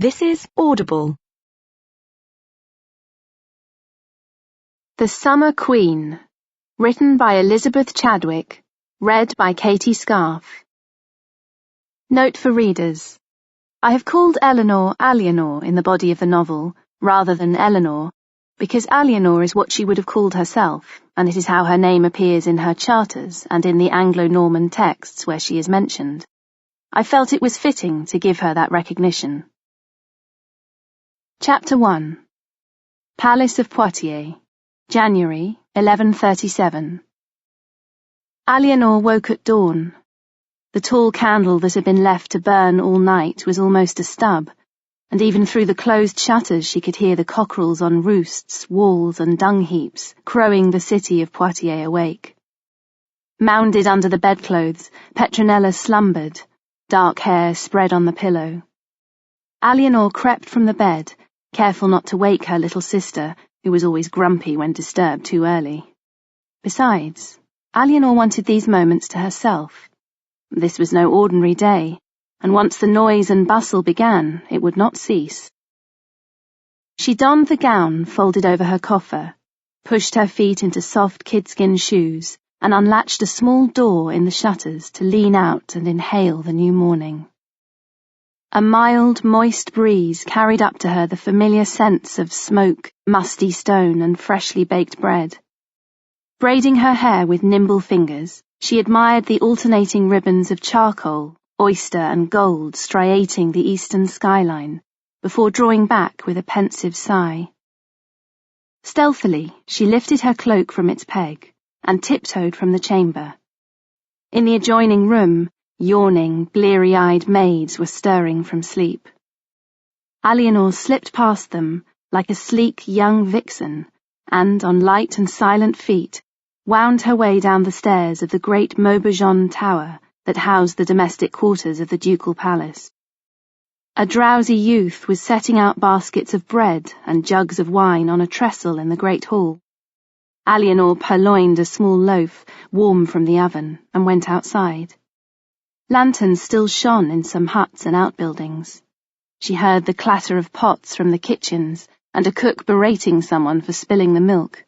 This is Audible. The Summer Queen, written by Elizabeth Chadwick, read by Katie Scarf. Note for readers. I have called Eleanor Alienor in the body of the novel, rather than Eleanor, because Alienor is what she would have called herself, and it is how her name appears in her charters and in the Anglo-Norman texts where she is mentioned. I felt it was fitting to give her that recognition. Chapter 1. Palace of Poitiers, January 1137. Alienor woke at dawn. The tall candle that had been left to burn all night was almost a stub, and even through the closed shutters she could hear the cockerels on roosts, walls, and dung heaps crowing the city of Poitiers awake. Mounded under the bedclothes, Petronella slumbered, dark hair spread on the pillow. Alienor crept from the bed, careful not to wake her little sister, who was always grumpy when disturbed too early. Besides, Alienor wanted these moments to herself. This was no ordinary day, and once the noise and bustle began, it would not cease. She donned the gown folded over her coffer, pushed her feet into soft kidskin shoes, and unlatched a small door in the shutters to lean out and inhale the new morning. A mild, moist breeze carried up to her the familiar scents of smoke, musty stone, and freshly baked bread. Braiding her hair with nimble fingers, she admired the alternating ribbons of charcoal, oyster, and gold striating the eastern skyline, before drawing back with a pensive sigh. Stealthily, she lifted her cloak from its peg, and tiptoed from the chamber. In the adjoining room, yawning, bleary-eyed maids were stirring from sleep. Alienor slipped past them like a sleek young vixen, and, on light and silent feet, wound her way down the stairs of the great Maubourgeon tower that housed the domestic quarters of the ducal palace. A drowsy youth was setting out baskets of bread and jugs of wine on a trestle in the great hall. Alienor purloined a small loaf, warm from the oven, and went outside. Lanterns still shone in some huts and outbuildings. She heard the clatter of pots from the kitchens and a cook berating someone for spilling the milk.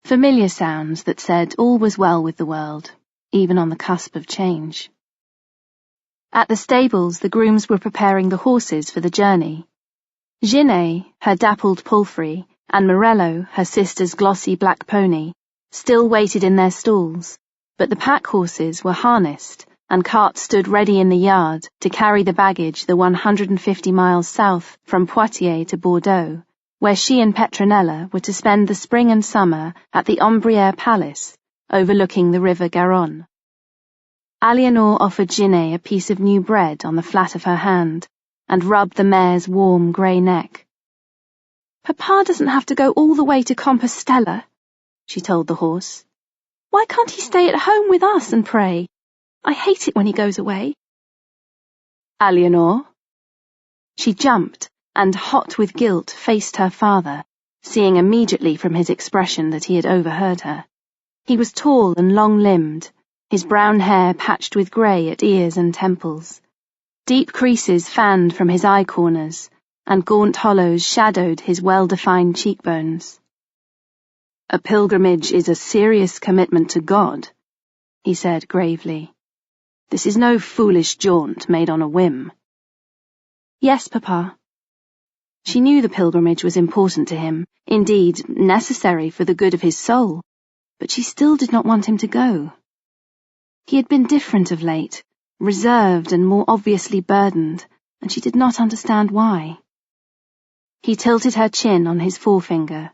Familiar sounds that said all was well with the world, even on the cusp of change. At the stables, the grooms were preparing the horses for the journey. Ginny, her dappled palfrey, and Morello, her sister's glossy black pony, still waited in their stalls, but the pack horses were harnessed, and carts stood ready in the yard to carry the baggage the 150 miles south from Poitiers to Bordeaux, where she and Petronella were to spend the spring and summer at the Ombriere Palace, overlooking the river Garonne. Alienor offered Ginny a piece of new bread on the flat of her hand, and rubbed the mare's warm grey neck. "Papa doesn't have to go all the way to Compostela," she told the horse. "Why can't he stay at home with us and pray? I hate it when he goes away." "Alienor?" She jumped, and, hot with guilt, faced her father, seeing immediately from his expression that he had overheard her. He was tall and long-limbed, his brown hair patched with grey at ears and temples. Deep creases fanned from his eye corners, and gaunt hollows shadowed his well-defined cheekbones. "A pilgrimage is a serious commitment to God," he said gravely. "This is no foolish jaunt made on a whim." "Yes, Papa." She knew the pilgrimage was important to him, indeed, necessary for the good of his soul, but she still did not want him to go. He had been different of late, reserved and more obviously burdened, and she did not understand why. He tilted her chin on his forefinger.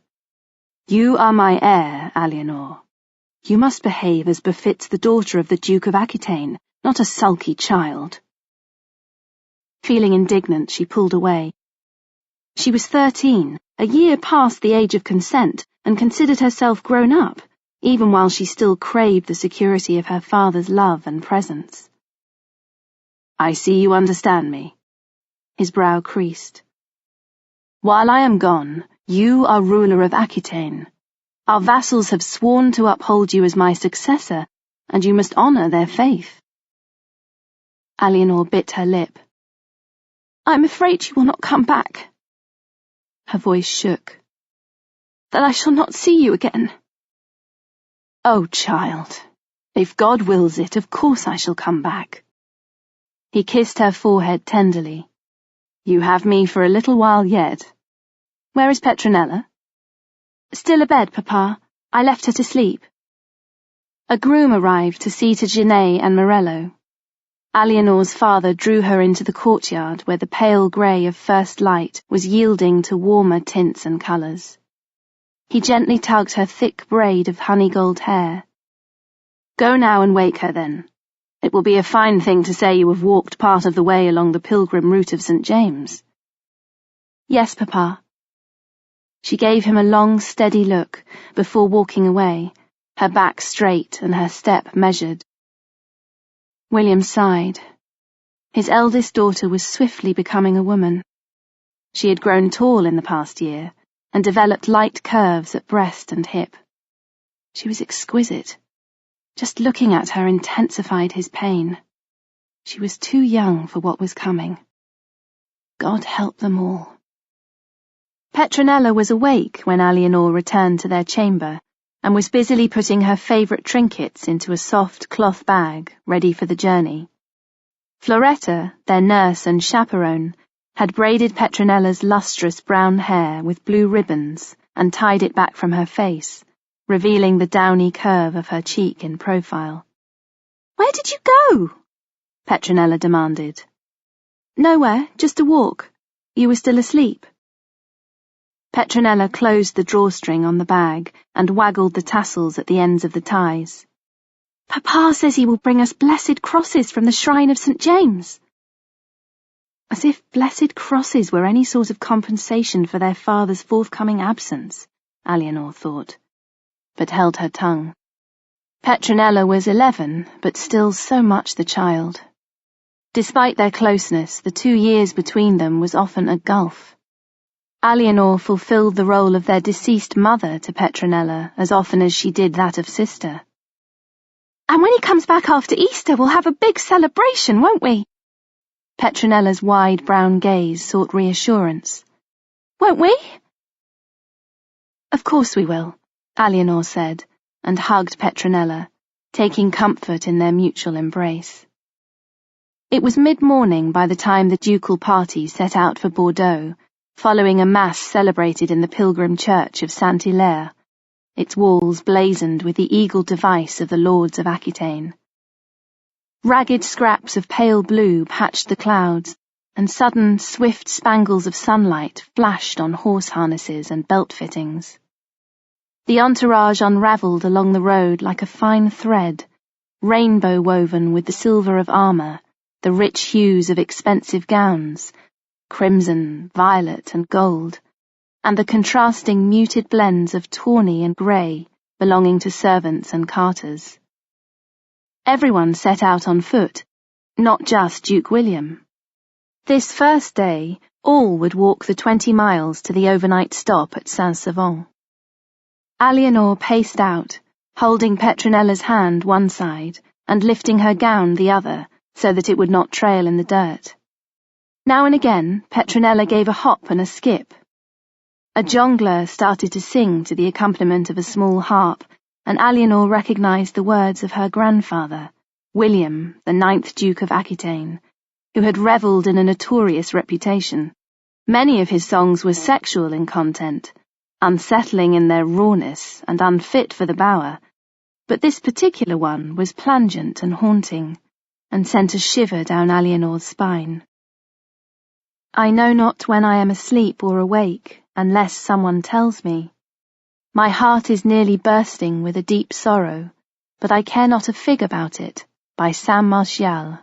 "You are my heir, Alienor. You must behave as befits the daughter of the Duke of Aquitaine, not a sulky child." Feeling indignant, she pulled away. She was 13, a year past the age of consent, and considered herself grown up, even while she still craved the security of her father's love and presence. "I see you understand me." His brow creased. "While I am gone, you are ruler of Aquitaine. Our vassals have sworn to uphold you as my successor, and you must honour their faith." Alienor bit her lip. I'm afraid you will not come back." Her voice shook. "That I shall not see you again." "Oh, child, if God wills it, of course I shall come back." He kissed her forehead tenderly. "You have me for a little while yet. Where is Petronella?" "Still abed, Papa. I left her to sleep." A groom arrived to see to Genet and Morello. Alianor's father drew her into the courtyard where the pale grey of first light was yielding to warmer tints and colours. He gently tugged her thick braid of honey-gold hair. "Go now and wake her, then. It will be a fine thing to say you have walked part of the way along the pilgrim route of St. James." "Yes, Papa." She gave him a long, steady look before walking away, her back straight and her step measured. William sighed. His eldest daughter was swiftly becoming a woman. She had grown tall in the past year and developed light curves at breast and hip. She was exquisite. Just looking at her intensified his pain. She was too young for what was coming. God help them all. Petronella was awake when Alianor returned to their chamber and was busily putting her favourite trinkets into a soft cloth bag, ready for the journey. Floretta, their nurse and chaperone, had braided Petronella's lustrous brown hair with blue ribbons and tied it back from her face, revealing the downy curve of her cheek in profile. "Where did you go?" Petronella demanded. "Nowhere, just a walk. You were still asleep." Petronella closed the drawstring on the bag and waggled the tassels at the ends of the ties. "Papa says he will bring us blessed crosses from the shrine of St. James." As if blessed crosses were any sort of compensation for their father's forthcoming absence, Alianor thought, but held her tongue. Petronella was 11, but still so much the child. Despite their closeness, the 2 years between them was often a gulf. Alianor fulfilled the role of their deceased mother to Petronella as often as she did that of sister. "And when he comes back after Easter, we'll have a big celebration, won't we?" Petronella's wide brown gaze sought reassurance. "Won't we?" "Of course we will," Alianor said, and hugged Petronella, taking comfort in their mutual embrace. It was mid-morning by the time the ducal party set out for Bordeaux, following a mass celebrated in the pilgrim church of Saint-Hilaire, its walls blazoned with the eagle device of the Lords of Aquitaine. Ragged scraps of pale blue patched the clouds, and sudden, swift spangles of sunlight flashed on horse harnesses and belt fittings. The entourage unravelled along the road like a fine thread, rainbow woven with the silver of armour, the rich hues of expensive gowns, crimson, violet, and gold, and the contrasting muted blends of tawny and grey belonging to servants and carters. Everyone set out on foot, not just Duke William. This first day, all would walk the 20 miles to the overnight stop at Saint-Savant. Alianor paced out, holding Petronella's hand one side and lifting her gown the other so that it would not trail in the dirt. Now and again, Petronella gave a hop and a skip. A jongleur started to sing to the accompaniment of a small harp, and Alianor recognized the words of her grandfather, William, the 9th Duke of Aquitaine, who had revelled in a notorious reputation. Many of his songs were sexual in content, unsettling in their rawness and unfit for the bower, but this particular one was plangent and haunting, and sent a shiver down Alianor's spine. "I know not when I am asleep or awake, unless someone tells me. My heart is nearly bursting with a deep sorrow, but I care not a fig about it," by Saint Martial.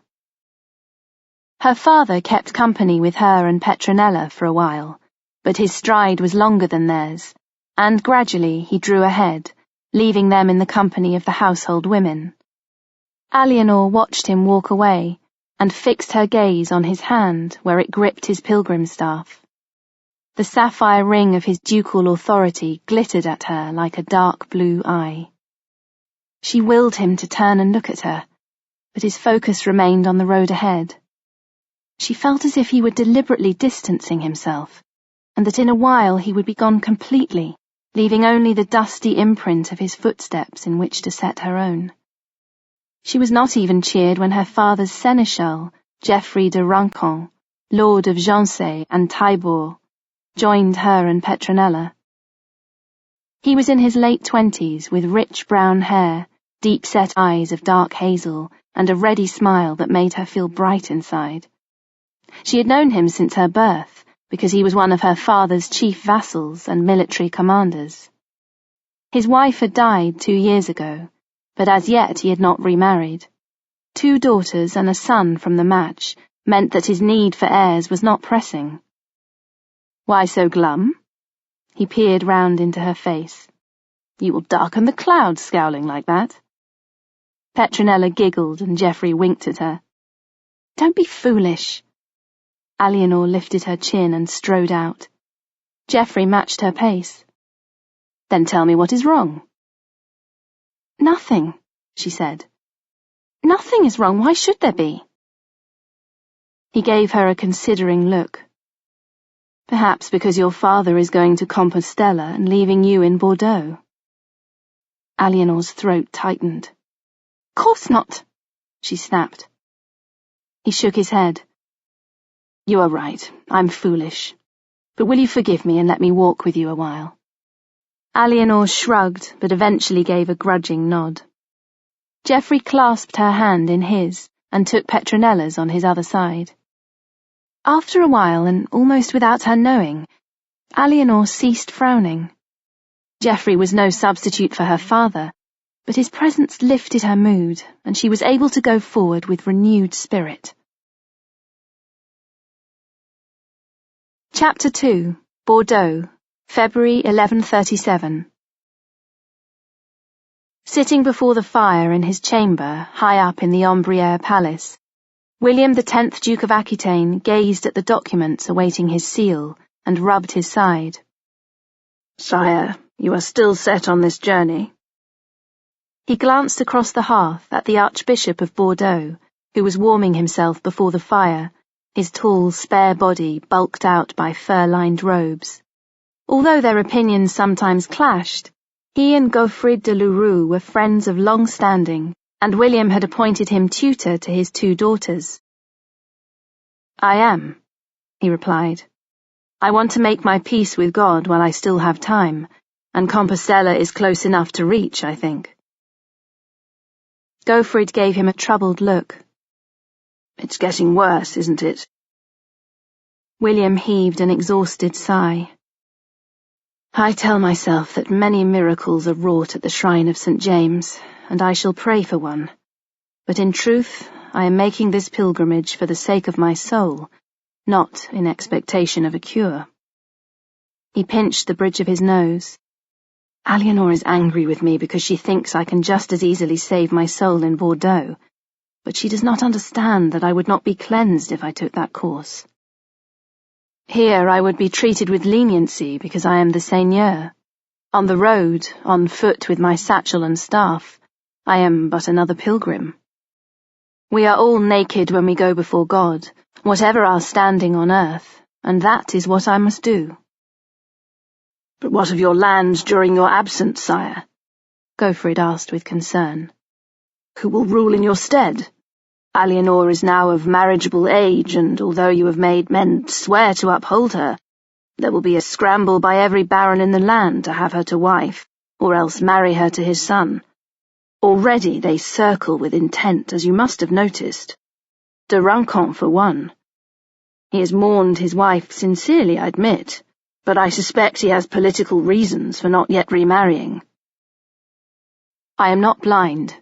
Her father kept company with her and Petronella for a while, but his stride was longer than theirs, and gradually he drew ahead, leaving them in the company of the household women. Alianor watched him walk away, and fixed her gaze on his hand where it gripped his pilgrim staff. The sapphire ring of his ducal authority glittered at her like a dark blue eye. She willed him to turn and look at her, but his focus remained on the road ahead. She felt as if he were deliberately distancing himself, and that in a while he would be gone completely, leaving only the dusty imprint of his footsteps in which to set her own. She was not even cheered when her father's seneschal, Geoffrey de Rancon, Lord of Jancey and Taillebourg, joined her and Petronella. He was in his late 20s, with rich brown hair, deep-set eyes of dark hazel, and a ready smile that made her feel bright inside. She had known him since her birth, because he was one of her father's chief vassals and military commanders. His wife had died 2 years ago, but as yet he had not remarried. 2 daughters and a son from the match meant that his need for heirs was not pressing. "Why so glum?" He peered round into her face. "You will darken the clouds scowling like that." Petronella giggled and Geoffrey winked at her. "Don't be foolish." Eleanor lifted her chin and strode out. Geoffrey matched her pace. "Then tell me what is wrong." "Nothing," she said. "Nothing is wrong. Why should there be?" He gave her a considering look. "Perhaps because your father is going to Compostela and leaving you in Bordeaux." Eleanor's throat tightened. "Of course not," she snapped. He shook his head. "You are right. I'm foolish. But will you forgive me and let me walk with you a while?" Eleanor shrugged, but eventually gave a grudging nod. Geoffrey clasped her hand in his and took Petronella's on his other side. After a while, and almost without her knowing, Eleanor ceased frowning. Geoffrey was no substitute for her father, but his presence lifted her mood, and she was able to go forward with renewed spirit. Chapter 2. Bordeaux, February 1137. Sitting before the fire in his chamber, high up in the Ombriere Palace, William the 10th Duke of Aquitaine gazed at the documents awaiting his seal and rubbed his side. "Sire, you are still set on this journey?" He glanced across the hearth at the Archbishop of Bordeaux, who was warming himself before the fire, his tall, spare body bulked out by fur-lined robes. Although their opinions sometimes clashed, he and Godefroy de Leroux were friends of long standing, and William had appointed him tutor to his 2 daughters. "I am," he replied. "I want to make my peace with God while I still have time, and Compostela is close enough to reach, I think." Godefroy gave him a troubled look. "It's getting worse, isn't it?" William heaved an exhausted sigh. "I tell myself that many miracles are wrought at the shrine of St. James, and I shall pray for one. But in truth, I am making this pilgrimage for the sake of my soul, not in expectation of a cure." He pinched the bridge of his nose. "Eleanor is angry with me because she thinks I can just as easily save my soul in Bordeaux, but she does not understand that I would not be cleansed if I took that course. Here I would be treated with leniency because I am the seigneur. On the road, on foot with my satchel and staff, I am but another pilgrim. We are all naked when we go before God, whatever our standing on earth, and that is what I must do." "But what of your lands during your absence, sire?" Godefroy asked with concern. "Who will rule in your stead? Eleanor is now of marriageable age, and although you have made men swear to uphold her, there will be a scramble by every baron in the land to have her to wife, or else marry her to his son. Already they circle with intent, as you must have noticed. De Rancon, for one. He has mourned his wife sincerely, I admit, but I suspect he has political reasons for not yet remarrying." "I am not blind."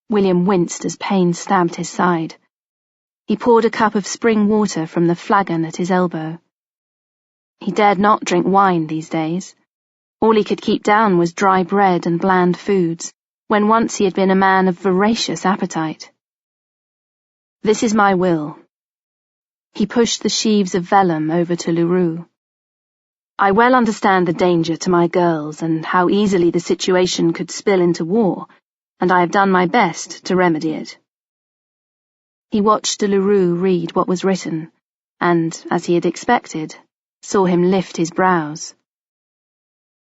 William winced as pain stabbed his side. He poured a cup of spring water from the flagon at his elbow. He dared not drink wine these days. All he could keep down was dry bread and bland foods, when once he had been a man of voracious appetite. "This is my will." He pushed the sheaves of vellum over to Leroux. "I well understand the danger to my girls and how easily the situation could spill into war, and I have done my best to remedy it." He watched de Leroux read what was written, and, as he had expected, saw him lift his brows.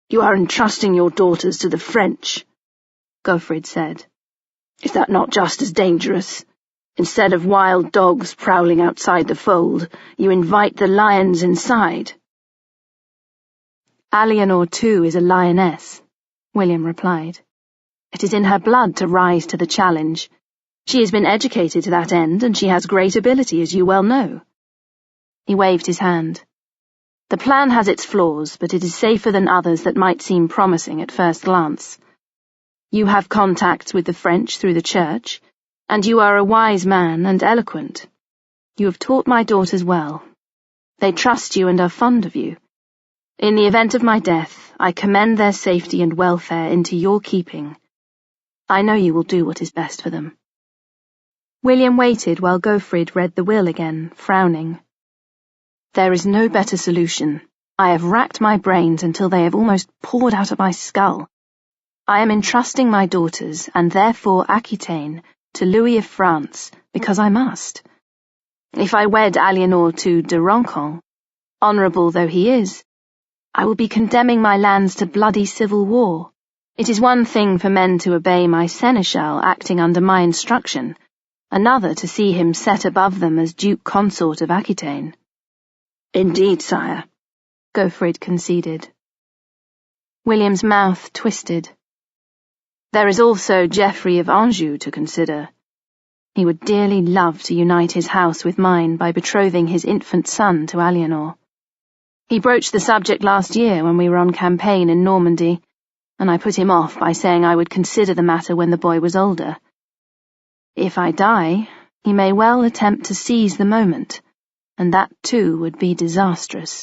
"You are entrusting your daughters to the French," Gaufrid said. "Is that not just as dangerous? Instead of wild dogs prowling outside the fold, you invite the lions inside." "Eleanor, too, is a lioness," William replied. "It is in her blood to rise to the challenge. She has been educated to that end, and she has great ability, as you well know." He waved his hand. "The plan has its flaws, but it is safer than others that might seem promising at first glance. You have contacts with the French through the church, and you are a wise man and eloquent. You have taught my daughters well. They trust you and are fond of you. In the event of my death, I commend their safety and welfare into your keeping. I know you will do what is best for them." William waited while Gaufrid read the will again, frowning. "There is no better solution. I have racked my brains until they have almost poured out of my skull. I am entrusting my daughters, and therefore Aquitaine, to Louis of France, because I must. If I wed Eleanor to de Roncamp, honourable though he is, I will be condemning my lands to bloody civil war. It is one thing for men to obey my seneschal acting under my instruction, another to see him set above them as Duke Consort of Aquitaine." "Indeed, sire," Gaufrid conceded. William's mouth twisted. "There is also Geoffrey of Anjou to consider. He would dearly love to unite his house with mine by betrothing his infant son to Eleanor. He broached the subject last year when we were on campaign in Normandy, and I put him off by saying I would consider the matter when the boy was older. If I die, he may well attempt to seize the moment, and that too would be disastrous.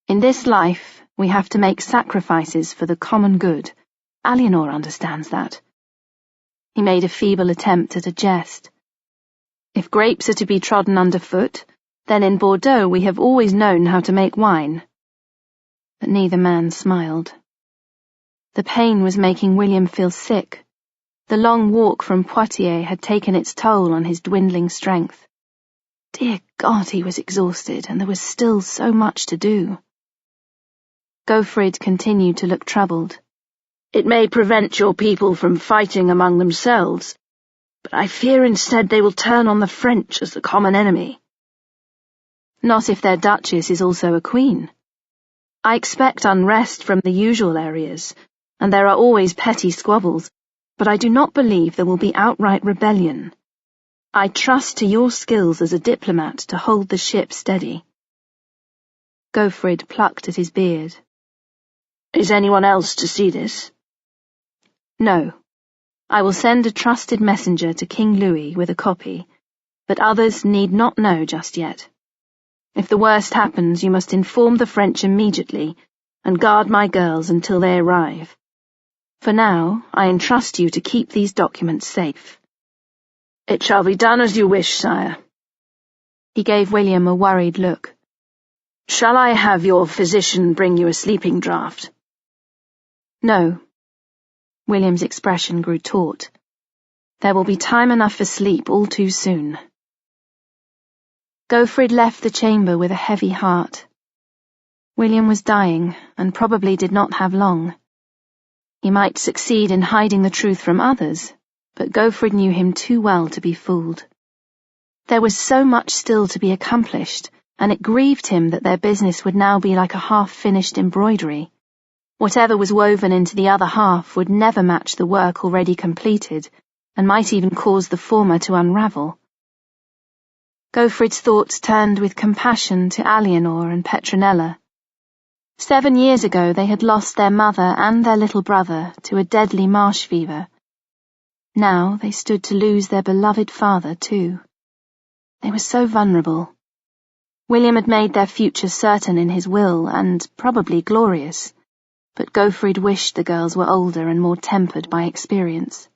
In this life, we have to make sacrifices for the common good. Eleanor understands that." He made a feeble attempt at a jest. "If grapes are to be trodden underfoot, then in Bordeaux we have always known how to make wine." But neither man smiled. The pain was making William feel sick. The long walk from Poitiers had taken its toll on his dwindling strength. Dear God, he was exhausted, and there was still so much to do. Gaufrid continued to look troubled. "It may prevent your people from fighting among themselves, but I fear instead they will turn on the French as the common enemy." "Not if their Duchess is also a queen. I expect unrest from the usual areas, and there are always petty squabbles, but I do not believe there will be outright rebellion. I trust to your skills as a diplomat to hold the ship steady." Gaufrid plucked at his beard. "Is anyone else to see this?" "No. I will send a trusted messenger to King Louis with a copy, but others need not know just yet. If the worst happens, you must inform the French immediately, and guard my girls until they arrive. For now, I entrust you to keep these documents safe." "It shall be done as you wish, sire." He gave William a worried look. "Shall I have your physician bring you a sleeping draught?" "No." William's expression grew taut. "There will be time enough for sleep all too soon." Gaufrid left the chamber with a heavy heart. William was dying, and probably did not have long. He might succeed in hiding the truth from others, but Gaufrid knew him too well to be fooled. There was so much still to be accomplished, and it grieved him that their business would now be like a half-finished embroidery. Whatever was woven into the other half would never match the work already completed, and might even cause the former to unravel. Gaufrid's thoughts turned with compassion to Eleanor and Petronella. 7 years ago they had lost their mother and their little brother to a deadly marsh fever. Now they stood to lose their beloved father too. They were so vulnerable. William had made their future certain in his will, and probably glorious, but Gaufrid wished the girls were older and more tempered by experience.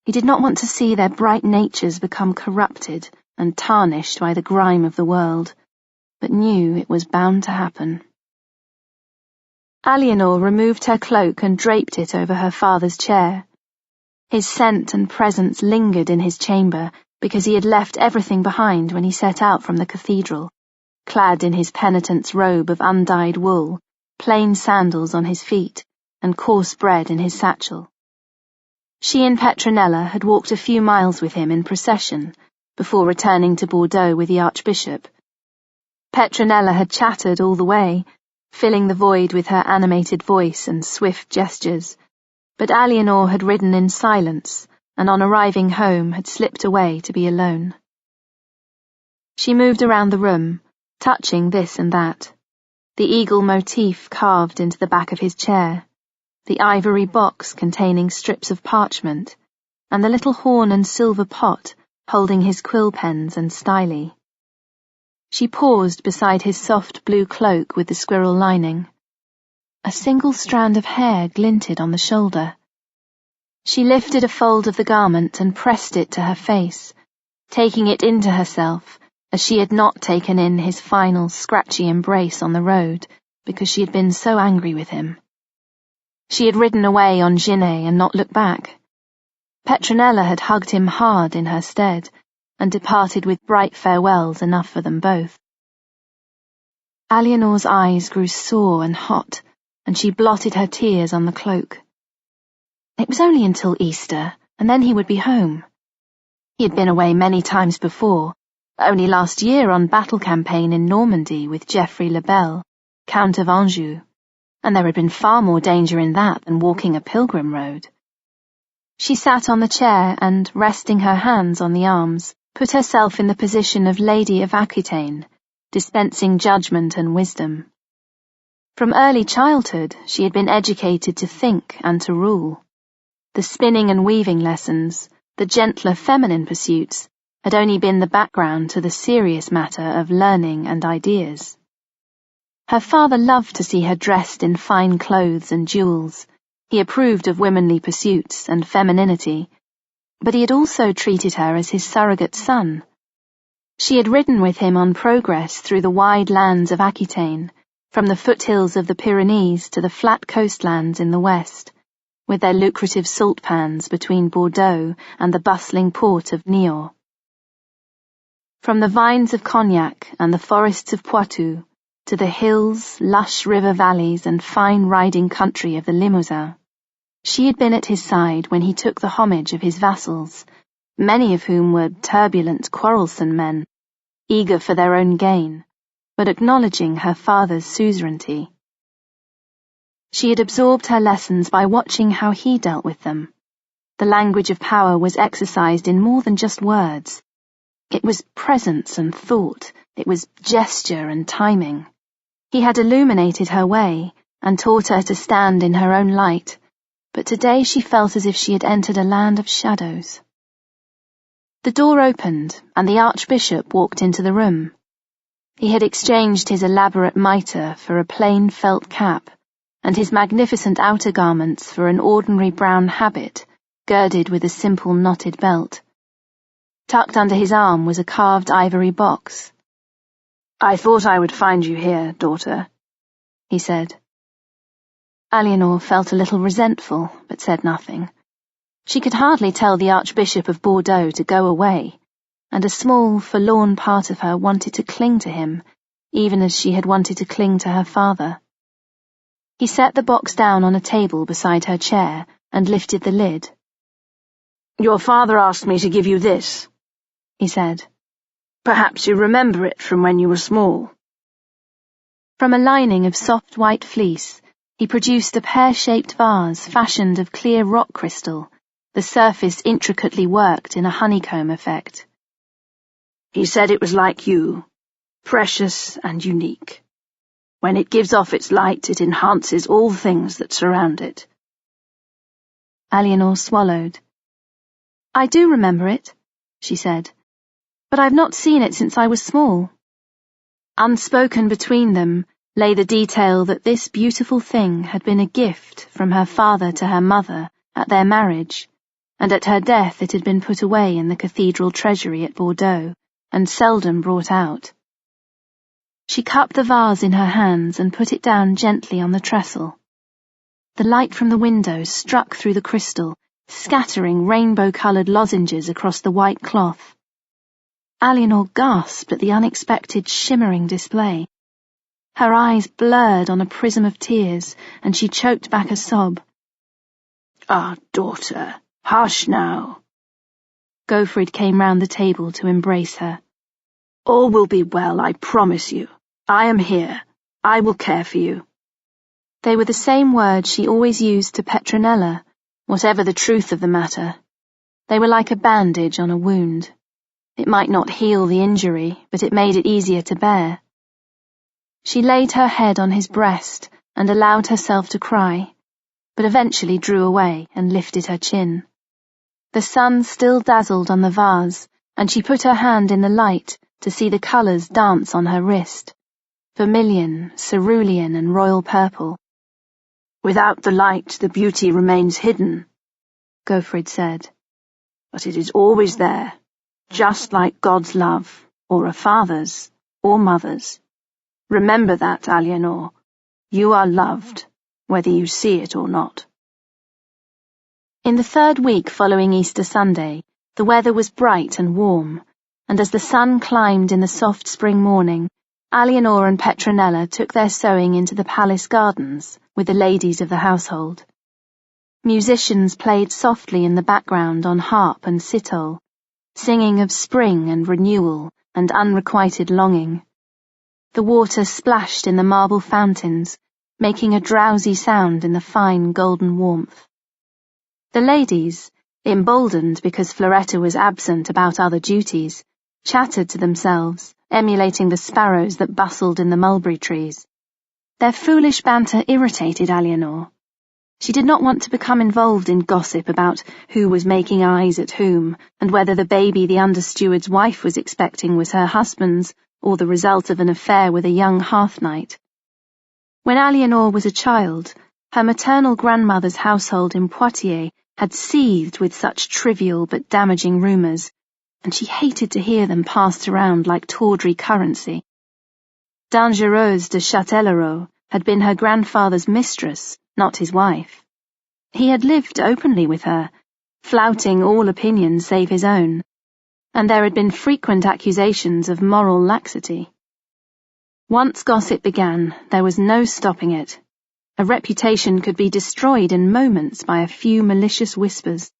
He did not want to see their bright natures become corrupted and tarnished by the grime of the world, but knew it was bound to happen. Eleanor removed her cloak and draped it over her father's chair. His scent and presence lingered in his chamber, because he had left everything behind when he set out from the cathedral, clad in his penitent's robe of undyed wool, plain sandals on his feet, and coarse bread in his satchel. She and Petronella had walked a few miles with him in procession before returning to Bordeaux with the Archbishop. Petronella had chattered all the way, filling the void with her animated voice and swift gestures, but Eleanor had ridden in silence and on arriving home had slipped away to be alone. She moved around the room, touching this and that, the eagle motif carved into the back of his chair, the ivory box containing strips of parchment, and the little horn and silver pot holding his quill pens and styli. She paused beside his soft blue cloak with the squirrel lining. A single strand of hair glinted on the shoulder. She lifted a fold of the garment and pressed it to her face, taking it into herself as she had not taken in his final scratchy embrace on the road because she had been so angry with him. She had ridden away on Ginet and not looked back. Petronella had hugged him hard in her stead and departed with bright farewells enough for them both. Eleanor's eyes grew sore and hot, and she blotted her tears on the cloak. It was only until Easter, and then he would be home. He had been away many times before, only last year on battle campaign in Normandy with Geoffrey le Bel, Count of Anjou, and there had been far more danger in that than walking a pilgrim road. She sat on the chair and, resting her hands on the arms, put herself in the position of Lady of Aquitaine, dispensing judgment and wisdom. From early childhood she had been educated to think and to rule. The spinning and weaving lessons, the gentler feminine pursuits, had only been the background to the serious matter of learning and ideas. Her father loved to see her dressed in fine clothes and jewels. He approved of womanly pursuits and femininity, but he had also treated her as his surrogate son. She had ridden with him on progress through the wide lands of Aquitaine, from the foothills of the Pyrenees to the flat coastlands in the west, with their lucrative salt pans between Bordeaux and the bustling port of Niort. From the vines of Cognac and the forests of Poitou to the hills, lush river valleys and fine riding country of the Limousin, she had been at his side when he took the homage of his vassals, many of whom were turbulent, quarrelsome men, eager for their own gain, but acknowledging her father's suzerainty. She had absorbed her lessons by watching how he dealt with them. The language of power was exercised in more than just words. It was presence and thought, it was gesture and timing. He had illuminated her way and taught her to stand in her own light, but today she felt as if she had entered a land of shadows. The door opened, and the Archbishop walked into the room. He had exchanged his elaborate mitre for a plain felt cap, and his magnificent outer garments for an ordinary brown habit, girded with a simple knotted belt. Tucked under his arm was a carved ivory box. "I thought I would find you here, daughter," he said. Eleanor felt a little resentful, but said nothing. She could hardly tell the Archbishop of Bordeaux to go away, and a small, forlorn part of her wanted to cling to him, even as she had wanted to cling to her father. He set the box down on a table beside her chair and lifted the lid. "Your father asked me to give you this," he said. "Perhaps you remember it from when you were small." From a lining of soft white fleece, he produced a pear-shaped vase fashioned of clear rock crystal, the surface intricately worked in a honeycomb effect. "He said it was like you, precious and unique. When it gives off its light, it enhances all things that surround it." Eleanor swallowed. "I do remember it," she said, "but I've not seen it since I was small." Unspoken between them lay the detail that this beautiful thing had been a gift from her father to her mother at their marriage, and at her death it had been put away in the cathedral treasury at Bordeaux, and seldom brought out. She cupped the vase in her hands and put it down gently on the trestle. The light from the window struck through the crystal, scattering rainbow-coloured lozenges across the white cloth. Eleanor gasped at the unexpected shimmering display. Her eyes blurred on a prism of tears, and she choked back a sob. "Ah, daughter, hush now." Gofrid came round the table to embrace her. "All will be well, I promise you. I am here. I will care for you." They were the same words she always used to Petronella, whatever the truth of the matter. They were like a bandage on a wound. It might not heal the injury, but it made it easier to bear. She laid her head on his breast and allowed herself to cry, but eventually drew away and lifted her chin. The sun still dazzled on the vase, and she put her hand in the light to see the colours dance on her wrist, vermilion, cerulean, and royal purple. "Without the light, the beauty remains hidden," Gofrid said. "But it is always there, just like God's love, or a father's, or mother's. Remember that, Eleanor. You are loved, whether you see it or not." In the 3rd week following Easter Sunday, the weather was bright and warm, and as the sun climbed in the soft spring morning, Eleanor and Petronella took their sewing into the palace gardens with the ladies of the household. Musicians played softly in the background on harp and cithole, singing of spring and renewal and unrequited longing. The water splashed in the marble fountains, making a drowsy sound in the fine golden warmth. The ladies, emboldened because Floretta was absent about other duties, chattered to themselves, emulating the sparrows that bustled in the mulberry trees. Their foolish banter irritated Eleanor. She did not want to become involved in gossip about who was making eyes at whom, and whether the baby the understeward's wife was expecting was her husband's, or the result of an affair with a young hearth knight. When Eleanor was a child, her maternal grandmother's household in Poitiers had seethed with such trivial but damaging rumours, and she hated to hear them passed around like tawdry currency. Dangereuse de Châtellerault had been her grandfather's mistress, not his wife. He had lived openly with her, flouting all opinions save his own, and there had been frequent accusations of moral laxity. Once gossip began, there was no stopping it. A reputation could be destroyed in moments by a few malicious whispers.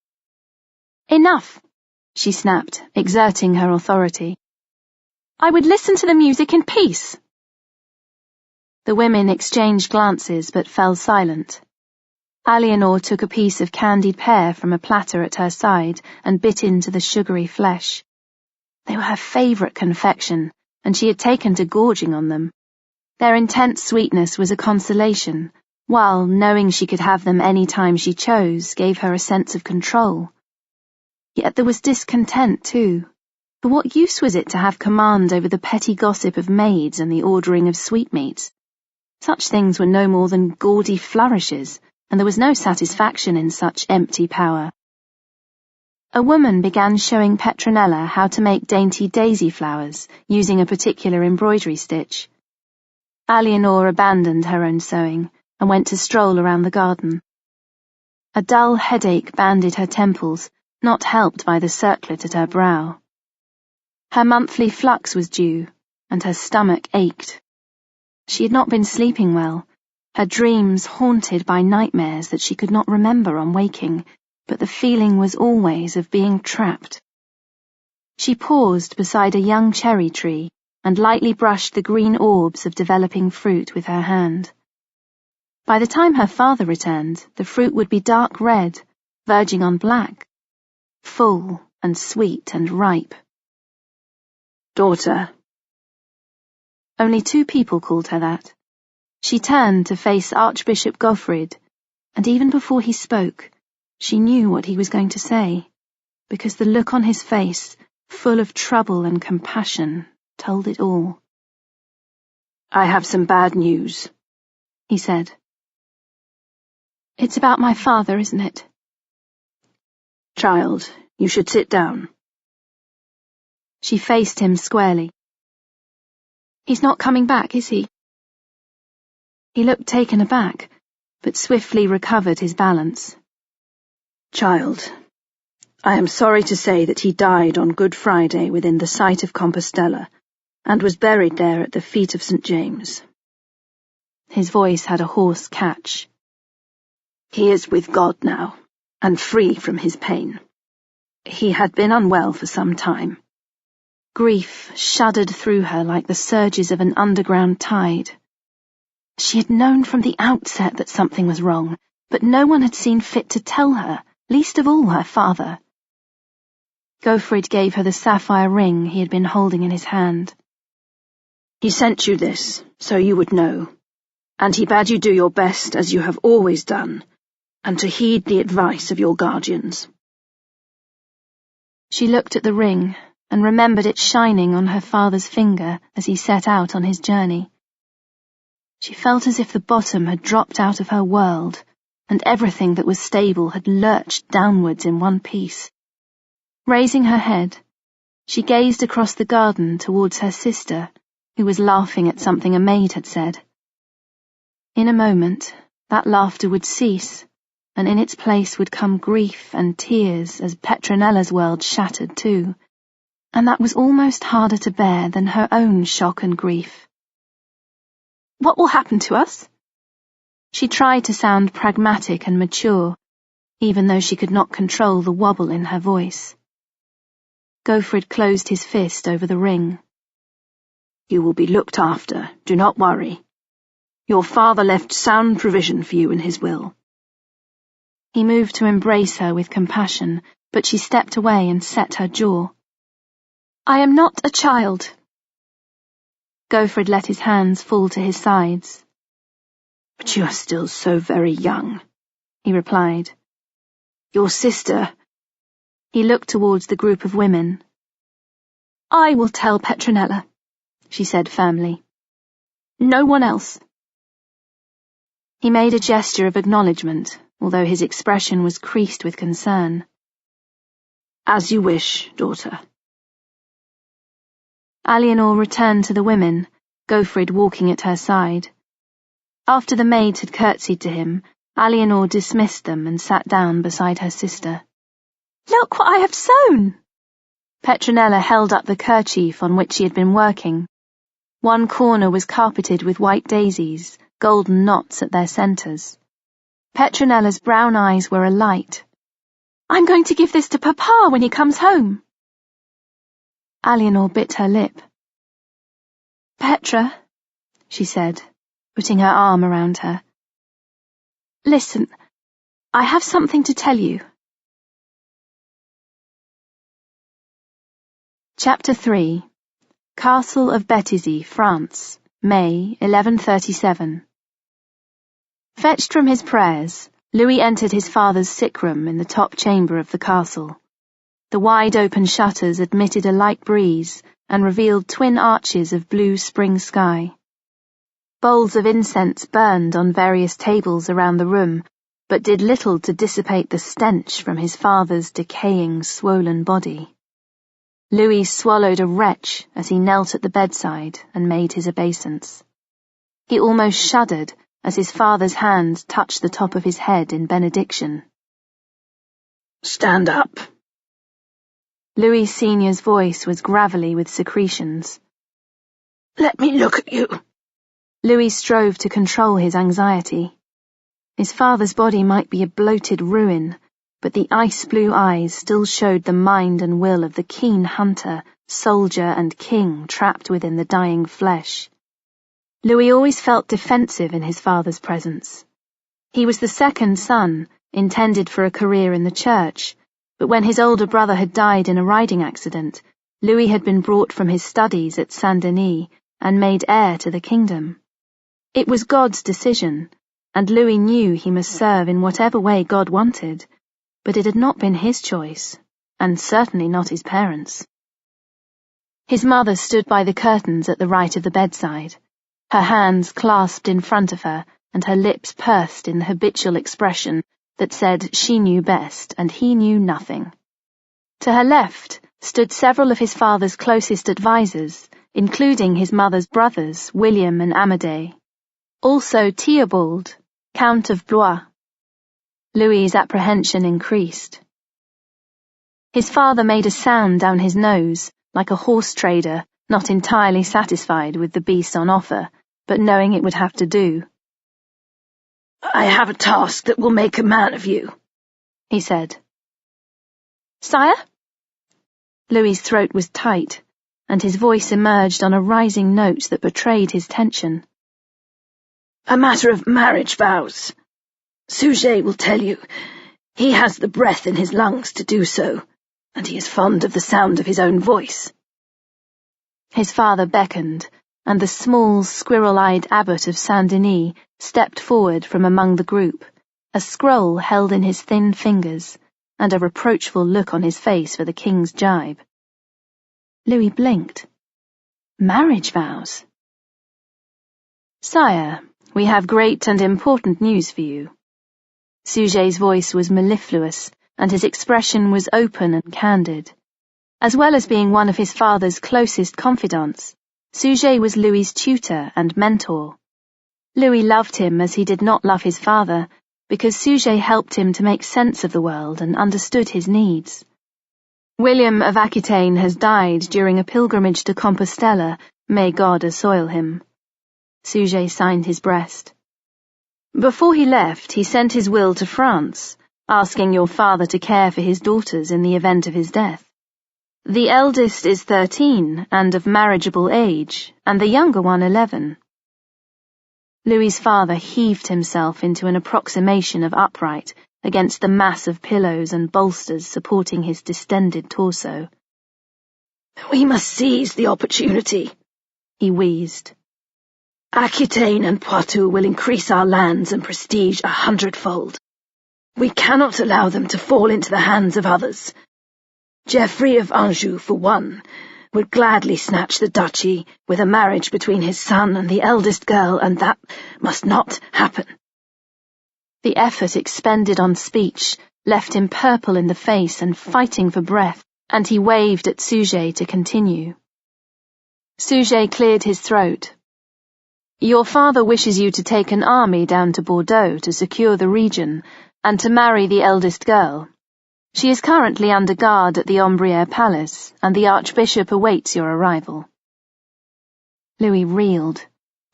"Enough," she snapped, exerting her authority. "I would listen to the music in peace." The women exchanged glances but fell silent. Eleanor took a piece of candied pear from a platter at her side and bit into the sugary flesh. They were her favourite confection, and she had taken to gorging on them. Their intense sweetness was a consolation, while knowing she could have them any time she chose gave her a sense of control. Yet there was discontent too, for what use was it to have command over the petty gossip of maids and the ordering of sweetmeats? Such things were no more than gaudy flourishes, and there was no satisfaction in such empty power. A woman began showing Petronella how to make dainty daisy flowers, using a particular embroidery stitch. Eleanor abandoned her own sewing and went to stroll around the garden. A dull headache banded her temples, not helped by the circlet at her brow. Her monthly flux was due, and her stomach ached. She had not been sleeping well, her dreams haunted by nightmares that she could not remember on waking, but the feeling was always of being trapped. She paused beside a young cherry tree and lightly brushed the green orbs of developing fruit with her hand. By the time her father returned, the fruit would be dark red, verging on black, full and sweet and ripe. "Daughter." Only 2 people called her that. She turned to face Archbishop Gofrid, and even before he spoke, she knew what he was going to say, because the look on his face, full of trouble and compassion, told it all. "I have some bad news," he said. "It's about my father, isn't it?" "Child, you should sit down." She faced him squarely. "He's not coming back, is he?" He looked taken aback, but swiftly recovered his balance. "Child, I am sorry to say that he died on Good Friday within the site of Compostela, and was buried there at the feet of St. James. His voice had a hoarse catch. He is with God now, and free from his pain. He had been unwell for some time. Grief shuddered through her like the surges of an underground tide. She had known from the outset that something was wrong, but no one had seen fit to tell her, least of all her father. Gofrid gave her the sapphire ring he had been holding in his hand. He sent you this, so you would know, and he bade you do your best as you have always done, and to heed the advice of your guardians. She looked at the ring and remembered it shining on her father's finger as he set out on his journey. She felt as if the bottom had dropped out of her world, and everything that was stable had lurched downwards in one piece. Raising her head, she gazed across the garden towards her sister, who was laughing at something a maid had said. In a moment, that laughter would cease, and in its place would come grief and tears as Petronella's world shattered too, and that was almost harder to bear than her own shock and grief. "What will happen to us?" She tried to sound pragmatic and mature, even though she could not control the wobble in her voice. Gofrid closed his fist over the ring. You will be looked after, do not worry. Your father left sound provision for you in his will. He moved to embrace her with compassion, but she stepped away and set her jaw. "I am not a child." Gofrid let his hands fall to his sides. But you are still so very young, he replied. Your sister... He looked towards the group of women. "I will tell Petronella," she said firmly. "No one else." He made a gesture of acknowledgement, although his expression was creased with concern. "As you wish, daughter." Eleanor returned to the women, Gofrid walking at her side. After the maids had curtsied to him, Eleanor dismissed them and sat down beside her sister. "Look what I have sewn!" Petronella held up the kerchief on which she had been working. One corner was carpeted with white daisies, golden knots at their centres. Petronella's brown eyes were alight. "I'm going to give this to Papa when he comes home." Eleanor bit her lip. "Petra," she said, putting her arm around her. "Listen, I have something to tell you." Chapter 3. Castle of Béthisy, France, May 1137. Fetched from his prayers, Louis entered his father's sick room in the top chamber of the castle. The wide-open shutters admitted a light breeze and revealed twin arches of blue spring sky. Bowls of incense burned on various tables around the room, but did little to dissipate the stench from his father's decaying, swollen body. Louis swallowed a retch as he knelt at the bedside and made his obeisance. He almost shuddered as his father's hand touched the top of his head in benediction. "Stand up." Louis Sr.'s voice was gravelly with secretions. "Let me look at you." Louis strove to control his anxiety. His father's body might be a bloated ruin, but the ice-blue eyes still showed the mind and will of the keen hunter, soldier and king trapped within the dying flesh. Louis always felt defensive in his father's presence. He was the second son, intended for a career in the church, but when his older brother had died in a riding accident, Louis had been brought from his studies at Saint-Denis and made heir to the kingdom. It was God's decision, and Louis knew he must serve in whatever way God wanted, but it had not been his choice, and certainly not his parents'. His mother stood by the curtains at the right of the bedside, her hands clasped in front of her and her lips pursed in the habitual expression that said she knew best and he knew nothing. To her left stood several of his father's closest advisers, including his mother's brothers, William and Amadei. Also Theobald, Count of Blois. Louis's apprehension increased. His father made a sound down his nose, like a horse trader, not entirely satisfied with the beast on offer, but knowing it would have to do. "I have a task that will make a man of you," he said. "Sire?" Louis's throat was tight, and his voice emerged on a rising note that betrayed his tension. "A matter of marriage vows. Sujet will tell you. He has the breath in his lungs to do so, and he is fond of the sound of his own voice." His father beckoned, and the small, squirrel-eyed abbot of Saint-Denis stepped forward from among the group, a scroll held in his thin fingers, and a reproachful look on his face for the king's jibe. Louis blinked. Marriage vows? "Sire, we have great and important news for you." Sujet's voice was mellifluous, and his expression was open and candid. As well as being one of his father's closest confidants, Sujet was Louis's tutor and mentor. Louis loved him as he did not love his father, because Sujet helped him to make sense of the world and understood his needs. William of Aquitaine has died during a pilgrimage to Compostela, may God assoil him. Sujet signed his breast. "Before he left, he sent his will to France, asking your father to care for his daughters in the event of his death. The eldest is 13 and of marriageable age, and the younger one 11. Louis's father heaved himself into an approximation of upright against the mass of pillows and bolsters supporting his distended torso. "We must seize the opportunity," he wheezed. "Aquitaine and Poitou will increase our lands and prestige 100-fold. We cannot allow them to fall into the hands of others. Geoffrey of Anjou, for one, would gladly snatch the duchy with a marriage between his son and the eldest girl, and that must not happen." The effort expended on speech left him purple in the face and fighting for breath, and he waved at Sujet to continue. Sujet cleared his throat. "Your father wishes you to take an army down to Bordeaux to secure the region, and to marry the eldest girl. She is currently under guard at the Ombriere Palace, and the Archbishop awaits your arrival." Louis reeled,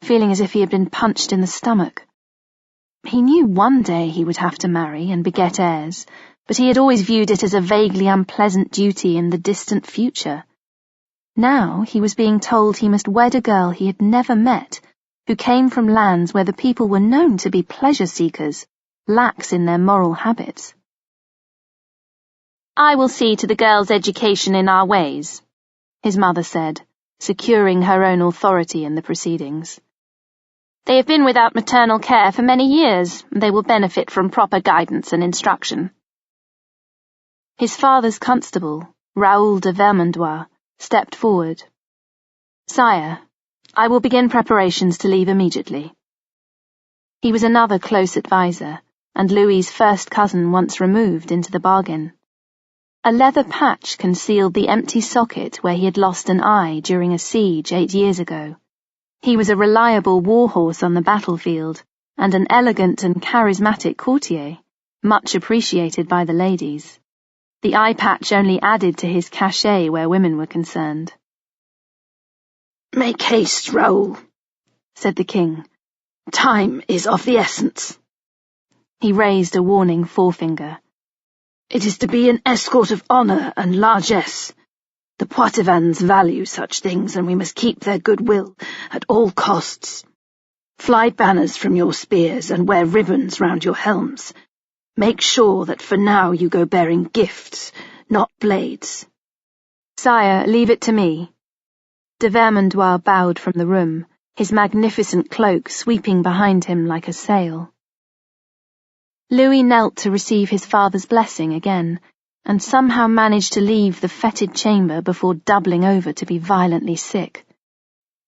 feeling as if he had been punched in the stomach. He knew one day he would have to marry and beget heirs, but he had always viewed it as a vaguely unpleasant duty in the distant future. Now he was being told he must wed a girl he had never met, who came from lands where the people were known to be pleasure-seekers, lax in their moral habits. "I will see to the girl's education in our ways," his mother said, securing her own authority in the proceedings. "They have been without maternal care for many years, and they will benefit from proper guidance and instruction." His father's constable, Raoul de Vermandois, stepped forward. "Sire, I will begin preparations to leave immediately." He was another close adviser, and Louis's first cousin once removed into the bargain. A leather patch concealed the empty socket where he had lost an eye during a siege 8 years ago. He was a reliable warhorse on the battlefield, and an elegant and charismatic courtier, much appreciated by the ladies. The eye patch only added to his cachet where women were concerned. "Make haste, Raoul," said the king. "Time is of the essence." He raised a warning forefinger. "It is to be an escort of honour and largesse. The Poitevins value such things, and we must keep their goodwill at all costs. Fly banners from your spears and wear ribbons round your helms. Make sure that for now you go bearing gifts, not blades." "Sire, leave it to me." De Vermandois bowed from the room, his magnificent cloak sweeping behind him like a sail. Louis knelt to receive his father's blessing again, and somehow managed to leave the fetid chamber before doubling over to be violently sick.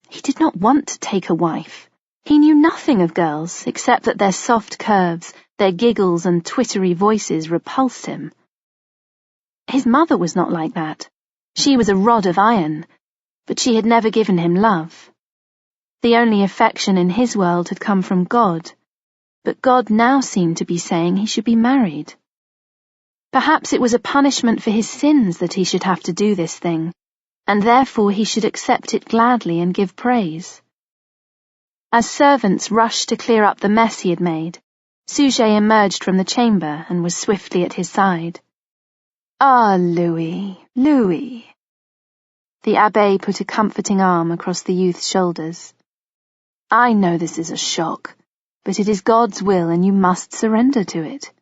He did not want to take a wife. He knew nothing of girls, except that their soft curves, their giggles and twittery voices repulsed him. His mother was not like that. She was a rod of iron, but she had never given him love. The only affection in his world had come from God, but God now seemed to be saying he should be married. Perhaps it was a punishment for his sins that he should have to do this thing, and therefore he should accept it gladly and give praise. As servants rushed to clear up the mess he had made, Sujet emerged from the chamber and was swiftly at his side. "Ah, Louis, Louis." The abbé put a comforting arm across the youth's shoulders. "I know this is a shock, but it is God's will and you must surrender to it.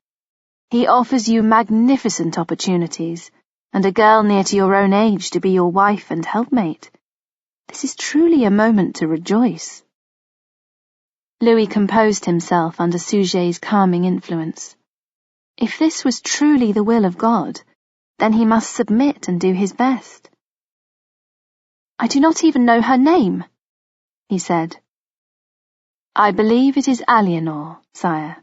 He offers you magnificent opportunities, and a girl near to your own age to be your wife and helpmate. This is truly a moment to rejoice." Louis composed himself under Sujet's calming influence. If this was truly the will of God, then he must submit and do his best. "I do not even know her name," he said. "I believe it is Eleanor, sire."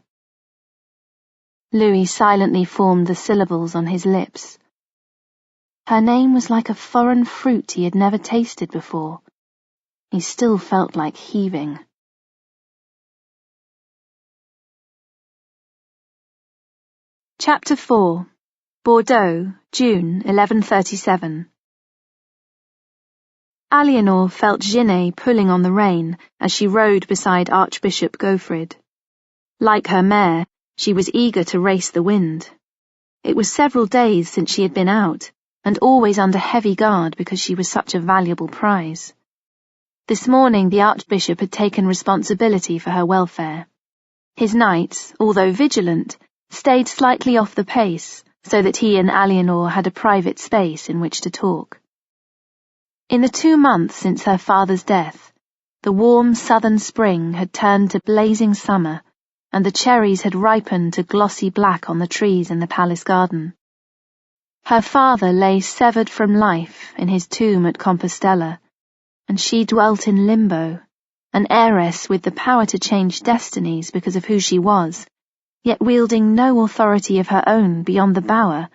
Louis silently formed the syllables on his lips. Her name was like a foreign fruit he had never tasted before. He still felt like heaving. Chapter 4. Bordeaux, June 1137. Eleanor felt Ginet pulling on the rein as she rode beside Archbishop Gaufrid. Like her mare, she was eager to race the wind. It was several days since she had been out, and always under heavy guard because she was such a valuable prize. This morning the Archbishop had taken responsibility for her welfare. His knights, although vigilant, stayed slightly off the pace so that he and Eleanor had a private space in which to talk. In the 2 months since her father's death, the warm southern spring had turned to blazing summer, and the cherries had ripened to glossy black on the trees in the palace garden. Her father lay severed from life in his tomb at Compostela, and she dwelt in limbo, an heiress with the power to change destinies because of who she was, yet wielding no authority of her own beyond the bower,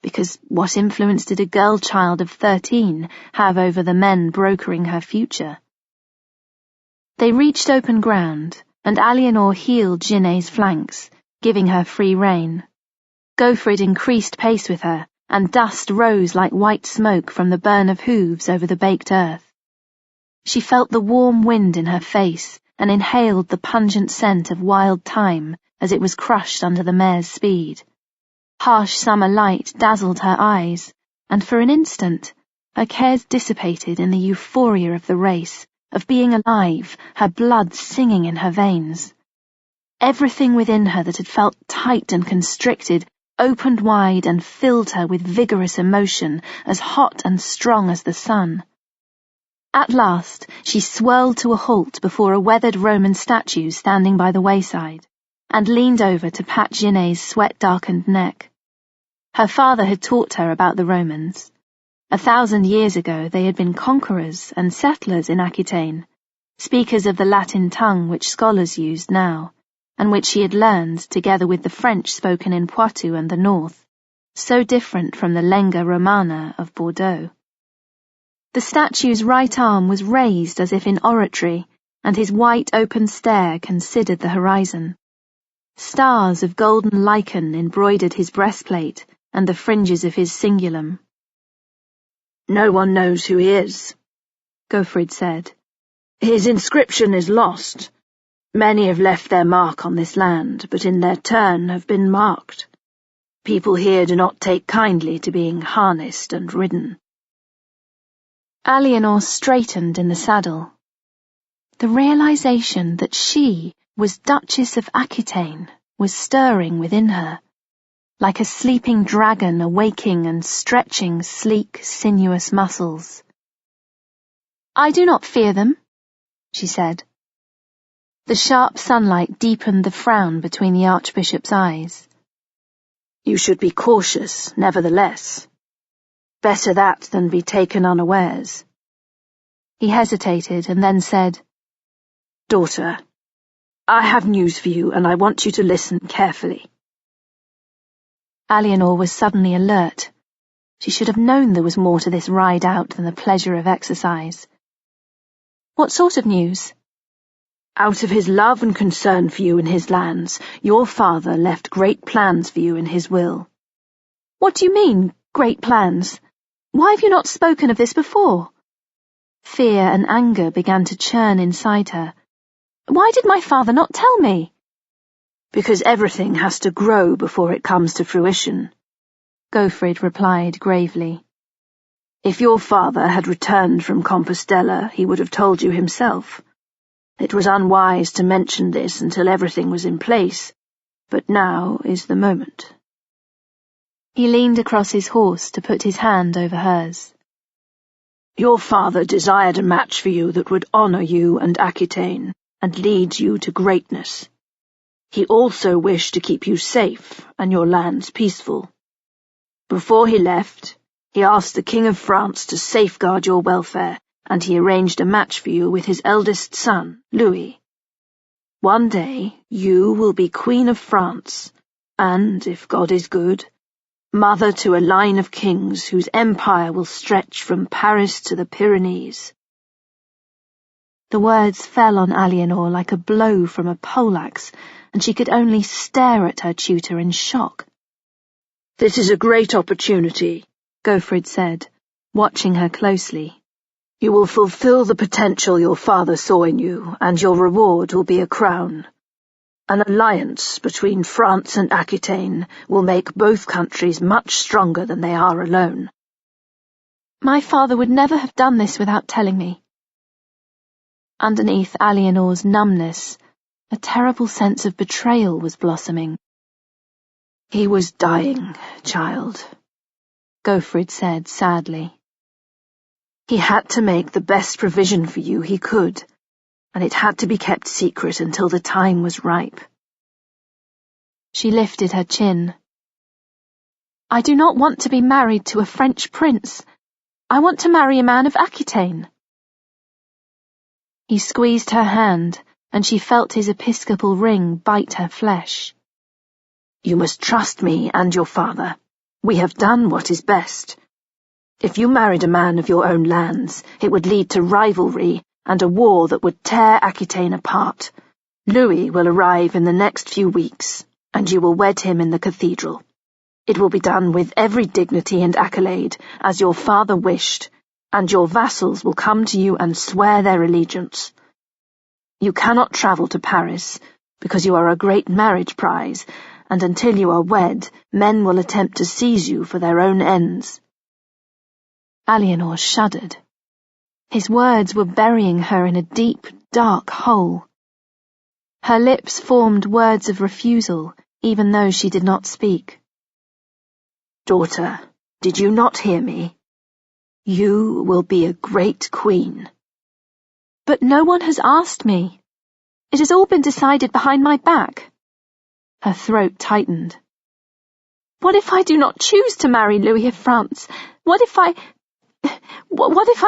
because what influence did a girl child of 13 have over the men brokering her future? They reached open ground, and Eleanor heeled Ginet's flanks, giving her free rein. Gaufrid increased pace with her, and dust rose like white smoke from the burn of hooves over the baked earth. She felt the warm wind in her face and inhaled the pungent scent of wild thyme as it was crushed under the mare's speed. Harsh summer light dazzled her eyes, and for an instant her cares dissipated in the euphoria of the race, of being alive, her blood singing in her veins. Everything within her that had felt tight and constricted opened wide and filled her with vigorous emotion, as hot and strong as the sun. At last she swirled to a halt before a weathered Roman statue standing by the wayside, and leaned over to pat Ginet's sweat-darkened neck. Her father had taught her about the Romans. 1,000 years ago they had been conquerors and settlers in Aquitaine, speakers of the Latin tongue which scholars used now, and which she had learned together with the French spoken in Poitou and the north, so different from the Lenga Romana of Bordeaux. The statue's right arm was raised as if in oratory, and his white open stare considered the horizon. Stars of golden lichen embroidered his breastplate and the fringes of his cingulum. "No one knows who he is," Gaufrid said. "His inscription is lost. Many have left their mark on this land, but in their turn have been marked. People here do not take kindly to being harnessed and ridden." Eleanor straightened in the saddle. The realization that she was Duchess of Aquitaine was stirring within her, like a sleeping dragon awaking and stretching sleek, sinuous muscles. "I do not fear them," she said. The sharp sunlight deepened the frown between the Archbishop's eyes. "You should be cautious, nevertheless. Better that than be taken unawares." He hesitated and then said, "Daughter, I have news for you, and I want you to listen carefully." Eleanor was suddenly alert. She should have known there was more to this ride out than the pleasure of exercise. "What sort of news?" "Out of his love and concern for you in his lands, your father left great plans for you in his will. What do you mean, great plans? Why have you not spoken of this before? Fear and anger began to churn inside her. Why did my father not tell me? Because everything has to grow before it comes to fruition, Gofrid replied gravely. If your father had returned from Compostela, he would have told you himself. It was unwise to mention this until everything was in place, but now is the moment. He leaned across his horse to put his hand over hers. Your father desired a match for you that would honour you and Aquitaine, and lead you to greatness. He also wished to keep you safe and your lands peaceful. Before he left, he asked the King of France to safeguard your welfare, and he arranged a match for you with his eldest son, Louis. One day you will be Queen of France, and, if God is good, mother to a line of kings whose empire will stretch from Paris to the Pyrenees. The words fell on Eleanor like a blow from a poleaxe, and she could only stare at her tutor in shock. This is a great opportunity, Gofrid said, watching her closely. You will fulfill the potential your father saw in you, and your reward will be a crown. An alliance between France and Aquitaine will make both countries much stronger than they are alone. My father would never have done this without telling me. Underneath Eleanor's numbness, a terrible sense of betrayal was blossoming. He was dying, child, Gofrid said sadly. He had to make the best provision for you he could, and it had to be kept secret until the time was ripe. She lifted her chin. I do not want to be married to a French prince. I want to marry a man of Aquitaine. He squeezed her hand, and she felt his episcopal ring bite her flesh. You must trust me and your father. We have done what is best. If you married a man of your own lands, it would lead to rivalry and a war that would tear Aquitaine apart. Louis will arrive in the next few weeks, and you will wed him in the cathedral. It will be done with every dignity and accolade, as your father wished, and your vassals will come to you and swear their allegiance. You cannot travel to Paris, because you are a great marriage prize, and until you are wed, men will attempt to seize you for their own ends. Eleanor shuddered. His words were burying her in a deep, dark hole. Her lips formed words of refusal, even though she did not speak. Daughter, did you not hear me? You will be a great queen. But no one has asked me. It has all been decided behind my back. Her throat tightened. What if I do not choose to marry Louis of France? What if I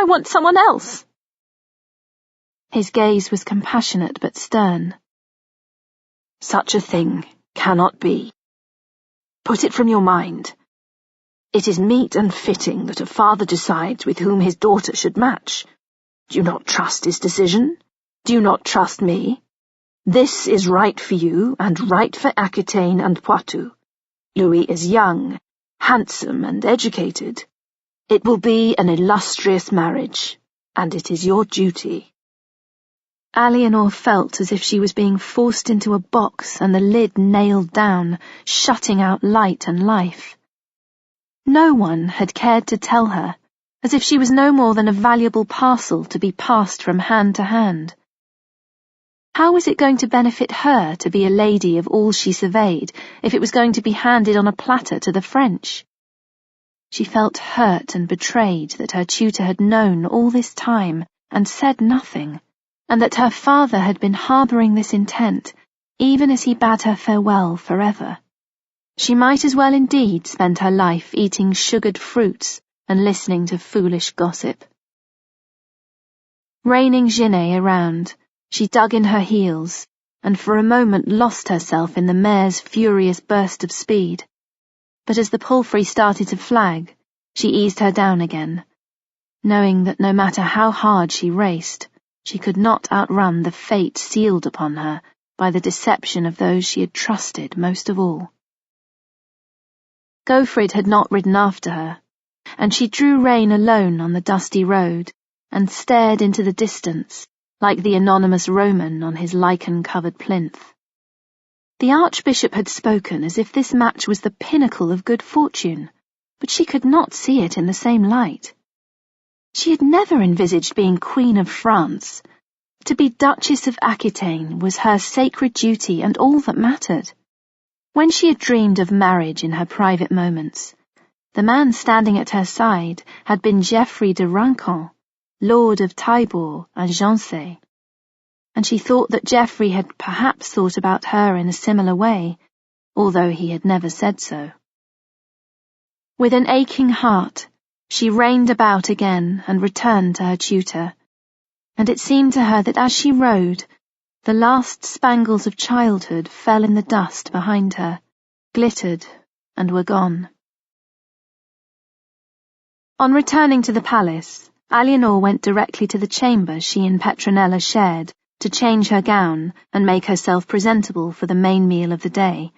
want someone else? His gaze was compassionate but stern. Such a thing cannot be. Put it from your mind. It is meet and fitting that a father decides with whom his daughter should match. Do you not trust his decision? Do you not trust me? This is right for you, and right for Aquitaine and Poitou. Louis is young, handsome, and educated. It will be an illustrious marriage, and it is your duty. Eleanor felt as if she was being forced into a box and the lid nailed down, shutting out light and life. No one had cared to tell her, as if she was no more than a valuable parcel to be passed from hand to hand. How was it going to benefit her to be a lady of all she surveyed if it was going to be handed on a platter to the French? She felt hurt and betrayed that her tutor had known all this time and said nothing, and that her father had been harbouring this intent, even as he bade her farewell forever. She might as well indeed spend her life eating sugared fruits and listening to foolish gossip. Reining Genet around, she dug in her heels, and for a moment lost herself in the mare's furious burst of speed. But as the palfrey started to flag, she eased her down again, knowing that no matter how hard she raced, she could not outrun the fate sealed upon her by the deception of those she had trusted most of all. Gofrid had not ridden after her, and she drew rein alone on the dusty road and stared into the distance like the anonymous Roman on his lichen-covered plinth. The Archbishop had spoken as if this match was the pinnacle of good fortune, but she could not see it in the same light. She had never envisaged being Queen of France. To be Duchess of Aquitaine was her sacred duty and all that mattered. When she had dreamed of marriage in her private moments, the man standing at her side had been Geoffrey de Rincon, Lord of Taillebourg and Jancé, and she thought that Geoffrey had perhaps thought about her in a similar way, although he had never said so. With an aching heart, she reined about again and returned to her tutor, and it seemed to her that as she rode, the last spangles of childhood fell in the dust behind her, glittered, and were gone. On returning to the palace, Eleanor went directly to the chamber she and Petronella shared to change her gown and make herself presentable for the main meal of the day,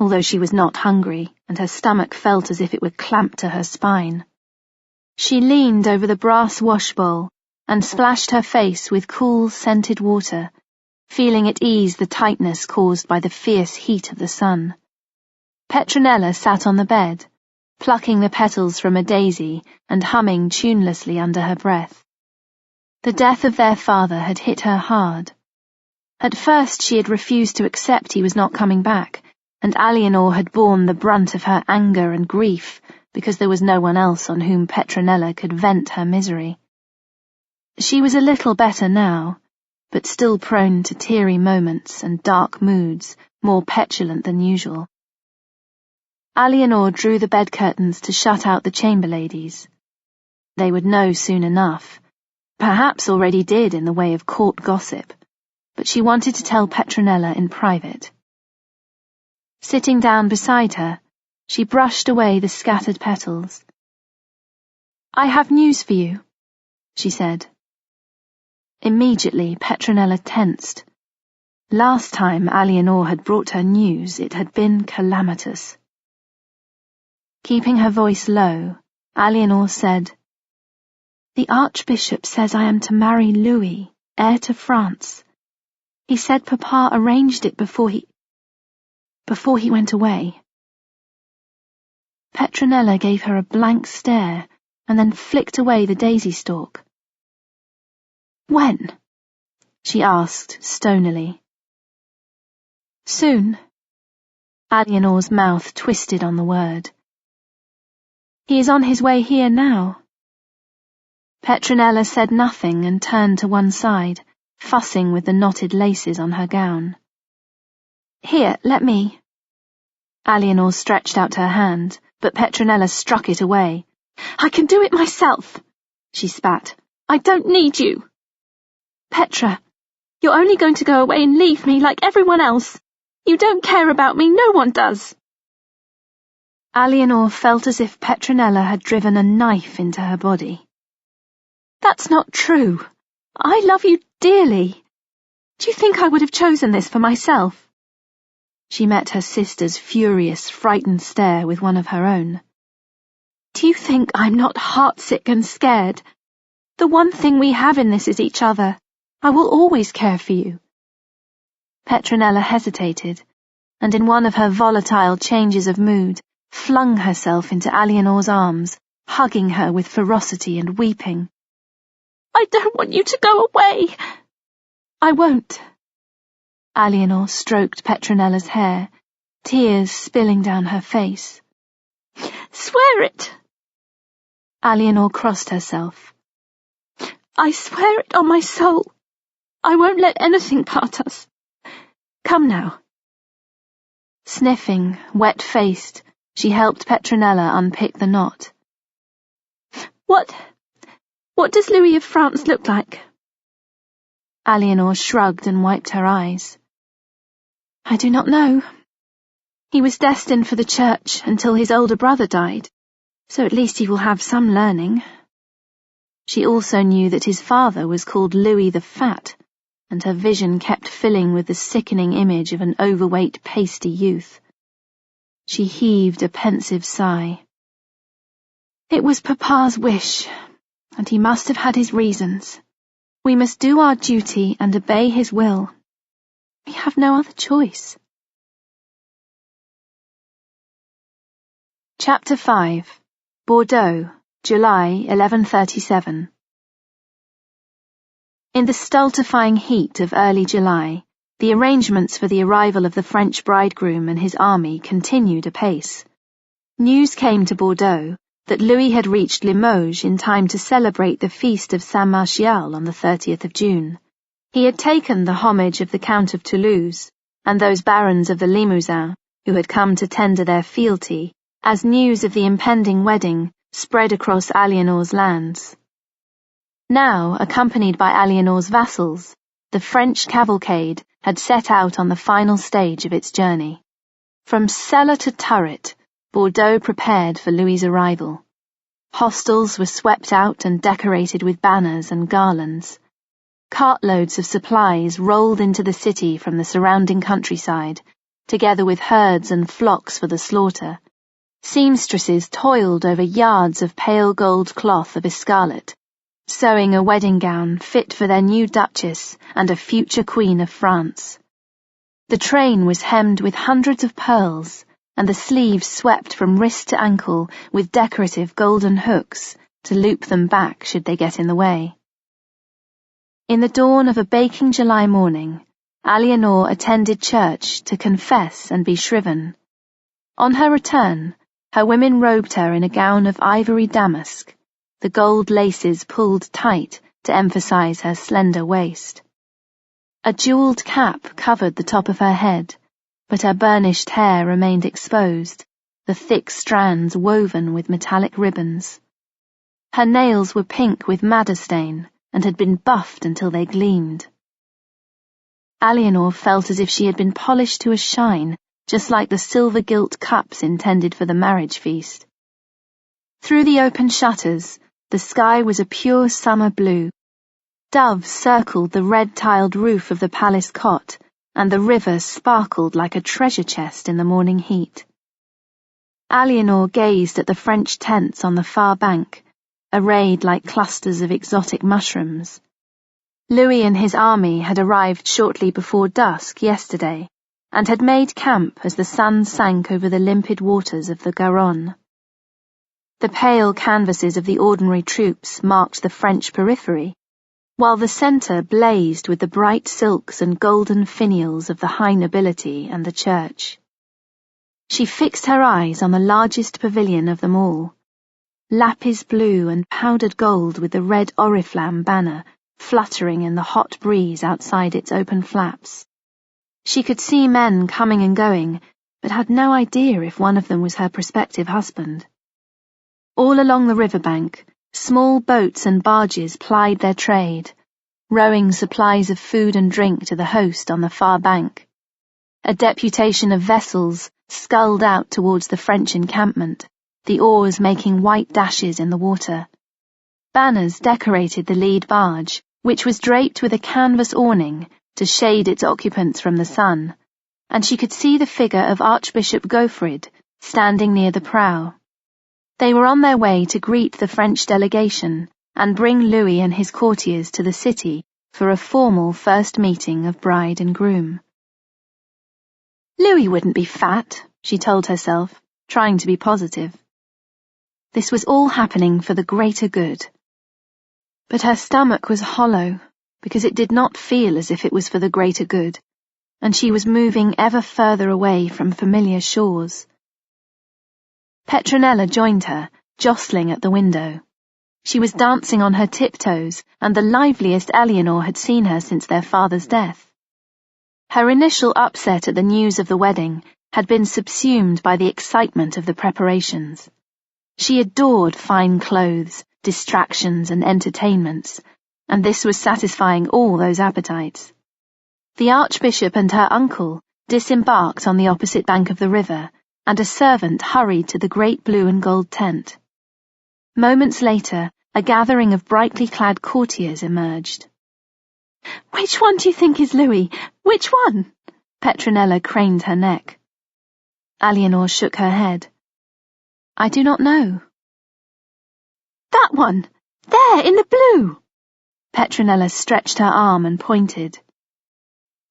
although she was not hungry and her stomach felt as if it were clamped to her spine. She leaned over the brass washbowl and splashed her face with cool, scented water, feeling at ease the tightness caused by the fierce heat of the sun. Petronella sat on the bed, plucking the petals from a daisy and humming tunelessly under her breath. The death of their father had hit her hard. At first she had refused to accept he was not coming back, and Eleanor had borne the brunt of her anger and grief because there was no one else on whom Petronella could vent her misery. She was a little better now, but still prone to teary moments and dark moods, more petulant than usual. Eleanor drew the bed curtains to shut out the chamber ladies. They would know soon enough, perhaps already did in the way of court gossip, but she wanted to tell Petronella in private. Sitting down beside her, she brushed away the scattered petals. "I have news for you," she said. Immediately Petronella tensed. Last time Eleanor had brought her news, it had been calamitous. Keeping her voice low, Eleanor said, "The Archbishop says I am to marry Louis, heir to France. He said Papa arranged it before he went away." Petronella gave her a blank stare and then flicked away the daisy stalk. "When?" she asked stonily. "Soon." Eleanor's mouth twisted on the word. "He is on his way here now." Petronella said nothing and turned to one side, fussing with the knotted laces on her gown. "Here, let me." Eleanor stretched out her hand, but Petronella struck it away. "I can do it myself," she spat. "I don't need you." "Petra, you're only going to go away and leave me like everyone else. You don't care about me, no one does." Eleanor felt as if Petronella had driven a knife into her body. "That's not true. I love you dearly. Do you think I would have chosen this for myself?" She met her sister's furious, frightened stare with one of her own. "Do you think I'm not heartsick and scared? The one thing we have in this is each other. I will always care for you." Petronella hesitated, and in one of her volatile changes of mood, flung herself into Eleanor's arms, hugging her with ferocity and weeping. "I don't want you to go away." "I won't." Eleanor stroked Petronella's hair, tears spilling down her face. "Swear it." Eleanor crossed herself. "I swear it on my soul. I won't let anything part us. Come now." Sniffing, wet-faced, she helped Petronella unpick the knot. What does Louis of France look like?" Eleanor shrugged and wiped her eyes. "I do not know. He was destined for the church until his older brother died, so at least he will have some learning." She also knew that his father was called Louis the Fat, and her vision kept filling with the sickening image of an overweight, pasty youth. She heaved a pensive sigh. It was Papa's wish, and he must have had his reasons. We must do our duty and obey his will. We have no other choice. Chapter 5. Bordeaux, July 1137. In the stultifying heat of early July, the arrangements for the arrival of the French bridegroom and his army continued apace. News came to Bordeaux that Louis had reached Limoges in time to celebrate the feast of Saint-Martial on the 30th of June. He had taken the homage of the Count of Toulouse and those barons of the Limousin who had come to tender their fealty as news of the impending wedding spread across Aliénor's lands. Now, accompanied by Aliénor's vassals, the French cavalcade had set out on the final stage of its journey. From cellar to turret, Bordeaux prepared for Louis's arrival. Hostels were swept out and decorated with banners and garlands. Cartloads of supplies rolled into the city from the surrounding countryside, together with herds and flocks for the slaughter. Seamstresses toiled over yards of pale gold cloth of escarlet, sewing a wedding gown fit for their new Duchess and a future Queen of France. The train was hemmed with hundreds of pearls, and the sleeves swept from wrist to ankle with decorative golden hooks to loop them back should they get in the way. In the dawn of a baking July morning, Aliénor attended church to confess and be shriven. On her return, her women robed her in a gown of ivory damask, the gold laces pulled tight to emphasize her slender waist. A jeweled cap covered the top of her head, but her burnished hair remained exposed, the thick strands woven with metallic ribbons. Her nails were pink with madder stain and had been buffed until they gleamed. Aliénor felt as if she had been polished to a shine, just like the silver-gilt cups intended for the marriage feast. Through the open shutters, the sky was a pure summer blue. Doves circled the red-tiled roof of the palace cot, and the river sparkled like a treasure chest in the morning heat. Aliénor gazed at the French tents on the far bank, arrayed like clusters of exotic mushrooms. Louis and his army had arrived shortly before dusk yesterday, and had made camp as the sun sank over the limpid waters of the Garonne. The pale canvases of the ordinary troops marked the French periphery, while the centre blazed with the bright silks and golden finials of the high nobility and the church. She fixed her eyes on the largest pavilion of them all, lapis blue and powdered gold with the red oriflamme banner fluttering in the hot breeze outside its open flaps. She could see men coming and going, but had no idea if one of them was her prospective husband. All along the riverbank, small boats and barges plied their trade, rowing supplies of food and drink to the host on the far bank. A deputation of vessels sculled out towards the French encampment, the oars making white dashes in the water. Banners decorated the lead barge, which was draped with a canvas awning to shade its occupants from the sun, and she could see the figure of Archbishop Gaufrid standing near the prow. They were on their way to greet the French delegation and bring Louis and his courtiers to the city for a formal first meeting of bride and groom. Louis wouldn't be fat, she told herself, trying to be positive. This was all happening for the greater good. But her stomach was hollow, because it did not feel as if it was for the greater good, and she was moving ever further away from familiar shores. Petronella joined her, jostling at the window. She was dancing on her tiptoes, and the liveliest Aliénor had seen her since their father's death. Her initial upset at the news of the wedding had been subsumed by the excitement of the preparations. She adored fine clothes, distractions, and entertainments, and this was satisfying all those appetites. The Archbishop and her uncle disembarked on the opposite bank of the river, and a servant hurried to the great blue and gold tent. Moments later, a gathering of brightly clad courtiers emerged. "Which one do you think is Louis? Which one?" Petronella craned her neck. Eleanor shook her head. I do not know. That one! There, in the blue! Petronella stretched her arm and pointed.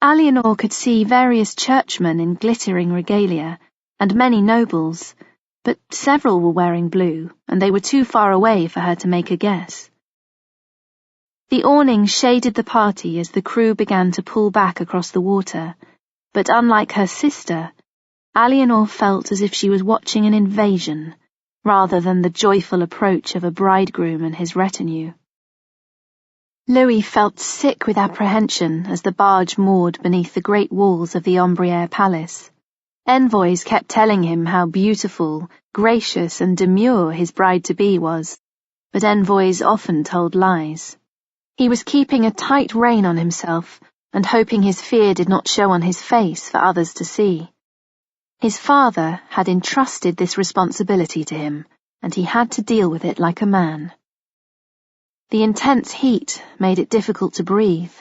Eleanor could see various churchmen in glittering regalia, and many nobles, but several were wearing blue, and they were too far away for her to make a guess. The awning shaded the party as the crew began to pull back across the water, but unlike her sister, Eleanor felt as if she was watching an invasion, rather than the joyful approach of a bridegroom and his retinue. Louis felt sick with apprehension as the barge moored beneath the great walls of the Ombriere Palace. Envoys kept telling him how beautiful, gracious, and demure his bride-to-be was, but envoys often told lies. He was keeping a tight rein on himself and hoping his fear did not show on his face for others to see. His father had entrusted this responsibility to him, and he had to deal with it like a man. The intense heat made it difficult to breathe.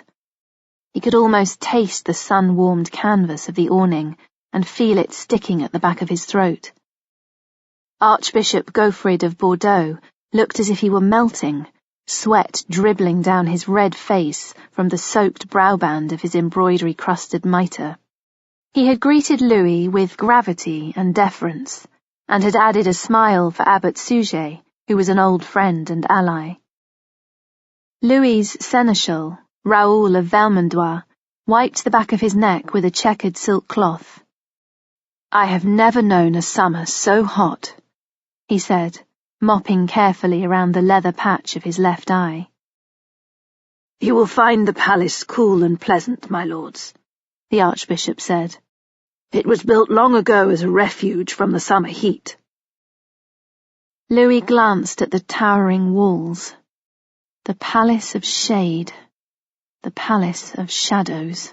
He could almost taste the sun-warmed canvas of the awning and feel it sticking at the back of his throat. Archbishop Gaufrid of Bordeaux looked as if he were melting, sweat dribbling down his red face from the soaked browband of his embroidery-crusted mitre. He had greeted Louis with gravity and deference, and had added a smile for Abbot Suger, who was an old friend and ally. Louis's seneschal, Raoul of Vermandois, wiped the back of his neck with a checkered silk cloth. I have never known a summer so hot, he said, mopping carefully around the leather patch of his left eye. You will find the palace cool and pleasant, my lords, the Archbishop said. It was built long ago as a refuge from the summer heat. Louis glanced at the towering walls. The palace of shade, the palace of shadows.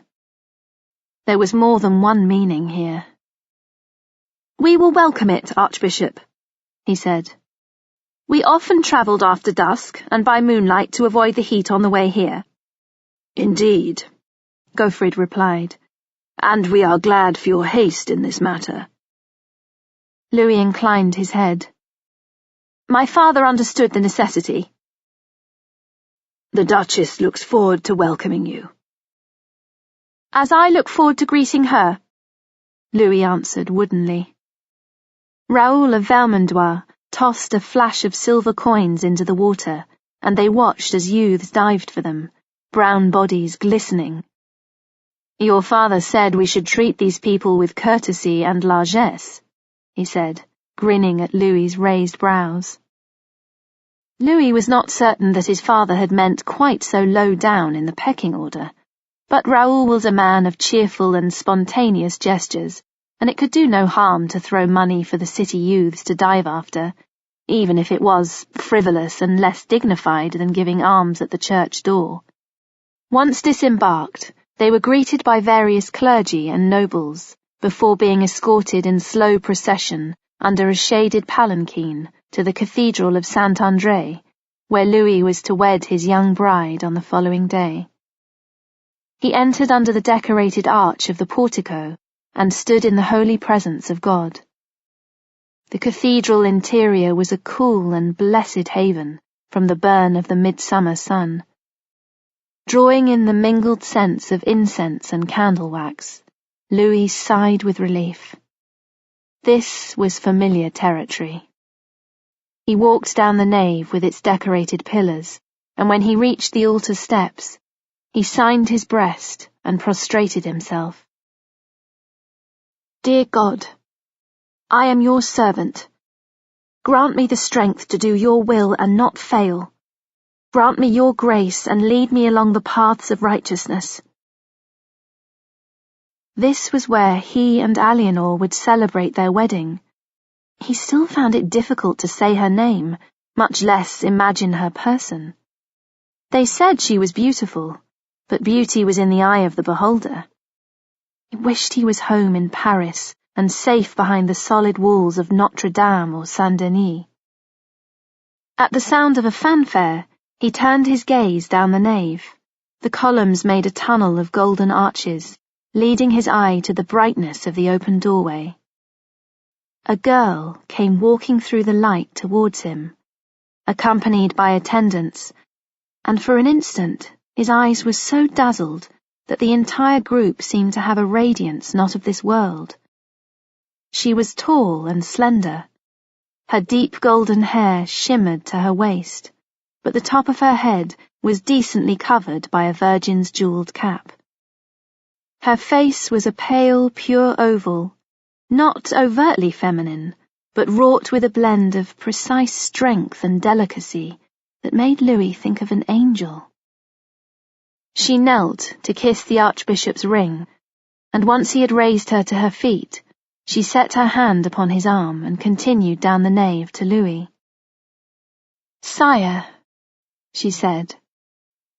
There was more than one meaning here. We will welcome it, Archbishop, he said. We often travelled after dusk and by moonlight to avoid the heat on the way here. Indeed, Gaufrid replied, and we are glad for your haste in this matter. Louis inclined his head. My father understood the necessity. The Duchess looks forward to welcoming you. As I look forward to greeting her, Louis answered woodenly. Raoul of Vermandois tossed a flash of silver coins into the water, and they watched as youths dived for them, brown bodies glistening. Your father said we should treat these people with courtesy and largesse, he said, grinning at Louis's raised brows. Louis was not certain that his father had meant quite so low down in the pecking order, but Raoul was a man of cheerful and spontaneous gestures, and it could do no harm to throw money for the city youths to dive after, even if it was frivolous and less dignified than giving alms at the church door. Once disembarked, they were greeted by various clergy and nobles, before being escorted in slow procession under a shaded palanquin to the Cathedral of Saint-André, where Louis was to wed his young bride on the following day. He entered under the decorated arch of the portico and stood in the holy presence of God. The cathedral interior was a cool and blessed haven from the burn of the midsummer sun. Drawing in the mingled scents of incense and candle wax, Louis sighed with relief. This was familiar territory. He walked down the nave with its decorated pillars, and when he reached the altar steps, he signed his breast and prostrated himself. Dear God, I am your servant. Grant me the strength to do your will and not fail. Grant me your grace and lead me along the paths of righteousness. This was where he and Eleanor would celebrate their wedding. He still found it difficult to say her name, much less imagine her person. They said she was beautiful, but beauty was in the eye of the beholder. He wished he was home in Paris and safe behind the solid walls of Notre Dame or Saint-Denis. At the sound of a fanfare, he turned his gaze down the nave. The columns made a tunnel of golden arches, leading his eye to the brightness of the open doorway. a girl came walking through the light towards him, accompanied by attendants, and for an instant his eyes were so dazzled that the entire group seemed to have a radiance not of this world. She was tall and slender. Her deep golden hair shimmered to her waist, but the top of her head was decently covered by a virgin's jeweled cap. Her face was a pale, pure oval, not overtly feminine, but wrought with a blend of precise strength and delicacy that made Louis think of an angel. She knelt to kiss the Archbishop's ring, and once he had raised her to her feet, she set her hand upon his arm and continued down the nave to Louis. "Sire," she said,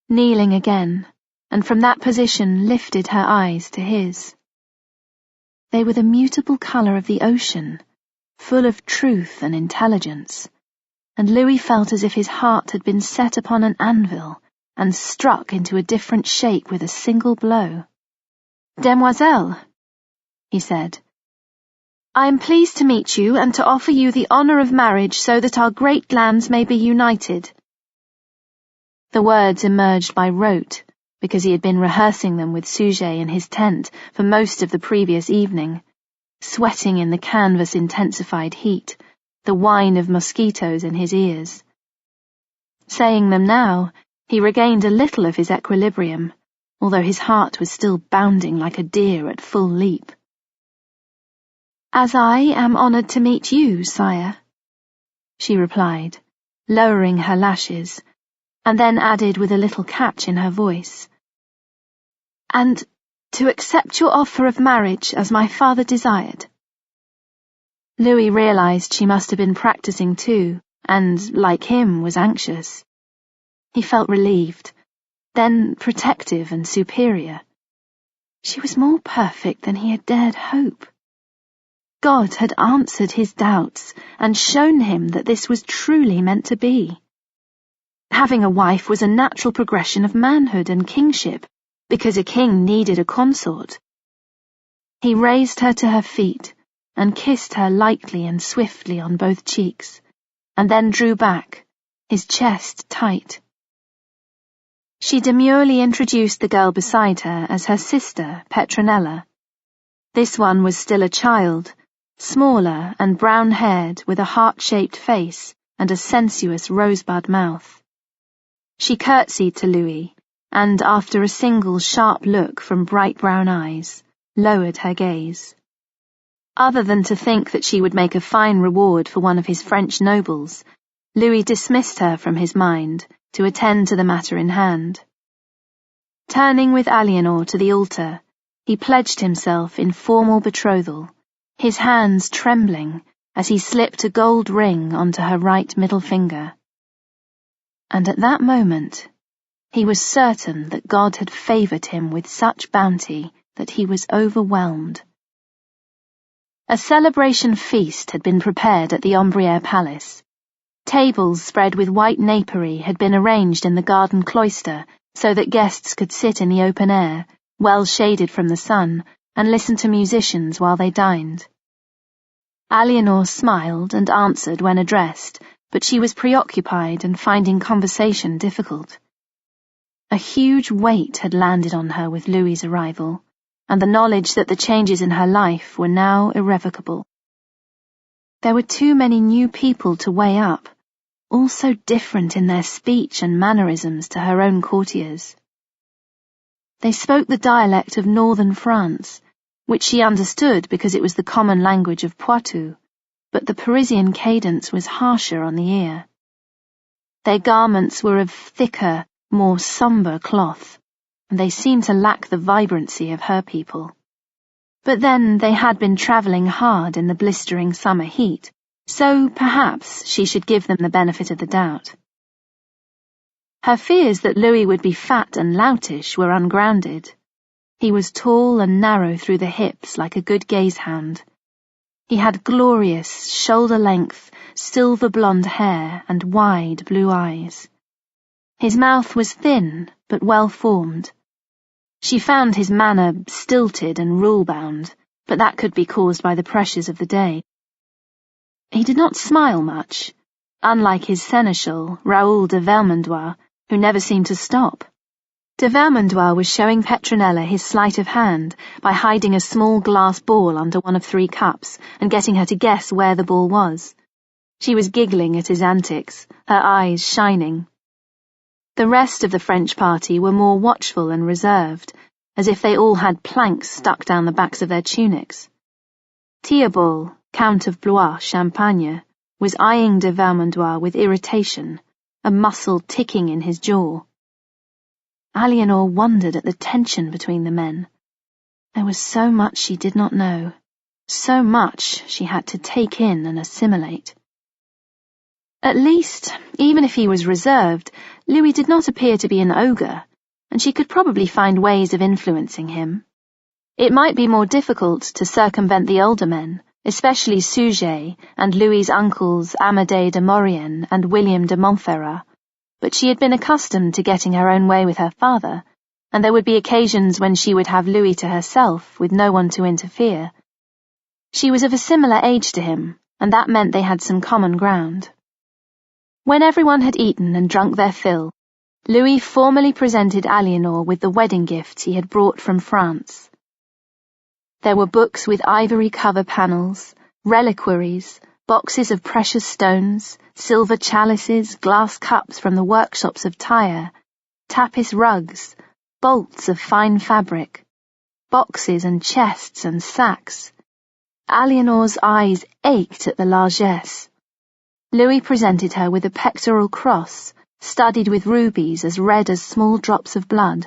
kneeling again, and from that position lifted her eyes to his. They were the mutable colour of the ocean, full of truth and intelligence, and Louis felt as if his heart had been set upon an anvil and struck into a different shape with a single blow. "Demoiselle," he said, "I am pleased to meet you and to offer you the honour of marriage so that our great lands may be united." The words emerged by rote, because he had been rehearsing them with Sujet in his tent for most of the previous evening, sweating in the canvas-intensified heat, the whine of mosquitoes in his ears. Saying them now, he regained a little of his equilibrium, although his heart was still bounding like a deer at full leap. "As I am honoured to meet you, sire," she replied, lowering her lashes, and then added with a little catch in her voice, "and to accept your offer of marriage as my father desired." Louis realized she must have been practicing too, and, like him, was anxious. He felt relieved, then protective and superior. She was more perfect than he had dared hope. God had answered his doubts and shown him that this was truly meant to be. Having a wife was a natural progression of manhood and kingship, because a king needed a consort. He raised her to her feet and kissed her lightly and swiftly on both cheeks, and then drew back, his chest tight. She demurely introduced the girl beside her as her sister, Petronella. This one was still a child, smaller and brown-haired with a heart-shaped face and a sensuous rosebud mouth. She curtsied to Louis, and after a single sharp look from bright brown eyes, lowered her gaze. Other than to think that she would make a fine reward for one of his French nobles, Louis dismissed her from his mind to attend to the matter in hand. Turning with Eleanor to the altar, he pledged himself in formal betrothal, his hands trembling as he slipped a gold ring onto her right middle finger. And at that moment, he was certain that God had favoured him with such bounty that he was overwhelmed. A celebration feast had been prepared at the Ombriere Palace. Tables spread with white napery had been arranged in the garden cloister so that guests could sit in the open air, well shaded from the sun, and listen to musicians while they dined. Eleanor smiled and answered when addressed, but she was preoccupied and finding conversation difficult. A huge weight had landed on her with Louis's arrival, and the knowledge that the changes in her life were now irrevocable. There were too many new people to weigh up, all so different in their speech and mannerisms to her own courtiers. They spoke the dialect of northern France, which she understood because it was the common language of Poitou, but the Parisian cadence was harsher on the ear. Their garments were of thicker, more sombre cloth, and they seemed to lack the vibrancy of her people. But then they had been travelling hard in the blistering summer heat, so perhaps she should give them the benefit of the doubt. Her fears that Louis would be fat and loutish were ungrounded. He was tall and narrow through the hips like a good gazehound. He had glorious, shoulder-length, silver-blonde hair and wide blue eyes. His mouth was thin, but well-formed. She found his manner stilted and rule-bound, but that could be caused by the pressures of the day. He did not smile much, unlike his seneschal, Raoul de Vermandois, who never seemed to stop. De Vermandois was showing Petronella his sleight of hand by hiding a small glass ball under one of 3 cups and getting her to guess where the ball was. She was giggling at his antics, her eyes shining. The rest of the French party were more watchful and reserved, as if they all had planks stuck down the backs of their tunics. Theobald, Count of Blois, Champagne, was eyeing de Vermandois with irritation, a muscle ticking in his jaw. Eleanor wondered at the tension between the men. There was so much she did not know, so much she had to take in and assimilate. At least, even if he was reserved, Louis did not appear to be an ogre, and she could probably find ways of influencing him. It might be more difficult to circumvent the older men, especially Suger and Louis's uncles Amédée de Maurienne and William de Montferrat, but she had been accustomed to getting her own way with her father, and there would be occasions when she would have Louis to herself with no one to interfere. She was of a similar age to him, and that meant they had some common ground. When everyone had eaten and drunk their fill, Louis formally presented Eleanor with the wedding gifts he had brought from France. There were books with ivory cover panels, reliquaries, boxes of precious stones, silver chalices, glass cups from the workshops of Tyre, tapis rugs, bolts of fine fabric, boxes and chests and sacks. Eleanor's eyes ached at the largesse. Louis presented her with a pectoral cross, studded with rubies as red as small drops of blood.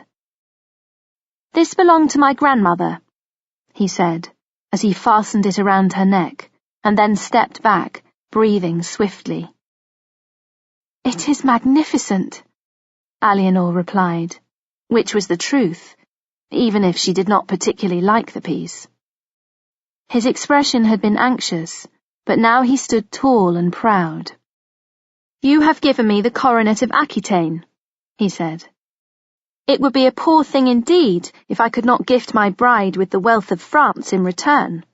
"This belonged to my grandmother," he said, as he fastened it around her neck, and then stepped back, breathing swiftly. "It is magnificent," Eleanor replied, which was the truth, even if she did not particularly like the piece. His expression had been anxious, but now he stood tall and proud. "You have given me the coronet of Aquitaine," he said. "It would be a poor thing indeed if I could not gift my bride with the wealth of France in return."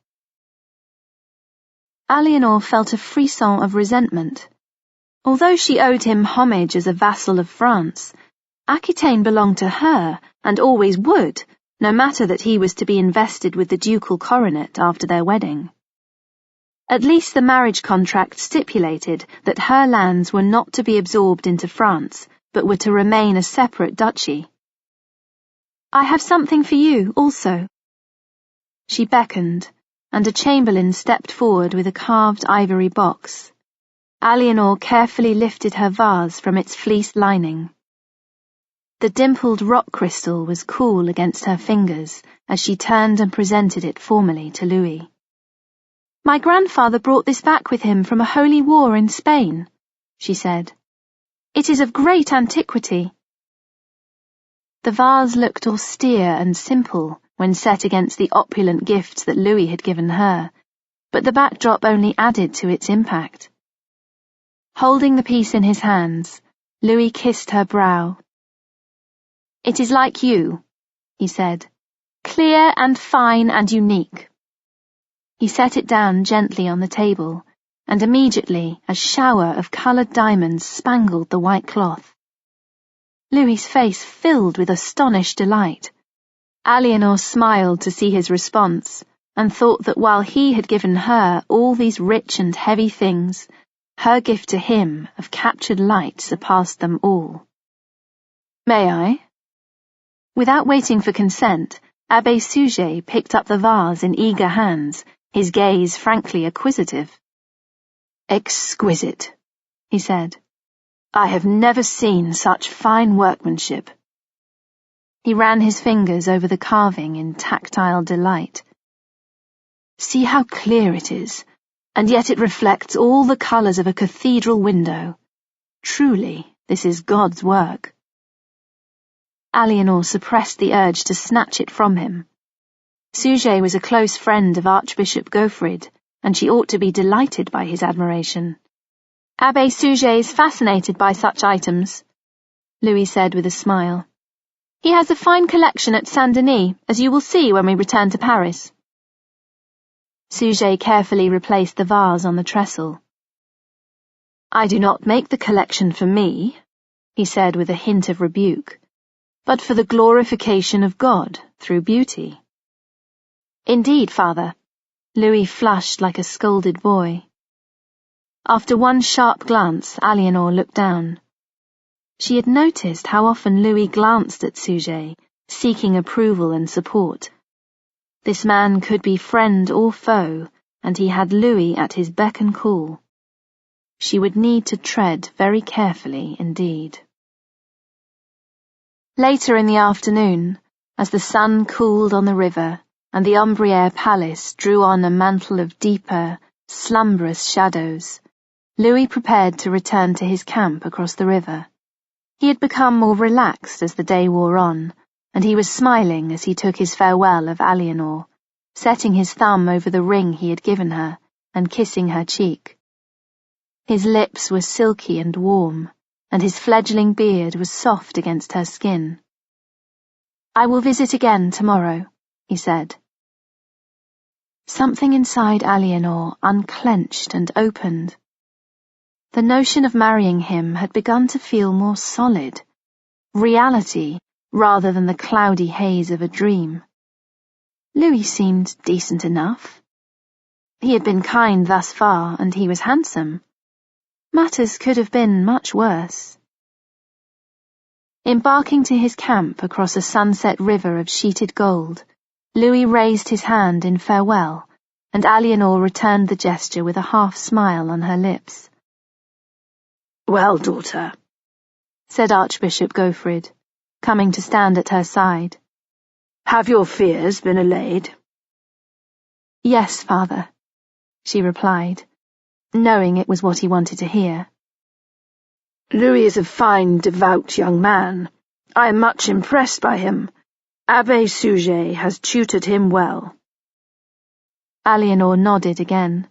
Eleanor felt a frisson of resentment. Although she owed him homage as a vassal of France, Aquitaine belonged to her, and always would, no matter that he was to be invested with the ducal coronet after their wedding. At least the marriage contract stipulated that her lands were not to be absorbed into France, but were to remain a separate duchy. "I have something for you, also." She beckoned, and a chamberlain stepped forward with a carved ivory box. Eleanor carefully lifted her vase from its fleece lining. The dimpled rock crystal was cool against her fingers as she turned and presented it formally to Louis. "My grandfather brought this back with him from a holy war in Spain," she said. "It is of great antiquity." The vase looked austere and simple when set against the opulent gifts that Louis had given her, but the backdrop only added to its impact. Holding the piece in his hands, Louis kissed her brow. "It is like you," he said, "clear and fine and unique." He set it down gently on the table, and immediately a shower of coloured diamonds spangled the white cloth. Louis's face filled with astonished delight. Eleanor smiled to see his response, and thought that while he had given her all these rich and heavy things, her gift to him of captured light surpassed them all. "May I?" Without waiting for consent, Abbé Suger picked up the vase in eager hands, his gaze frankly acquisitive. "Exquisite," he said. "I have never seen such fine workmanship." He ran his fingers over the carving in tactile delight. "See how clear it is, and yet it reflects all the colours of a cathedral window. Truly, this is God's work." Eleanor suppressed the urge to snatch it from him. Suger was a close friend of Archbishop Gaufrid, and she ought to be delighted by his admiration. "Abbé Suger is fascinated by such items," Louis said with a smile. "He has a fine collection at Saint-Denis, as you will see when we return to Paris." Sujet carefully replaced the vase on the trestle. "I do not make the collection for me," he said with a hint of rebuke, "but for the glorification of God through beauty." "Indeed, Father." Louis flushed like a scolded boy. After one sharp glance, Eleanor looked down. She had noticed how often Louis glanced at Sujet, seeking approval and support. This man could be friend or foe, and he had Louis at his beck and call. She would need to tread very carefully indeed. Later in the afternoon, as the sun cooled on the river and the Ombriere palace drew on a mantle of deeper, slumberous shadows, Louis prepared to return to his camp across the river. He had become more relaxed as the day wore on, and he was smiling as he took his farewell of Eleanor, setting his thumb over the ring he had given her and kissing her cheek. His lips were silky and warm, and his fledgling beard was soft against her skin. "I will visit again tomorrow," he said. Something inside Eleanor unclenched and opened. The notion of marrying him had begun to feel more solid, reality rather than the cloudy haze of a dream. Louis seemed decent enough. He had been kind thus far, and he was handsome. Matters could have been much worse. Embarking to his camp across a sunset river of sheeted gold, Louis raised his hand in farewell, and Eleanor returned the gesture with a half-smile on her lips. "Well, daughter," said Archbishop Gaufrid, coming to stand at her side. "Have your fears been allayed?" "Yes, Father," she replied, knowing it was what he wanted to hear. "Louis is a fine, devout young man. I am much impressed by him. Abbé Sujet has tutored him well." Eleanor nodded again.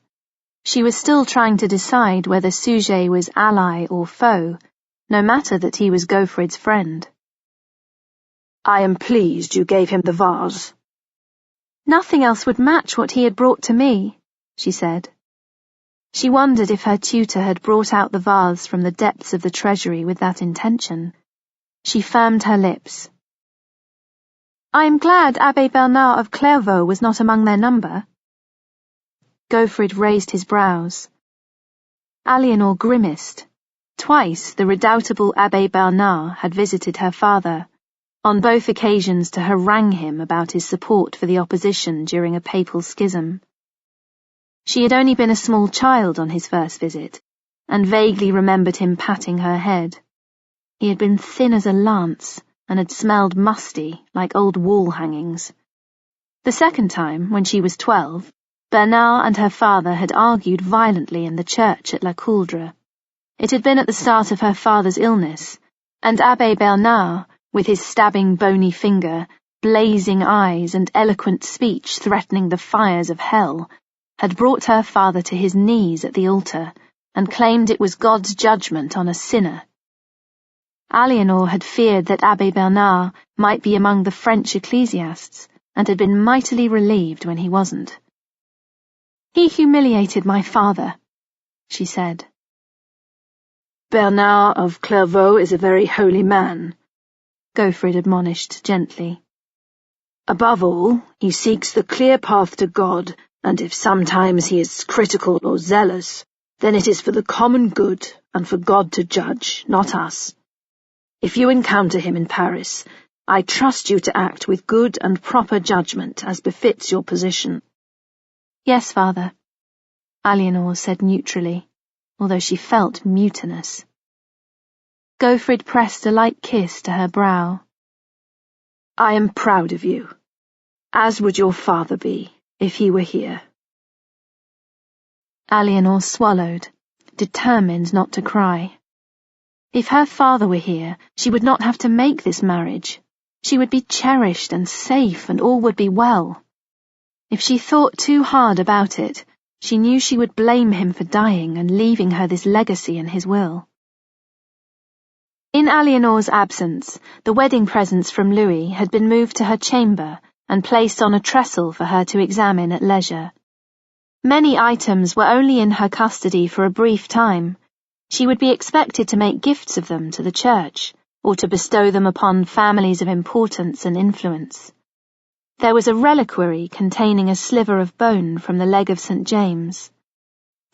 She was still trying to decide whether Sujet was ally or foe, no matter that he was Gaufrid's friend. "I am pleased you gave him the vase." "Nothing else would match what he had brought to me," she said. She wondered if her tutor had brought out the vase from the depths of the treasury with that intention. She firmed her lips. "I am glad Abbé Bernard of Clairvaux was not among their number." Gaufrid raised his brows. Eleanor grimaced. Twice the redoubtable Abbé Bernard had visited her father, on both occasions to harangue him about his support for the opposition during a papal schism. She had only been a small child on his first visit, and vaguely remembered him patting her head. He had been thin as a lance, and had smelled musty, like old wall hangings. The second time, when she was 12, Bernard and her father had argued violently in the church at La Couldre. It had been at the start of her father's illness, and Abbé Bernard, with his stabbing bony finger, blazing eyes and eloquent speech threatening the fires of hell, had brought her father to his knees at the altar and claimed it was God's judgment on a sinner. Eleanor had feared that Abbé Bernard might be among the French ecclesiasts, and had been mightily relieved when he wasn't. "He humiliated my father," she said. "Bernard of Clairvaux is a very holy man," Gaufrid admonished gently. "Above all, he seeks the clear path to God, and if sometimes he is critical or zealous, then it is for the common good and for God to judge, not us. If you encounter him in Paris, I trust you to act with good and proper judgment as befits your position." "Yes, Father," Eleanor said neutrally, although she felt mutinous. Gaufrid pressed a light kiss to her brow. "I am proud of you, as would your father be, if he were here." Eleanor swallowed, determined not to cry. If her father were here, she would not have to make this marriage. She would be cherished and safe, and all would be well. If she thought too hard about it, she knew she would blame him for dying and leaving her this legacy in his will. In Eleanor's absence, the wedding presents from Louis had been moved to her chamber and placed on a trestle for her to examine at leisure. Many items were only in her custody for a brief time. She would be expected to make gifts of them to the church, or to bestow them upon families of importance and influence. There was a reliquary containing a sliver of bone from the leg of St. James.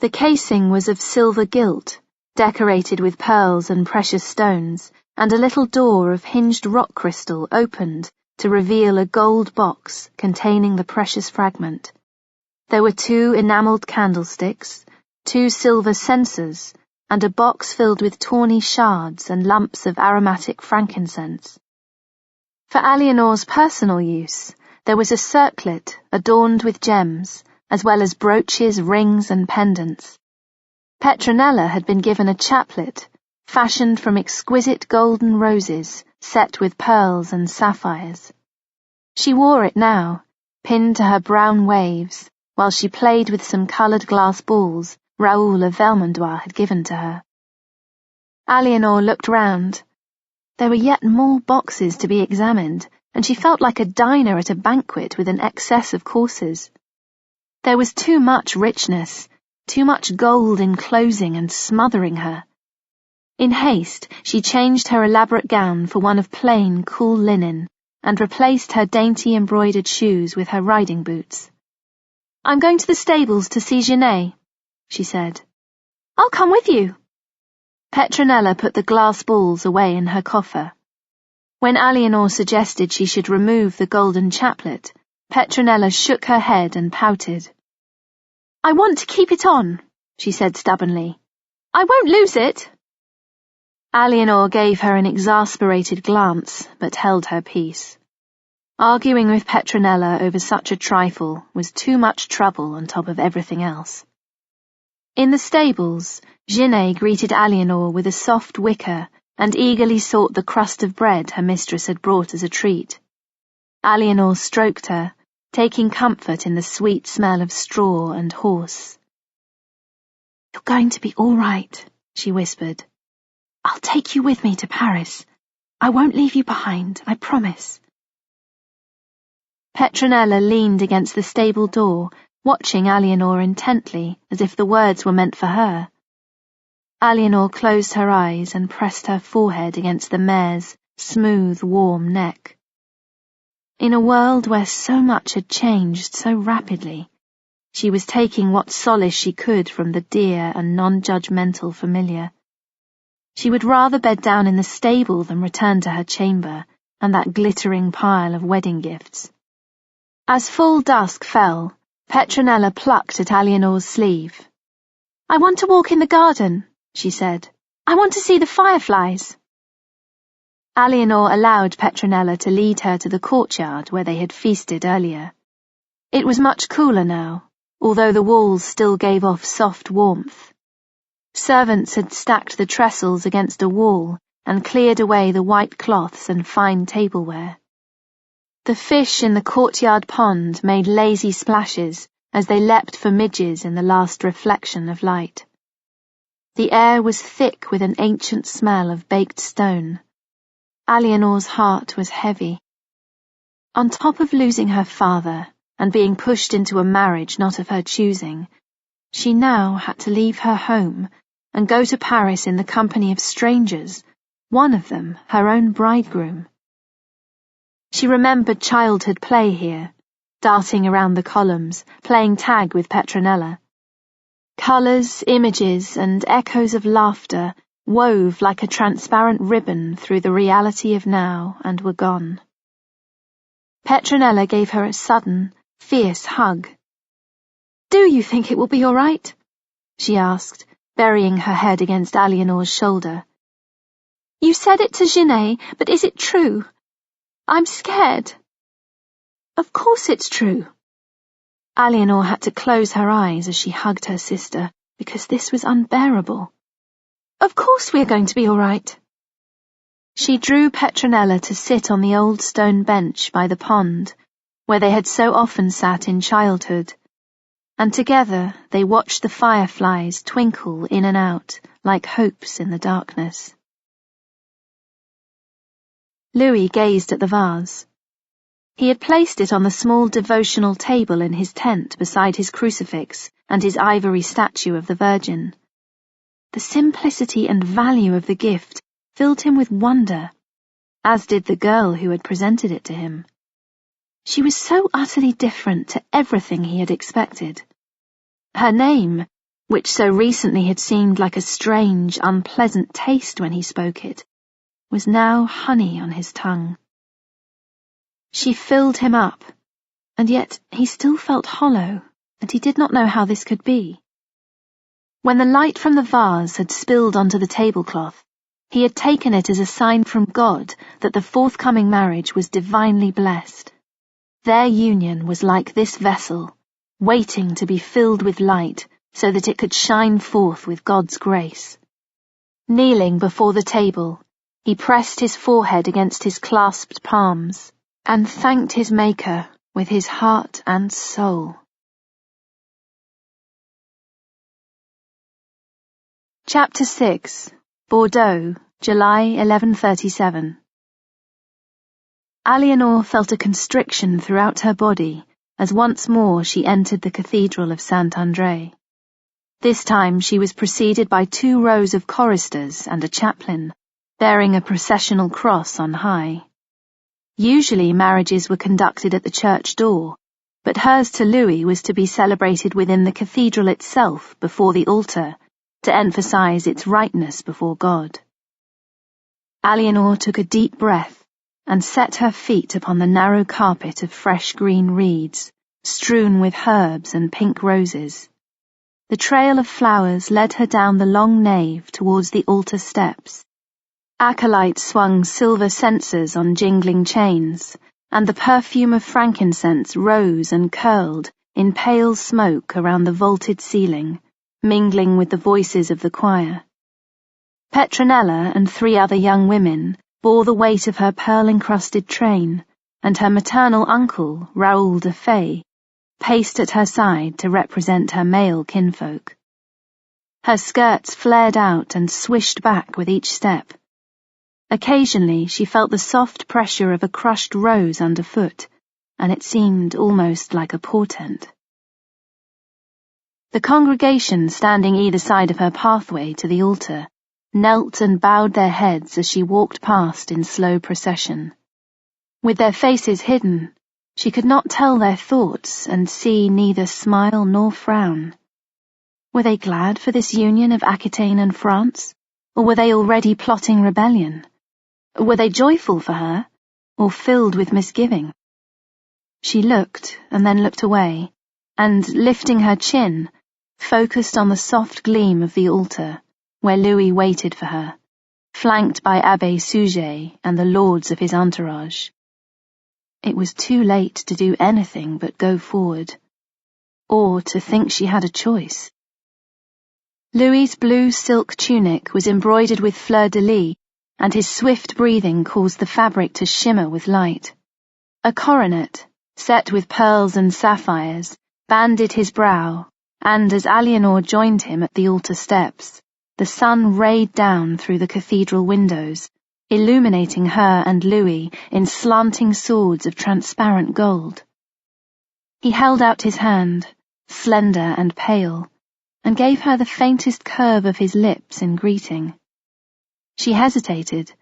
The casing was of silver gilt, decorated with pearls and precious stones, and a little door of hinged rock crystal opened to reveal a gold box containing the precious fragment. There were 2 enamelled candlesticks, 2 silver censers, and a box filled with tawny shards and lumps of aromatic frankincense. For Alianor's personal use, there was a circlet adorned with gems, as well as brooches, rings, and pendants. Petronella had been given a chaplet, fashioned from exquisite golden roses, set with pearls and sapphires. She wore it now, pinned to her brown waves, while she played with some coloured glass balls Raoul of Vermandois had given to her. Alianor looked round. There were yet more boxes to be examined, and she felt like a diner at a banquet with an excess of courses. There was too much richness, too much gold enclosing and smothering her. In haste, she changed her elaborate gown for one of plain, cool linen, and replaced her dainty embroidered shoes with her riding boots. "I'm going to the stables to see Genet," she said. "I'll come with you." Petronella put the glass balls away in her coffer. When Alianor suggested she should remove the golden chaplet, Petronella shook her head and pouted. "I want to keep it on," she said stubbornly. "I won't lose it." Alianor gave her an exasperated glance, but held her peace. Arguing with Petronella over such a trifle was too much trouble on top of everything else. In the stables, Genet greeted Alianor with a soft wicker and eagerly sought the crust of bread her mistress had brought as a treat. Alianor stroked her, taking comfort in the sweet smell of straw and horse. "You're going to be all right," she whispered. "I'll take you with me to Paris. I won't leave you behind, I promise." Petronella leaned against the stable door, watching Alianor intently, as if the words were meant for her. Alianor closed her eyes and pressed her forehead against the mare's smooth, warm neck. In a world where so much had changed so rapidly, she was taking what solace she could from the dear and non-judgmental familiar. She would rather bed down in the stable than return to her chamber and that glittering pile of wedding gifts. As full dusk fell, Petronella plucked at Alianor's sleeve. "I want to walk in the garden," she said. "I want to see the fireflies." Alianor allowed Petronella to lead her to the courtyard where they had feasted earlier. It was much cooler now, although the walls still gave off soft warmth. Servants had stacked the trestles against a wall and cleared away the white cloths and fine tableware. The fish in the courtyard pond made lazy splashes as they leapt for midges in the last reflection of light. The air was thick with an ancient smell of baked stone. Alianor's heart was heavy. On top of losing her father and being pushed into a marriage not of her choosing, she now had to leave her home and go to Paris in the company of strangers, one of them her own bridegroom. She remembered childhood play here, darting around the columns, playing tag with Petronella. Colours, images, and echoes of laughter wove like a transparent ribbon through the reality of now and were gone. Petronella gave her a sudden, fierce hug. "Do you think it will be all right?" she asked, burying her head against Alianor's shoulder. "You said it to Genet, but is it true? I'm scared." "Of course it's true." Alianor had to close her eyes as she hugged her sister, because this was unbearable. "Of course we are going to be all right." She drew Petronella to sit on the old stone bench by the pond, where they had so often sat in childhood, and together they watched the fireflies twinkle in and out like hopes in the darkness. Louis gazed at the vase. He had placed it on the small devotional table in his tent beside his crucifix and his ivory statue of the Virgin. The simplicity and value of the gift filled him with wonder, as did the girl who had presented it to him. She was so utterly different to everything he had expected. Her name, which so recently had seemed like a strange, unpleasant taste when he spoke it, was now honey on his tongue. She filled him up, and yet he still felt hollow, and he did not know how this could be. When the light from the vase had spilled onto the tablecloth, he had taken it as a sign from God that the forthcoming marriage was divinely blessed. Their union was like this vessel, waiting to be filled with light so that it could shine forth with God's grace. Kneeling before the table, he pressed his forehead against his clasped palms and thanked his Maker with his heart and soul. Chapter 6. Bordeaux, July 1137. Eleanor felt a constriction throughout her body as once more she entered the Cathedral of Saint André. This time she was preceded by 2 rows of choristers and a chaplain, bearing a processional cross on high. Usually marriages were conducted at the church door, but hers to Louis was to be celebrated within the cathedral itself before the altar, to emphasize its rightness before God. Eleanor took a deep breath and set her feet upon the narrow carpet of fresh green reeds, strewn with herbs and pink roses. The trail of flowers led her down the long nave towards the altar steps. Acolytes swung silver censers on jingling chains, and the perfume of frankincense rose and curled in pale smoke around the vaulted ceiling, mingling with the voices of the choir. Petronella and 3 other young women bore the weight of her pearl-encrusted train, and her maternal uncle, Raoul de Fay, paced at her side to represent her male kinfolk. Her skirts flared out and swished back with each step. Occasionally she felt the soft pressure of a crushed rose underfoot, and it seemed almost like a portent. The congregation standing either side of her pathway to the altar knelt and bowed their heads as she walked past in slow procession. With their faces hidden, she could not tell their thoughts and see neither smile nor frown. Were they glad for this union of Aquitaine and France, or were they already plotting rebellion? Were they joyful for her, or filled with misgiving? She looked and then looked away, and, lifting her chin, focused on the soft gleam of the altar, where Louis waited for her, flanked by Abbé Suger and the lords of his entourage. It was too late to do anything but go forward, or to think she had a choice. Louis's blue silk tunic was embroidered with fleur-de-lis, and his swift breathing caused the fabric to shimmer with light. A coronet, set with pearls and sapphires, banded his brow, and as Eleanor joined him at the altar steps, the sun rayed down through the cathedral windows, illuminating her and Louis in slanting swords of transparent gold. He held out his hand, slender and pale, and gave her the faintest curve of his lips in greeting. She hesitated,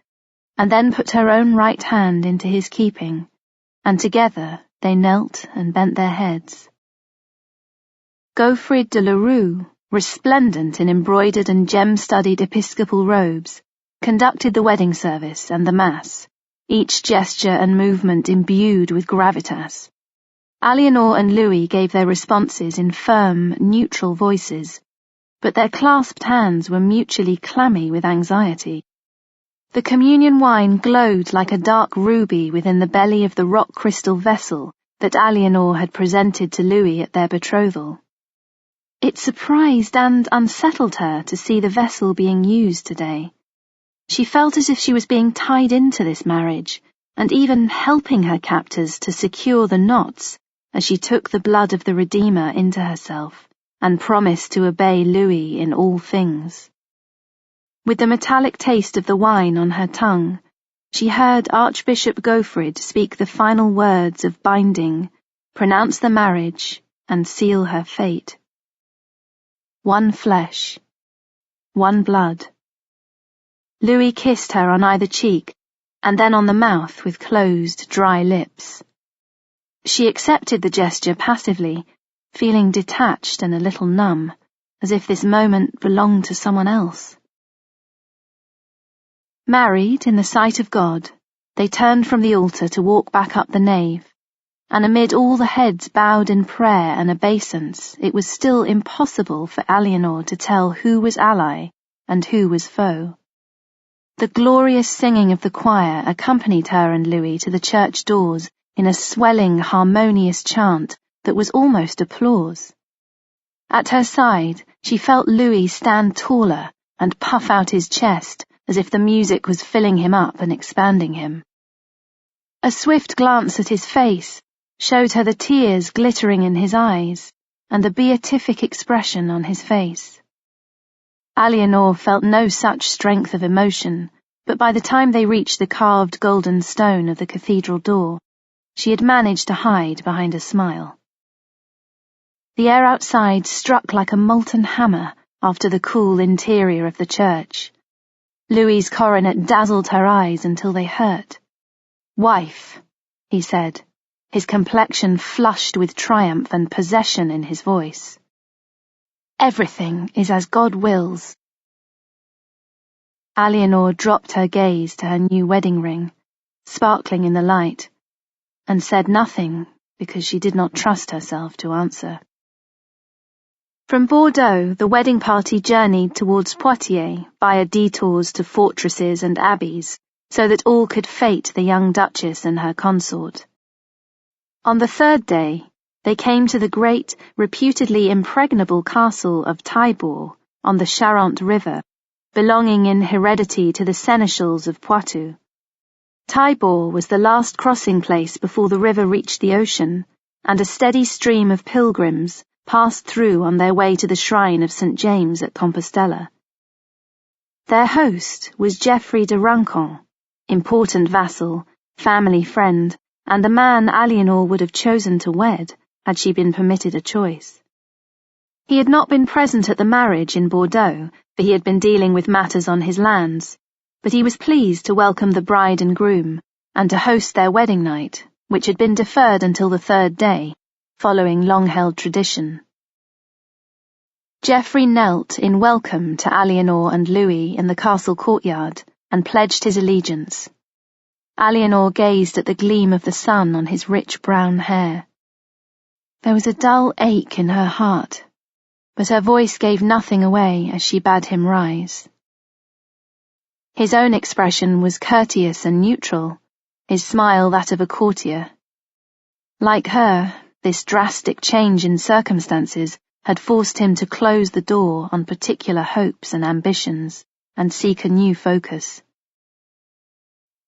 and then put her own right hand into his keeping, and together they knelt and bent their heads. Gaufrid de la Rue, resplendent in embroidered and gem-studded episcopal robes, conducted the wedding service and the Mass, each gesture and movement imbued with gravitas. Eleanor and Louis gave their responses in firm, neutral voices, but their clasped hands were mutually clammy with anxiety. The communion wine glowed like a dark ruby within the belly of the rock crystal vessel that Eleanor had presented to Louis at their betrothal. It surprised and unsettled her to see the vessel being used today. She felt as if she was being tied into this marriage, and even helping her captors to secure the knots as she took the blood of the Redeemer into herself and promised to obey Louis in all things. With the metallic taste of the wine on her tongue, she heard Archbishop Gofrid speak the final words of binding, pronounce the marriage, and seal her fate. One flesh, one blood. Louis kissed her on either cheek, and then on the mouth with closed, dry lips. She accepted the gesture passively, feeling detached and a little numb, as if this moment belonged to someone else. Married in the sight of God, they turned from the altar to walk back up the nave, and amid all the heads bowed in prayer and obeisance, it was still impossible for Eleanor to tell who was ally and who was foe. The glorious singing of the choir accompanied her and Louis to the church doors in a swelling, harmonious chant that was almost applause. At her side, she felt Louis stand taller and puff out his chest as if the music was filling him up and expanding him. A swift glance at his face showed her the tears glittering in his eyes and the beatific expression on his face. Eleanor felt no such strength of emotion, but by the time they reached the carved golden stone of the cathedral door, she had managed to hide behind a smile. The air outside struck like a molten hammer after the cool interior of the church. Louis's coronet dazzled her eyes until they hurt. "Wife," he said, his complexion flushed with triumph and possession in his voice. "Everything is as God wills." Eleanor dropped her gaze to her new wedding ring, sparkling in the light, and said nothing because she did not trust herself to answer. From Bordeaux, the wedding party journeyed towards Poitiers via detours to fortresses and abbeys, so that all could fete the young Duchess and her consort. On the third day, they came to the great, reputedly impregnable castle of Taillebourg on the Charente River, belonging in heredity to the seneschals of Poitou. Taillebourg was the last crossing place before the river reached the ocean, and a steady stream of pilgrims passed through on their way to the shrine of St. James at Compostela. Their host was Geoffrey de Rancon, important vassal, family friend, and the man Eleanor would have chosen to wed had she been permitted a choice. He had not been present at the marriage in Bordeaux, for he had been dealing with matters on his lands, but he was pleased to welcome the bride and groom and to host their wedding night, which had been deferred until the third day, following long-held tradition. Geoffrey knelt in welcome to Eleanor and Louis in the castle courtyard and pledged his allegiance. Eleanor gazed at the gleam of the sun on his rich brown hair. There was a dull ache in her heart, but her voice gave nothing away as she bade him rise. His own expression was courteous and neutral, his smile that of a courtier. Like her, this drastic change in circumstances had forced him to close the door on particular hopes and ambitions and seek a new focus.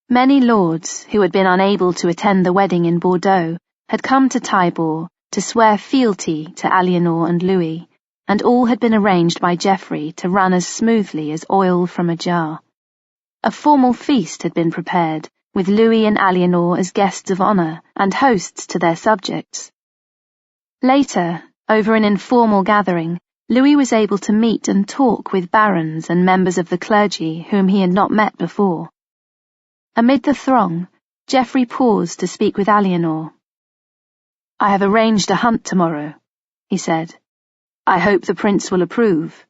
Many lords who had been unable to attend the wedding in Bordeaux had come to Taillebourg to swear fealty to Eleanor and Louis, and all had been arranged by Geoffrey to run as smoothly as oil from a jar. A formal feast had been prepared, with Louis and Eleanor as guests of honour and hosts to their subjects. Later, over an informal gathering, Louis was able to meet and talk with barons and members of the clergy whom he had not met before. Amid the throng, Geoffrey paused to speak with Eleanor. "I have arranged a hunt tomorrow," he said. "I hope the prince will approve.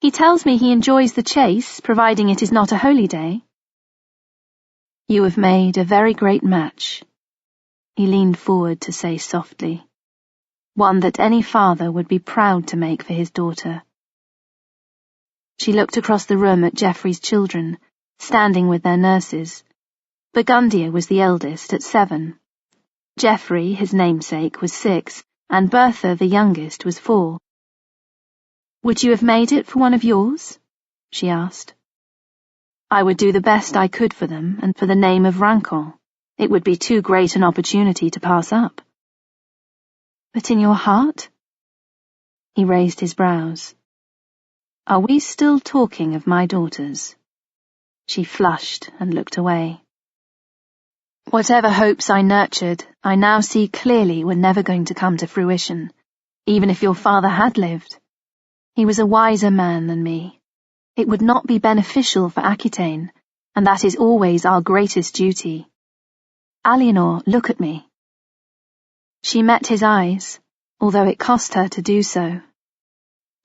He tells me he enjoys the chase, providing it is not a holy day." "You have made a very great match," he leaned forward to say softly. "One that any father would be proud to make for his daughter." She looked across the room at Geoffrey's children, standing with their nurses. Burgundia was the eldest at 7. Geoffrey, his namesake, was 6, and Bertha, the youngest, was 4. "Would you have made it for one of yours?" she asked. "I would do the best I could for them and for the name of Rancon. It would be too great an opportunity to pass up." "But in your heart?" He raised his brows. "Are we still talking of my daughters?" She flushed and looked away. Whatever hopes I nurtured, I now see clearly were never going to come to fruition, even if your father had lived. He was a wiser man than me. It would not be beneficial for Aquitaine, and that is always our greatest duty. Eleanor, look at me. She met his eyes, although it cost her to do so.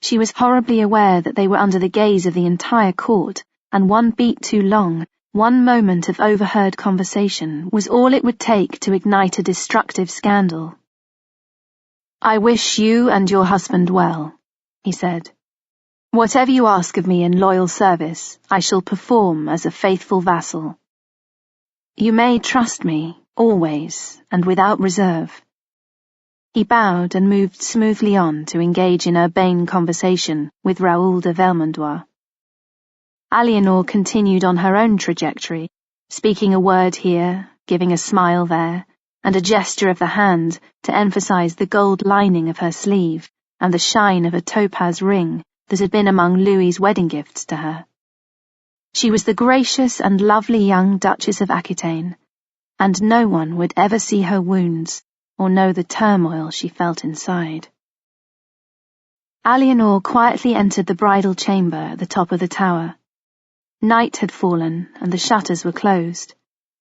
She was horribly aware that they were under the gaze of the entire court, and one beat too long, one moment of overheard conversation was all it would take to ignite a destructive scandal. "I wish you and your husband well," he said. "Whatever you ask of me in loyal service, I shall perform as a faithful vassal. You may trust me, always, and without reserve." He bowed and moved smoothly on to engage in urbane conversation with Raoul de Vermandois. Eleanor continued on her own trajectory, speaking a word here, giving a smile there, and a gesture of the hand to emphasize the gold lining of her sleeve and the shine of a topaz ring that had been among Louis's wedding gifts to her. She was the gracious and lovely young Duchess of Aquitaine, and no one would ever see her wounds or know the turmoil she felt inside. Eleanor quietly entered the bridal chamber at the top of the tower. Night had fallen, and the shutters were closed.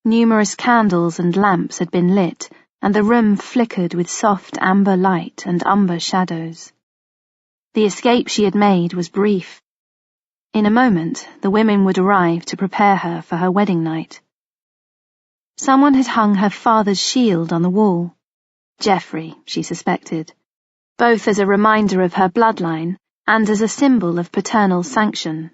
Numerous candles and lamps had been lit, and the room flickered with soft amber light and umber shadows. The escape she had made was brief. In a moment, the women would arrive to prepare her for her wedding night. Someone had hung her father's shield on the wall. Geoffrey, she suspected, both as a reminder of her bloodline and as a symbol of paternal sanction.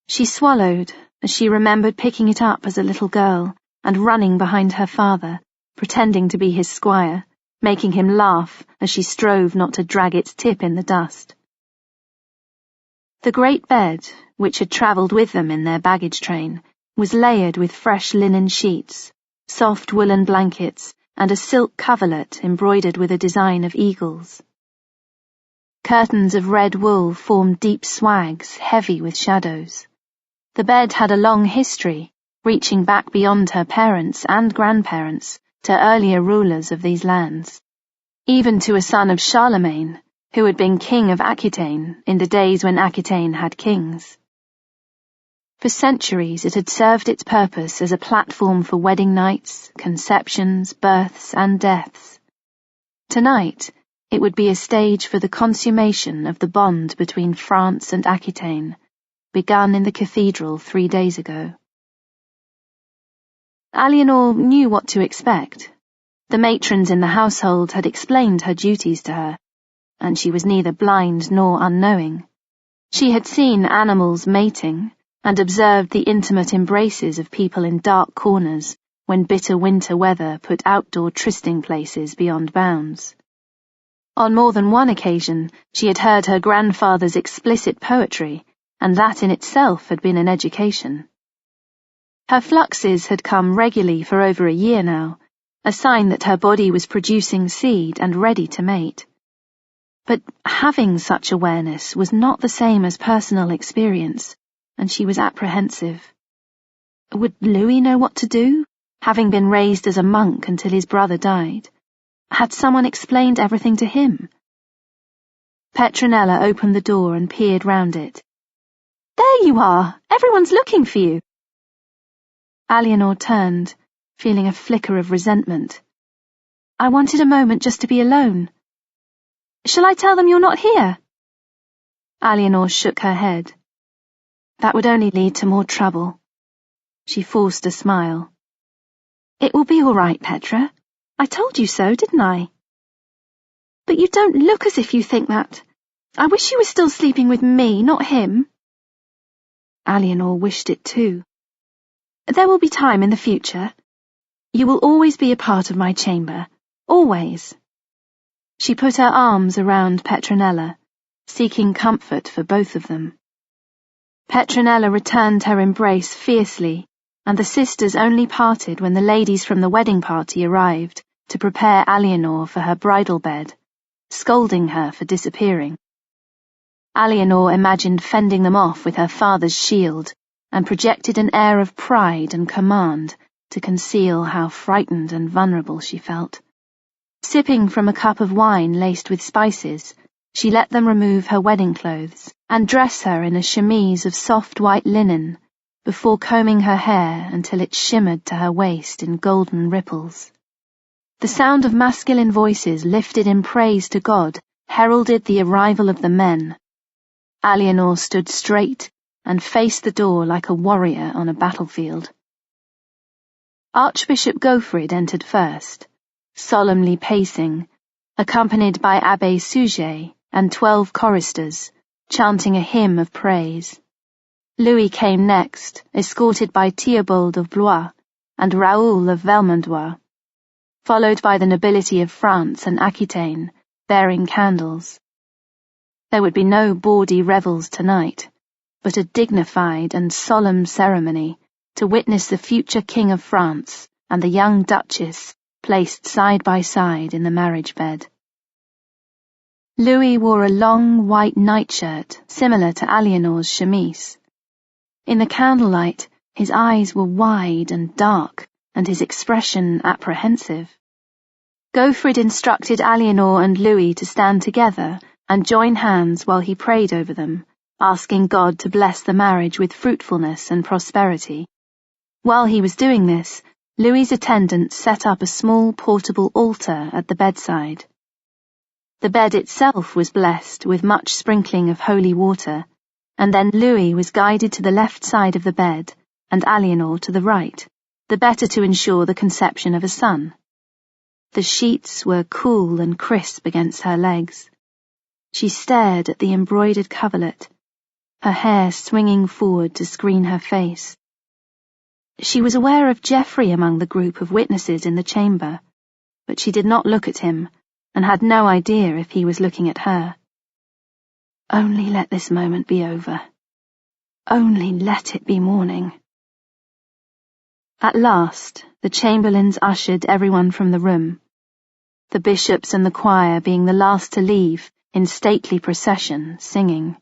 She swallowed as she remembered picking it up as a little girl and running behind her father, pretending to be his squire, making him laugh as she strove not to drag its tip in the dust. The great bed, which had travelled with them in their baggage train, was layered with fresh linen sheets, soft woolen blankets, and a silk coverlet embroidered with a design of eagles. Curtains of red wool formed deep swags, heavy with shadows. The bed had a long history, reaching back beyond her parents and grandparents to earlier rulers of these lands, even to a son of Charlemagne, who had been king of Aquitaine in the days when Aquitaine had kings. For centuries it had served its purpose as a platform for wedding nights, conceptions, births, and deaths. Tonight, it would be a stage for the consummation of the bond between France and Aquitaine, begun in the cathedral 3 days ago. Eleanor knew what to expect. The matrons in the household had explained her duties to her, and she was neither blind nor unknowing. She had seen animals mating, and observed the intimate embraces of people in dark corners when bitter winter weather put outdoor trysting places beyond bounds. On more than one occasion, she had heard her grandfather's explicit poetry, and that in itself had been an education. Her fluxes had come regularly for over a year now, a sign that her body was producing seed and ready to mate. But having such awareness was not the same as personal experience, and she was apprehensive. Would Louis know what to do, having been raised as a monk until his brother died? Had someone explained everything to him? Petronella opened the door and peered round it. "There you are! Everyone's looking for you!" Eleanor turned, feeling a flicker of resentment. "I wanted a moment just to be alone. Shall I tell them you're not here?" Eleanor shook her head. That would only lead to more trouble. She forced a smile. "It will be all right, Petra. I told you so, didn't I?" "But you don't look as if you think that. I wish you were still sleeping with me, not him." Eleanor wished it too. "There will be time in the future. You will always be a part of my chamber. Always." She put her arms around Petronella, seeking comfort for both of them. Petronella returned her embrace fiercely, and the sisters only parted when the ladies from the wedding party arrived to prepare Eleanor for her bridal bed, scolding her for disappearing. Eleanor imagined fending them off with her father's shield, and projected an air of pride and command to conceal how frightened and vulnerable she felt. Sipping from a cup of wine laced with spices, she let them remove her wedding clothes and dress her in a chemise of soft white linen before combing her hair until it shimmered to her waist in golden ripples. The sound of masculine voices lifted in praise to God heralded the arrival of the men. Eleanor stood straight and faced the door like a warrior on a battlefield. Archbishop Gaufrid entered first, solemnly pacing, accompanied by Abbé Suger and 12 choristers, chanting a hymn of praise. Louis came next, escorted by Theobald of Blois and Raoul of Vermandois, followed by the nobility of France and Aquitaine, bearing candles. There would be no bawdy revels tonight, but a dignified and solemn ceremony to witness the future King of France and the young Duchess placed side by side in the marriage bed. Louis wore a long white nightshirt similar to Eleanor's chemise. In the candlelight, his eyes were wide and dark, and his expression apprehensive. Gaufrid instructed Eleanor and Louis to stand together and join hands while he prayed over them, asking God to bless the marriage with fruitfulness and prosperity. While he was doing this, Louis's attendants set up a small portable altar at the bedside. The bed itself was blessed with much sprinkling of holy water, and then Louis was guided to the left side of the bed and Eleanor to the right, the better to ensure the conception of a son. The sheets were cool and crisp against her legs. She stared at the embroidered coverlet, her hair swinging forward to screen her face. She was aware of Geoffrey among the group of witnesses in the chamber, but she did not look at him and had no idea if he was looking at her. Only let this moment be over. Only let it be morning. At last, the chamberlains ushered everyone from the room, the bishops and the choir being the last to leave in stately procession, singing.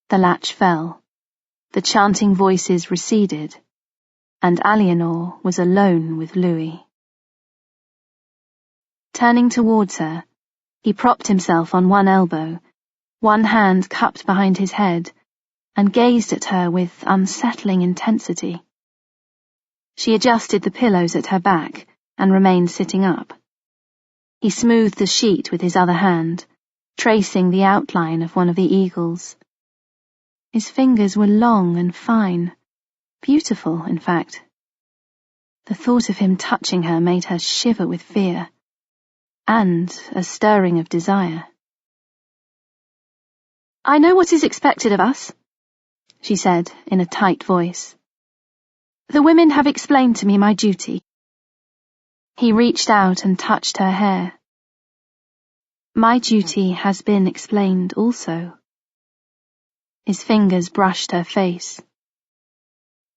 The latch fell, the chanting voices receded, and Eleanor was alone with Louis. Turning towards her, he propped himself on one elbow, one hand cupped behind his head, and gazed at her with unsettling intensity. She adjusted the pillows at her back and remained sitting up. He smoothed the sheet with his other hand, tracing the outline of one of the eagles. His fingers were long and fine, beautiful, in fact. The thought of him touching her made her shiver with fear, and a stirring of desire. "I know what is expected of us," she said in a tight voice. "The women have explained to me my duty." He reached out and touched her hair. "My duty has been explained also." His fingers brushed her face.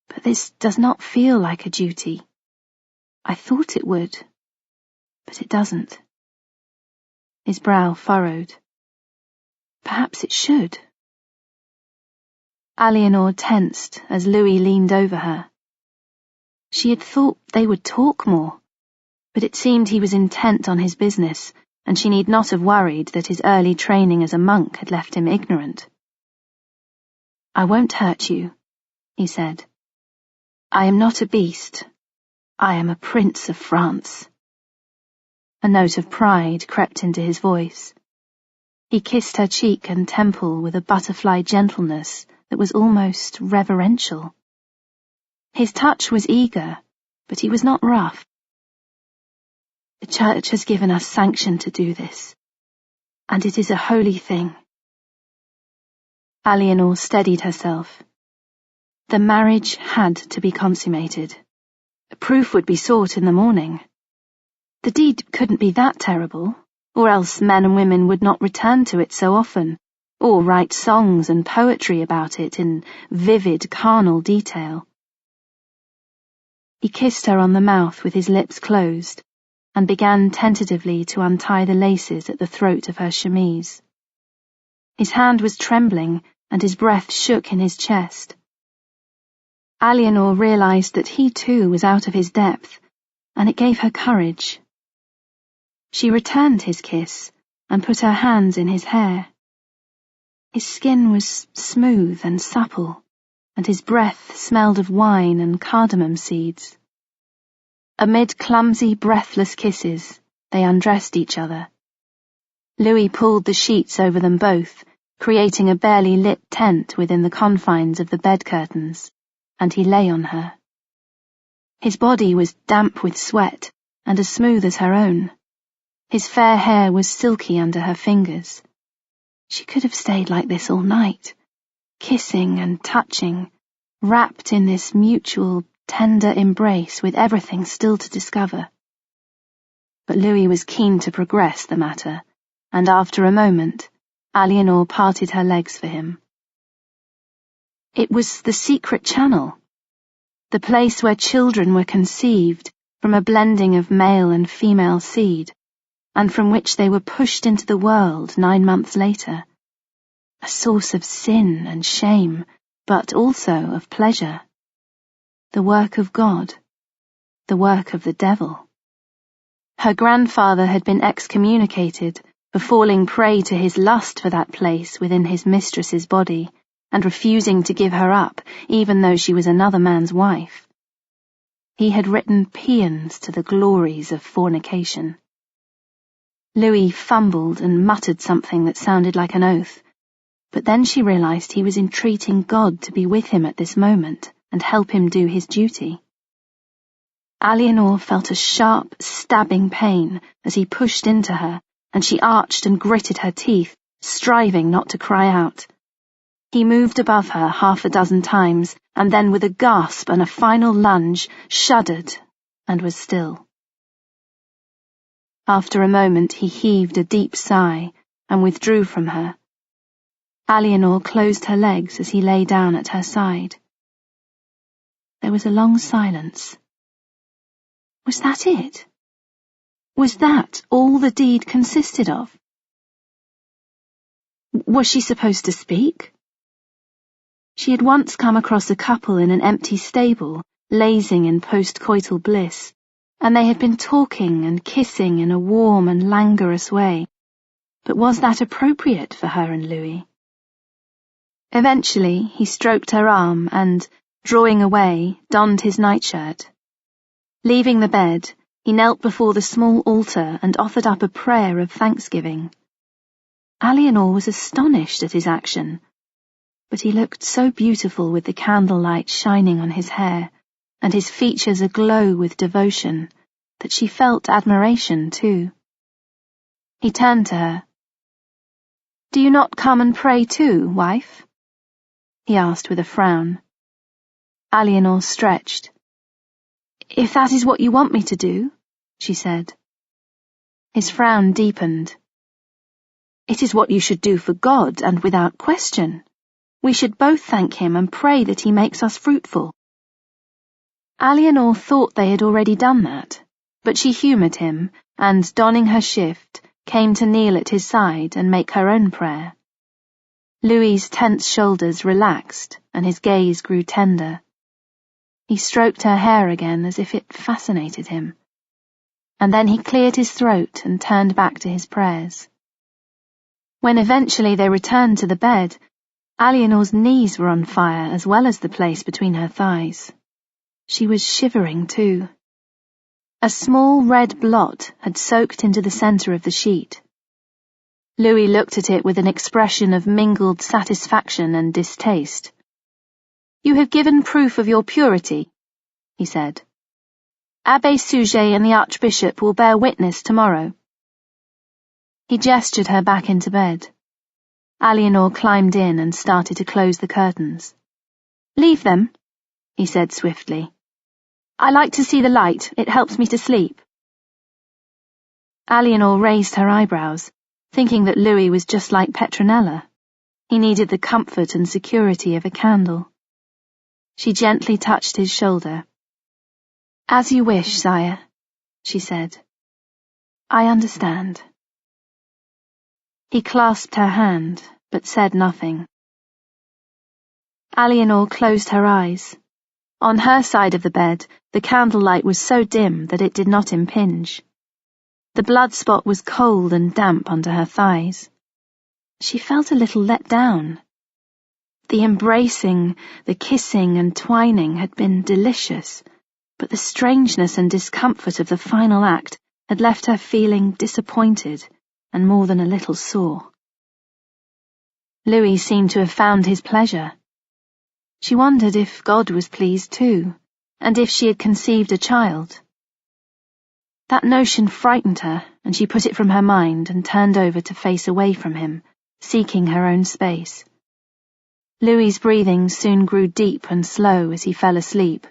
"But this does not feel like a duty. I thought it would, but it doesn't." His brow furrowed. "Perhaps it should." Eleanor tensed as Louis leaned over her. She had thought they would talk more, but it seemed he was intent on his business, and she need not have worried that his early training as a monk had left him ignorant. "I won't hurt you," he said. "I am not a beast. I am a prince of France." A note of pride crept into his voice. He kissed her cheek and temple with a butterfly gentleness that was almost reverential. His touch was eager, but he was not rough. "The Church has given us sanction to do this, and it is a holy thing." Eleanor steadied herself. The marriage had to be consummated. Proof would be sought in the morning. The deed couldn't be that terrible, or else men and women would not return to it so often, or write songs and poetry about it in vivid carnal detail. He kissed her on the mouth with his lips closed, and began tentatively to untie the laces at the throat of her chemise. His hand was trembling, and his breath shook in his chest. Eleanor realized that he too was out of his depth, and it gave her courage. She returned his kiss and put her hands in his hair. His skin was smooth and supple, and his breath smelled of wine and cardamom seeds. Amid clumsy, breathless kisses, they undressed each other. Louis pulled the sheets over them both, creating a barely lit tent within the confines of the bed curtains, and he lay on her. His body was damp with sweat and as smooth as her own. His fair hair was silky under her fingers. She could have stayed like this all night, kissing and touching, wrapped in this mutual, tender embrace with everything still to discover. But Louis was keen to progress the matter, and after a moment, Eleanor parted her legs for him. It was the secret channel, the place where children were conceived from a blending of male and female seed, and from which they were pushed into the world 9 months later. A source of sin and shame, but also of pleasure. The work of God, the work of the devil. Her grandfather had been excommunicated for falling prey to his lust for that place within his mistress's body, and refusing to give her up, even though she was another man's wife. He had written paeans to the glories of fornication. Louis fumbled and muttered something that sounded like an oath, but then she realized he was entreating God to be with him at this moment and help him do his duty. Eleanor felt a sharp, stabbing pain as he pushed into her, and she arched and gritted her teeth, striving not to cry out. He moved above her 6 times, and then with a gasp and a final lunge, shuddered and was still. After a moment he heaved a deep sigh and withdrew from her. Eleanor closed her legs as he lay down at her side. There was a long silence. Was that it? Was that all the deed consisted of? Was she supposed to speak? She had once come across a couple in an empty stable, lazing in post-coital bliss, and they had been talking and kissing in a warm and languorous way. But was that appropriate for her and Louis? Eventually, he stroked her arm and, drawing away, donned his nightshirt. Leaving the bed, he knelt before the small altar and offered up a prayer of thanksgiving. Eleanor was astonished at his action, but he looked so beautiful with the candlelight shining on his hair, and his features aglow with devotion, that she felt admiration too. He turned to her. "Do you not come and pray too, wife?" he asked with a frown. Eleanor stretched. "If that is what you want me to do," she said. His frown deepened. "It is what you should do for God, and without question. We should both thank him and pray that he makes us fruitful." Eleanor thought they had already done that, but she humoured him, and, donning her shift, came to kneel at his side and make her own prayer. Louis's tense shoulders relaxed, and his gaze grew tender. He stroked her hair again as if it fascinated him, and then he cleared his throat and turned back to his prayers. When eventually they returned to the bed, Eleanor's knees were on fire as well as the place between her thighs. She was shivering too. A small red blot had soaked into the centre of the sheet. Louis looked at it with an expression of mingled satisfaction and distaste. "You have given proof of your purity," he said. "Abbé Suger and the Archbishop will bear witness tomorrow." He gestured her back into bed. Eleanor climbed in and started to close the curtains. "Leave them," he said swiftly. "I like to see the light. It helps me to sleep." Eleanor raised her eyebrows, thinking that Louis was just like Petronella. He needed the comfort and security of a candle. She gently touched his shoulder. "As you wish, sire," she said. "I understand." He clasped her hand, but said nothing. Eleanor closed her eyes. On her side of the bed, the candlelight was so dim that it did not impinge. The blood spot was cold and damp under her thighs. She felt a little let down. The embracing, the kissing and twining had been delicious, but the strangeness and discomfort of the final act had left her feeling disappointed and more than a little sore. Louis seemed to have found his pleasure. She wondered if God was pleased too, and if she had conceived a child. That notion frightened her, and she put it from her mind and turned over to face away from him, seeking her own space. Louis's breathing soon grew deep and slow as he fell asleep,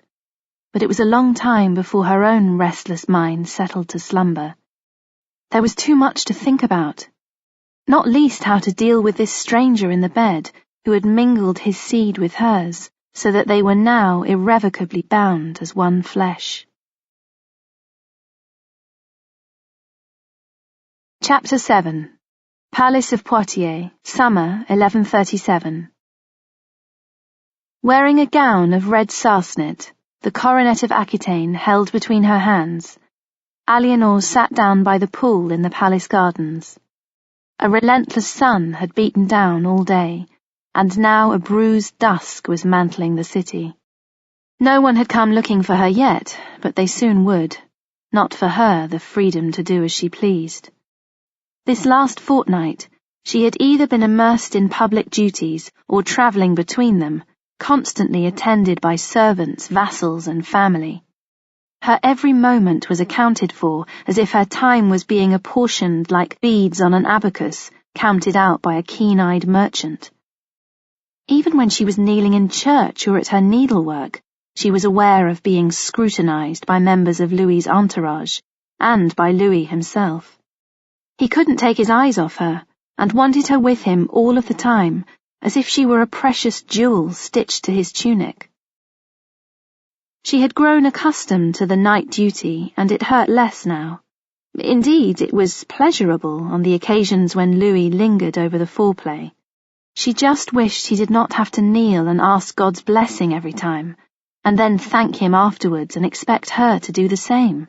but it was a long time before her own restless mind settled to slumber. There was too much to think about, not least how to deal with this stranger in the bed who had mingled his seed with hers, so that they were now irrevocably bound as one flesh. Chapter 7. Palace of Poitiers, Summer 1137. Wearing a gown of red sarcenet, the coronet of Aquitaine held between her hands, Eleanor sat down by the pool in the palace gardens. A relentless sun had beaten down all day, and now a bruised dusk was mantling the city. No one had come looking for her yet, but they soon would, not for her the freedom to do as she pleased. This last fortnight, she had either been immersed in public duties or travelling between them, constantly attended by servants, vassals, and family. Her every moment was accounted for as if her time was being apportioned like beads on an abacus, counted out by a keen-eyed merchant. Even when she was kneeling in church or at her needlework, she was aware of being scrutinized by members of Louis's entourage, and by Louis himself. He couldn't take his eyes off her, and wanted her with him all of the time, as if she were a precious jewel stitched to his tunic. She had grown accustomed to the night duty, and it hurt less now. Indeed, it was pleasurable on the occasions when Louis lingered over the foreplay. She just wished he did not have to kneel and ask God's blessing every time, and then thank him afterwards and expect her to do the same.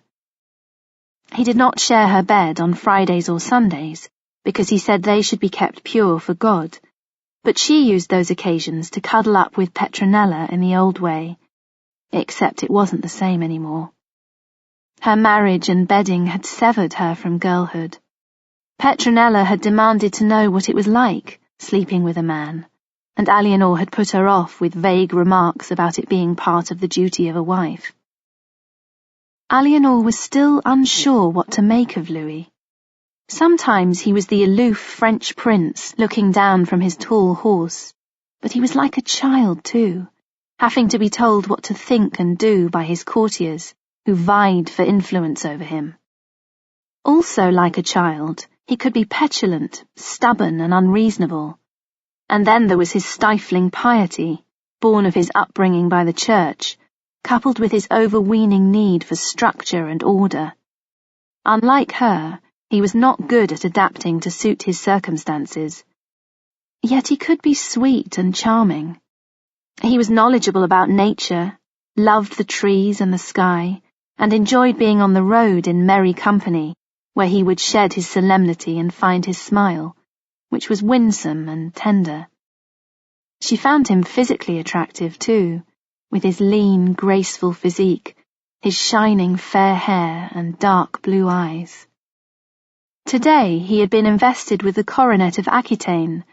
He did not share her bed on Fridays or Sundays, because he said they should be kept pure for God, but she used those occasions to cuddle up with Petronella in the old way, except it wasn't the same anymore. Her marriage and bedding had severed her from girlhood. Petronella had demanded to know what it was like, sleeping with a man, and Eleanor had put her off with vague remarks about it being part of the duty of a wife. Eleanor was still unsure what to make of Louis. Sometimes he was the aloof French prince looking down from his tall horse, but he was like a child too, having to be told what to think and do by his courtiers, who vied for influence over him. Also like a child, he could be petulant, stubborn, and unreasonable. And then there was his stifling piety, born of his upbringing by the church, coupled with his overweening need for structure and order. Unlike her, he was not good at adapting to suit his circumstances. Yet he could be sweet and charming. He was knowledgeable about nature, loved the trees and the sky, and enjoyed being on the road in merry company, where he would shed his solemnity and find his smile, which was winsome and tender. She found him physically attractive too, with his lean, graceful physique, his shining fair hair and dark blue eyes. Today he had been invested with the coronet of Aquitaine,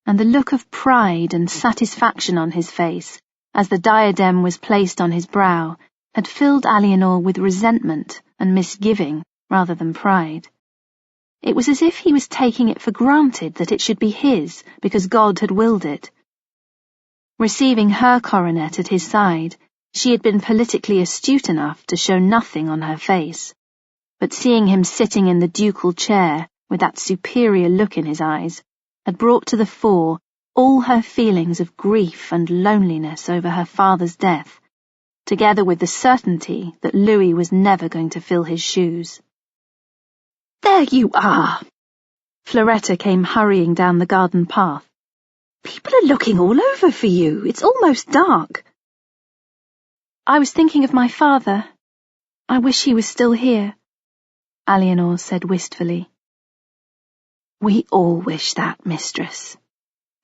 and the look of pride and satisfaction on his face, as the diadem was placed on his brow, had filled Eleanor with resentment and misgiving rather than pride. It was as if he was taking it for granted that it should be his because God had willed it. Receiving her coronet at his side, she had been politically astute enough to show nothing on her face, but seeing him sitting in the ducal chair with that superior look in his eyes had brought to the fore all her feelings of grief and loneliness over her father's death, together with the certainty that Louis was never going to fill his shoes. "There you are!" Floretta came hurrying down the garden path. "People are looking all over for you. It's almost dark." I was thinking of my father. I wish he was still here, Eleanor said wistfully. We all wish that, mistress,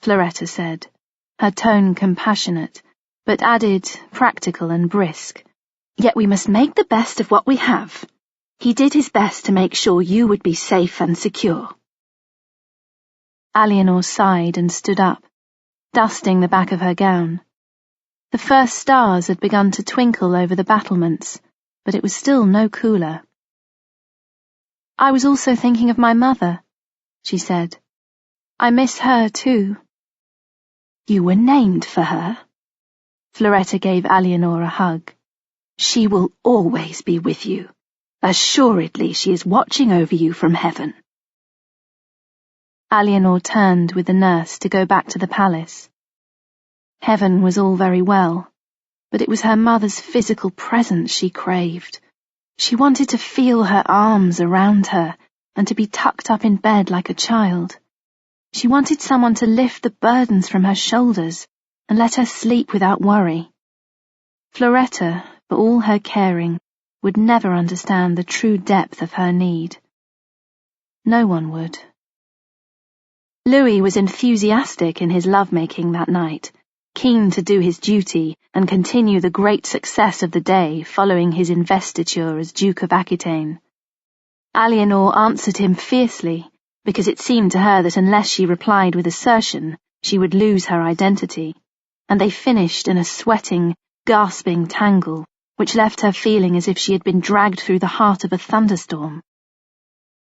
Floretta said, her tone compassionate, but added, practical and brisk. Yet we must make the best of what we have. He did his best to make sure you would be safe and secure. Eleanor sighed and stood up, dusting the back of her gown. The first stars had begun to twinkle over the battlements, but it was still no cooler. I was also thinking of my mother, she said. I miss her too. You were named for her. Floretta gave Eleanor a hug. She will always be with you. Assuredly she is watching over you from heaven. Eleanor turned with the nurse to go back to the palace. Heaven was all very well, but it was her mother's physical presence she craved. She wanted to feel her arms around her and to be tucked up in bed like a child. She wanted someone to lift the burdens from her shoulders and let her sleep without worry. Floretta, for all her caring, would never understand the true depth of her need. No one would. Louis was enthusiastic in his lovemaking that night, keen to do his duty and continue the great success of the day following his investiture as Duke of Aquitaine. Eleanor answered him fiercely, because it seemed to her that unless she replied with assertion, she would lose her identity, and they finished in a sweating, gasping tangle, which left her feeling as if she had been dragged through the heart of a thunderstorm.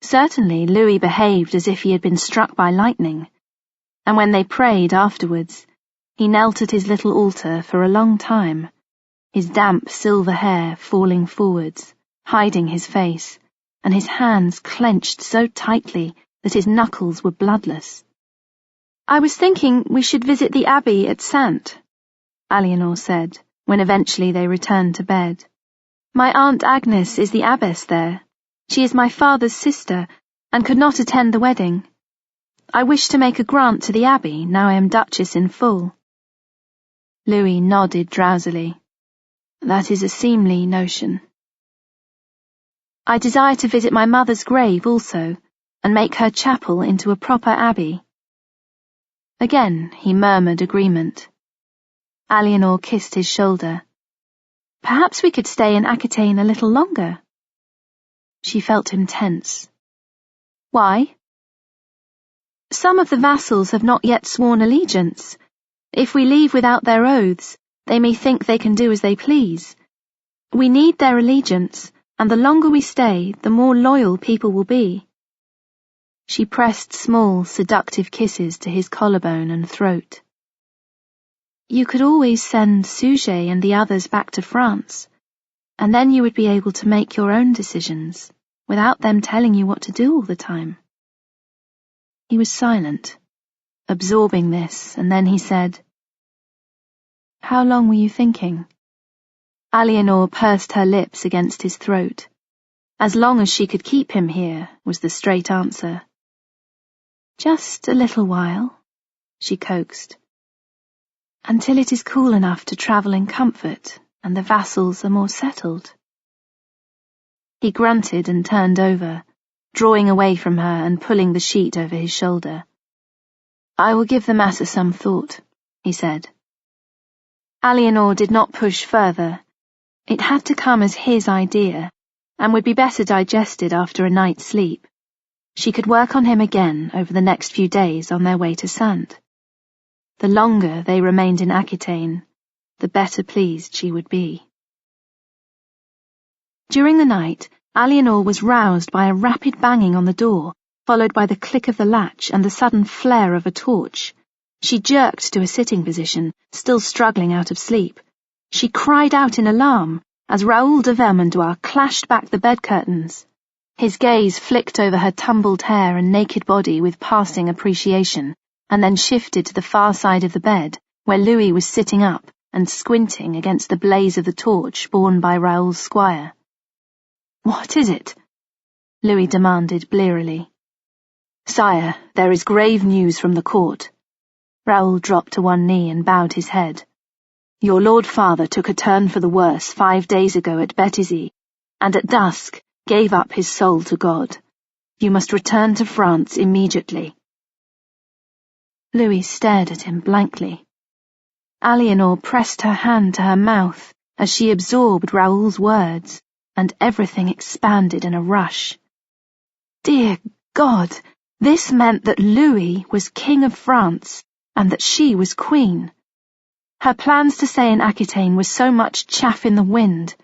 Certainly Louis behaved as if he had been struck by lightning, and when they prayed afterwards, he knelt at his little altar for a long time, his damp silver hair falling forwards, hiding his face, and his hands clenched so tightly that his knuckles were bloodless. I was thinking we should visit the abbey at Saintes, Eleanor said, when eventually they returned to bed. My Aunt Agnes is the abbess there. She is my father's sister, and could not attend the wedding. I wish to make a grant to the abbey, now I am Duchess in full. Louis nodded drowsily. That is a seemly notion. I desire to visit my mother's grave also, and make her chapel into a proper abbey. Again he murmured agreement. Eleanor kissed his shoulder. Perhaps we could stay in Aquitaine a little longer. She felt him tense. Why? Some of the vassals have not yet sworn allegiance. If we leave without their oaths, they may think they can do as they please. We need their allegiance, and the longer we stay, the more loyal people will be. She pressed small, seductive kisses to his collarbone and throat. You could always send Sujet and the others back to France, and then you would be able to make your own decisions, without them telling you what to do all the time. He was silent, absorbing this, and then he said, How long were you thinking? Eleanor pursed her lips against his throat. As long as she could keep him here, was the straight answer. Just a little while, she coaxed. Until it is cool enough to travel in comfort, and the vassals are more settled. He grunted and turned over, drawing away from her and pulling the sheet over his shoulder. I will give the matter some thought, he said. Eleanor did not push further. It had to come as his idea, and would be better digested after a night's sleep. She could work on him again over the next few days on their way to Saintes. The longer they remained in Aquitaine, the better pleased she would be. During the night, Eleanor was roused by a rapid banging on the door, followed by the click of the latch and the sudden flare of a torch. She jerked to a sitting position, still struggling out of sleep. She cried out in alarm as Raoul de Vermandois clashed back the bed curtains. His gaze flicked over her tumbled hair and naked body with passing appreciation, and then shifted to the far side of the bed, where Louis was sitting up and squinting against the blaze of the torch borne by Raoul's squire. What is it? Louis demanded blearily. Sire, there is grave news from the court. Raoul dropped to one knee and bowed his head. Your Lord Father took a turn for the worse 5 days ago at Béthisy, and at dusk gave up his soul to God. You must return to France immediately. Louis stared at him blankly. Eleanor pressed her hand to her mouth as she absorbed Raoul's words, and everything expanded in a rush. Dear God, this meant that Louis was King of France, and that she was Queen. Her plans to stay in Aquitaine were so much chaff in the wind.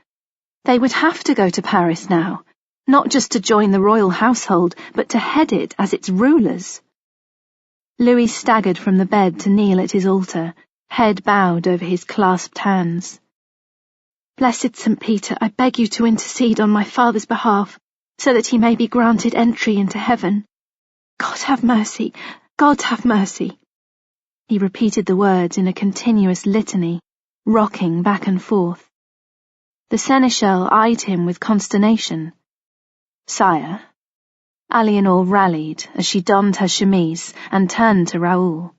They would have to go to Paris now, not just to join the royal household, but to head it as its rulers. Louis staggered from the bed to kneel at his altar, head bowed over his clasped hands. Blessed St. Peter, I beg you to intercede on my father's behalf, so that he may be granted entry into heaven. God have mercy, God have mercy. He repeated the words in a continuous litany, rocking back and forth. The seneschal eyed him with consternation. Sire. Eleanor rallied as she donned her chemise and turned to Raoul.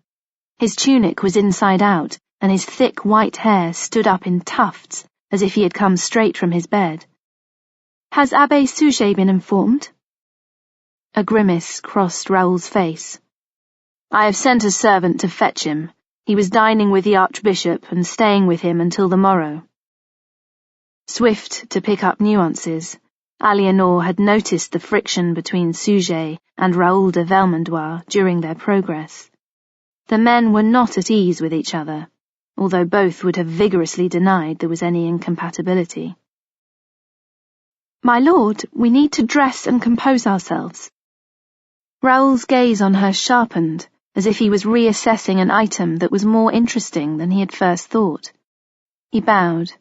His tunic was inside out, and his thick white hair stood up in tufts, as if he had come straight from his bed. Has Abbé Suger been informed? A grimace crossed Raoul's face. I have sent a servant to fetch him. He was dining with the Archbishop and staying with him until the morrow. Swift to pick up nuances, Eleanor had noticed the friction between Suger and Raoul de Vermandois during their progress. The men were not at ease with each other, although both would have vigorously denied there was any incompatibility. My lord, we need to dress and compose ourselves. Raoul's gaze on her sharpened, as if he was reassessing an item that was more interesting than he had first thought. He bowed.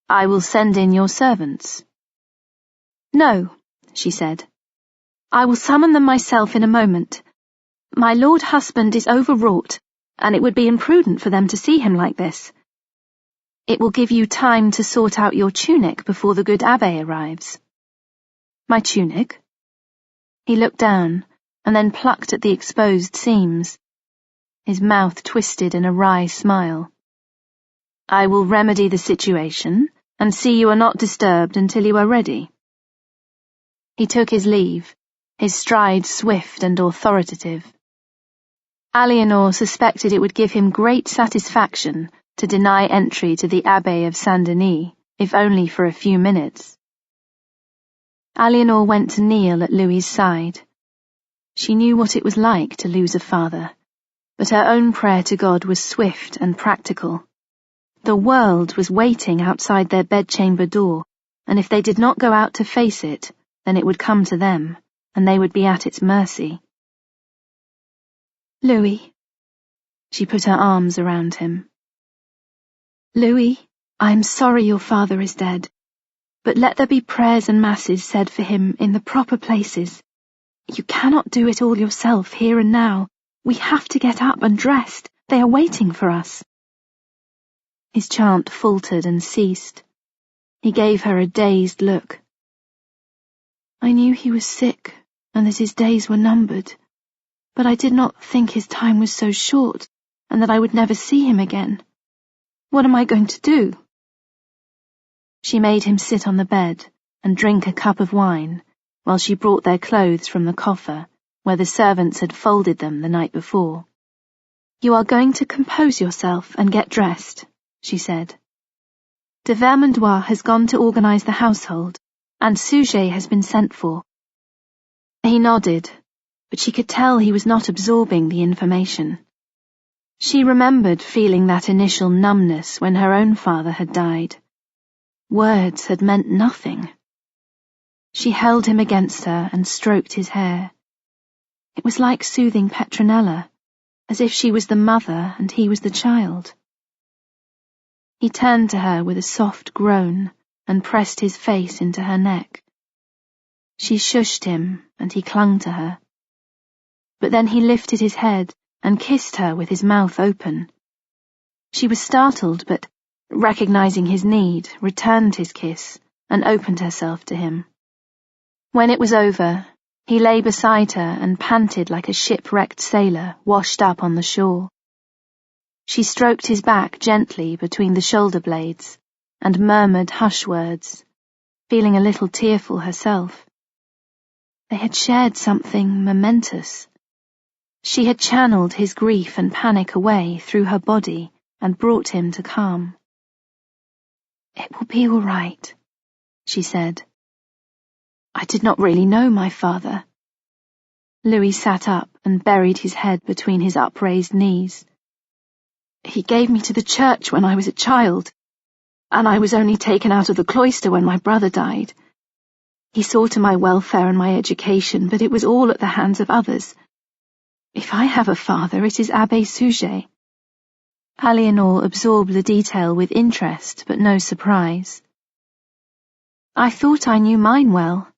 I will send in your servants. No, she said. I will summon them myself in a moment. My lord husband is overwrought, and it would be imprudent for them to see him like this. It will give you time to sort out your tunic before the good abbé arrives. My tunic? He looked down, and then plucked at the exposed seams. His mouth twisted in a wry smile. I will remedy the situation, and see you are not disturbed until you are ready. He took his leave, his stride swift and authoritative. Eleanor suspected it would give him great satisfaction to deny entry to the Abbé of Saint-Denis, if only for a few minutes. Eleanor went to kneel at Louis's side. She knew what it was like to lose a father, but her own prayer to God was swift and practical. The world was waiting outside their bedchamber door, and if they did not go out to face it, then it would come to them, and they would be at its mercy. Louis. She put her arms around him. Louis, I am sorry your father is dead, but let there be prayers and masses said for him in the proper places. You cannot do it all yourself here and now. We have to get up and dressed. They are waiting for us. His chant faltered and ceased. He gave her a dazed look. I knew he was sick and that his days were numbered, but I did not think his time was so short and that I would never see him again. What am I going to do? She made him sit on the bed and drink a cup of wine, while she brought their clothes from the coffer, where the servants had folded them the night before. You are going to compose yourself and get dressed, she said. De Vermandois has gone to organize the household, and Suger has been sent for. He nodded, but she could tell he was not absorbing the information. She remembered feeling that initial numbness when her own father had died. Words had meant nothing. She held him against her and stroked his hair. It was like soothing Petronella, as if she was the mother and he was the child. He turned to her with a soft groan and pressed his face into her neck. She shushed him and he clung to her. But then he lifted his head and kissed her with his mouth open. She was startled, but, recognizing his need, returned his kiss and opened herself to him. When it was over, he lay beside her and panted like a shipwrecked sailor washed up on the shore. She stroked his back gently between the shoulder blades and murmured hush words, feeling a little tearful herself. They had shared something momentous. She had channeled his grief and panic away through her body and brought him to calm. "It will be all right," she said. "I did not really know my father." Louis sat up and buried his head between his upraised knees. "He gave me to the church when I was a child, and I was only taken out of the cloister when my brother died. He saw to my welfare and my education, but it was all at the hands of others. If I have a father, it is Abbé Suger." Eleanor absorbed the detail with interest, but no surprise. "I thought I knew mine well,"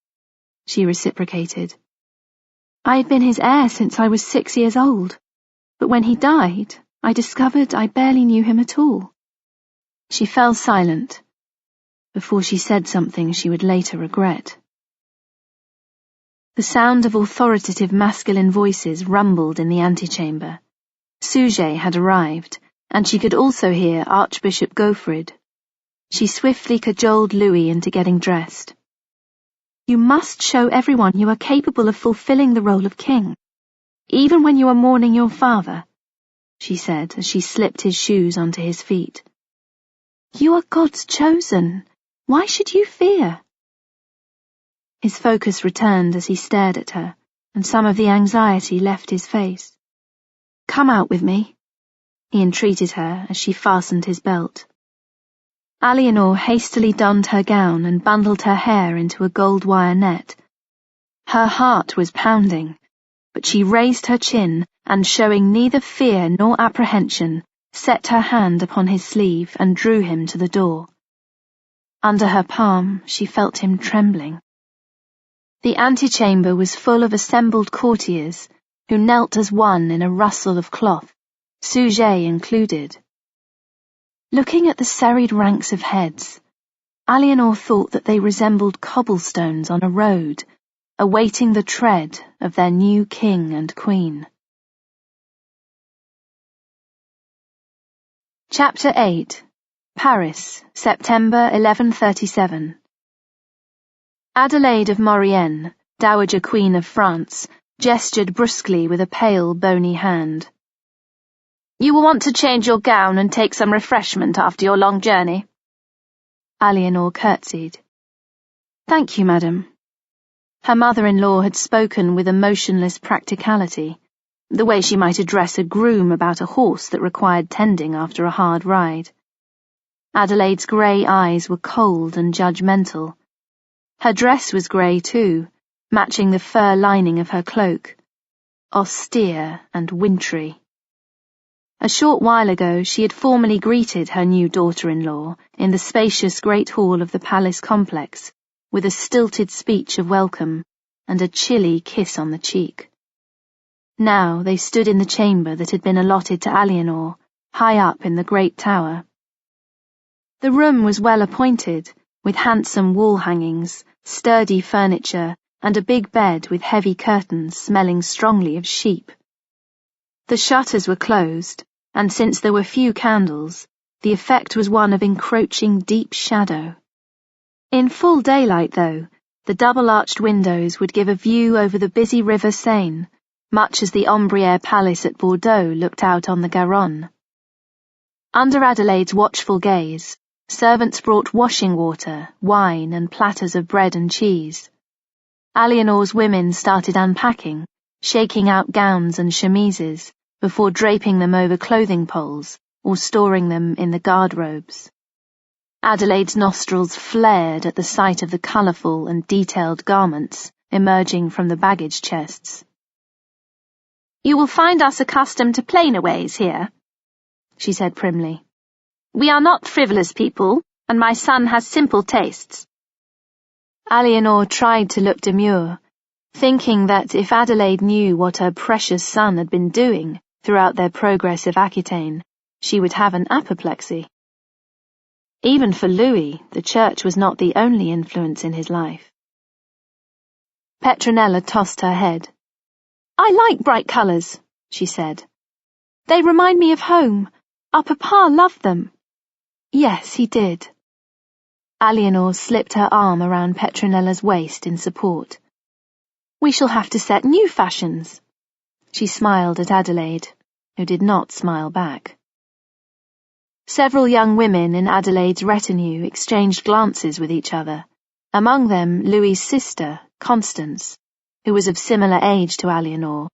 she reciprocated. "I had been his heir since I was 6 years old, but when he died, I discovered I barely knew him at all." She fell silent, before she said something she would later regret. The sound of authoritative masculine voices rumbled in the antechamber. Suger had arrived, and she could also hear Archbishop Gaufrid. She swiftly cajoled Louis into getting dressed. "You must show everyone you are capable of fulfilling the role of king, even when you are mourning your father," she said as she slipped his shoes onto his feet. "You are God's chosen. Why should you fear?" His focus returned as he stared at her, and some of the anxiety left his face. "Come out with me," he entreated her as she fastened his belt. Eleanor hastily donned her gown and bundled her hair into a gold wire net. Her heart was pounding, but she raised her chin and, showing neither fear nor apprehension, set her hand upon his sleeve and drew him to the door. Under her palm, she felt him trembling. The antechamber was full of assembled courtiers, who knelt as one in a rustle of cloth, Suger included. Looking at the serried ranks of heads, Eleanor thought that they resembled cobblestones on a road, awaiting the tread of their new king and queen. Chapter 8. Paris, September 1137. Adelaide of Maurienne, Dowager Queen of France, gestured brusquely with a pale, bony hand. "You will want to change your gown and take some refreshment after your long journey." Eleanor curtsied. "Thank you, madam." Her mother-in-law had spoken with a motionless practicality, the way she might address a groom about a horse that required tending after a hard ride. Adelaide's grey eyes were cold and judgmental. Her dress was grey too, matching the fur lining of her cloak. Austere and wintry. A short while ago she had formally greeted her new daughter-in-law in the spacious great hall of the palace complex, with a stilted speech of welcome and a chilly kiss on the cheek. Now they stood in the chamber that had been allotted to Eleanor, high up in the great tower. The room was well appointed, with handsome wall hangings, sturdy furniture, and a big bed with heavy curtains smelling strongly of sheep. The shutters were closed, and since there were few candles, the effect was one of encroaching deep shadow. In full daylight, though, the double-arched windows would give a view over the busy river Seine, much as the Ombriere Palace at Bordeaux looked out on the Garonne. Under Adelaide's watchful gaze, servants brought washing water, wine, and platters of bread and cheese. Eleanor's women started unpacking, shaking out gowns and chemises, before draping them over clothing poles or storing them in the guard-robes. Adelaide's nostrils flared at the sight of the colourful and detailed garments emerging from the baggage chests. "You will find us accustomed to plainer ways here," she said primly. "We are not frivolous people, and my son has simple tastes." Eleanor tried to look demure, thinking that if Adelaide knew what her precious son had been doing throughout their progress of Aquitaine, she would have an apoplexy. Even for Louis, the church was not the only influence in his life. Petronella tossed her head. "I like bright colours," she said. "They remind me of home, Our papa loved them. Yes, he did. Eleanor slipped her arm around Petronella's waist in support. We shall have to set new fashions. She smiled at Adelaide, who did not smile back. Several young women in Adelaide's retinue exchanged glances with each other, among them Louis's sister, Constance, who was of similar age to Eleanor,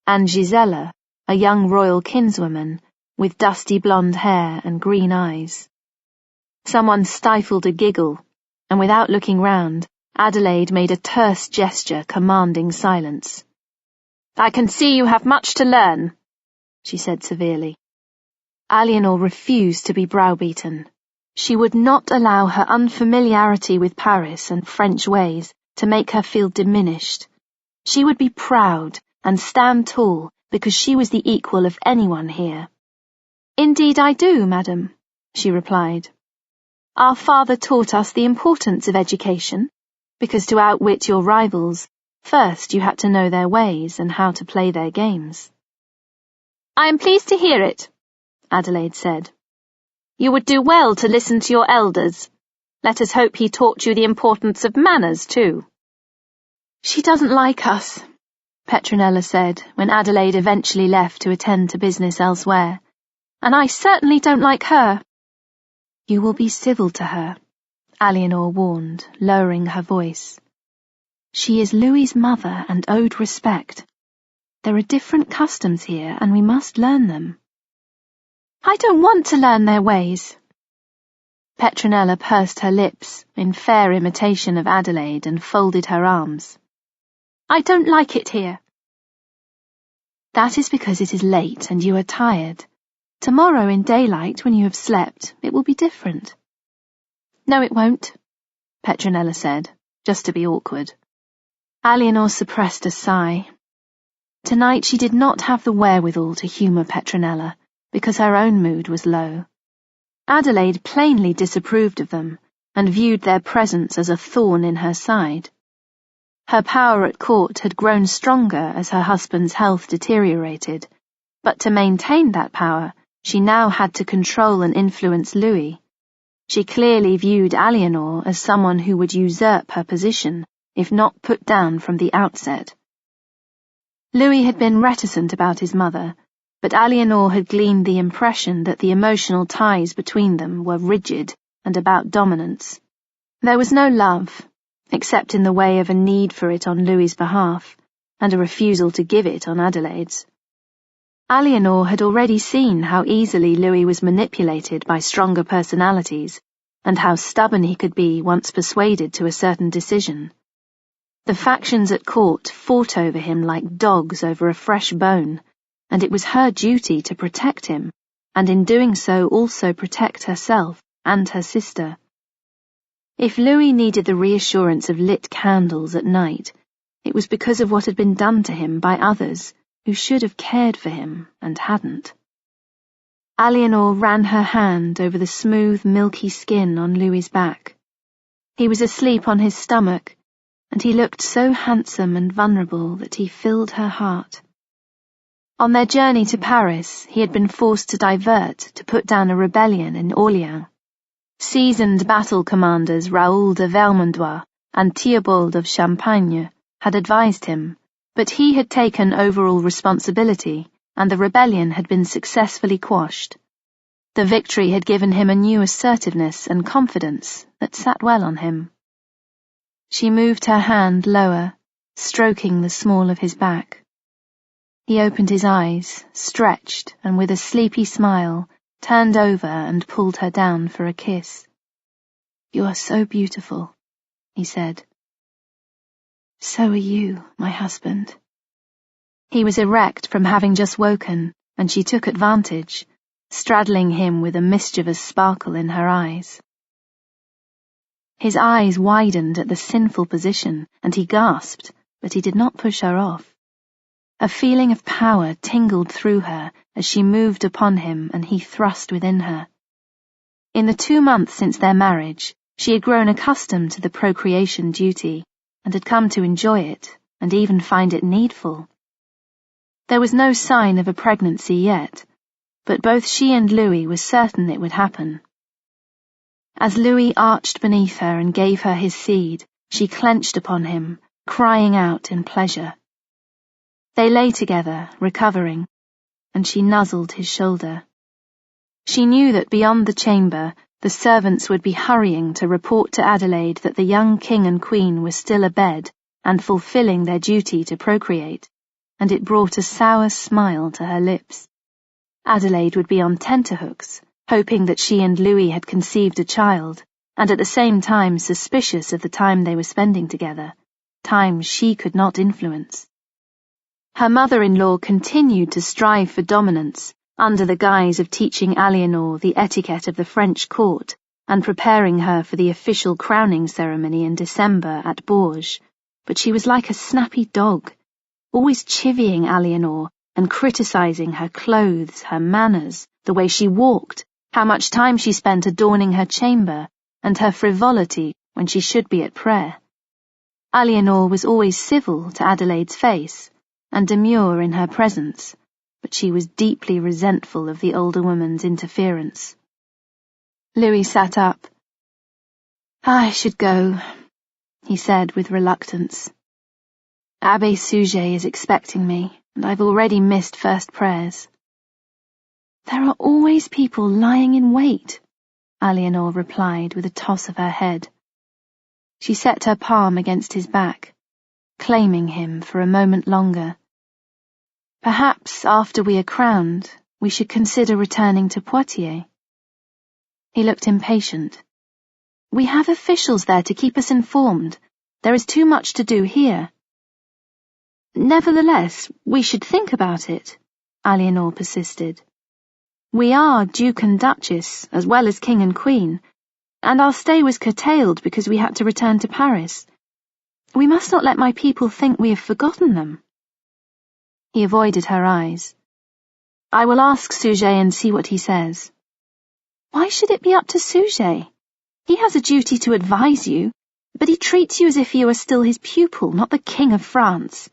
and Gisela, a young royal kinswoman, with dusty blonde hair and green eyes. Someone stifled a giggle, and without looking round, Adelaide made a terse gesture commanding silence. I can see you have much to learn, she said severely. Eleanor refused to be browbeaten. She would not allow her unfamiliarity with Paris and French ways to make her feel diminished. She would be proud and stand tall because she was the equal of anyone here. Indeed I do, madam, she replied. Our father taught us the importance of education, because to outwit your rivals, first you had to know their ways and how to play their games. I am pleased to hear it, Adelaide said. You would do well to listen to your elders. Let us hope he taught you the importance of manners, too. She doesn't like us, Petronella said when Adelaide eventually left to attend to business elsewhere, and I certainly don't like her. You will be civil to her, Eleanor warned, lowering her voice. She is Louis's mother and owed respect. There are different customs here, and we must learn them. I don't want to learn their ways. Petronella pursed her lips in fair imitation of Adelaide and folded her arms. I don't like it here. That is because it is late and you are tired. Tomorrow in daylight, when you have slept, it will be different. No, it won't, Petronella said, just to be awkward. Eleanor suppressed a sigh. Tonight she did not have the wherewithal to humour Petronella, because her own mood was low. Adelaide plainly disapproved of them, and viewed their presence as a thorn in her side. Her power at court had grown stronger as her husband's health deteriorated, but to maintain that power, she now had to control and influence Louis. She clearly viewed Eleanor as someone who would usurp her position, if not put down from the outset. Louis had been reticent about his mother, but Eleanor had gleaned the impression that the emotional ties between them were rigid and about dominance. There was no love, except in the way of a need for it on Louis's behalf, and a refusal to give it on Adelaide's. Eleanor had already seen how easily Louis was manipulated by stronger personalities, and how stubborn he could be once persuaded to a certain decision. The factions at court fought over him like dogs over a fresh bone, and it was her duty to protect him, and in doing so also protect herself and her sister. If Louis needed the reassurance of lit candles at night, it was because of what had been done to him by others who should have cared for him and hadn't. Eleanor ran her hand over the smooth, milky skin on Louis's back. He was asleep on his stomach, and he looked so handsome and vulnerable that he filled her heart. On their journey to Paris, he had been forced to divert to put down a rebellion in Orléans. Seasoned battle commanders Raoul de Vermandois and Theobald of Champagne had advised him, but he had taken overall responsibility, and the rebellion had been successfully quashed. The victory had given him a new assertiveness and confidence that sat well on him. She moved her hand lower, stroking the small of his back. He opened his eyes, stretched, and with a sleepy smile, turned over and pulled her down for a kiss. You are so beautiful, he said. So are you, my husband. He was erect from having just woken, and she took advantage, straddling him with a mischievous sparkle in her eyes. His eyes widened at the sinful position, and he gasped, but he did not push her off. A feeling of power tingled through her as she moved upon him and he thrust within her. In the 2 months since their marriage, she had grown accustomed to the procreation duty, and had come to enjoy it, and even find it needful. There was no sign of a pregnancy yet, but both she and Louis were certain it would happen. As Louis arched beneath her and gave her his seed, she clenched upon him, crying out in pleasure. They lay together, recovering, and she nuzzled his shoulder. She knew that beyond the chamber, the servants would be hurrying to report to Adelaide that the young king and queen were still abed and fulfilling their duty to procreate, and it brought a sour smile to her lips. Adelaide would be on tenterhooks, hoping that she and Louis had conceived a child, and at the same time suspicious of the time they were spending together, time she could not influence. Her mother-in-law continued to strive for dominance, under the guise of teaching Eleanor the etiquette of the French court and preparing her for the official crowning ceremony in December at Bourges, but she was like a snappy dog, always chivying Eleanor and criticizing her clothes, her manners, the way she walked, how much time she spent adorning her chamber, and her frivolity when she should be at prayer. Eleanor was always civil to Adelaide's face, and demure in her presence, but she was deeply resentful of the older woman's interference. Louis sat up. "I should go," he said with reluctance. "Abbé Suger is expecting me, and I've already missed first prayers." "There are always people lying in wait," Eleanor replied with a toss of her head. She set her palm against his back, claiming him for a moment longer. "Perhaps after we are crowned, we should consider returning to Poitiers." He looked impatient. "We have officials there to keep us informed. There is too much to do here." "Nevertheless, we should think about it," Eleanor persisted. "We are Duke and Duchess, as well as King and Queen, and our stay was curtailed because we had to return to Paris. We must not let my people think we have forgotten them." He avoided her eyes. "I will ask Suger and see what he says." "Why should it be up to Suger? He has a duty to advise you, but he treats you as if you were still his pupil, not the King of France.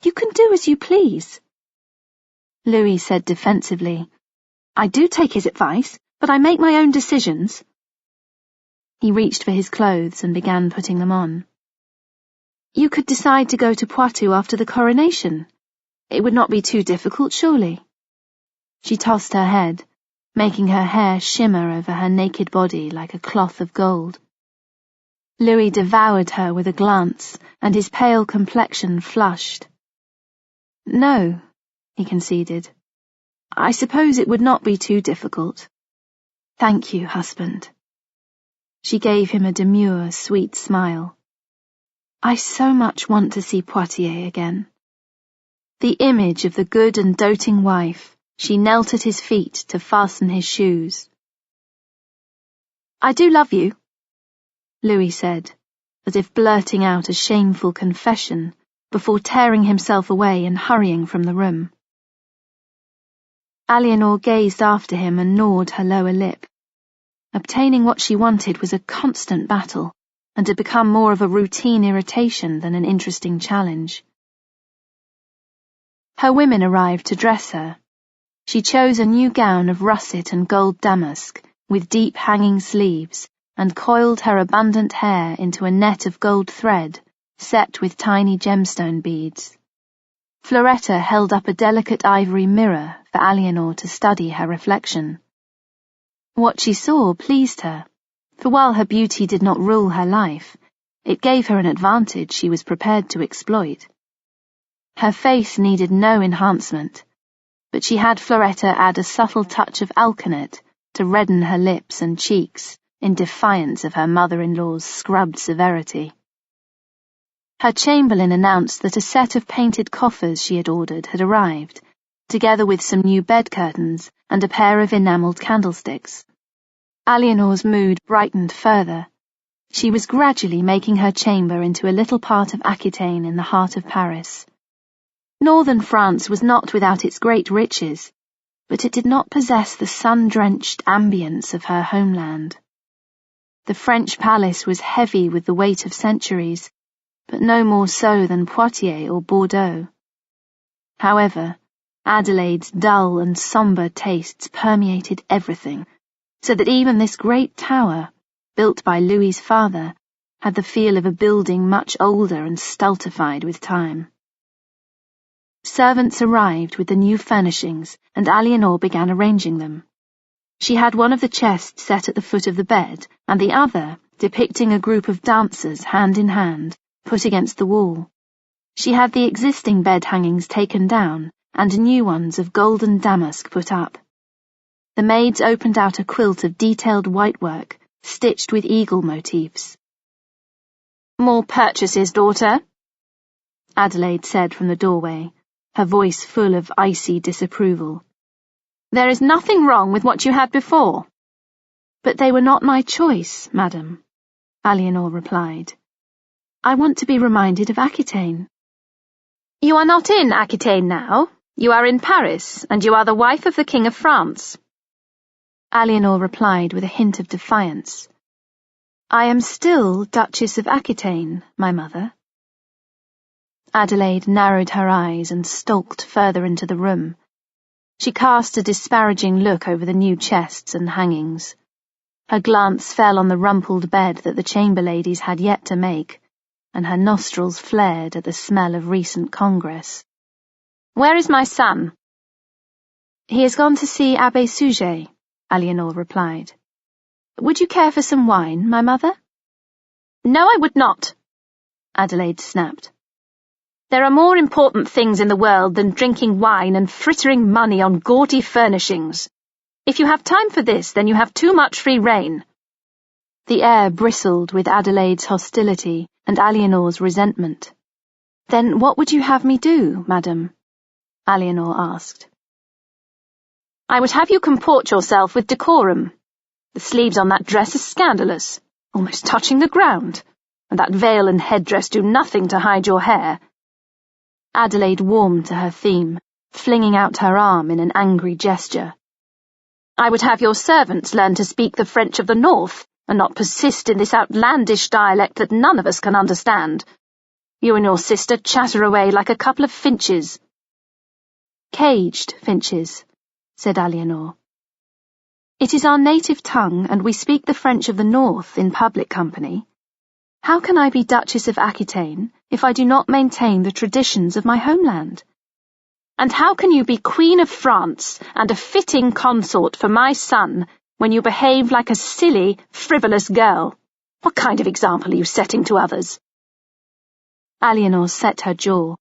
You can do as you please." Louis said defensively, "I do take his advice, but I make my own decisions." He reached for his clothes and began putting them on. "You could decide to go to Poitou after the coronation. It would not be too difficult, surely." She tossed her head, making her hair shimmer over her naked body like a cloth of gold. Louis devoured her with a glance, and his pale complexion flushed. "No," he conceded. "I suppose it would not be too difficult." "Thank you, husband." She gave him a demure, sweet smile. "I so much want to see Poitiers again." The image of the good and doting wife, she knelt at his feet to fasten his shoes. "I do love you," Louis said, as if blurting out a shameful confession, before tearing himself away and hurrying from the room. Eleanor gazed after him and gnawed her lower lip. Obtaining what she wanted was a constant battle, and had become more of a routine irritation than an interesting challenge. Her women arrived to dress her. She chose a new gown of russet and gold damask, with deep hanging sleeves, and coiled her abundant hair into a net of gold thread, set with tiny gemstone beads. Floretta held up a delicate ivory mirror for Eleanor to study her reflection. What she saw pleased her, for while her beauty did not rule her life, it gave her an advantage she was prepared to exploit. Her face needed no enhancement, but she had Floretta add a subtle touch of alkanet to redden her lips and cheeks in defiance of her mother-in-law's scrubbed severity. Her chamberlain announced that a set of painted coffers she had ordered had arrived, together with some new bed curtains and a pair of enamelled candlesticks. Eleanor's mood brightened further. She was gradually making her chamber into a little part of Aquitaine in the heart of Paris. Northern France was not without its great riches, but it did not possess the sun-drenched ambience of her homeland. The French palace was heavy with the weight of centuries, but no more so than Poitiers or Bordeaux. However, Adelaide's dull and sombre tastes permeated everything, so that even this great tower, built by Louis's father, had the feel of a building much older and stultified with time. Servants arrived with the new furnishings, and Eleanor began arranging them. She had one of the chests set at the foot of the bed, and the other, depicting a group of dancers hand in hand, put against the wall. She had the existing bed hangings taken down, and new ones of golden damask put up. The maids opened out a quilt of detailed whitework, stitched with eagle motifs. "More purchases, daughter?" Adelaide said from the doorway, her voice full of icy disapproval. "There is nothing wrong with what you had before." "But they were not my choice, madam," Eleanor replied. "I want to be reminded of Aquitaine." "You are not in Aquitaine now. You are in Paris, and you are the wife of the King of France." Eleanor replied with a hint of defiance. "I am still Duchess of Aquitaine, my mother." Adelaide narrowed her eyes and stalked further into the room. She cast a disparaging look over the new chests and hangings. Her glance fell on the rumpled bed that the chamber ladies had yet to make, and her nostrils flared at the smell of recent congress. "Where is my son?" "He has gone to see Abbé Suger," Eleanor replied. "Would you care for some wine, my mother?" "No, I would not," Adelaide snapped. "There are more important things in the world than drinking wine and frittering money on gaudy furnishings. If you have time for this, then you have too much free rein." The air bristled with Adelaide's hostility and Eleanor's resentment. "Then what would you have me do, madam?" Eleanor asked. "I would have you comport yourself with decorum. The sleeves on that dress are scandalous, almost touching the ground, and that veil and headdress do nothing to hide your hair." Adelaide warmed to her theme, flinging out her arm in an angry gesture. "I would have your servants learn to speak the French of the North, and not persist in this outlandish dialect that none of us can understand. You and your sister chatter away like a couple of finches." "Caged finches," said Eleanor. "It is our native tongue, and we speak the French of the North in public company. How can I be Duchess of Aquitaine if I do not maintain the traditions of my homeland?" "And how can you be Queen of France and a fitting consort for my son when you behave like a silly, frivolous girl? What kind of example are you setting to others?" Eleanor set her jaw.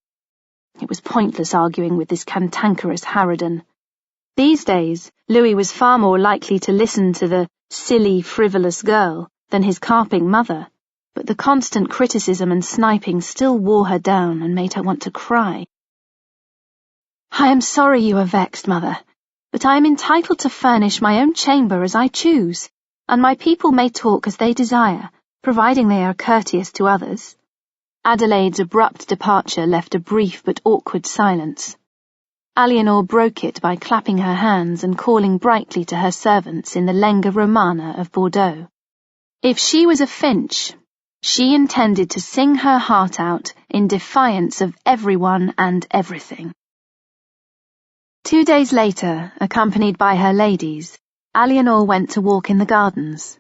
It was pointless arguing with this cantankerous harridan. These days, Louis was far more likely to listen to the silly, frivolous girl than his carping mother, but the constant criticism and sniping still wore her down and made her want to cry. "I am sorry you are vexed, mother, but I am entitled to furnish my own chamber as I choose, and my people may talk as they desire, providing they are courteous to others." Adelaide's abrupt departure left a brief but awkward silence. Eleanor broke it by clapping her hands and calling brightly to her servants in the Lenga Romana of Bordeaux. If she was a finch, she intended to sing her heart out in defiance of everyone and everything. 2 days later, accompanied by her ladies, Eleanor went to walk in the gardens.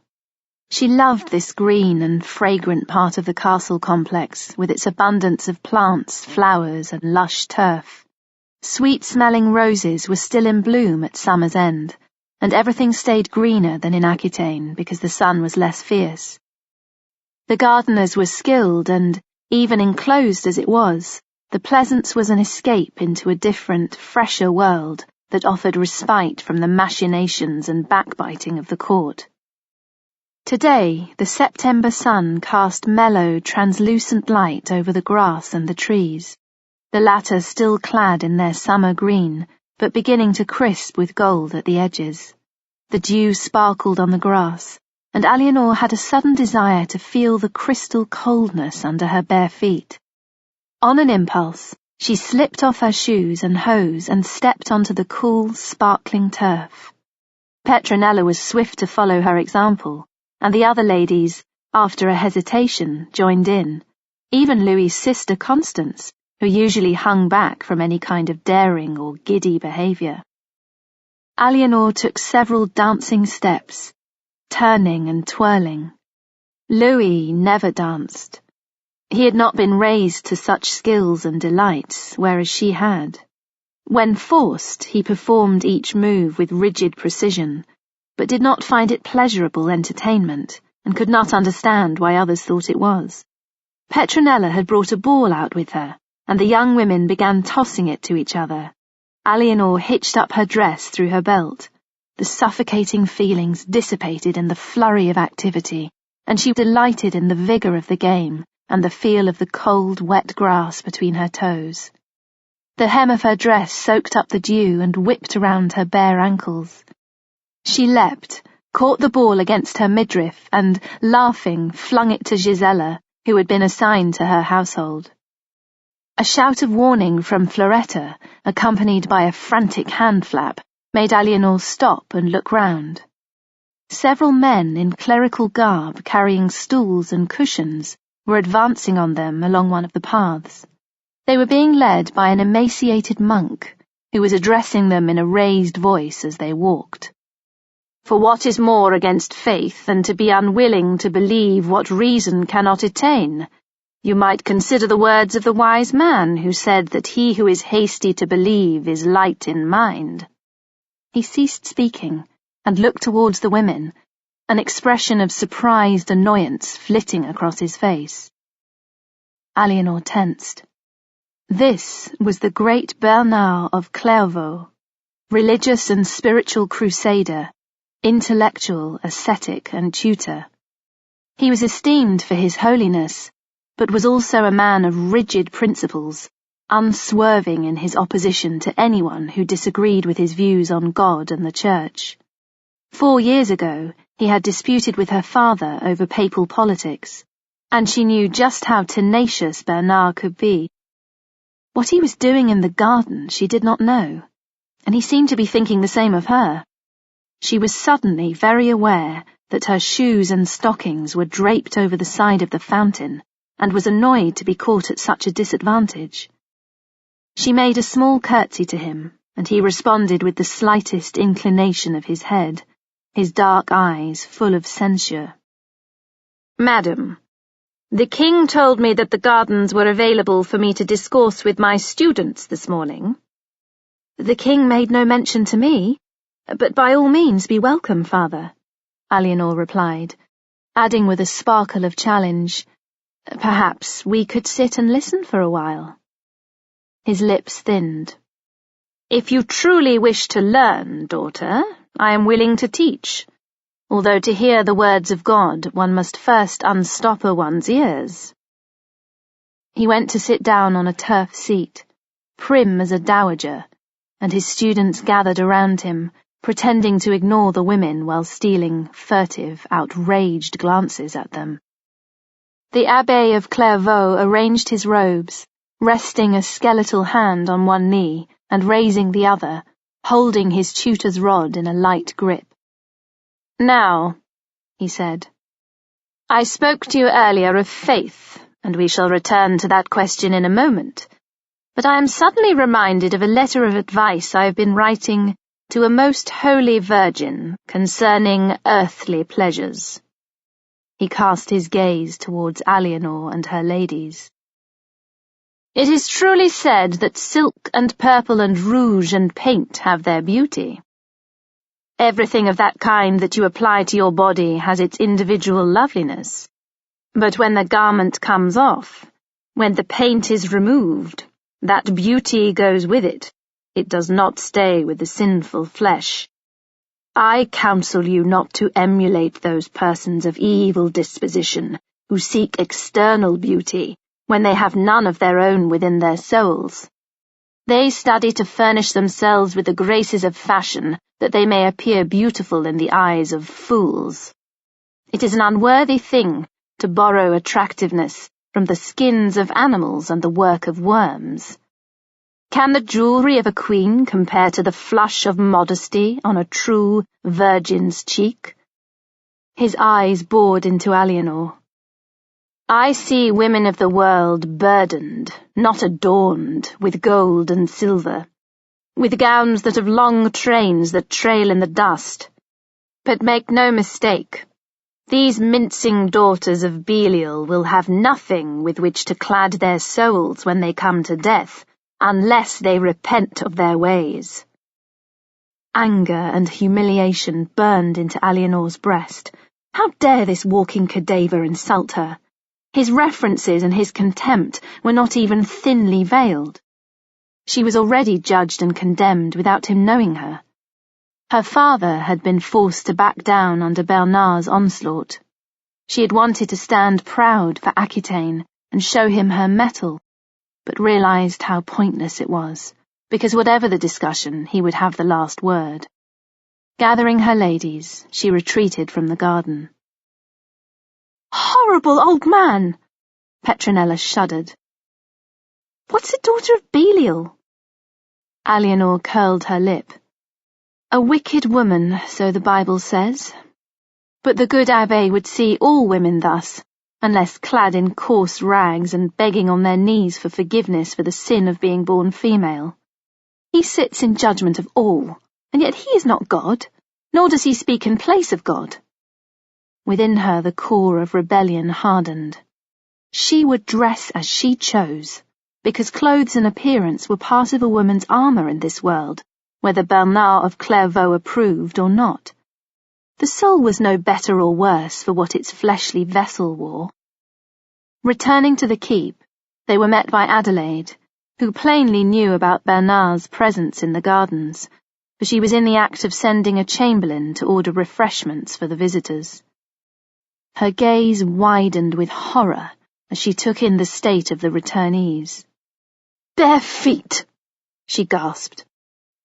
She loved this green and fragrant part of the castle complex with its abundance of plants, flowers, and lush turf. Sweet-smelling roses were still in bloom at summer's end, and everything stayed greener than in Aquitaine because the sun was less fierce. The gardeners were skilled and, even enclosed as it was, the pleasance was an escape into a different, fresher world that offered respite from the machinations and backbiting of the court. Today, the September sun cast mellow, translucent light over the grass and the trees, the latter still clad in their summer green, but beginning to crisp with gold at the edges. The dew sparkled on the grass, and Eleanor had a sudden desire to feel the crystal coldness under her bare feet. On an impulse, she slipped off her shoes and hose and stepped onto the cool, sparkling turf. Petronella was swift to follow her example, and the other ladies, after a hesitation, joined in. Even Louis's sister Constance, who usually hung back from any kind of daring or giddy behaviour. Eleanor took several dancing steps, turning and twirling. Louis never danced. He had not been raised to such skills and delights, whereas she had. When forced, he performed each move with rigid precision, but did not find it pleasurable entertainment, and could not understand why others thought it was. Petronella had brought a ball out with her, and the young women began tossing it to each other. Eleanor hitched up her dress through her belt. The suffocating feelings dissipated in the flurry of activity, and she delighted in the vigour of the game and the feel of the cold, wet grass between her toes. The hem of her dress soaked up the dew and whipped around her bare ankles. She leapt, caught the ball against her midriff, and, laughing, flung it to Gisela, who had been assigned to her household. A shout of warning from Floretta, accompanied by a frantic hand flap, made Eleanor stop and look round. Several men in clerical garb carrying stools and cushions were advancing on them along one of the paths. They were being led by an emaciated monk, who was addressing them in a raised voice as they walked. "For what is more against faith than to be unwilling to believe what reason cannot attain? You might consider the words of the wise man who said that he who is hasty to believe is light in mind." He ceased speaking and looked towards the women, an expression of surprised annoyance flitting across his face. Eleanor tensed. This was the great Bernard of Clairvaux, religious and spiritual crusader, intellectual, ascetic, and tutor. He was esteemed for his holiness, but was also a man of rigid principles, unswerving in his opposition to anyone who disagreed with his views on God and the Church. 4 years ago, he had disputed with her father over papal politics, and she knew just how tenacious Bernard could be. What he was doing in the garden she did not know, and he seemed to be thinking the same of her. She was suddenly very aware that her shoes and stockings were draped over the side of the fountain, and was annoyed to be caught at such a disadvantage. She made a small curtsy to him, and he responded with the slightest inclination of his head, his dark eyes full of censure. "Madam, the king told me that the gardens were available for me to discourse with my students this morning." "The king made no mention to me, but by all means be welcome, father," Eleanor replied, adding with a sparkle of challenge, "Perhaps we could sit and listen for a while." His lips thinned. "If you truly wish to learn, daughter, I am willing to teach, although to hear the words of God one must first unstopper one's ears." He went to sit down on a turf seat, prim as a dowager, and his students gathered around him, pretending to ignore the women while stealing furtive, outraged glances at them. The Abbé of Clairvaux arranged his robes, resting a skeletal hand on one knee and raising the other, holding his tutor's rod in a light grip. "Now," he said, "I spoke to you earlier of faith, and we shall return to that question in a moment, but I am suddenly reminded of a letter of advice I have been writing to a most holy virgin concerning earthly pleasures." He cast his gaze towards Eleanor and her ladies. "It is truly said that silk and purple and rouge and paint have their beauty. Everything of that kind that you apply to your body has its individual loveliness. But when the garment comes off, when the paint is removed, that beauty goes with it. It does not stay with the sinful flesh. I counsel you not to emulate those persons of evil disposition who seek external beauty when they have none of their own within their souls. They study to furnish themselves with the graces of fashion that they may appear beautiful in the eyes of fools. It is an unworthy thing to borrow attractiveness from the skins of animals and the work of worms. Can the jewelry of a queen compare to the flush of modesty on a true virgin's cheek?" His eyes bored into Eleanor. I see women of the world burdened, not adorned, with gold and silver, with gowns that have long trains that trail in the dust. But make no mistake, these mincing daughters of Belial will have nothing with which to clad their souls when they come to death, unless they repent of their ways. Anger and humiliation burned into Alienor's breast. How dare this walking cadaver insult her? His references and his contempt were not even thinly veiled. She was already judged and condemned without him knowing her. Her father had been forced to back down under Bernard's onslaught. She had wanted to stand proud for Aquitaine and show him her mettle, but realized how pointless it was, because whatever the discussion, he would have the last word. Gathering her ladies, she retreated from the garden. "Horrible old man!" Petronella shuddered. "What's a daughter of Belial?" Alienor curled her lip. "A wicked woman, so the Bible says. But the good abbé would see all women thus, unless clad in coarse rags and begging on their knees for forgiveness for the sin of being born female. He sits in judgment of all, and yet he is not God, nor does he speak in place of God." Within her the core of rebellion hardened. She would dress as she chose, because clothes and appearance were part of a woman's armour in this world, whether Bernard of Clairvaux approved or not. The soul was no better or worse for what its fleshly vessel wore. Returning to the keep, they were met by Adelaide, who plainly knew about Bernard's presence in the gardens, for she was in the act of sending a chamberlain to order refreshments for the visitors. Her gaze widened with horror as she took in the state of the returnees. "Bare feet!" she gasped.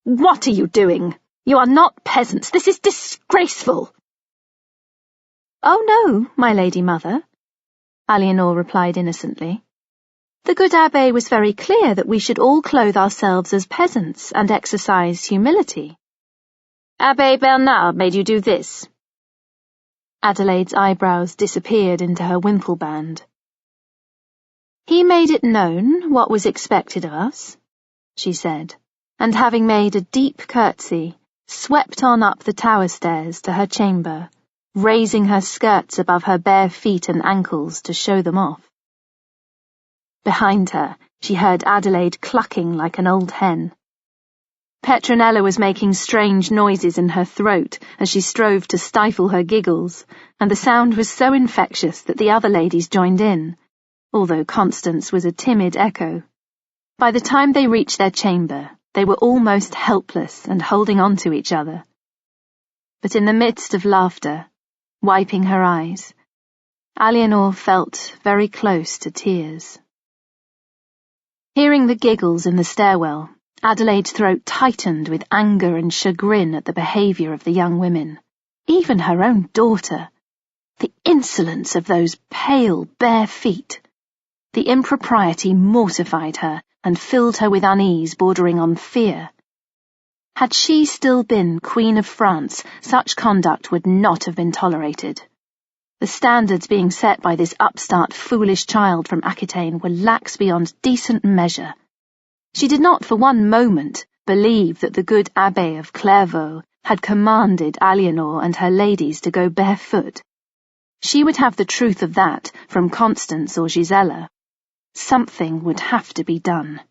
"What are you doing? You are not peasants. This is disgraceful." "Oh no, my lady mother," Alienor replied innocently. "The good abbé was very clear that we should all clothe ourselves as peasants and exercise humility." "Abbé Bernard made you do this?" Adelaide's eyebrows disappeared into her wimple band. "He made it known what was expected of us," she said, and having made a deep curtsy, swept on up the tower stairs to her chamber, raising her skirts above her bare feet and ankles to show them off. Behind her, she heard Adelaide clucking like an old hen. Petronella was making strange noises in her throat as she strove to stifle her giggles, and the sound was so infectious that the other ladies joined in, although Constance was a timid echo. By the time they reached their chamber, they were almost helpless and holding on to each other. But in the midst of laughter, wiping her eyes, Alienor felt very close to tears. Hearing the giggles in the stairwell, Adelaide's throat tightened with anger and chagrin at the behaviour of the young women, even her own daughter. The insolence of those pale, bare feet. The impropriety mortified her and filled her with unease bordering on fear. Had she still been Queen of France, such conduct would not have been tolerated. The standards being set by this upstart foolish child from Aquitaine were lax beyond decent measure. She did not for one moment believe that the good abbé of Clairvaux had commanded Alienor and her ladies to go barefoot. She would have the truth of that from Constance or Gisela. Something would have to be done.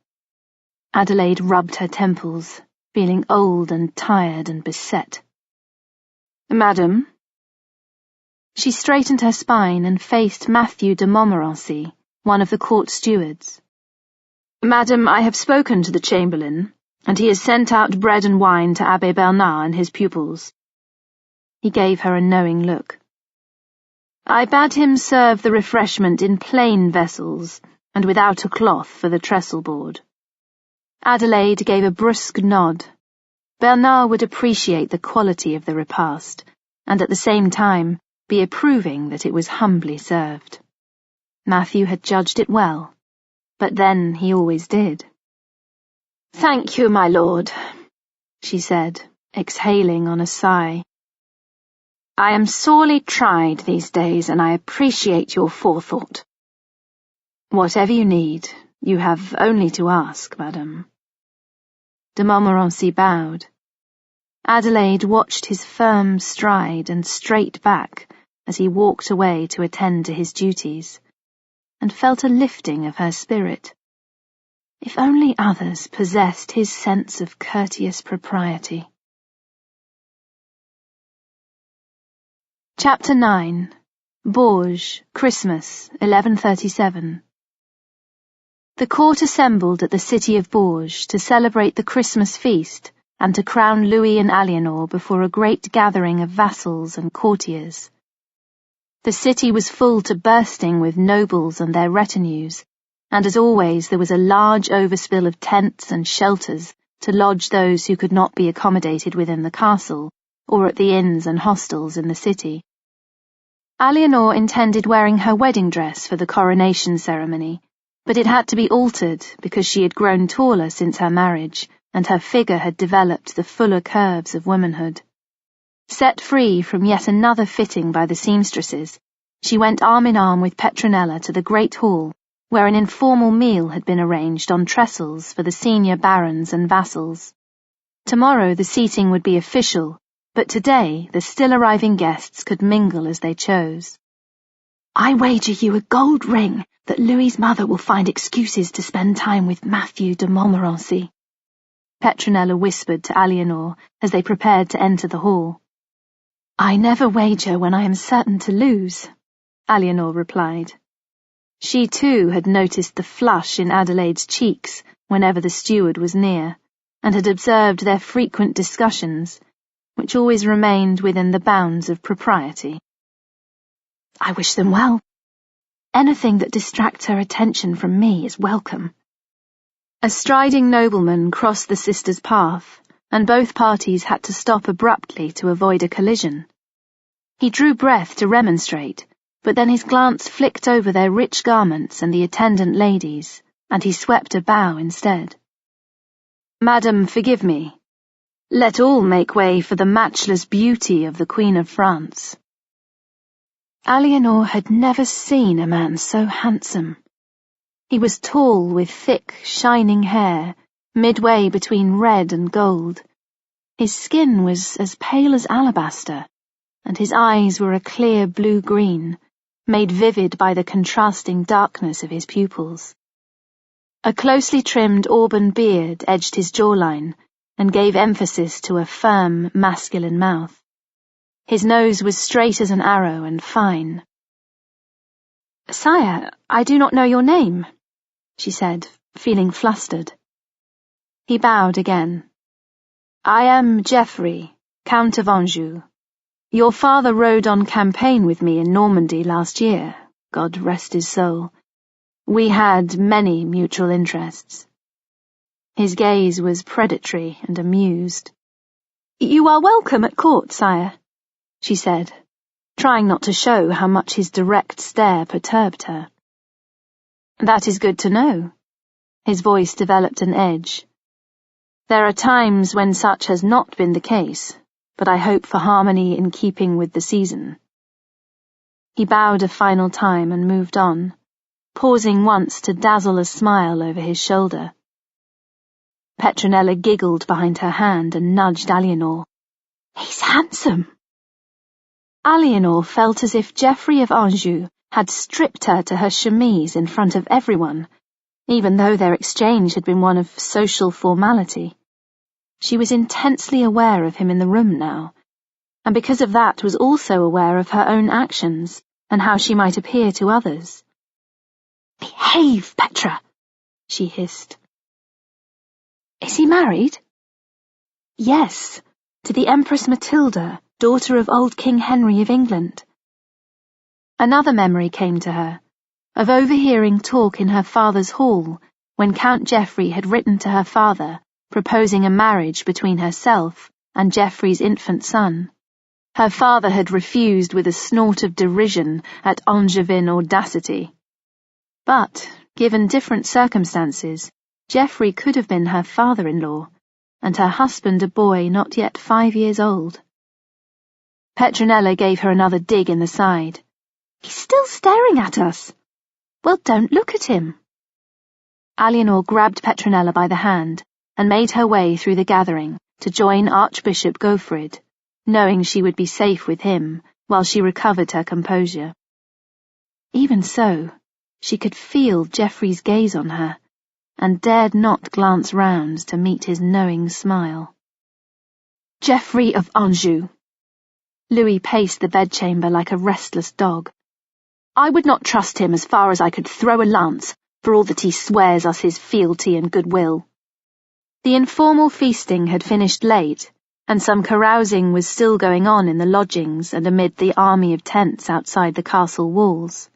Adelaide rubbed her temples, feeling old and tired and beset. "Madam?" She straightened her spine and faced Matthew de Montmorency, one of the court stewards. "Madam, I have spoken to the chamberlain, and he has sent out bread and wine to Abbé Bernard and his pupils." He gave her a knowing look. "I bade him serve the refreshment in plain vessels, and without a cloth for the trestle board." Adelaide gave a brusque nod. Bernard would appreciate the quality of the repast, and at the same time be approving that it was humbly served. Matthew had judged it well, but then he always did. "Thank you, my lord," she said, exhaling on a sigh. "I am sorely tried these days, and I appreciate your forethought. Whatever you need, you have only to ask, madam. De Montmorency bowed. Adelaide watched his firm stride and straight back as he walked away to attend to his duties, and felt a lifting of her spirit. If only others possessed his sense of courteous propriety. Chapter 9. Bourges, Christmas, 1137. The court assembled at the city of Bourges to celebrate the Christmas feast and to crown Louis and Aliénor before a great gathering of vassals and courtiers. The city was full to bursting with nobles and their retinues, and as always there was a large overspill of tents and shelters to lodge those who could not be accommodated within the castle, or at the inns and hostels in the city. Aliénor intended wearing her wedding dress for the coronation ceremony, but it had to be altered because she had grown taller since her marriage, and her figure had developed the fuller curves of womanhood. Set free from yet another fitting by the seamstresses, she went arm in arm with Petronella to the great hall, where an informal meal had been arranged on trestles for the senior barons and vassals. Tomorrow the seating would be official, but today the still arriving guests could mingle as they chose. I wager you a gold ring that Louis's mother will find excuses to spend time with Matthew de Montmorency, Petronella whispered to Aliénor as they prepared to enter the hall. I never wager when I am certain to lose, Aliénor replied. She too had noticed the flush in Adelaide's cheeks whenever the steward was near, and had observed their frequent discussions, which always remained within the bounds of propriety. I wish them well. Anything that distracts her attention from me is welcome. A striding nobleman crossed the sisters' path, and both parties had to stop abruptly to avoid a collision. He drew breath to remonstrate, but then his glance flicked over their rich garments and the attendant ladies, and he swept a bow instead. Madam, forgive me. Let all make way for the matchless beauty of the Queen of France. Aliénor had never seen a man so handsome. He was tall with thick, shining hair, midway between red and gold. His skin was as pale as alabaster, and his eyes were a clear blue-green, made vivid by the contrasting darkness of his pupils. A closely trimmed auburn beard edged his jawline and gave emphasis to a firm, masculine mouth. His nose was straight as an arrow and fine. Sire, I do not know your name, she said, feeling flustered. He bowed again. I am Geoffrey, Count of Anjou. Your father rode on campaign with me in Normandy last year, God rest his soul. We had many mutual interests. His gaze was predatory and amused. You are welcome at court, sire, she said, trying not to show how much his direct stare perturbed her. That is good to know. His voice developed an edge. There are times when such has not been the case, but I hope for harmony in keeping with the season. He bowed a final time and moved on, pausing once to dazzle a smile over his shoulder. Petronella giggled behind her hand and nudged Aliénor. He's handsome. Aliénor felt as if Geoffrey of Anjou had stripped her to her chemise in front of everyone, even though their exchange had been one of social formality. She was intensely aware of him in the room now, and because of that was also aware of her own actions and how she might appear to others. Behave, Petra, she hissed. Is he married? Yes, to the Empress Matilda, daughter of old King Henry of England. Another memory came to her, of overhearing talk in her father's hall when Count Geoffrey had written to her father proposing a marriage between herself and Geoffrey's infant son. Her father had refused with a snort of derision at Angevin audacity. But, given different circumstances, Geoffrey could have been her father-in-law, and her husband a boy not yet 5 years old. Petronella gave her another dig in the side. He's still staring at us. Well, don't look at him. Eleanor grabbed Petronella by the hand and made her way through the gathering to join Archbishop Gaufrid, knowing she would be safe with him while she recovered her composure. Even so, she could feel Geoffrey's gaze on her, and dared not glance round to meet his knowing smile. Geoffrey of Anjou! Louis paced the bedchamber like a restless dog. I would not trust him as far as I could throw a lance, for all that he swears us his fealty and goodwill. The informal feasting had finished late, and some carousing was still going on in the lodgings and amid the army of tents outside the castle walls.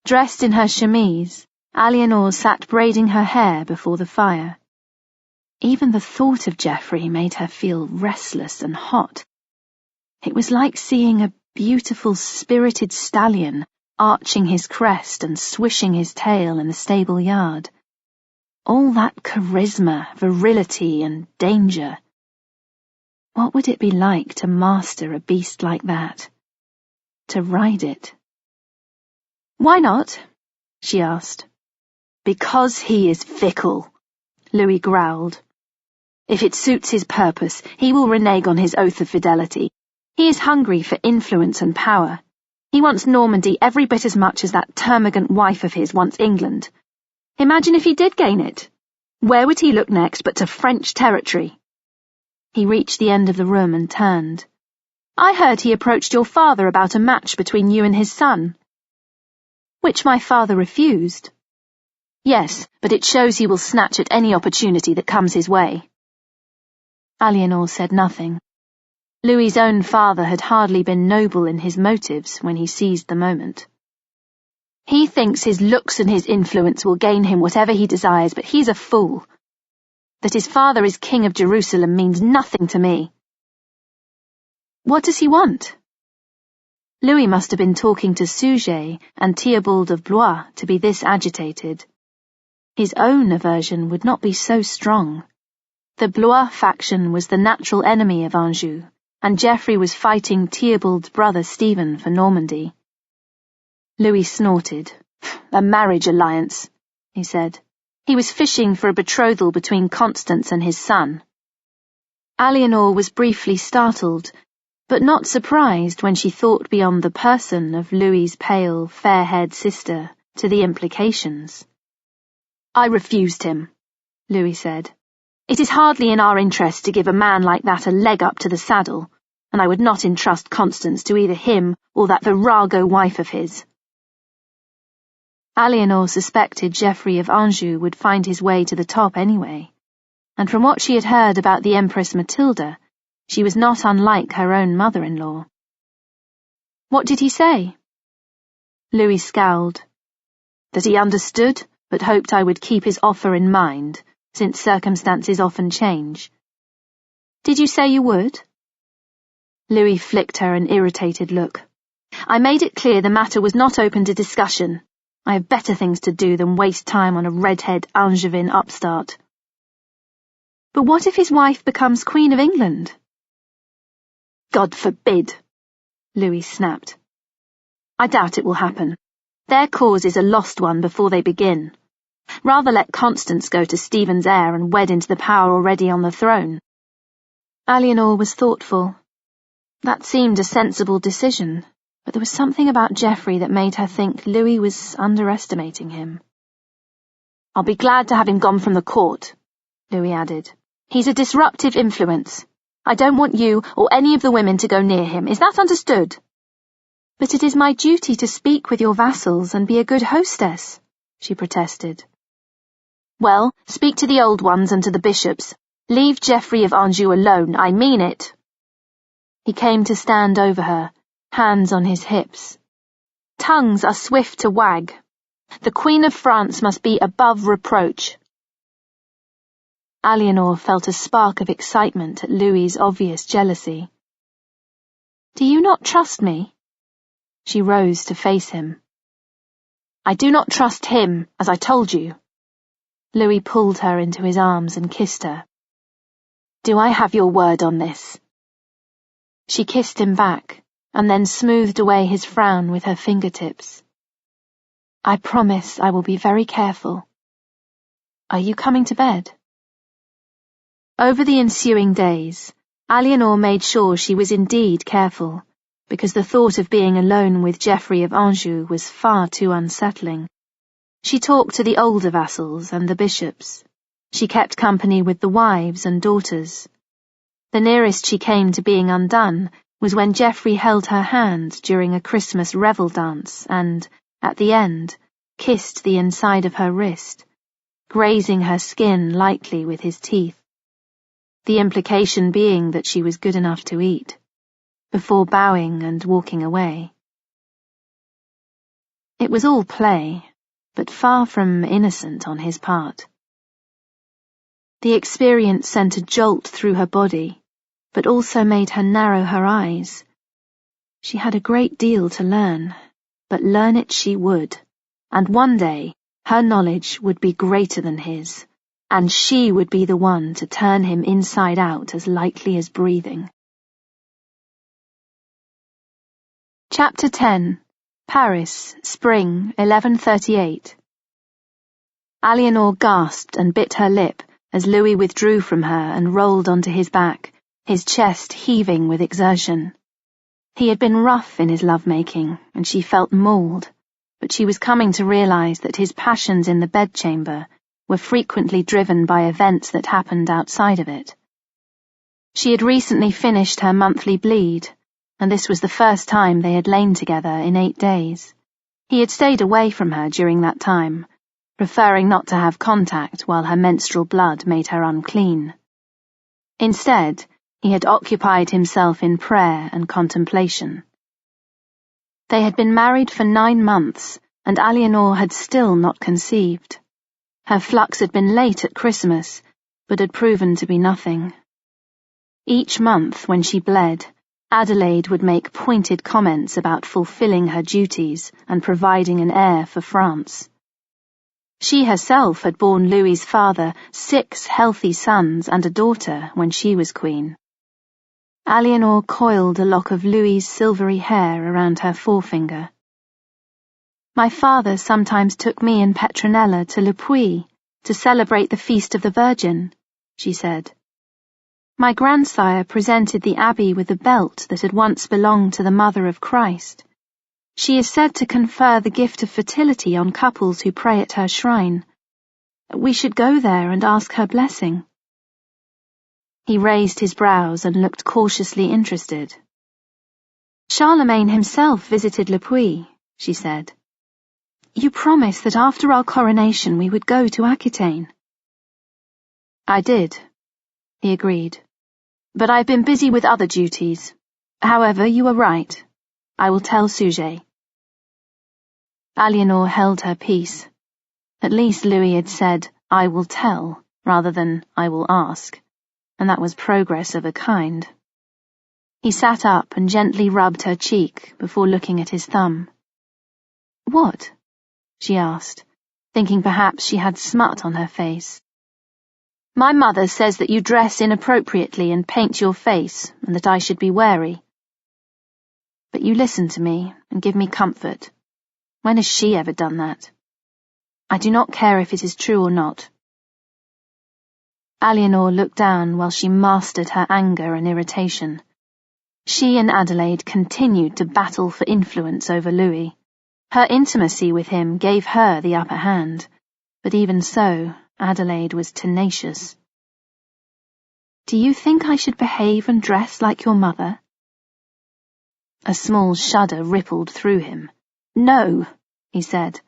Dressed in her chemise, Eleanor sat braiding her hair before the fire. Even the thought of Geoffrey made her feel restless and hot. It was like seeing a beautiful, spirited stallion arching his crest and swishing his tail in the stable yard. All that charisma, virility, and danger. What would it be like to master a beast like that? To ride it? Why not? She asked. Because he is fickle, Louis growled. If it suits his purpose, he will renege on his oath of fidelity. He is hungry for influence and power. He wants Normandy every bit as much as that termagant wife of his wants England. Imagine if he did gain it. Where would he look next but to French territory? He reached the end of the room and turned. I heard he approached your father about a match between you and his son. Which my father refused. Yes, but it shows he will snatch at any opportunity that comes his way. Eleanor said nothing. Louis's own father had hardly been noble in his motives when he seized the moment. He thinks his looks and his influence will gain him whatever he desires, but he's a fool. That his father is king of Jerusalem means nothing to me. What does he want? Louis must have been talking to Suger and Theobald of Blois to be this agitated. His own aversion would not be so strong. The Blois faction was the natural enemy of Anjou, and Geoffrey was fighting Theobald's brother Stephen for Normandy. Louis snorted. A marriage alliance, he said. He was fishing for a betrothal between Constance and his son. Eleanor was briefly startled, but not surprised when she thought beyond the person of Louis's pale, fair-haired sister to the implications. I refused him, Louis said. It is hardly in our interest to give a man like that a leg up to the saddle, and I would not entrust Constance to either him or that virago wife of his. Eleanor suspected Geoffrey of Anjou would find his way to the top anyway, and from what she had heard about the Empress Matilda, she was not unlike her own mother-in-law. What did he say? Louis scowled. That he understood, but hoped I would keep his offer in mind, since circumstances often change. Did you say you would? Louis flicked her an irritated look. I made it clear the matter was not open to discussion. I have better things to do than waste time on a red-haired Angevin upstart. But what if his wife becomes Queen of England? God forbid, Louis snapped. I doubt it will happen. Their cause is a lost one before they begin. Rather let Constance go to Stephen's heir and wed into the power already on the throne. Eleanor was thoughtful. That seemed a sensible decision, but there was something about Geoffrey that made her think Louis was underestimating him. I'll be glad to have him gone from the court, Louis added. He's a disruptive influence. I don't want you or any of the women to go near him. Is that understood? But it is my duty to speak with your vassals and be a good hostess, she protested. Well, speak to the old ones and to the bishops. Leave Geoffrey of Anjou alone, I mean it. He came to stand over her, hands on his hips. Tongues are swift to wag. The Queen of France must be above reproach. Eleanor felt a spark of excitement at Louis's obvious jealousy. Do you not trust me? She rose to face him. I do not trust him, as I told you. Louis pulled her into his arms and kissed her. Do I have your word on this? She kissed him back, and then smoothed away his frown with her fingertips. I promise I will be very careful. Are you coming to bed? Over the ensuing days, Eleanor made sure she was indeed careful, because the thought of being alone with Geoffrey of Anjou was far too unsettling. She talked to the older vassals and the bishops. She kept company with the wives and daughters. The nearest she came to being undone was when Geoffrey held her hand during a Christmas revel dance and, at the end, kissed the inside of her wrist, grazing her skin lightly with his teeth, the implication being that she was good enough to eat, before bowing and walking away. It was all play, but far from innocent on his part. The experience sent a jolt through her body, but also made her narrow her eyes. She had a great deal to learn, but learn it she would, and one day her knowledge would be greater than his, and she would be the one to turn him inside out as lightly as breathing. Chapter 10. Paris, Spring, 1138. Eleanor gasped and bit her lip as Louis withdrew from her and rolled onto his back, his chest heaving with exertion. He had been rough in his love-making, and she felt mauled, but she was coming to realize that his passions in the bedchamber were frequently driven by events that happened outside of it. She had recently finished her monthly bleed, and this was the first time they had lain together in 8 days. He had stayed away from her during that time, preferring not to have contact while her menstrual blood made her unclean. Instead, he had occupied himself in prayer and contemplation. They had been married for 9 months, and Eleanor had still not conceived. Her flux had been late at Christmas, but had proven to be nothing. Each month, when she bled, Adelaide would make pointed comments about fulfilling her duties and providing an heir for France. She herself had borne Louis's father 6 healthy sons and a daughter when she was queen. Eleanor coiled a lock of Louis's silvery hair around her forefinger. My father sometimes took me and Petronella to Le Puy to celebrate the Feast of the Virgin, she said. My grandsire presented the abbey with a belt that had once belonged to the Mother of Christ. She is said to confer the gift of fertility on couples who pray at her shrine. We should go there and ask her blessing. He raised his brows and looked cautiously interested. Charlemagne himself visited Le Puy, she said. You promised that after our coronation we would go to Aquitaine. I did, he agreed, but I've been busy with other duties. However, you are right. I will tell Sujet. Eleanor held her peace. At least Louis had said, I will tell, rather than I will ask, and that was progress of a kind. He sat up and gently rubbed her cheek before looking at his thumb. What? She asked, thinking perhaps she had smut on her face. My mother says that you dress inappropriately and paint your face, and that I should be wary. But you listen to me and give me comfort. When has she ever done that? I do not care if it is true or not. Eleanor looked down while she mastered her anger and irritation. She and Adelaide continued to battle for influence over Louis. Her intimacy with him gave her the upper hand, but even so, Adelaide was tenacious. Do you think I should behave and dress like your mother? A small shudder rippled through him. No, he said.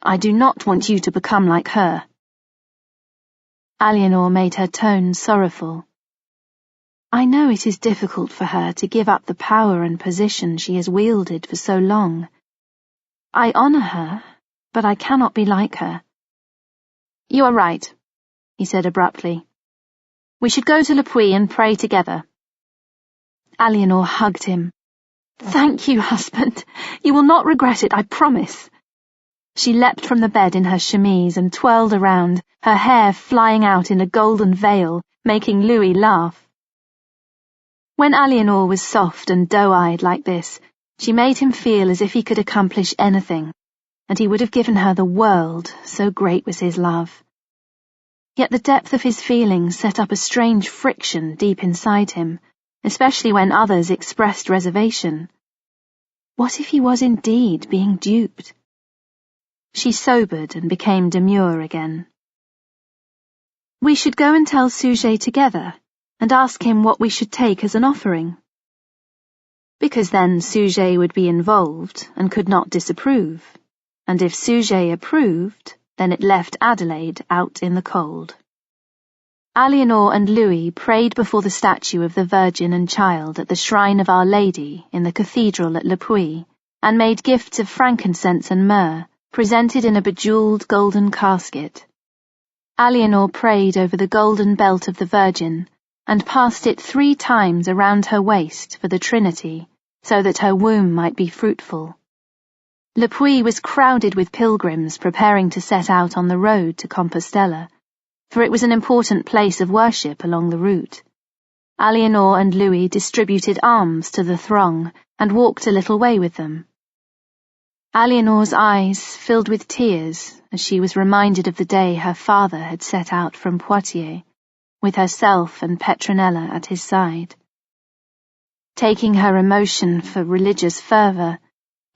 I do not want you to become like her. Eleanor made her tone sorrowful. I know it is difficult for her to give up the power and position she has wielded for so long. I honour her, but I cannot be like her. You are right, he said abruptly. We should go to Le Puy and pray together. Eleanor hugged him. Thank you, husband. You will not regret it, I promise. She leapt from the bed in her chemise and twirled around, her hair flying out in a golden veil, making Louis laugh. When Eleanor was soft and doe-eyed like this, she made him feel as if he could accomplish anything. and he would have given her the world, so great was his love. Yet the depth of his feelings set up a strange friction deep inside him, especially when others expressed reservation. What if he was indeed being duped? She sobered and became demure again. We should go and tell Sujet together, and ask him what we should take as an offering. Because then Sujet would be involved and could not disapprove, and if Sujet approved, then it left Adelaide out in the cold. Aliénor and Louis prayed before the statue of the Virgin and Child at the shrine of Our Lady in the cathedral at Le Puy, and made gifts of frankincense and myrrh, presented in a bejewelled golden casket. Aliénor prayed over the golden belt of the Virgin, and passed it 3 times around her waist for the Trinity, so that her womb might be fruitful. Le Puy was crowded with pilgrims preparing to set out on the road to Compostela, for it was an important place of worship along the route. Aliénor and Louis distributed alms to the throng and walked a little way with them. Aliénor's eyes filled with tears as she was reminded of the day her father had set out from Poitiers, with herself and Petronella at his side. Taking her emotion for religious fervour,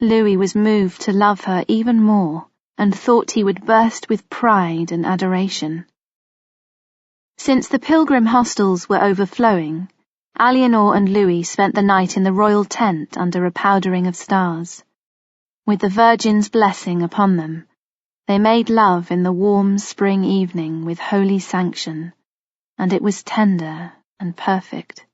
Louis was moved to love her even more and thought he would burst with pride and adoration. Since the pilgrim hostels were overflowing, Aliénor and Louis spent the night in the royal tent under a powdering of stars. With the Virgin's blessing upon them, they made love in the warm spring evening with holy sanction, and it was tender and perfect.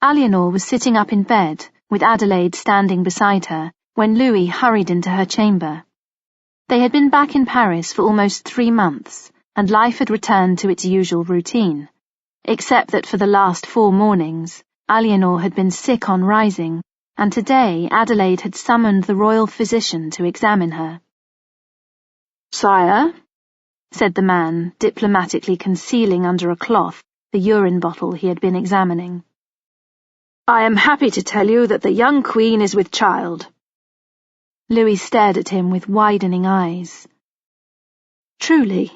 Aliénor was sitting up in bed, with Adelaide standing beside her, when Louis hurried into her chamber. They had been back in Paris for almost 3 months, and life had returned to its usual routine, except that for the last 4 mornings, Aliénor had been sick on rising, and today Adelaide had summoned the royal physician to examine her. "Sire," said the man, diplomatically concealing under a cloth the urine bottle he had been examining. "I am happy to tell you that the young queen is with child." Louis stared at him with widening eyes. "Truly?"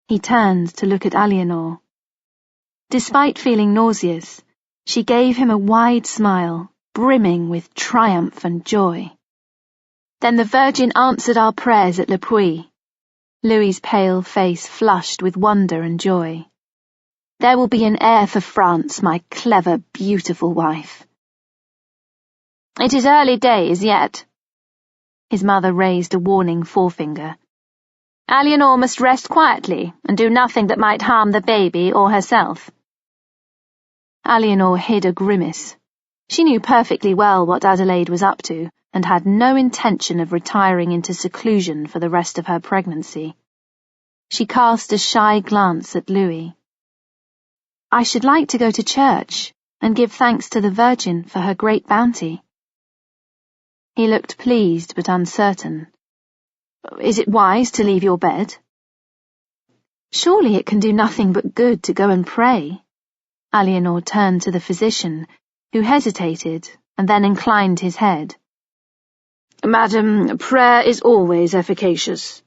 He turned to look at Aliénor. Despite feeling nauseous, she gave him a wide smile, brimming with triumph and joy. "Then the Virgin answered our prayers at Le Puy." Louis's pale face flushed with wonder and joy. "There will be an heir for France, my clever, beautiful wife." "It is early days yet." His mother raised a warning forefinger. "Aliénor must rest quietly and do nothing that might harm the baby or herself." Aliénor hid a grimace. She knew perfectly well what Adelaide was up to and had no intention of retiring into seclusion for the rest of her pregnancy. She cast a shy glance at Louis. "I should like to go to church and give thanks to the Virgin for her great bounty." He looked pleased but uncertain. "Is it wise to leave your bed?" "Surely it can do nothing but good to go and pray." Aliénor turned to the physician, who hesitated and then inclined his head. "Madam, prayer is always efficacious."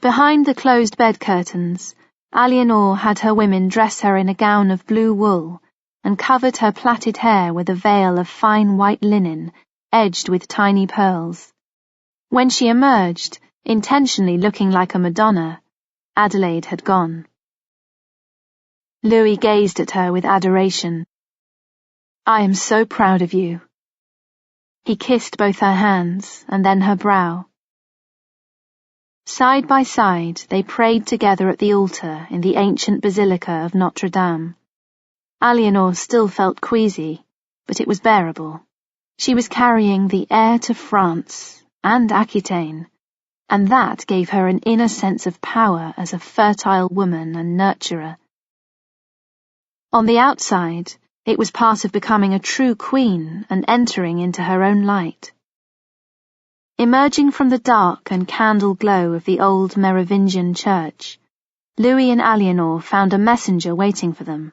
Behind the closed bed curtains, Aliénor had her women dress her in a gown of blue wool and covered her plaited hair with a veil of fine white linen, edged with tiny pearls. When she emerged, intentionally looking like a Madonna, Adelaide had gone. Louis gazed at her with adoration. "I am so proud of you." He kissed both her hands and then her brow. Side by side, they prayed together at the altar in the ancient basilica of Notre Dame. Aliénor still felt queasy, but it was bearable. She was carrying the heir to France and Aquitaine, and that gave her an inner sense of power as a fertile woman and nurturer. On the outside, it was part of becoming a true queen and entering into her own light. Emerging from the dark and candle glow of the old Merovingian church, Louis and Aliénor found a messenger waiting for them.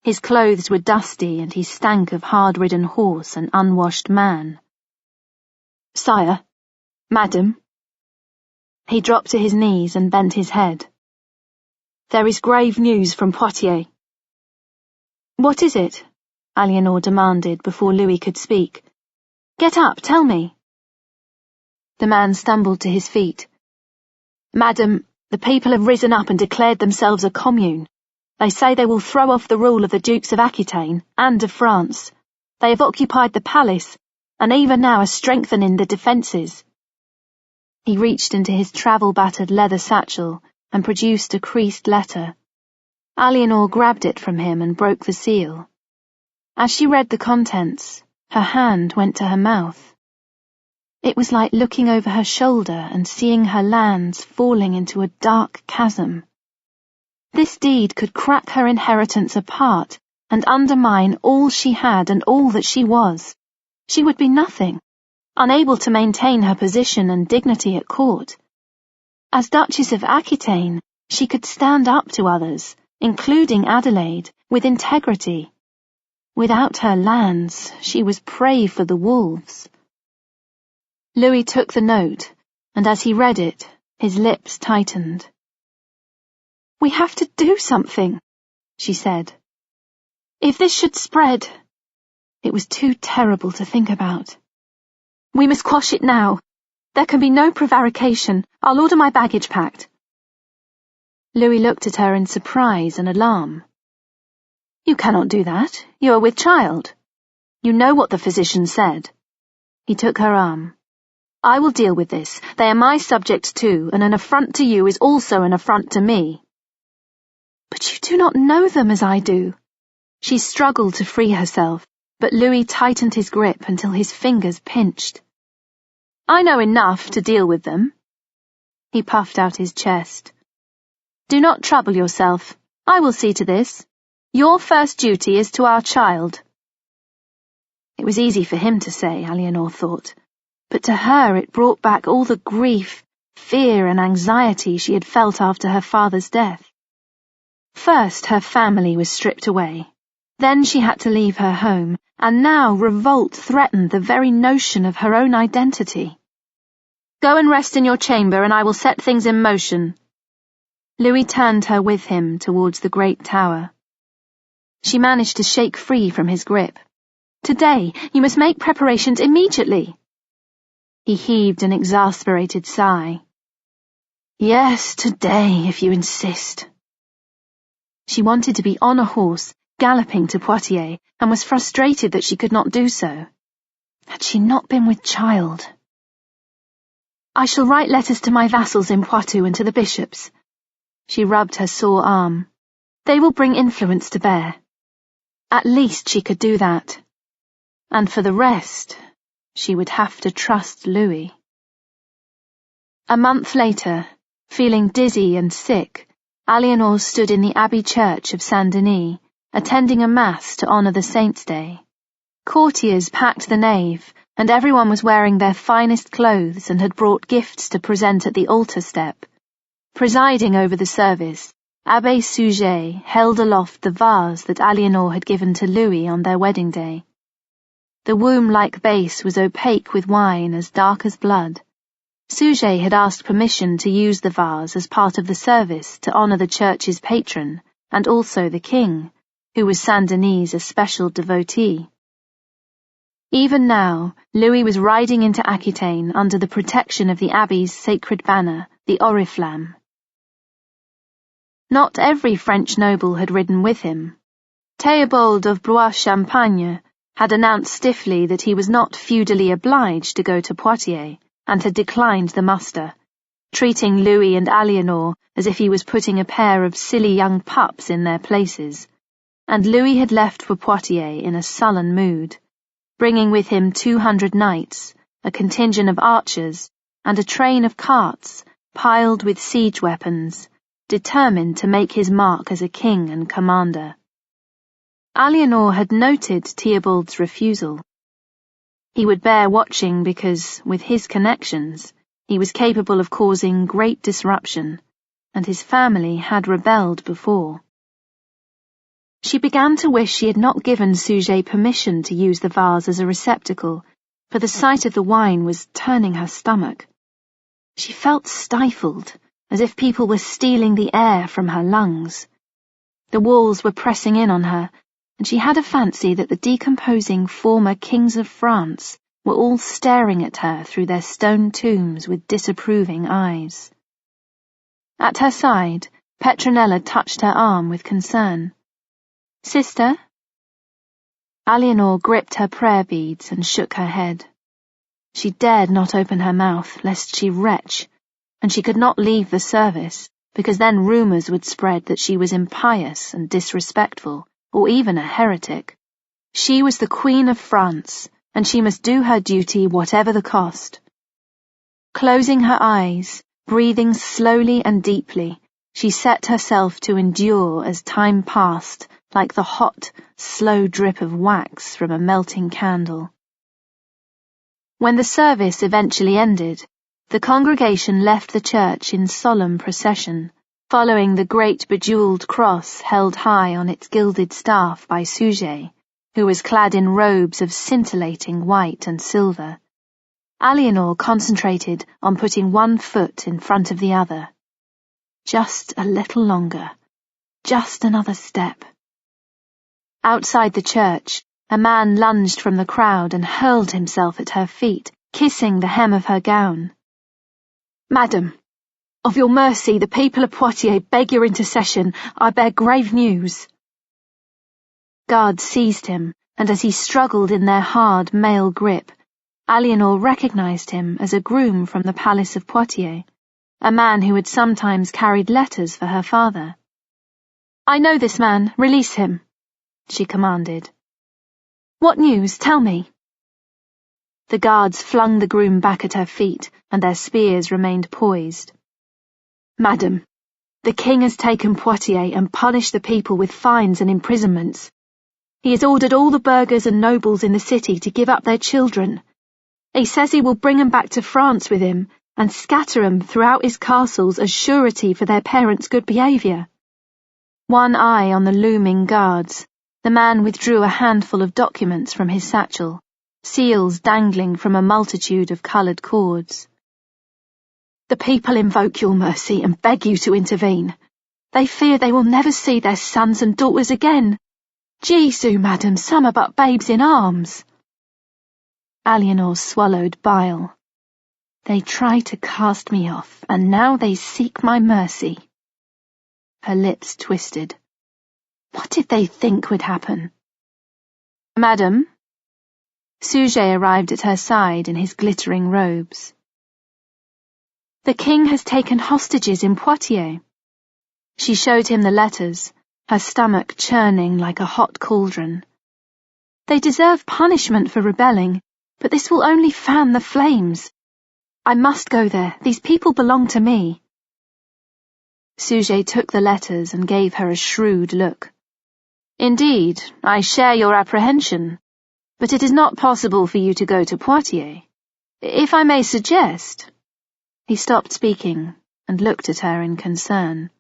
His clothes were dusty and he stank of hard-ridden horse and unwashed man. Sire, Madam. He dropped to his knees and bent his head. There is grave news from Poitiers. What is it? Eleanor demanded before Louis could speak. Get up, tell me. The man stumbled to his feet. Madam, the people have risen up and declared themselves a commune. They say they will throw off the rule of the Dukes of Aquitaine and of France. They have occupied the palace, and even now are strengthening the defences. He reached into his travel-battered leather satchel and produced a creased letter. Eleanor grabbed it from him and broke the seal. As she read the contents, her hand went to her mouth. It was like looking over her shoulder and seeing her lands falling into a dark chasm. This deed could crack her inheritance apart and undermine all she had and all that she was. She would be nothing, unable to maintain her position and dignity at court. As Duchess of Aquitaine, she could stand up to others, including Adelaide, with integrity. Without her lands, she was prey for the wolves. Louis took the note, and as he read it, his lips tightened. We have to do something, she said. If this should spread, it was too terrible to think about. We must quash it now. There can be no prevarication. I'll order my baggage packed. Louis looked at her in surprise and alarm. You cannot do that. You are with child. You know what the physician said. He took her arm. I will deal with this. They are my subjects too, and an affront to you is also an affront to me. But you do not know them as I do. She struggled to free herself, but Louis tightened his grip until his fingers pinched. I know enough to deal with them. He puffed out his chest. Do not trouble yourself. I will see to this. Your first duty is to our child. It was easy for him to say, Eleanor thought, but to her it brought back all the grief, fear and anxiety she had felt after her father's death. First her family was stripped away. Then she had to leave her home, and now revolt threatened the very notion of her own identity. Go and rest in your chamber, and I will set things in motion. Louis turned her with him towards the great tower. She managed to shake free from his grip. Today, you must make preparations immediately. He heaved an exasperated sigh. Yes, today, if you insist. She wanted to be on a horse, galloping to Poitiers, and was frustrated that she could not do so. Had she not been with child? I shall write letters to my vassals in Poitou and to the bishops. She rubbed her sore arm. They will bring influence to bear. At least she could do that. And for the rest, she would have to trust Louis. A month later, feeling dizzy and sick, Eleanor stood in the Abbey Church of Saint-Denis, attending a mass to honour the Saint's Day. Courtiers packed the nave, and everyone was wearing their finest clothes and had brought gifts to present at the altar step. Presiding over the service, Abbé Suger held aloft the vase that Eleanor had given to Louis on their wedding day. The womb-like base was opaque with wine as dark as blood. Suger had asked permission to use the vase as part of the service to honour the church's patron, and also the king, who was Saint-Denis' especial devotee. Even now, Louis was riding into Aquitaine under the protection of the abbey's sacred banner, the oriflamme. Not every French noble had ridden with him. Théobald of Blois-Champagne had announced stiffly that he was not feudally obliged to go to Poitiers, and had declined the muster, treating Louis and Eleanor as if he was putting a pair of silly young pups in their places, and Louis had left for Poitiers in a sullen mood, bringing with him 200 knights, a contingent of archers, and a train of carts piled with siege weapons, determined to make his mark as a king and commander. Eleanor had noted Théobald's refusal. He would bear watching because, with his connections, he was capable of causing great disruption, and his family had rebelled before. She began to wish she had not given Suger permission to use the vase as a receptacle, for the sight of the wine was turning her stomach. She felt stifled, as if people were stealing the air from her lungs. The walls were pressing in on her, and she had a fancy that the decomposing former kings of France were all staring at her through their stone tombs with disapproving eyes. At her side, Petronella touched her arm with concern. "Sister?" Eleanor gripped her prayer beads and shook her head. She dared not open her mouth lest she retch, and she could not leave the service, because then rumours would spread that she was impious and disrespectful, or even a heretic. She was the Queen of France, and she must do her duty whatever the cost. Closing her eyes, breathing slowly and deeply, she set herself to endure as time passed, like the hot, slow drip of wax from a melting candle. When the service eventually ended, the congregation left the church in solemn procession, following the great bejewelled cross held high on its gilded staff by Suger, who was clad in robes of scintillating white and silver. Eleanor concentrated on putting one foot in front of the other. Just a little longer. Just another step. Outside the church, a man lunged from the crowd and hurled himself at her feet, kissing the hem of her gown. "Madam, of your mercy the people of Poitiers beg your intercession. I bear grave news." Guards seized him, and as he struggled in their hard male grip, Eleanor recognized him as a groom from the Palace of Poitiers, a man who had sometimes carried letters for her father. "I know this man. Release him," she commanded. "What news? Tell me." The guards flung the groom back at her feet, and their spears remained poised. "Madam, the king has taken Poitiers and punished the people with fines and imprisonments. He has ordered all the burghers and nobles in the city to give up their children. He says he will bring them back to France with him and scatter them throughout his castles as surety for their parents' good behaviour." One eye on the looming guards, the man withdrew a handful of documents from his satchel, seals dangling from a multitude of coloured cords. "The people invoke your mercy and beg you to intervene. They fear they will never see their sons and daughters again. Jesu, madam, some are but babes in arms." Eleanor swallowed bile. "They try to cast me off, and now they seek my mercy." Her lips twisted. What did they think would happen? "Madam?" Suger arrived at her side in his glittering robes. "The king has taken hostages in Poitiers." She showed him the letters, her stomach churning like a hot cauldron. "They deserve punishment for rebelling, but this will only fan the flames. I must go there. These people belong to me." Suger took the letters and gave her a shrewd look. "Indeed, I share your apprehension, but it is not possible for you to go to Poitiers. If I may suggest—" He stopped speaking and looked at her in concern.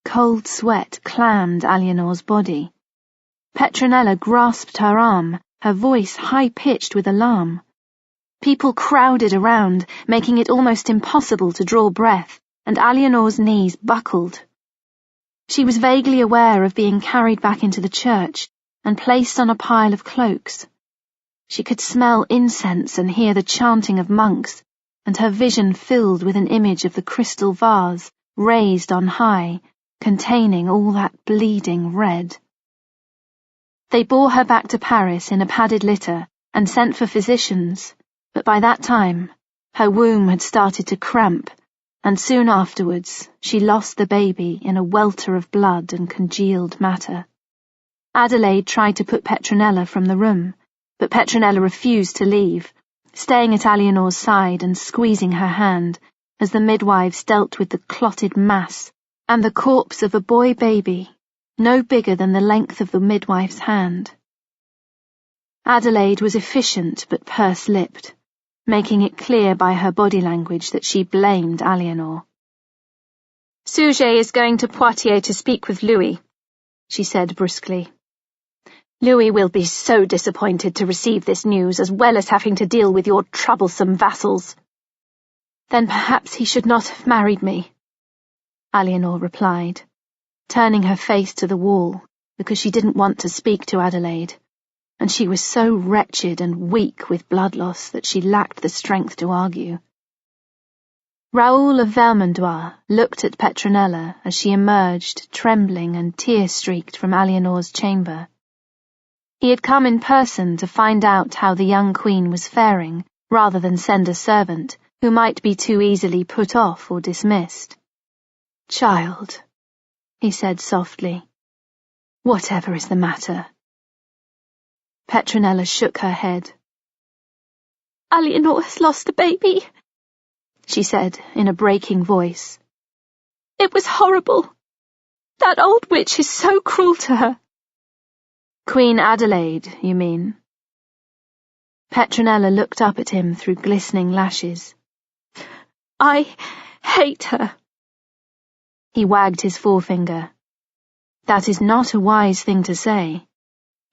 Cold sweat clammed Eleanor's body. Petronella grasped her arm, her voice high-pitched with alarm. People crowded around, making it almost impossible to draw breath, and Eleanor's knees buckled. She was vaguely aware of being carried back into the church and placed on a pile of cloaks. She could smell incense and hear the chanting of monks, and her vision filled with an image of the crystal vase raised on high, containing all that bleeding red. They bore her back to Paris in a padded litter and sent for physicians, but by that time her womb had started to cramp, and soon afterwards she lost the baby in a welter of blood and congealed matter. Adelaide tried to put Petronella from the room, but Petronella refused to leave, staying at Eleanor's side and squeezing her hand as the midwives dealt with the clotted mass and the corpse of a boy baby, no bigger than the length of the midwife's hand. Adelaide was efficient but purse-lipped, making it clear by her body language that she blamed Eleanor. "Suger is going to Poitiers to speak with Louis," she said brusquely. Louis will be so disappointed to receive this news, as well as having to deal with your troublesome vassals. Then perhaps he should not have married me, Eleanor replied, turning her face to the wall because she didn't want to speak to Adelaide, and she was so wretched and weak with blood loss that she lacked the strength to argue. Raoul of Vermandois looked at Petronella as she emerged, trembling and tear-streaked from Eleanor's chamber. He had come in person to find out how the young queen was faring, rather than send a servant who might be too easily put off or dismissed. "Child," he said softly, "whatever is the matter?" Petronella shook her head. "Eleanor has lost a baby," she said in a breaking voice. "It was horrible. That old witch is so cruel to her." "Queen Adelaide, you mean?" Petronella looked up at him through glistening lashes. "I hate her." He wagged his forefinger. "That is not a wise thing to say,"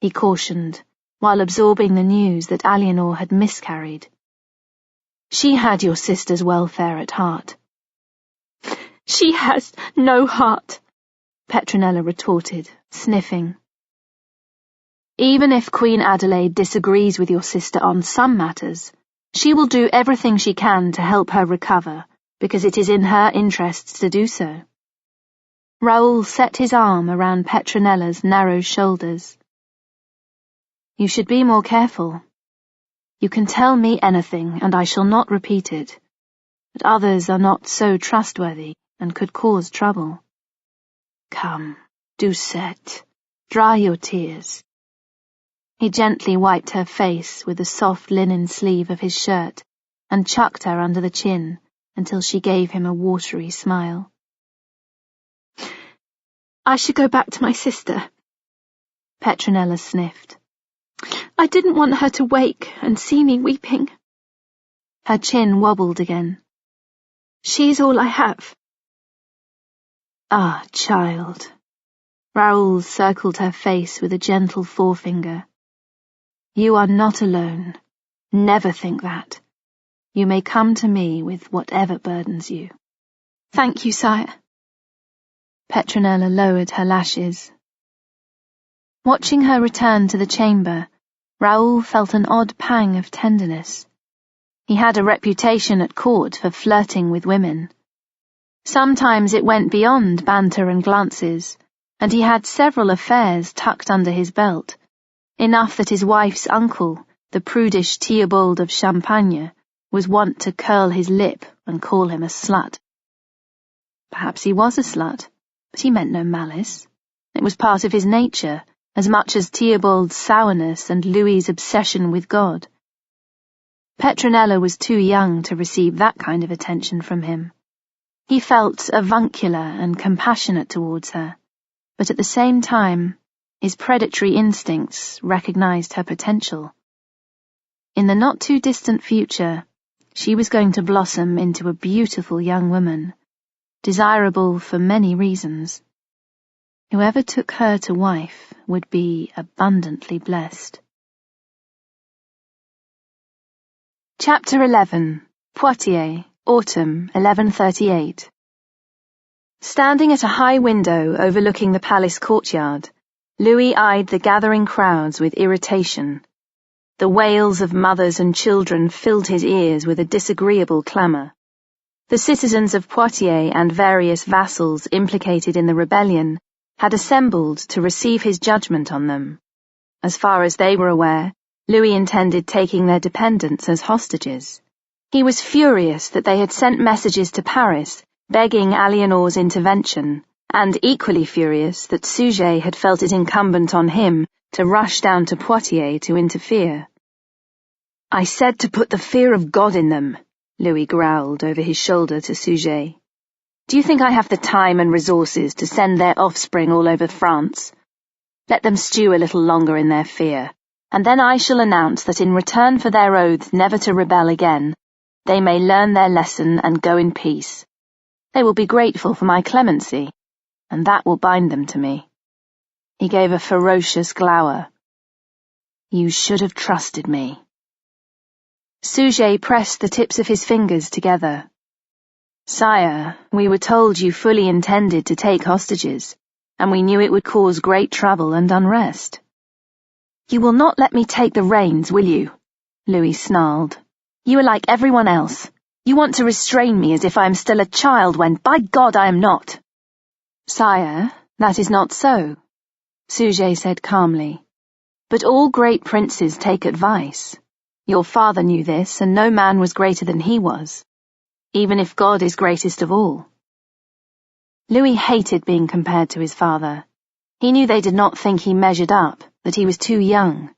he cautioned, while absorbing the news that Eleanor had miscarried. She had your sister's welfare at heart. "She has no heart," Petronella retorted, sniffing. "Even if Queen Adelaide disagrees with your sister on some matters, she will do everything she can to help her recover, because it is in her interests to do so." Raoul set his arm around Petronella's narrow shoulders. "You should be more careful. You can tell me anything, and I shall not repeat it, but others are not so trustworthy and could cause trouble. Come, Doucette, dry your tears." He gently wiped her face with the soft linen sleeve of his shirt and chucked her under the chin until she gave him a watery smile. "I should go back to my sister," Petronella sniffed. "I didn't want her to wake and see me weeping." Her chin wobbled again. "She's all I have." "Ah, child." Raoul circled her face with a gentle forefinger. "You are not alone. Never think that. You may come to me with whatever burdens you." "Thank you, sire." Petronella lowered her lashes. Watching her return to the chamber, Raoul felt an odd pang of tenderness. He had a reputation at court for flirting with women. Sometimes it went beyond banter and glances, and he had several affairs tucked under his belt, enough that his wife's uncle, the prudish Theobald of Champagne, was wont to curl his lip and call him a slut. Perhaps he was a slut, but he meant no malice. It was part of his nature, as much as Theobald's sourness and Louis's obsession with God. Petronella was too young to receive that kind of attention from him. He felt avuncular and compassionate towards her, but at the same time, his predatory instincts recognized her potential. In the not-too-distant future, she was going to blossom into a beautiful young woman, desirable for many reasons. Whoever took her to wife would be abundantly blessed. Chapter 11. Poitiers, Autumn, 1138. Standing at a high window overlooking the palace courtyard, Louis eyed the gathering crowds with irritation. The wails of mothers and children filled his ears with a disagreeable clamour. The citizens of Poitiers and various vassals implicated in the rebellion had assembled to receive his judgment on them. As far as they were aware, Louis intended taking their dependents as hostages. He was furious that they had sent messages to Paris begging Eleanor's intervention, and equally furious that Suger had felt it incumbent on him to rush down to Poitiers to interfere. "I said to put the fear of God in them," Louis growled over his shoulder to Suger. "Do you think I have the time and resources to send their offspring all over France? Let them stew a little longer in their fear, and then I shall announce that in return for their oaths never to rebel again, they may learn their lesson and go in peace. They will be grateful for my clemency, and that will bind them to me." He gave a ferocious glower, You should have trusted me. Sujet pressed the tips of his fingers together. Sire, we were told you fully intended to take hostages, and we knew it would cause great trouble and unrest. You will not let me take the reins, will you? Louis snarled. You are like everyone else. You want to restrain me as if I am still a child when, by God, I am not. Sire, that is not so, Sujet said calmly. But all great princes take advice. Your father knew this, and no man was greater than he was, even if God is greatest of all. Louis hated being compared to his father. He knew they did not think he measured up, that he was too young.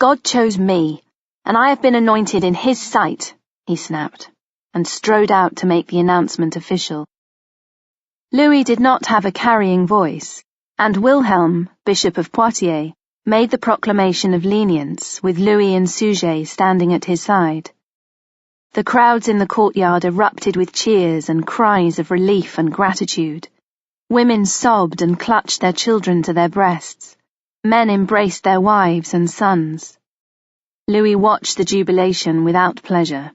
God chose me, and I have been anointed in his sight, he snapped, and strode out to make the announcement official. Louis did not have a carrying voice, and Wilhelm, Bishop of Poitiers, made the proclamation of lenience with Louis and Sujet standing at his side. The crowds in the courtyard erupted with cheers and cries of relief and gratitude. Women sobbed and clutched their children to their breasts. Men embraced their wives and sons. Louis watched the jubilation without pleasure.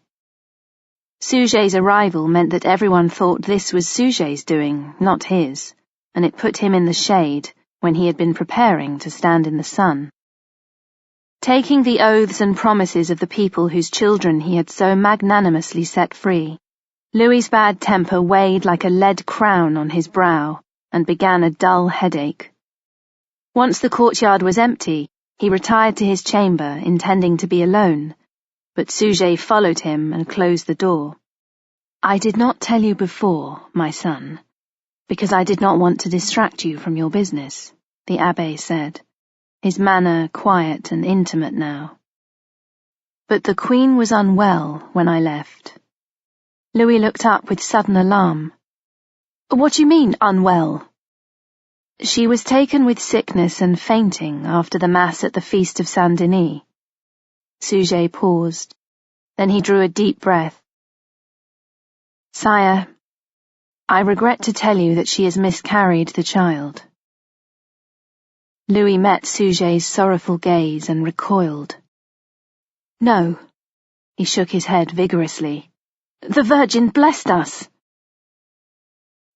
Sujet's arrival meant that everyone thought this was Sujet's doing, not his, and it put him in the shade when he had been preparing to stand in the sun. Taking the oaths and promises of the people whose children he had so magnanimously set free, Louis's bad temper weighed like a lead crown on his brow and began a dull headache. Once the courtyard was empty, he retired to his chamber, intending to be alone, but Sujet followed him and closed the door. I did not tell you before, my son, because I did not want to distract you from your business, the abbé said, his manner quiet and intimate now. But the Queen was unwell when I left. Louis looked up with sudden alarm. What do you mean, unwell? She was taken with sickness and fainting after the Mass at the Feast of Saint-Denis. Sujet paused. Then he drew a deep breath. Sire, I regret to tell you that she has miscarried the child. Louis met Sujet's sorrowful gaze and recoiled. No, he shook his head vigorously. The Virgin blessed us.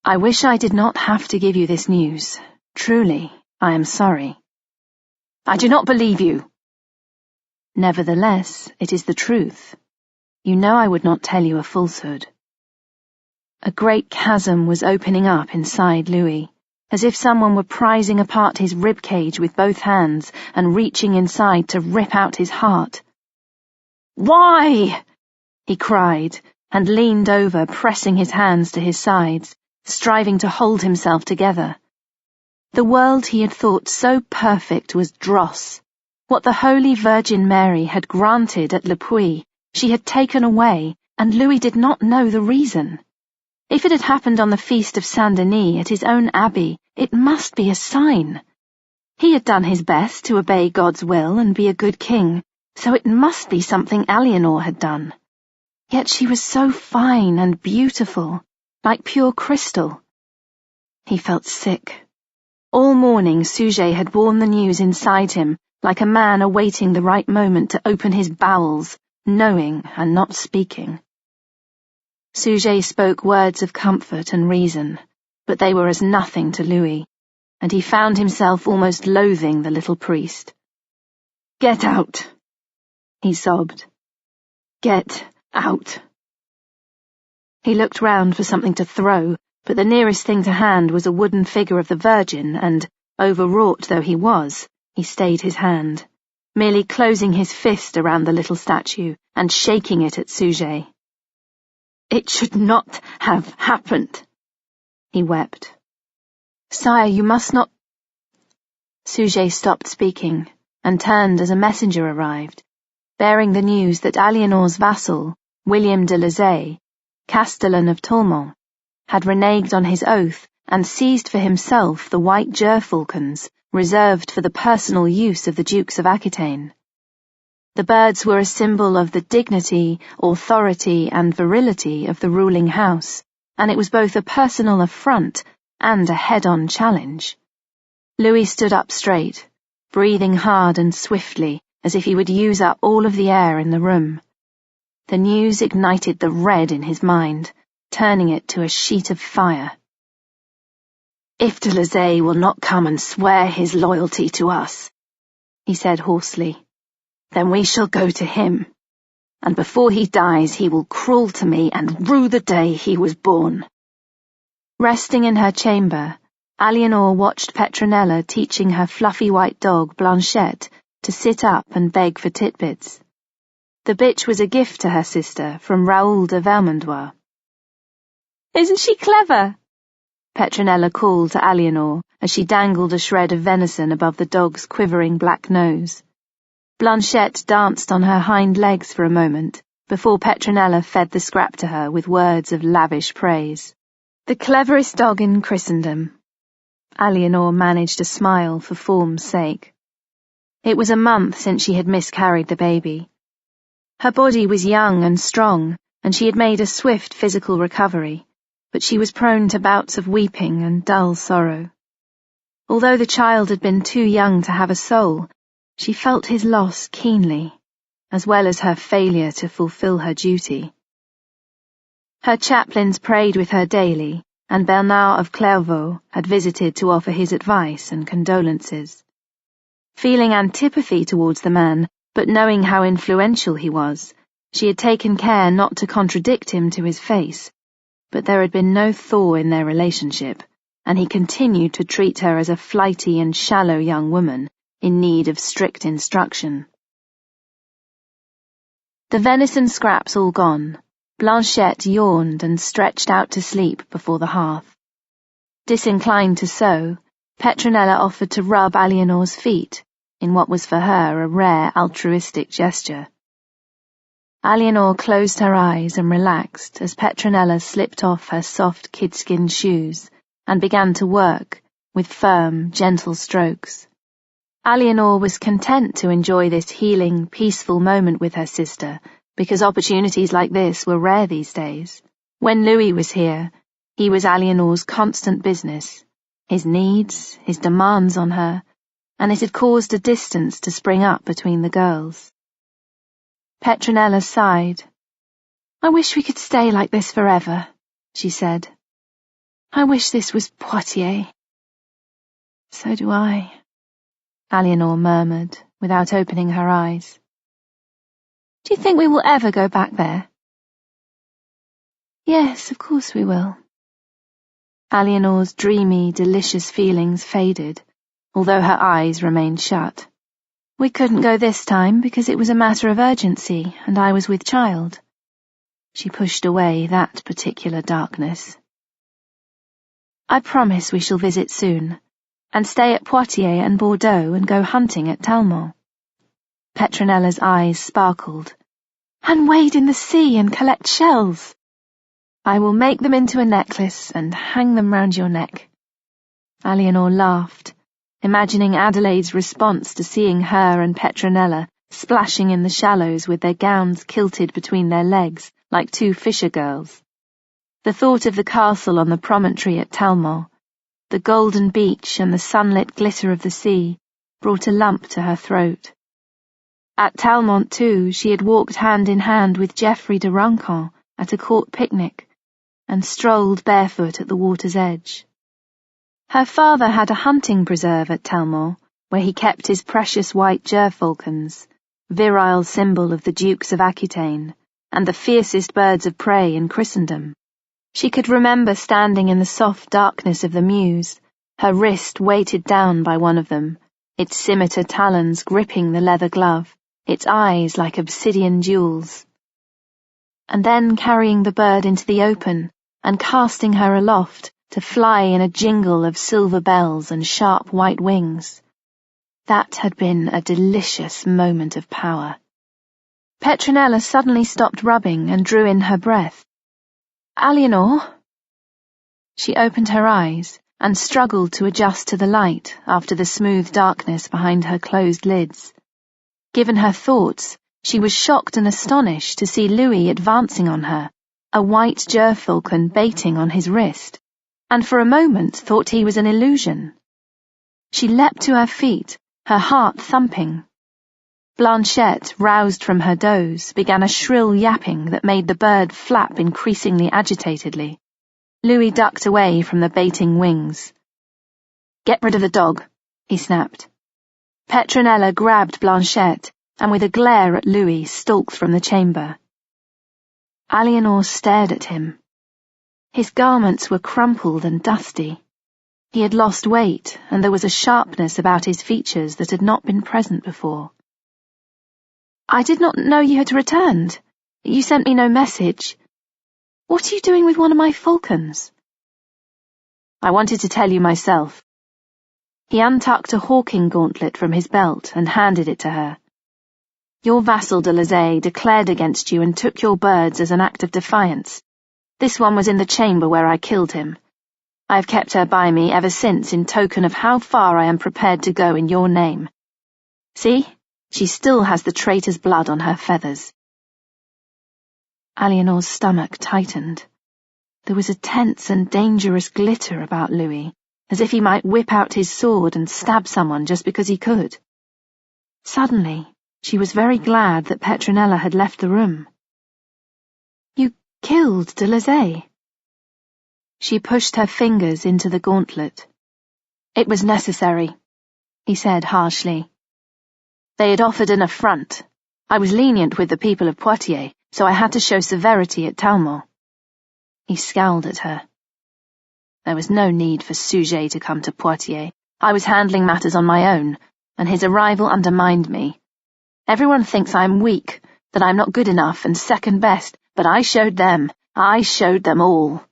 I wish I did not have to give you this news. Truly, I am sorry. I do not believe you. Nevertheless, it is the truth. You know I would not tell you a falsehood. A great chasm was opening up inside Louis, as if someone were prizing apart his ribcage with both hands and reaching inside to rip out his heart. Why? He cried, and leaned over, pressing his hands to his sides, striving to hold himself together. The world he had thought so perfect was dross. What the Holy Virgin Mary had granted at Le Puy, she had taken away, and Louis did not know the reason. If it had happened on the Feast of Saint-Denis at his own abbey, it must be a sign. He had done his best to obey God's will and be a good king, so it must be something Eleanor had done. Yet she was so fine and beautiful, like pure crystal. He felt sick. All morning Sujet had borne the news inside him, like a man awaiting the right moment to open his bowels, knowing and not speaking. Sujet spoke words of comfort and reason, but they were as nothing to Louis, and he found himself almost loathing the little priest. Get out, he sobbed. Get out. He looked round for something to throw, but the nearest thing to hand was a wooden figure of the Virgin, and, overwrought though he was, he stayed his hand, merely closing his fist around the little statue and shaking it at Sujet. It should not have happened, he wept. Sire, you must not... Sujet stopped speaking, and turned as a messenger arrived, bearing the news that Aliénor's vassal, William de Lizay, Castellan of Tourmont, had reneged on his oath and seized for himself the white gerfalcons reserved for the personal use of the Dukes of Aquitaine. The birds were a symbol of the dignity, authority, and virility of the ruling house, and it was both a personal affront and a head-on challenge. Louis stood up straight, breathing hard and swiftly as if he would use up all of the air in the room. The news ignited the red in his mind, turning it to a sheet of fire. "If de Lizet will not come and swear his loyalty to us," he said hoarsely, "then we shall go to him, and before he dies he will crawl to me and rue the day he was born." Resting in her chamber, Eleanor watched Petronella teaching her fluffy white dog Blanchette to sit up and beg for titbits. The bitch was a gift to her sister from Raoul de Vermandois. "Isn't she clever?" Petronella called to Eleanor as she dangled a shred of venison above the dog's quivering black nose. Blanchette danced on her hind legs for a moment before Petronella fed the scrap to her with words of lavish praise. "The cleverest dog in Christendom." Eleanor managed a smile for form's sake. It was a month since she had miscarried the baby. Her body was young and strong, and she had made a swift physical recovery, but she was prone to bouts of weeping and dull sorrow. Although the child had been too young to have a soul, she felt his loss keenly, as well as her failure to fulfill her duty. Her chaplains prayed with her daily, and Bernard of Clairvaux had visited to offer his advice and condolences. Feeling antipathy towards the man, but knowing how influential he was, she had taken care not to contradict him to his face, but there had been no thaw in their relationship, and he continued to treat her as a flighty and shallow young woman in need of strict instruction. The venison scraps all gone, Blanchette yawned and stretched out to sleep before the hearth. Disinclined to sew, Petronella offered to rub Eleanor's feet, in what was for her a rare altruistic gesture. Eleanor closed her eyes and relaxed as Petronella slipped off her soft kid-skin shoes and began to work, with firm, gentle strokes. Eleanor was content to enjoy this healing, peaceful moment with her sister, because opportunities like this were rare these days. When Louis was here, he was Eleanor's constant business, his needs, his demands on her, and it had caused a distance to spring up between the girls. Petronella sighed. "I wish we could stay like this forever," she said. "I wish this was Poitiers." "So do I," Eleanor murmured, without opening her eyes. "Do you think we will ever go back there?" "Yes, of course we will." Eleanor's dreamy, delicious feelings faded, although her eyes remained shut. "We couldn't go this time because it was a matter of urgency, and I was with child." She pushed away that particular darkness. "I promise we shall visit soon, and stay at Poitiers and Bordeaux and go hunting at Talmont." Petronella's eyes sparkled. "And wade in the sea and collect shells." "I will make them into a necklace and hang them round your neck." Eleanor laughed, imagining Adelaide's response to seeing her and Petronella splashing in the shallows with their gowns kilted between their legs like two fisher girls. The thought of the castle on the promontory at Talmont, the golden beach and the sunlit glitter of the sea, brought a lump to her throat. At Talmont, too, she had walked hand in hand with Geoffrey de Rancon at a court picnic, and strolled barefoot at the water's edge. Her father had a hunting preserve at Talmont, where he kept his precious white gerfalcons, virile symbol of the Dukes of Aquitaine, and the fiercest birds of prey in Christendom. She could remember standing in the soft darkness of the mews, her wrist weighted down by one of them, its scimitar talons gripping the leather glove, its eyes like obsidian jewels. And then carrying the bird into the open and casting her aloft to fly in a jingle of silver bells and sharp white wings. That had been a delicious moment of power. Petronella suddenly stopped rubbing and drew in her breath. "Eleanor?" She opened her eyes and struggled to adjust to the light after the smooth darkness behind her closed lids. Given her thoughts, she was shocked and astonished to see Louis advancing on her, a white gerfalcon baiting on his wrist, and for a moment thought he was an illusion. She leapt to her feet her heart thumping. Blanchette, roused from her doze, began a shrill yapping that made the bird flap increasingly agitatedly. Louis ducked away from the baiting wings. "Get rid of the dog," he snapped. Petronella grabbed Blanchette, and with a glare at Louis stalked from the chamber. Aliénor stared at him. His garments were crumpled and dusty. He had lost weight, and there was a sharpness about his features that had not been present before. "I did not know you had returned. You sent me no message. What are you doing with one of my falcons?" "I wanted to tell you myself." He untucked a hawking gauntlet from his belt and handed it to her. "Your vassal de Lizay declared against you and took your birds as an act of defiance. This one was in the chamber where I killed him. I have kept her by me ever since in token of how far I am prepared to go in your name. See? She still has the traitor's blood on her feathers." Aliénor's stomach tightened. There was a tense and dangerous glitter about Louis, as if he might whip out his sword and stab someone just because he could. Suddenly, she was very glad that Petronella had left the room. "You killed de Lizay?" She pushed her fingers into the gauntlet. "It was necessary," he said harshly. "They had offered an affront. I was lenient with the people of Poitiers, so I had to show severity at Talmont." He scowled at her. "There was no need for Sujet to come to Poitiers. I was handling matters on my own, and his arrival undermined me. Everyone thinks I am weak, that I am not good enough and second best, but I showed them all."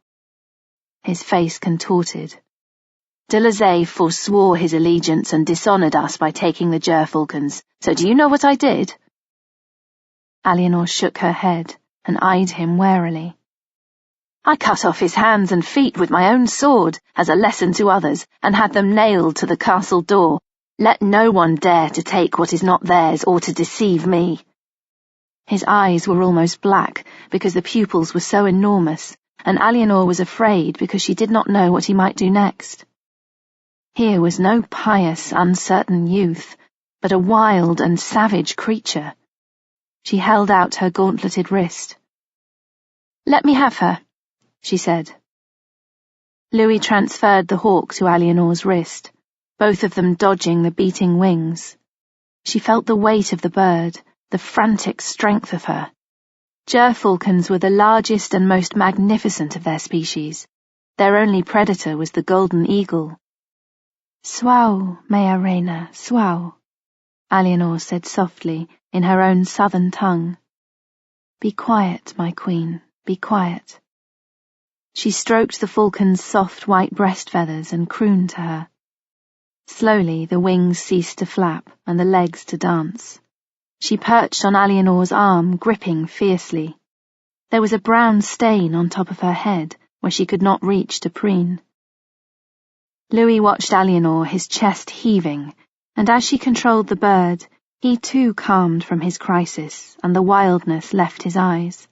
His face contorted. "De Lizay forswore his allegiance and dishonoured us by taking the gerfalcons, so do you know what I did?" Aliénor shook her head and eyed him warily. "I cut off his hands and feet with my own sword as a lesson to others and had them nailed to the castle door. Let no one dare to take what is not theirs or to deceive me." His eyes were almost black because the pupils were so enormous, and Aliénor was afraid because she did not know what he might do next. Here was no pious, uncertain youth, but a wild and savage creature. She held out her gauntleted wrist. "Let me have her," she said. Louis transferred the hawk to Aliénor's wrist, both of them dodging the beating wings. She felt the weight of the bird, the frantic strength of her. Gerfalcons were the largest and most magnificent of their species. Their only predator was the golden eagle. "Suau, mea reina, suau," Aliénor said softly in her own southern tongue. "Be quiet, my queen, be quiet." She stroked the falcon's soft white breast feathers and crooned to her. Slowly the wings ceased to flap and the legs to dance. She perched on Aliénor's arm, gripping fiercely. There was a brown stain on top of her head where she could not reach to preen. Louis watched Aliénor, his chest heaving, and as she controlled the bird, he too calmed from his crisis, and the wildness left his eyes.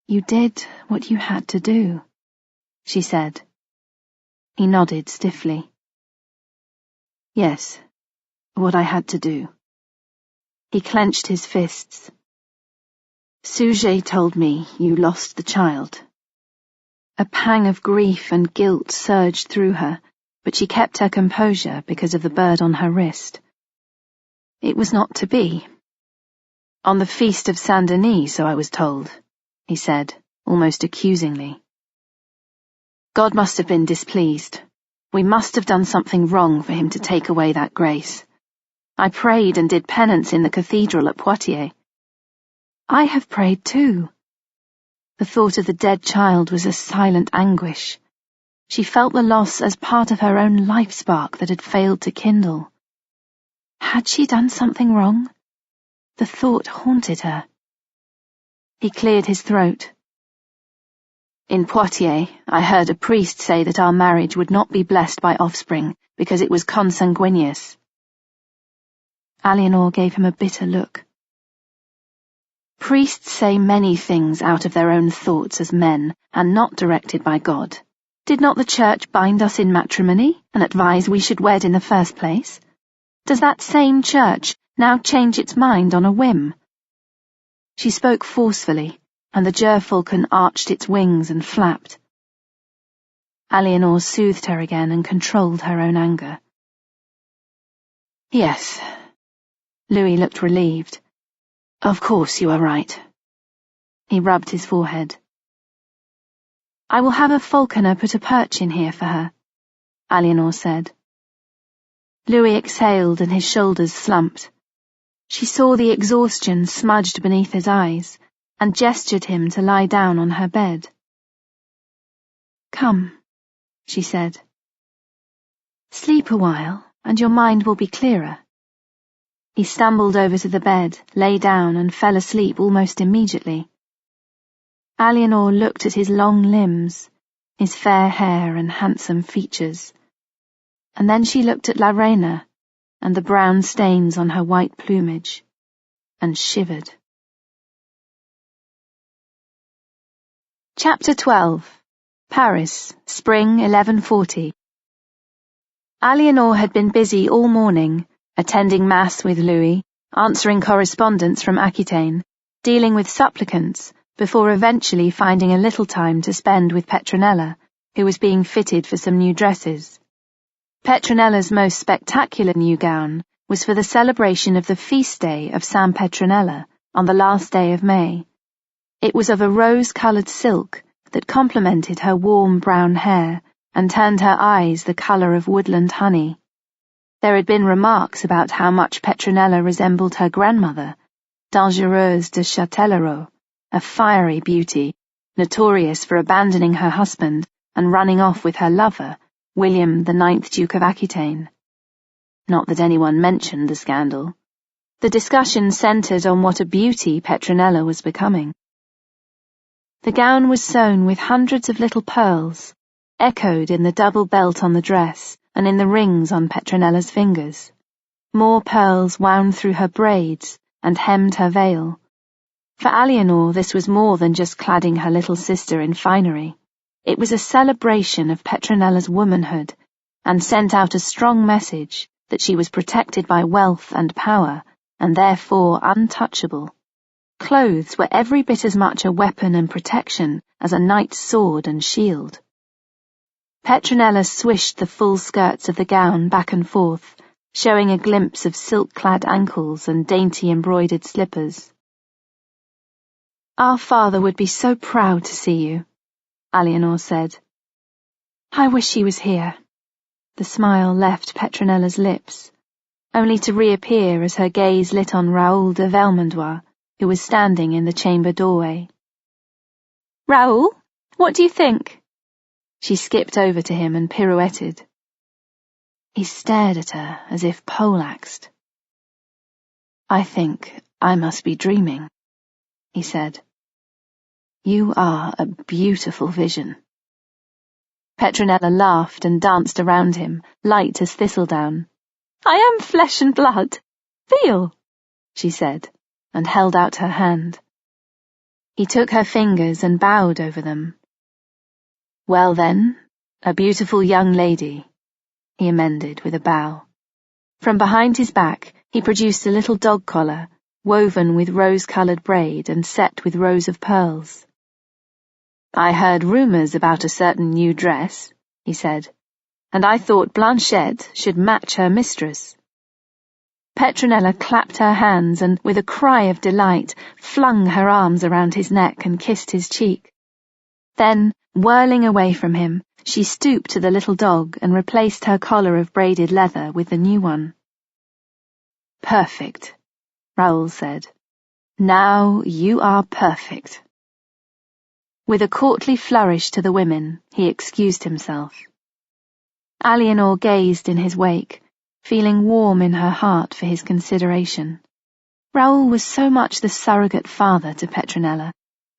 "You did what you had to do," she said. He nodded stiffly. "Yes, what I had to do." He clenched his fists. "Sujet told me you lost the child." A pang of grief and guilt surged through her, but she kept her composure because of the bird on her wrist. "It was not to be." "On the feast of Saint-Denis, so I was told," he said, almost accusingly. "God must have been displeased. We must have done something wrong for him to take away that grace. I prayed and did penance in the cathedral at Poitiers." "I have prayed too." The thought of the dead child was a silent anguish. She felt the loss as part of her own life spark that had failed to kindle. Had she done something wrong? The thought haunted her. He cleared his throat. "In Poitiers, I heard a priest say that our marriage would not be blessed by offspring because it was consanguineous." Aliénor gave him a bitter look. "Priests say many things out of their own thoughts as men, and not directed by God. Did not the Church bind us in matrimony, and advise we should wed in the first place? Does that same church now change its mind on a whim?" She spoke forcefully, and the gerfalcon arched its wings and flapped. Eleanor soothed her again and controlled her own anger. "Yes." Louis looked relieved. "Of course you are right." He rubbed his forehead. "I will have a falconer put a perch in here for her," Eleanor said. Louis exhaled and his shoulders slumped. She saw the exhaustion smudged beneath his eyes and gestured him to lie down on her bed. "Come," she said. "Sleep a while, and your mind will be clearer." He stumbled over to the bed, lay down, and fell asleep almost immediately. Eleanor looked at his long limbs, his fair hair and handsome features, and then she looked at La Reina and the brown stains on her white plumage, and shivered. Chapter 12. Paris, Spring 1140. Eleanor had been busy all morning, attending Mass with Louis, answering correspondence from Aquitaine, dealing with supplicants, before eventually finding a little time to spend with Petronella, who was being fitted for some new dresses. Petronella's most spectacular new gown was for the celebration of the feast day of San Petronella on the last day of May. It was of a rose-coloured silk that complemented her warm brown hair and turned her eyes the colour of woodland honey. There had been remarks about how much Petronella resembled her grandmother, Dangereuse de Châtellerault, a fiery beauty, notorious for abandoning her husband and running off with her lover, William, the 9th Duke of Aquitaine. Not that anyone mentioned the scandal. The discussion centred on what a beauty Petronella was becoming. The gown was sewn with hundreds of little pearls, echoed in the double belt on the dress and in the rings on Petronella's fingers. More pearls wound through her braids and hemmed her veil. For Eleanor, this was more than just cladding her little sister in finery. It was a celebration of Petronella's womanhood, and sent out a strong message that she was protected by wealth and power, and therefore untouchable. Clothes were every bit as much a weapon and protection as a knight's sword and shield. Petronella swished the full skirts of the gown back and forth, showing a glimpse of silk-clad ankles and dainty embroidered slippers. "Our father would be so proud to see you," Eleanor said. "I wish he was here." The smile left Petronella's lips, only to reappear as her gaze lit on Raoul de Vermandois, who was standing in the chamber doorway. "Raoul, what do you think?" She skipped over to him and pirouetted. He stared at her as if poleaxed. "I think I must be dreaming," he said. "You are a beautiful vision." Petronella laughed and danced around him, light as thistledown. "I am flesh and blood. Feel," she said, and held out her hand. He took her fingers and bowed over them. "Well then, a beautiful young lady," he amended with a bow. From behind his back he produced a little dog collar, woven with rose-coloured braid and set with rows of pearls. "I heard rumours about a certain new dress," he said, "and I thought Blanchette should match her mistress." Petronella clapped her hands and, with a cry of delight, flung her arms around his neck and kissed his cheek. Then, whirling away from him, she stooped to the little dog and replaced her collar of braided leather with the new one. "Perfect," Raoul said. "Now you are perfect." With a courtly flourish to the women, he excused himself. Eleanor gazed in his wake, feeling warm in her heart for his consideration. Raoul was so much the surrogate father to Petronella,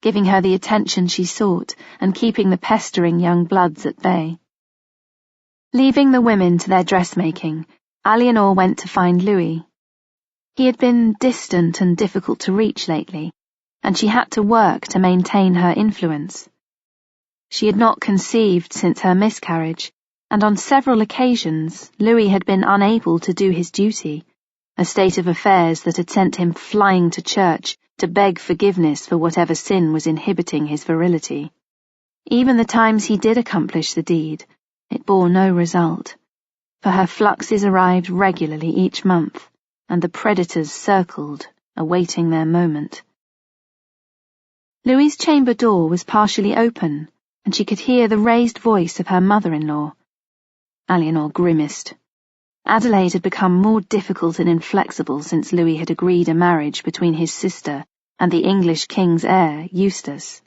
giving her the attention she sought and keeping the pestering young bloods at bay. Leaving the women to their dressmaking, Eleanor went to find Louis. He had been distant and difficult to reach lately, and she had to work to maintain her influence. She had not conceived since her miscarriage, and on several occasions Louis had been unable to do his duty, a state of affairs that had sent him flying to church to beg forgiveness for whatever sin was inhibiting his virility. Even the times he did accomplish the deed, it bore no result, for her fluxes arrived regularly each month, and the predators circled, awaiting their moment. Louis's chamber door was partially open, and she could hear the raised voice of her mother-in-law. Eleanor grimaced. Adelaide had become more difficult and inflexible since Louis had agreed a marriage between his sister and the English king's heir, Eustace.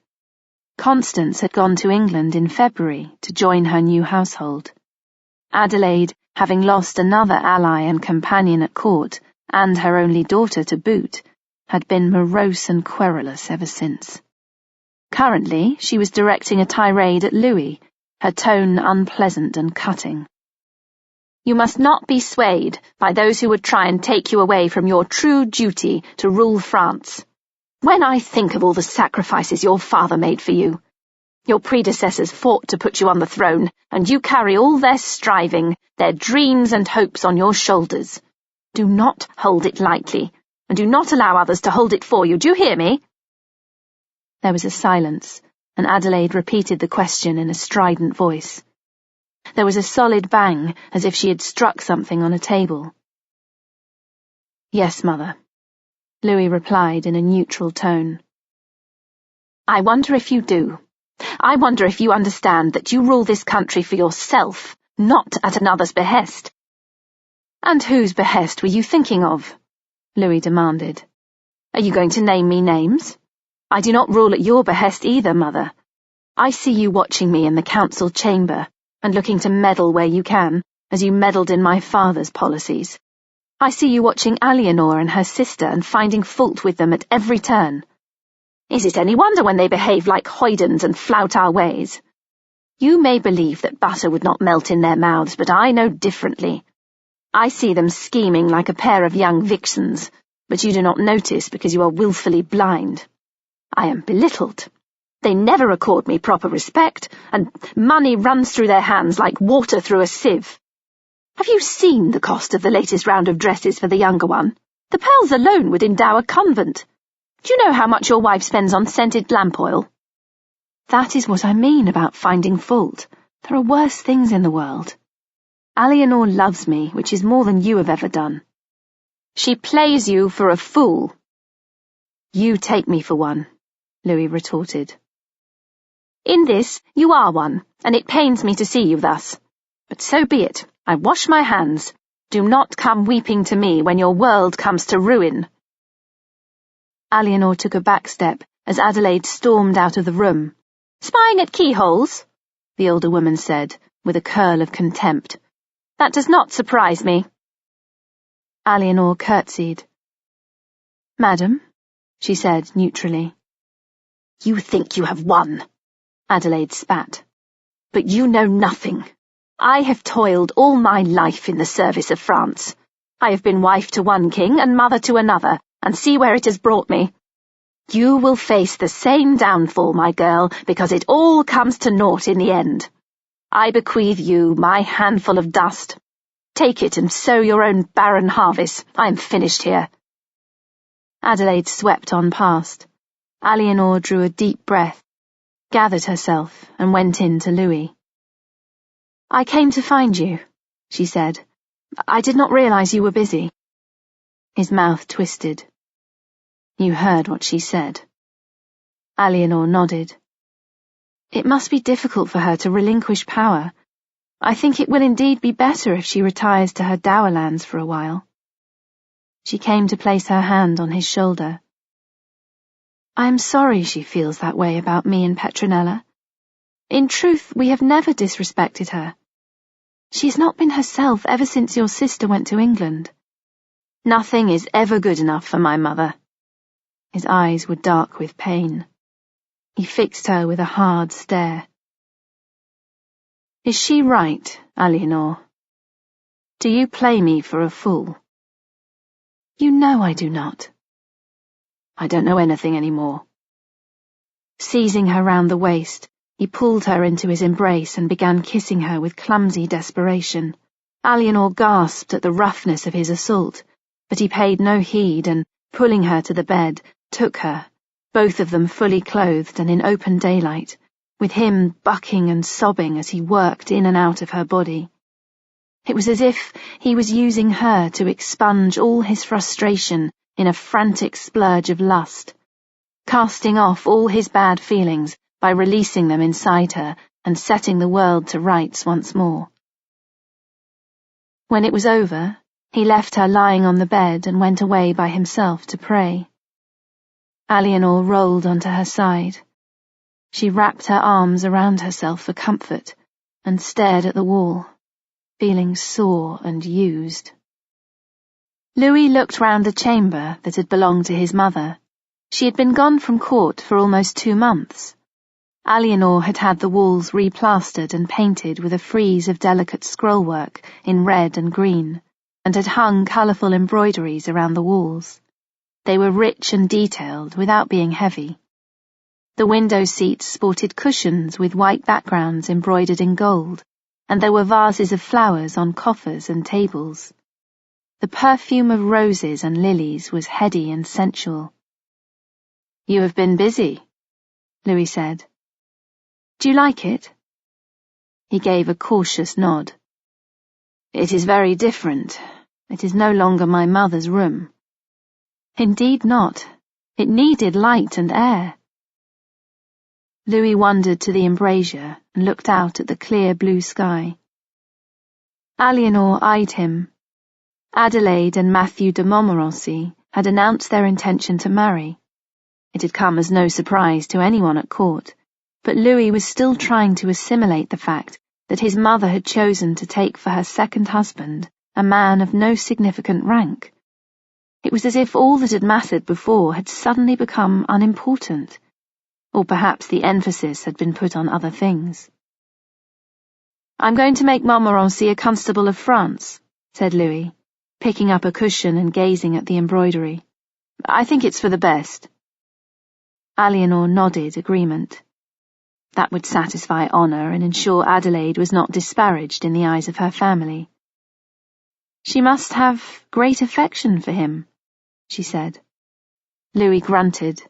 Constance had gone to England in February to join her new household. Adelaide, having lost another ally and companion at court, and her only daughter to boot, had been morose and querulous ever since. Currently, she was directing a tirade at Louis, her tone unpleasant and cutting. "You must not be swayed by those who would try and take you away from your true duty to rule France. When I think of all the sacrifices your father made for you, your predecessors fought to put you on the throne, and you carry all their striving, their dreams and hopes on your shoulders. Do not hold it lightly, and do not allow others to hold it for you. Do you hear me?" There was a silence, and Adelaide repeated the question in a strident voice. There was a solid bang, as if she had struck something on a table. "Yes, Mother," Louis replied in a neutral tone. "I wonder if you do. I wonder if you understand that you rule this country for yourself, not at another's behest." "And whose behest were you thinking of?" Louis demanded. "Are you going to name me names? I do not rule at your behest either, Mother. I see you watching me in the council chamber, and looking to meddle where you can, as you meddled in my father's policies. I see you watching Eleanor and her sister and finding fault with them at every turn. Is it any wonder when they behave like hoydens and flout our ways? You may believe that butter would not melt in their mouths, but I know differently. I see them scheming like a pair of young vixens, but you do not notice because you are wilfully blind. I am belittled. They never accord me proper respect, and money runs through their hands like water through a sieve. Have you seen the cost of the latest round of dresses for the younger one? The pearls alone would endow a convent. Do you know how much your wife spends on scented lamp oil?" "That is what I mean about finding fault. There are worse things in the world. Eleanor loves me, which is more than you have ever done." "She plays you for a fool." "You take me for one," Louis retorted. "In this, you are one, and it pains me to see you thus. But so be it. I wash my hands. Do not come weeping to me when your world comes to ruin." Eleanor took a back step as Adelaide stormed out of the room. "Spying at keyholes?" the older woman said, with a curl of contempt. "That does not surprise me." Eleanor curtsied. "Madam," she said neutrally. "You think you have won," Adelaide spat. "But you know nothing. I have toiled all my life in the service of France. I have been wife to one king and mother to another, and see where it has brought me. You will face the same downfall, my girl, because it all comes to naught in the end. I bequeath you my handful of dust. Take it and sow your own barren harvest. I am finished here." Adelaide swept on past. Eleanor drew a deep breath, gathered herself, and went in to Louis. "I came to find you," she said. "I did not realize you were busy." His mouth twisted. "You heard what she said." Eleanor nodded. "It must be difficult for her to relinquish power. I think it will indeed be better if she retires to her dower lands for a while." She came to place her hand on his shoulder. "I am sorry she feels that way about me and Petronella. In truth, we have never disrespected her. She has not been herself ever since your sister went to England." "Nothing is ever good enough for my mother." His eyes were dark with pain. He fixed her with a hard stare. "Is she right, Eleanor? Do you play me for a fool?" "You know I do not." "I don't know anything any more." Seizing her round the waist, He pulled her into his embrace and began kissing her with clumsy desperation. Eleanor gasped at the roughness of his assault, but he paid no heed and, pulling her to the bed, took her, both of them fully clothed and in open daylight, with him bucking and sobbing as he worked in and out of her body. It was as if he was using her to expunge all his frustration in a frantic splurge of lust, casting off all his bad feelings by releasing them inside her and setting the world to rights once more. When it was over, he left her lying on the bed and went away by himself to pray. Eleanor rolled onto her side. She wrapped her arms around herself for comfort and stared at the wall, feeling sore and used. Louis looked round the chamber that had belonged to his mother. She had been gone from court for almost 2 months. Eleanor had had the walls replastered and painted with a frieze of delicate scrollwork in red and green, and had hung colourful embroideries around the walls. They were rich and detailed without being heavy. The window seats sported cushions with white backgrounds embroidered in gold, and there were vases of flowers on coffers and tables. The perfume of roses and lilies was heady and sensual. "You have been busy," Louis said. "Do you like it?" He gave a cautious nod. "It is very different. It is no longer my mother's room." "Indeed not. It needed light and air." Louis wandered to the embrasure and looked out at the clear blue sky. Eleanor eyed him. Adelaide and Matthew de Montmorency had announced their intention to marry. It had come as no surprise to anyone at court, but Louis was still trying to assimilate the fact that his mother had chosen to take for her second husband a man of no significant rank. It was as if all that had mattered before had suddenly become unimportant, or perhaps the emphasis had been put on other things. "I'm going to make Montmorency a Constable of France," said Louis, picking up a cushion and gazing at the embroidery. "I think it's for the best." Eleanor nodded agreement. That would satisfy honour and ensure Adelaide was not disparaged in the eyes of her family. "She must have great affection for him," she said. Louis grunted.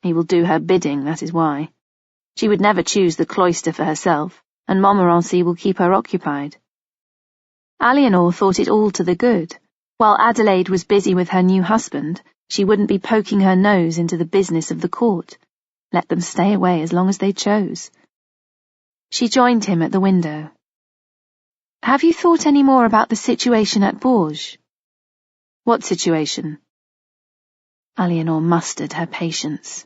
"He will do her bidding, that is why. She would never choose the cloister for herself, and Montmorency will keep her occupied." Eleanor thought it all to the good. While Adelaide was busy with her new husband, she wouldn't be poking her nose into the business of the court. Let them stay away as long as they chose. She joined him at the window. "Have you thought any more about the situation at Bourges?" "What situation?" Eleanor mustered her patience.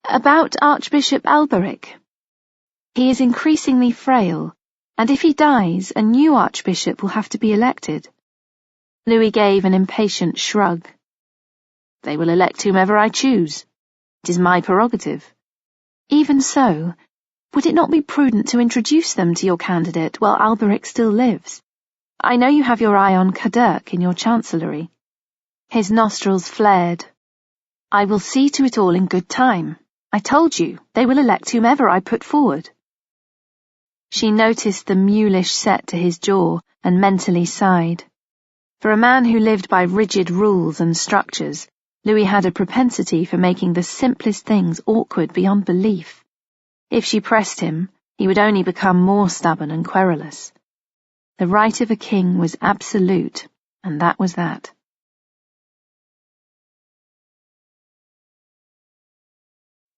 "About Archbishop Alberic. He is increasingly frail, and if he dies, a new archbishop will have to be elected." Louis gave an impatient shrug. "They will elect whomever I choose. It is my prerogative." "Even so, would it not be prudent to introduce them to your candidate while Alberic still lives? I know you have your eye on Cadurc in your chancellery." His nostrils flared. "I will see to it all in good time. I told you, they will elect whomever I put forward." She noticed the mulish set to his jaw and mentally sighed. For a man who lived by rigid rules and structures, Louis had a propensity for making the simplest things awkward beyond belief. If she pressed him, he would only become more stubborn and querulous. The right of a king was absolute, and that was that.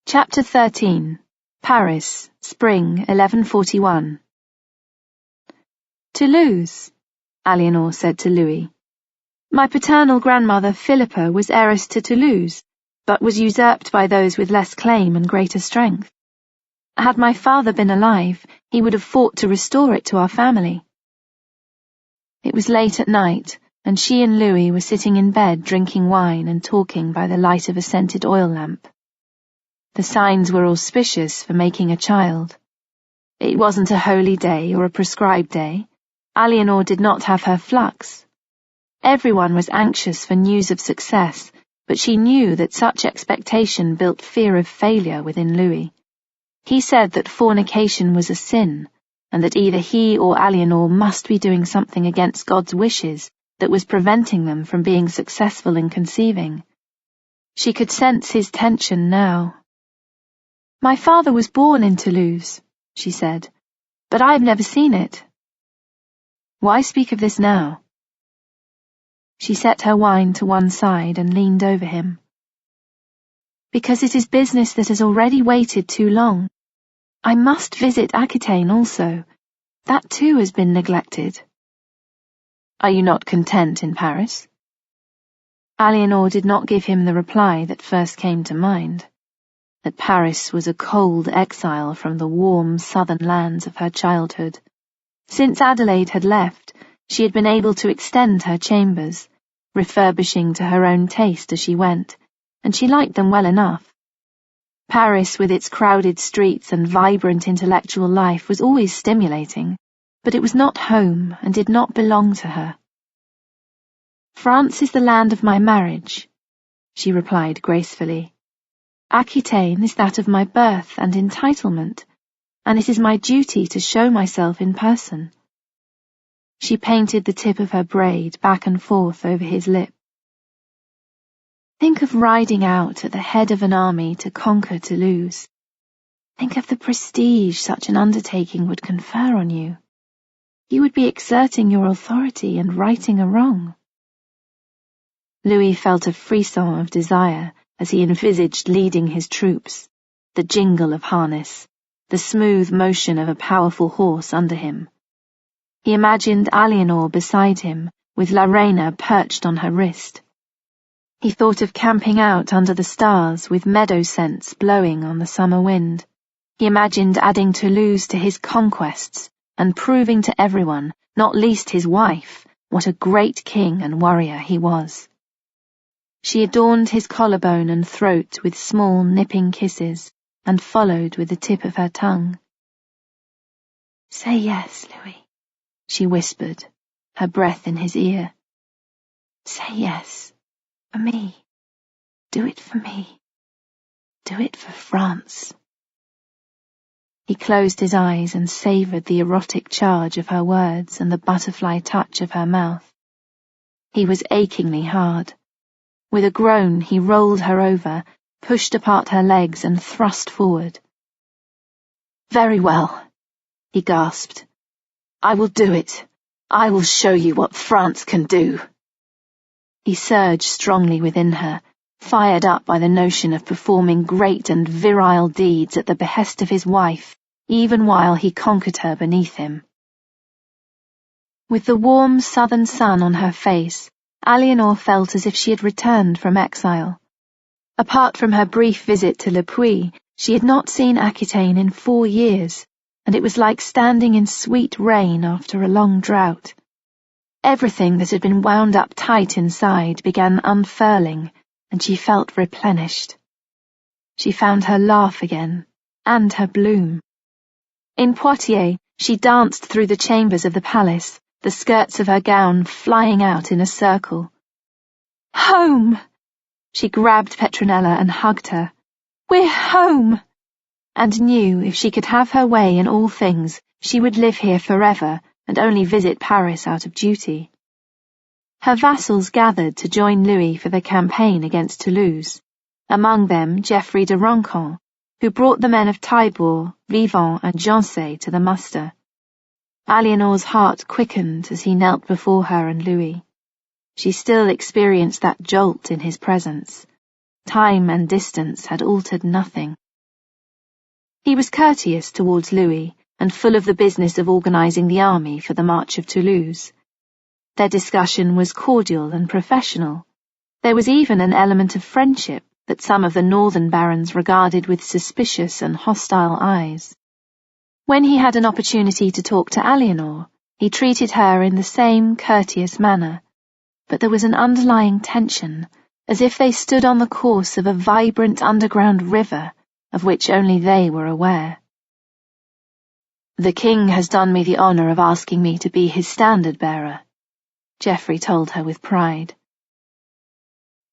Chapter 13. Paris, Spring, 1141. "Toulouse," Eleanor said to Louis. "My paternal grandmother Philippa was heiress to Toulouse, but was usurped by those with less claim and greater strength. Had my father been alive, he would have fought to restore it to our family." It was late at night, and she and Louis were sitting in bed drinking wine and talking by the light of a scented oil lamp. The signs were auspicious for making a child. It wasn't a holy day or a prescribed day. Eleanor did not have her flux. Everyone was anxious for news of success, but she knew that such expectation built fear of failure within Louis. He said that fornication was a sin, and that either he or Eleanor must be doing something against God's wishes that was preventing them from being successful in conceiving. She could sense his tension now. "My father was born in Toulouse," she said, "but I have never seen it." "Why speak of this now?" She set her wine to one side and leaned over him. "Because it is business that has already waited too long. I must visit Aquitaine also. That too has been neglected." "Are you not content in Paris?" Eleanor did not give him the reply that first came to mind, that Paris was a cold exile from the warm southern lands of her childhood. Since Adelaide had left, she had been able to extend her chambers, refurbishing to her own taste as she went, and she liked them well enough. Paris, with its crowded streets and vibrant intellectual life, was always stimulating, but it was not home and did not belong to her. "France is the land of my marriage," she replied gracefully. "Aquitaine is that of my birth and entitlement, and it is my duty to show myself in person." She painted the tip of her braid back and forth over his lip. "Think of riding out at the head of an army to conquer Toulouse. Think of the prestige such an undertaking would confer on you. You would be exerting your authority and righting a wrong." Louis felt a frisson of desire as he envisaged leading his troops, the jingle of harness, the smooth motion of a powerful horse under him. He imagined Eleanor beside him, with La Reina perched on her wrist. He thought of camping out under the stars with meadow scents blowing on the summer wind. He imagined adding Toulouse to his conquests and proving to everyone, not least his wife, what a great king and warrior he was. She adorned his collarbone and throat with small nipping kisses and followed with the tip of her tongue. "Say yes, Louis," she whispered, her breath in his ear. "Say yes. For me. Do it for me. Do it for France." He closed his eyes and savoured the erotic charge of her words and the butterfly touch of her mouth. He was achingly hard. With a groan, he rolled her over, pushed apart her legs, and thrust forward. "Very well," he gasped. "I will do it. I will show you what France can do." He surged strongly within her, fired up by the notion of performing great and virile deeds at the behest of his wife, even while he conquered her beneath him. With the warm southern sun on her face, Eleanor felt as if she had returned from exile. Apart from her brief visit to Le Puy, she had not seen Aquitaine in 4 years, and it was like standing in sweet rain after a long drought. Everything that had been wound up tight inside began unfurling, and she felt replenished. She found her laugh again, and her bloom. In Poitiers, she danced through the chambers of the palace, the skirts of her gown flying out in a circle. "Home!" She grabbed Petronella and hugged her. "We're home!" And knew if she could have her way in all things, she would live here forever and only visit Paris out of duty. Her vassals gathered to join Louis for the campaign against Toulouse, among them Geoffrey de Roncamp, who brought the men of Taillebourg, Vivant, and Joncet to the muster. Eleanor's heart quickened as he knelt before her and Louis. She still experienced that jolt in his presence. Time and distance had altered nothing. He was courteous towards Louis, and full of the business of organizing the army for the march of Toulouse. Their discussion was cordial and professional. There was even an element of friendship that some of the northern barons regarded with suspicious and hostile eyes. When he had an opportunity to talk to Eleanor, he treated her in the same courteous manner, but there was an underlying tension, as if they stood on the course of a vibrant underground river, of which only they were aware. "The king has done me the honour of asking me to be his standard-bearer," Geoffrey told her with pride.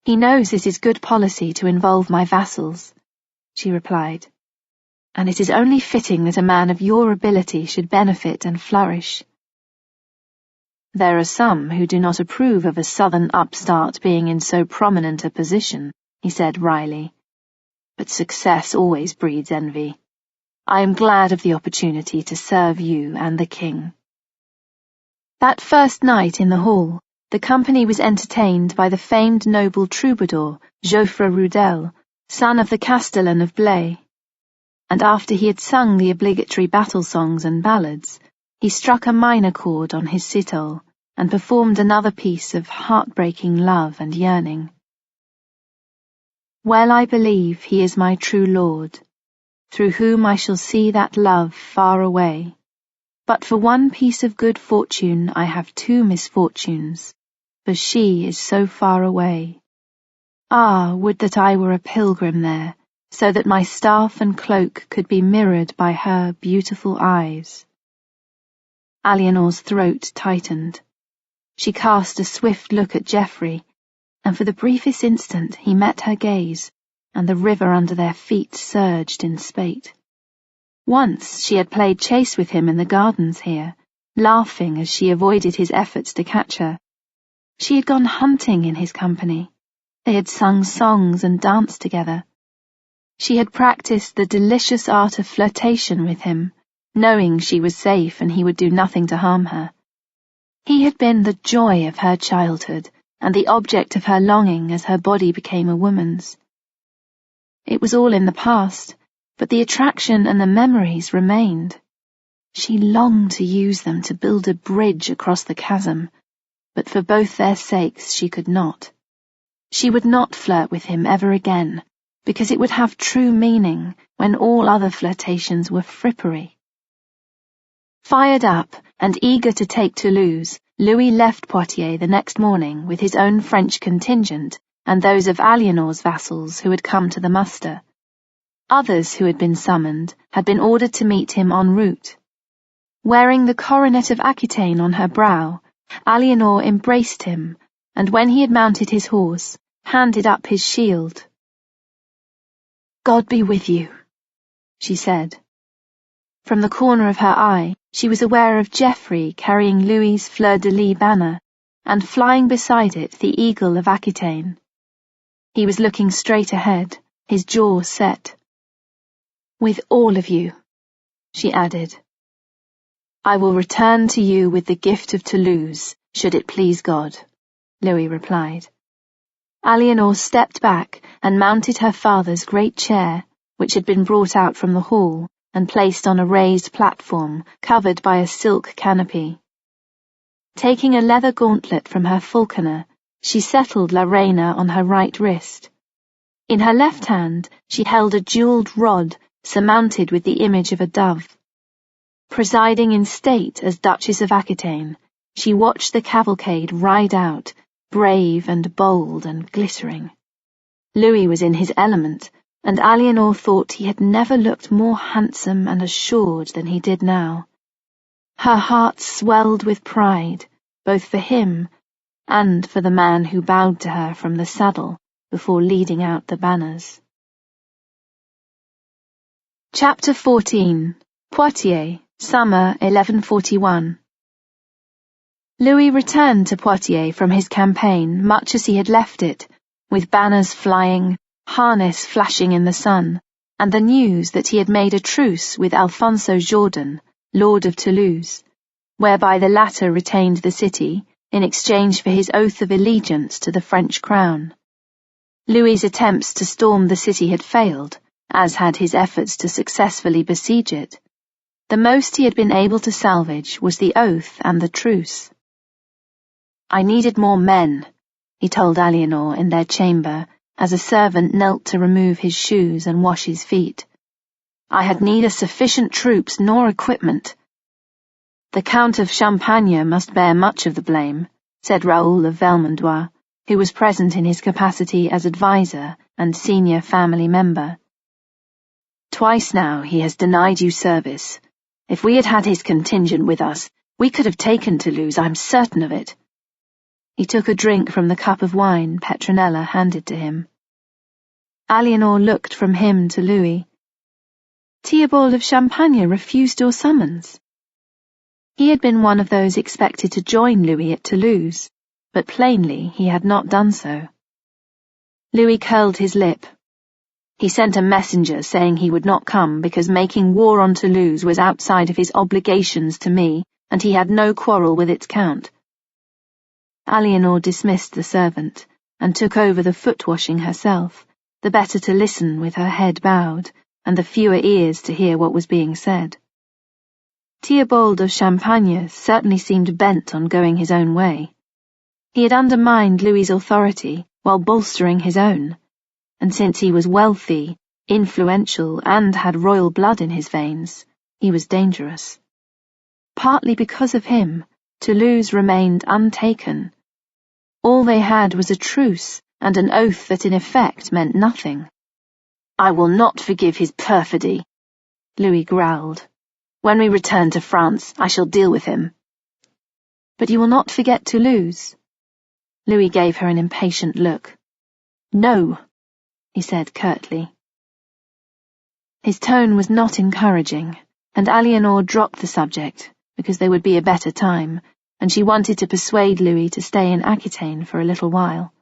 "He knows it is good policy to involve my vassals," she replied. and it is only fitting that a man of your ability should benefit and flourish." "There are some who do not approve of a southern upstart being in so prominent a position," he said wryly. "But success always breeds envy. I am glad of the opportunity to serve you and the king." That first night in the hall, the company was entertained by the famed noble troubadour, Geoffroy Rudel, son of the Castellan of Blaye. And after he had sung the obligatory battle songs and ballads, he struck a minor chord on his cithole and performed another piece of heartbreaking love and yearning. "Well I believe he is my true lord, through whom I shall see that love far away. But for one piece of good fortune I have two misfortunes, for she is so far away. Ah, would that I were a pilgrim there, so that my staff and cloak could be mirrored by her beautiful eyes." Alianor's throat tightened. She cast a swift look at Geoffrey, and for the briefest instant he met her gaze, and the river under their feet surged in spate. Once she had played chase with him in the gardens here, laughing as she avoided his efforts to catch her. She had gone hunting in his company. They had sung songs and danced together. She had practiced the delicious art of flirtation with him, knowing she was safe and he would do nothing to harm her. He had been the joy of her childhood and the object of her longing as her body became a woman's. It was all in the past, but the attraction and the memories remained. She longed to use them to build a bridge across the chasm, but for both their sakes she could not. She would not flirt with him ever again, because it would have true meaning when all other flirtations were frippery. Fired up and eager to take Toulouse, Louis left Poitiers the next morning with his own French contingent and those of Alianor's vassals who had come to the muster. Others who had been summoned had been ordered to meet him en route. Wearing the coronet of Aquitaine on her brow, Alianor embraced him, and when he had mounted his horse, handed up his shield. "God be with you," she said. From the corner of her eye, she was aware of Geoffrey carrying Louis's fleur-de-lis banner, and flying beside it the eagle of Aquitaine. He was looking straight ahead, his jaw set. "With all of you," she added. "I will return to you with the gift of Toulouse, should it please God," Louis replied. Alianor stepped back and mounted her father's great chair, which had been brought out from the hall and placed on a raised platform covered by a silk canopy. Taking a leather gauntlet from her falconer, she settled La Reina on her right wrist. In her left hand she held a jewelled rod surmounted with the image of a dove. Presiding in state as Duchess of Aquitaine, she watched the cavalcade ride out, brave and bold and glittering. Louis was in his element, and Alianor thought he had never looked more handsome and assured than he did now. Her heart swelled with pride, both for him and for the man who bowed to her from the saddle before leading out the banners. Chapter 14. Poitiers, Summer 1141. Louis returned to Poitiers from his campaign much as he had left it, with banners flying, harness flashing in the sun, and the news that he had made a truce with Alfonso Jourdan, Lord of Toulouse, whereby the latter retained the city in exchange for his oath of allegiance to the French crown. Louis's attempts to storm the city had failed, as had his efforts to successfully besiege it. The most he had been able to salvage was the oath and the truce. "I needed more men," he told Alianor in their chamber, as a servant knelt to remove his shoes and wash his feet. "I had neither sufficient troops nor equipment." "The Count of Champagne must bear much of the blame," said Raoul of Vermandois, who was present in his capacity as adviser and senior family member. "Twice now he has denied you service. If we had had his contingent with us, we could have taken Toulouse, I'm certain of it." He took a drink from the cup of wine Petronella handed to him. Alianor looked from him to Louis. Theobald of Champagne refused your summons. He had been one of those expected to join Louis at Toulouse, but plainly he had not done so. Louis curled his lip. He sent a messenger saying he would not come because making war on Toulouse was outside of his obligations to me, and he had no quarrel with its count. Eleanor dismissed the servant, and took over the foot-washing herself, the better to listen with her head bowed, and the fewer ears to hear what was being said. Theobald of Champagne certainly seemed bent on going his own way. He had undermined Louis's authority while bolstering his own, and since he was wealthy, influential, and had royal blood in his veins, he was dangerous. Partly because of him, Toulouse remained untaken. All they had was a truce and an oath that in effect meant nothing. "I will not forgive his perfidy," Louis growled. "When we return to France, I shall deal with him." "But you will not forget Toulouse?" Louis gave her an impatient look. "No," he said curtly. His tone was not encouraging, and Eleanor dropped the subject because there would be a better time, and she wanted to persuade Louis to stay in Aquitaine for a little while.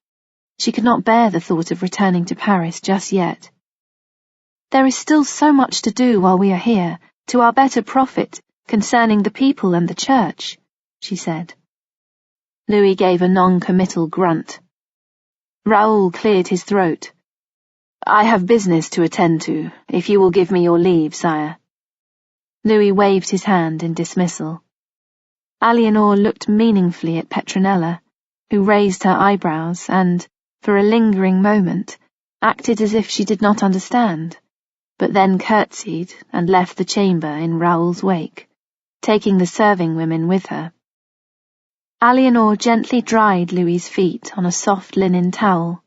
She could not bear the thought of returning to Paris just yet. "There is still so much to do while we are here, to our better profit, concerning the people and the church," she said. Louis gave a non-committal grunt. Raoul cleared his throat. "I have business to attend to, if you will give me your leave, sire." Louis waved his hand in dismissal. Eleanor looked meaningfully at Petronella, who raised her eyebrows and, for a lingering moment, acted as if she did not understand, but then curtsied and left the chamber in Raoul's wake, taking the serving women with her. Eleanor gently dried Louis's feet on a soft linen towel.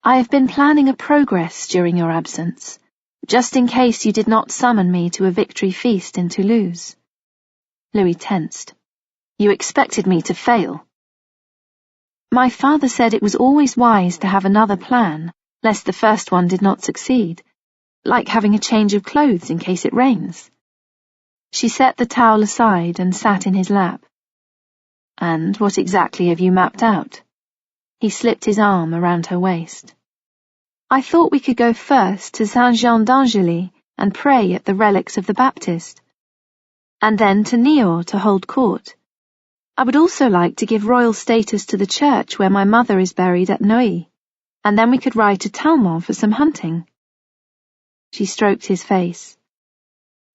"I have been planning a progress during your absence, just in case you did not summon me to a victory feast in Toulouse." Louis tensed. "You expected me to fail?" "My father said it was always wise to have another plan, lest the first one did not succeed, like having a change of clothes in case it rains." She set the towel aside and sat in his lap. "And what exactly have you mapped out?" He slipped his arm around her waist. "I thought we could go first to Saint-Jean d'Angely and pray at the relics of the Baptist, and then to Niort to hold court. I would also like to give royal status to the church where my mother is buried at Neuilly, and then we could ride to Talmont for some hunting." She stroked his face.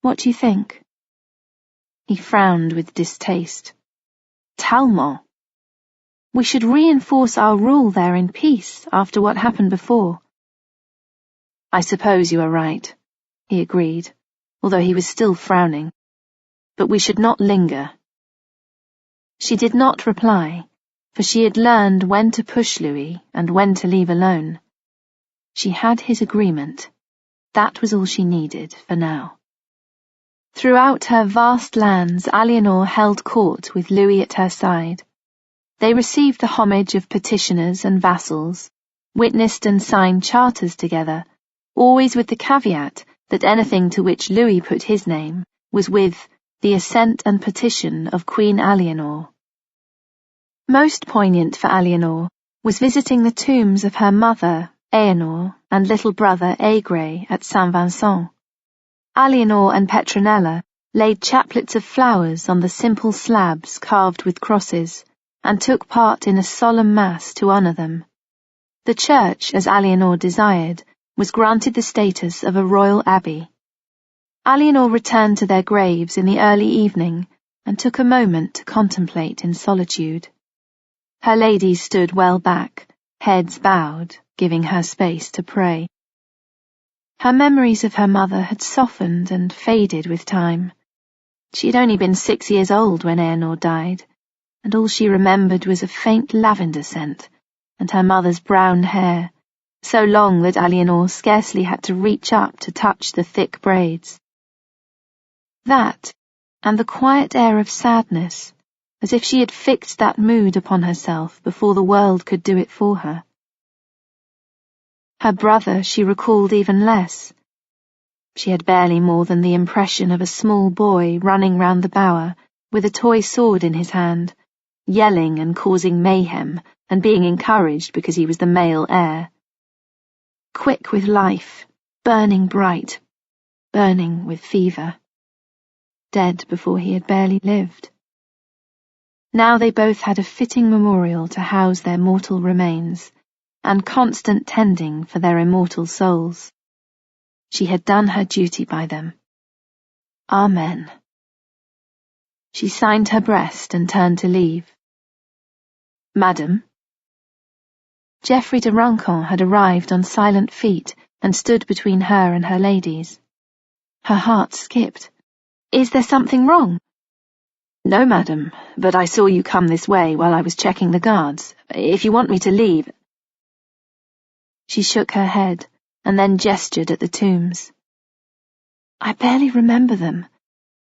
"What do you think?" He frowned with distaste. "Talmont? We should reinforce our rule there in peace after what happened before." "I suppose you are right," he agreed, although he was still frowning. "But we should not linger." She did not reply, for she had learned when to push Louis and when to leave alone. She had his agreement. That was all she needed for now. Throughout her vast lands, Eleanor held court with Louis at her side. They received the homage of petitioners and vassals, witnessed and signed charters together, always with the caveat that anything to which Louis put his name was with the assent and petition of Queen Eleanor. Most poignant for Eleanor was visiting the tombs of her mother, Eleanor, and little brother Aigre at Saint-Vincent. Eleanor and Petronella laid chaplets of flowers on the simple slabs carved with crosses, and took part in a solemn mass to honour them. The church, as Eleanor desired, was granted the status of a royal abbey. Eleanor returned to their graves in the early evening and took a moment to contemplate in solitude. Her ladies stood well back, heads bowed, giving her space to pray. Her memories of her mother had softened and faded with time. She had only been 6 years old when Eleanor died, and all she remembered was a faint lavender scent, and her mother's brown hair, so long that Eleanor scarcely had to reach up to touch the thick braids. That, and the quiet air of sadness, as if she had fixed that mood upon herself before the world could do it for her. Her brother she recalled even less. She had barely more than the impression of a small boy running round the bower with a toy sword in his hand, yelling and causing mayhem and being encouraged because he was the male heir. Quick with life, burning bright, burning with fever. Dead before he had barely lived. Now they both had a fitting memorial to house their mortal remains, and constant tending for their immortal souls. She had done her duty by them. Amen. She signed her breast and turned to leave. Madam. Geoffrey de Runcorn had arrived on silent feet and stood between her and her ladies. Her heart skipped. Is there something wrong? No, madam, but I saw you come this way while I was checking the guards. If you want me to leave... She shook her head and then gestured at the tombs. I barely remember them,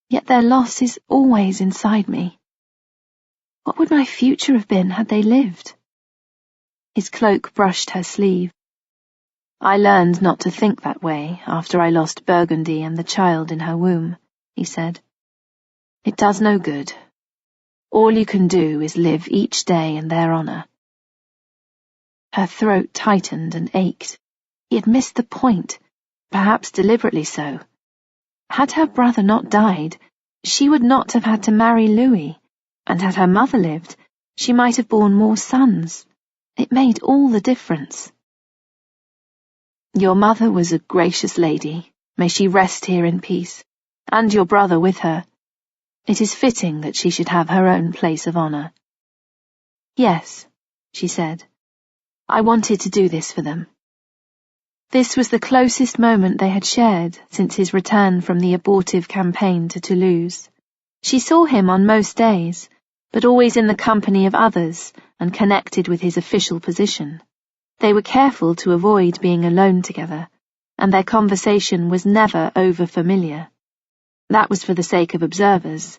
yet their loss is always inside me. What would my future have been had they lived? His cloak brushed her sleeve. I learned not to think that way after I lost Burgundy and the child in her womb, he said. It does no good. All you can do is live each day in their honour. Her throat tightened and ached. He had missed the point, perhaps deliberately so. Had her brother not died, she would not have had to marry Louis, and had her mother lived, she might have borne more sons. It made all the difference. Your mother was a gracious lady. May she rest here in peace, and your brother with her. It is fitting that she should have her own place of honour. Yes, she said. I wanted to do this for them. This was the closest moment they had shared since his return from the abortive campaign to Toulouse. She saw him on most days, but always in the company of others and connected with his official position. They were careful to avoid being alone together, and their conversation was never over-familiar. That was for the sake of observers,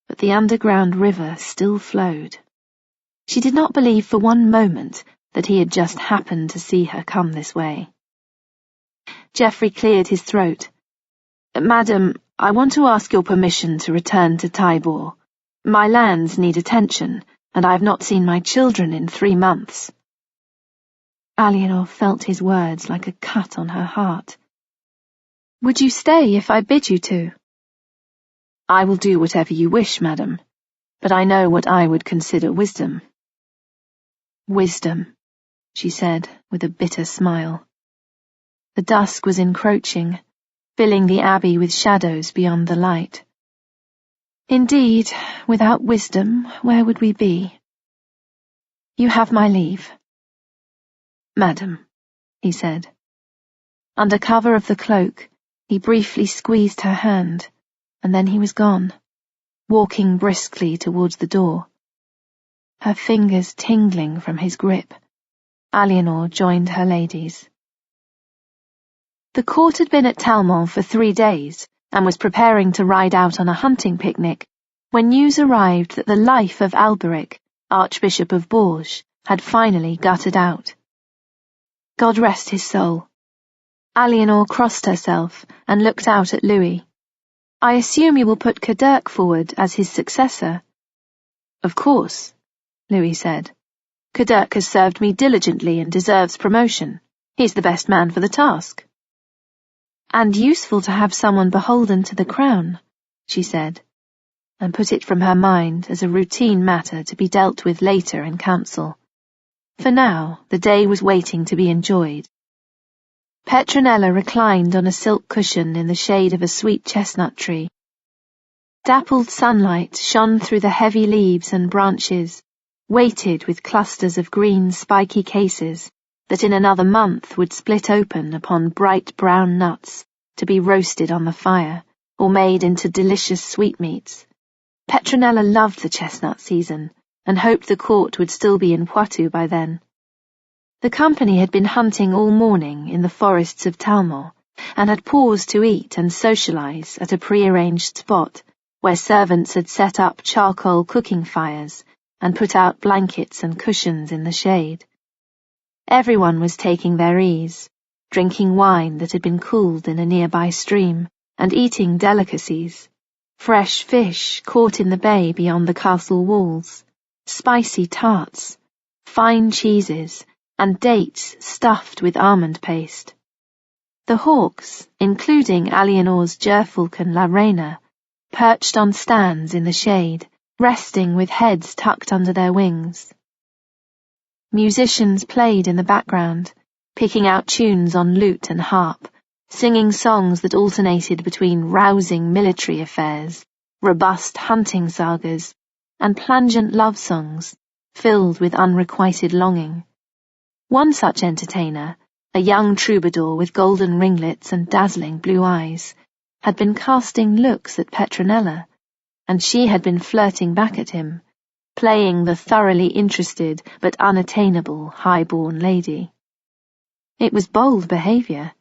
but the underground river still flowed. She did not believe for one moment that he had just happened to see her come this way. Geoffrey cleared his throat. Madam, I want to ask your permission to return to Taillebourg. My lands need attention, and I have not seen my children in 3 months. Eleanor felt his words like a cut on her heart. Would you stay if I bid you to? I will do whatever you wish, madam, but I know what I would consider wisdom. Wisdom, she said with a bitter smile. The dusk was encroaching, filling the abbey with shadows beyond the light. Indeed, without wisdom, where would we be? You have my leave. Madam, he said. Under cover of the cloak, he briefly squeezed her hand, and then he was gone, walking briskly towards the door. Her fingers tingling from his grip, Eleanor joined her ladies. The court had been at Talmont for 3 days, and was preparing to ride out on a hunting picnic, when news arrived that the life of Alberic, Archbishop of Bourges, had finally guttered out. God rest his soul. Eleanor crossed herself and looked out at Louis. I assume you will put Caderc forward as his successor. Of course, Louis said. Caderc has served me diligently and deserves promotion. He's the best man for the task. And useful to have someone beholden to the crown, she said, and put it from her mind as a routine matter to be dealt with later in council. For now, the day was waiting to be enjoyed. Petronella reclined on a silk cushion in the shade of a sweet chestnut tree. Dappled sunlight shone through the heavy leaves and branches, weighted with clusters of green spiky cases that in another month would split open upon bright brown nuts to be roasted on the fire or made into delicious sweetmeats. Petronella loved the chestnut season and hoped the court would still be in Poitou by then. The company had been hunting all morning in the forests of Talmont and had paused to eat and socialize at a prearranged spot where servants had set up charcoal cooking fires and put out blankets and cushions in the shade. Everyone was taking their ease, drinking wine that had been cooled in a nearby stream, and eating delicacies, fresh fish caught in the bay beyond the castle walls, spicy tarts, fine cheeses, and dates stuffed with almond paste. The hawks, including Alianor's gerfalcon La Reina, perched on stands in the shade, resting with heads tucked under their wings. Musicians played in the background, picking out tunes on lute and harp, singing songs that alternated between rousing military affairs, robust hunting sagas, and plangent love songs, filled with unrequited longing. One such entertainer, a young troubadour with golden ringlets and dazzling blue eyes, had been casting looks at Petronella, and she had been flirting back at him, playing the thoroughly interested but unattainable high-born lady. It was bold behaviour,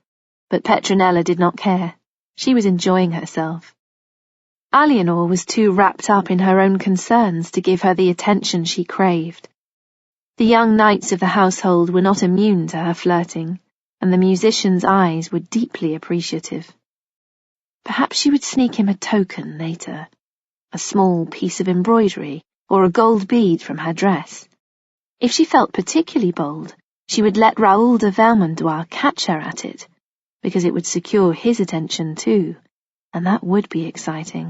but Petronella did not care. She was enjoying herself. Alianor was too wrapped up in her own concerns to give her the attention she craved. The young knights of the household were not immune to her flirting, and the musician's eyes were deeply appreciative. Perhaps she would sneak him a token later, a small piece of embroidery or a gold bead from her dress. If she felt particularly bold, she would let Raoul de Vermandois catch her at it, because it would secure his attention too, and that would be exciting.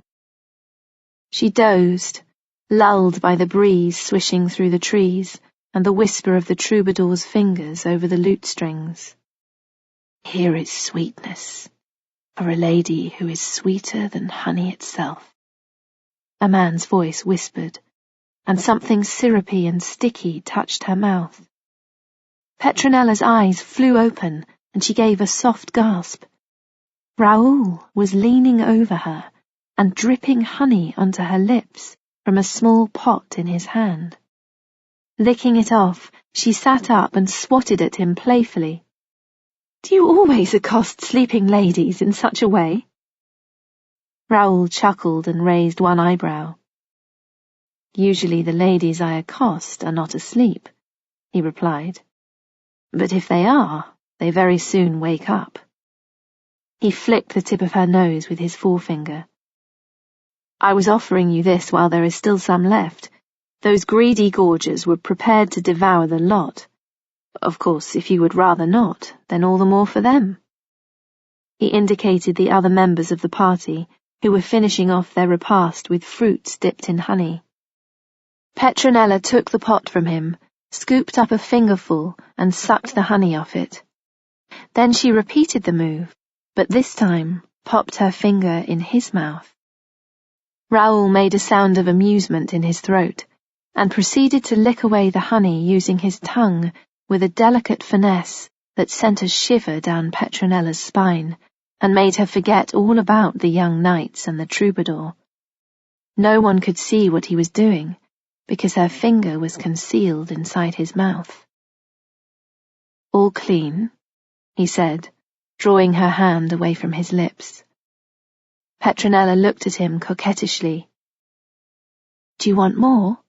She dozed, lulled by the breeze swishing through the trees and the whisper of the troubadour's fingers over the lute strings. Here is sweetness, for a lady who is sweeter than honey itself. A man's voice whispered, and something syrupy and sticky touched her mouth. Petronella's eyes flew open, and she gave a soft gasp. Raoul was leaning over her and dripping honey onto her lips from a small pot in his hand. Licking it off, she sat up and swatted at him playfully. "Do you always accost sleeping ladies in such a way?" Raoul chuckled and raised one eyebrow. "Usually the ladies I accost are not asleep," he replied. "But if they are, they very soon wake up." He flicked the tip of her nose with his forefinger. "I was offering you this while there is still some left. Those greedy gorgers were prepared to devour the lot. Of course, if you would rather not, then all the more for them." He indicated the other members of the party, who were finishing off their repast with fruits dipped in honey. Petronella took the pot from him, scooped up a fingerful, and sucked the honey off it. Then she repeated the move, but this time popped her finger in his mouth. Raoul made a sound of amusement in his throat, and proceeded to lick away the honey using his tongue with a delicate finesse that sent a shiver down Petronella's spine, and made her forget all about the young knights and the troubadour. No one could see what he was doing, because her finger was concealed inside his mouth. "All clean?" he said, drawing her hand away from his lips. Petronella looked at him coquettishly. "Do you want more?"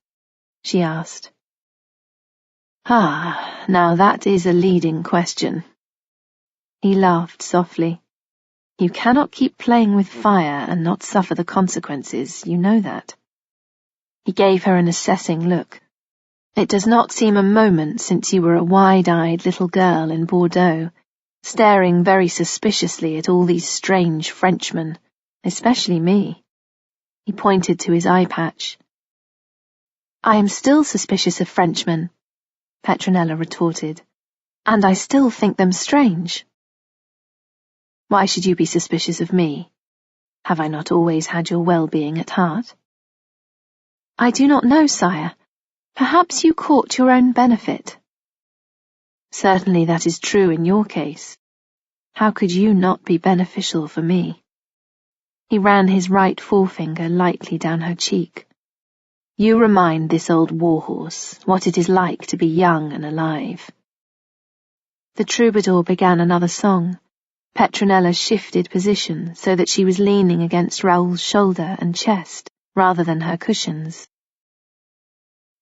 she asked. "Ah, now that is a leading question." He laughed softly. "You cannot keep playing with fire and not suffer the consequences, you know that." He gave her an assessing look. "It does not seem a moment since you were a wide-eyed little girl in Bordeaux, staring very suspiciously at all these strange Frenchmen, especially me." He pointed to his eye patch. "I am still suspicious of Frenchmen," Petronella retorted, "and I still think them strange." "Why should you be suspicious of me? Have I not always had your well-being at heart?" "I do not know, sire. Perhaps you court your own benefit." "Certainly that is true in your case. How could you not be beneficial for me?" He ran his right forefinger lightly down her cheek. "You remind this old warhorse what it is like to be young and alive." The troubadour began another song. Petronella shifted position so that she was leaning against Raoul's shoulder and chest, rather than her cushions.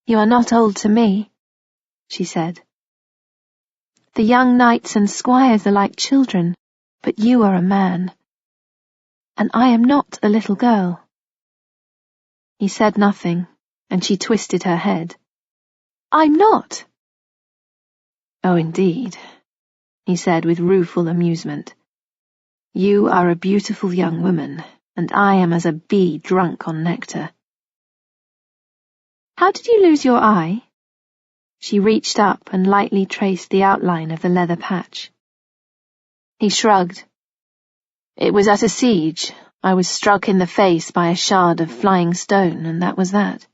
"You are not old to me," she said. The young knights and squires are like children, but you are a man. And I am not a little girl." He said nothing, and she twisted her head. "I'm not." "Oh, indeed," he said with rueful amusement. "You are a beautiful young woman, and I am as a bee drunk on nectar." "How did you lose your eye?" She reached up and lightly traced the outline of the leather patch. He shrugged. "It was at a siege. I was struck in the face by a shard of flying stone, and that was that."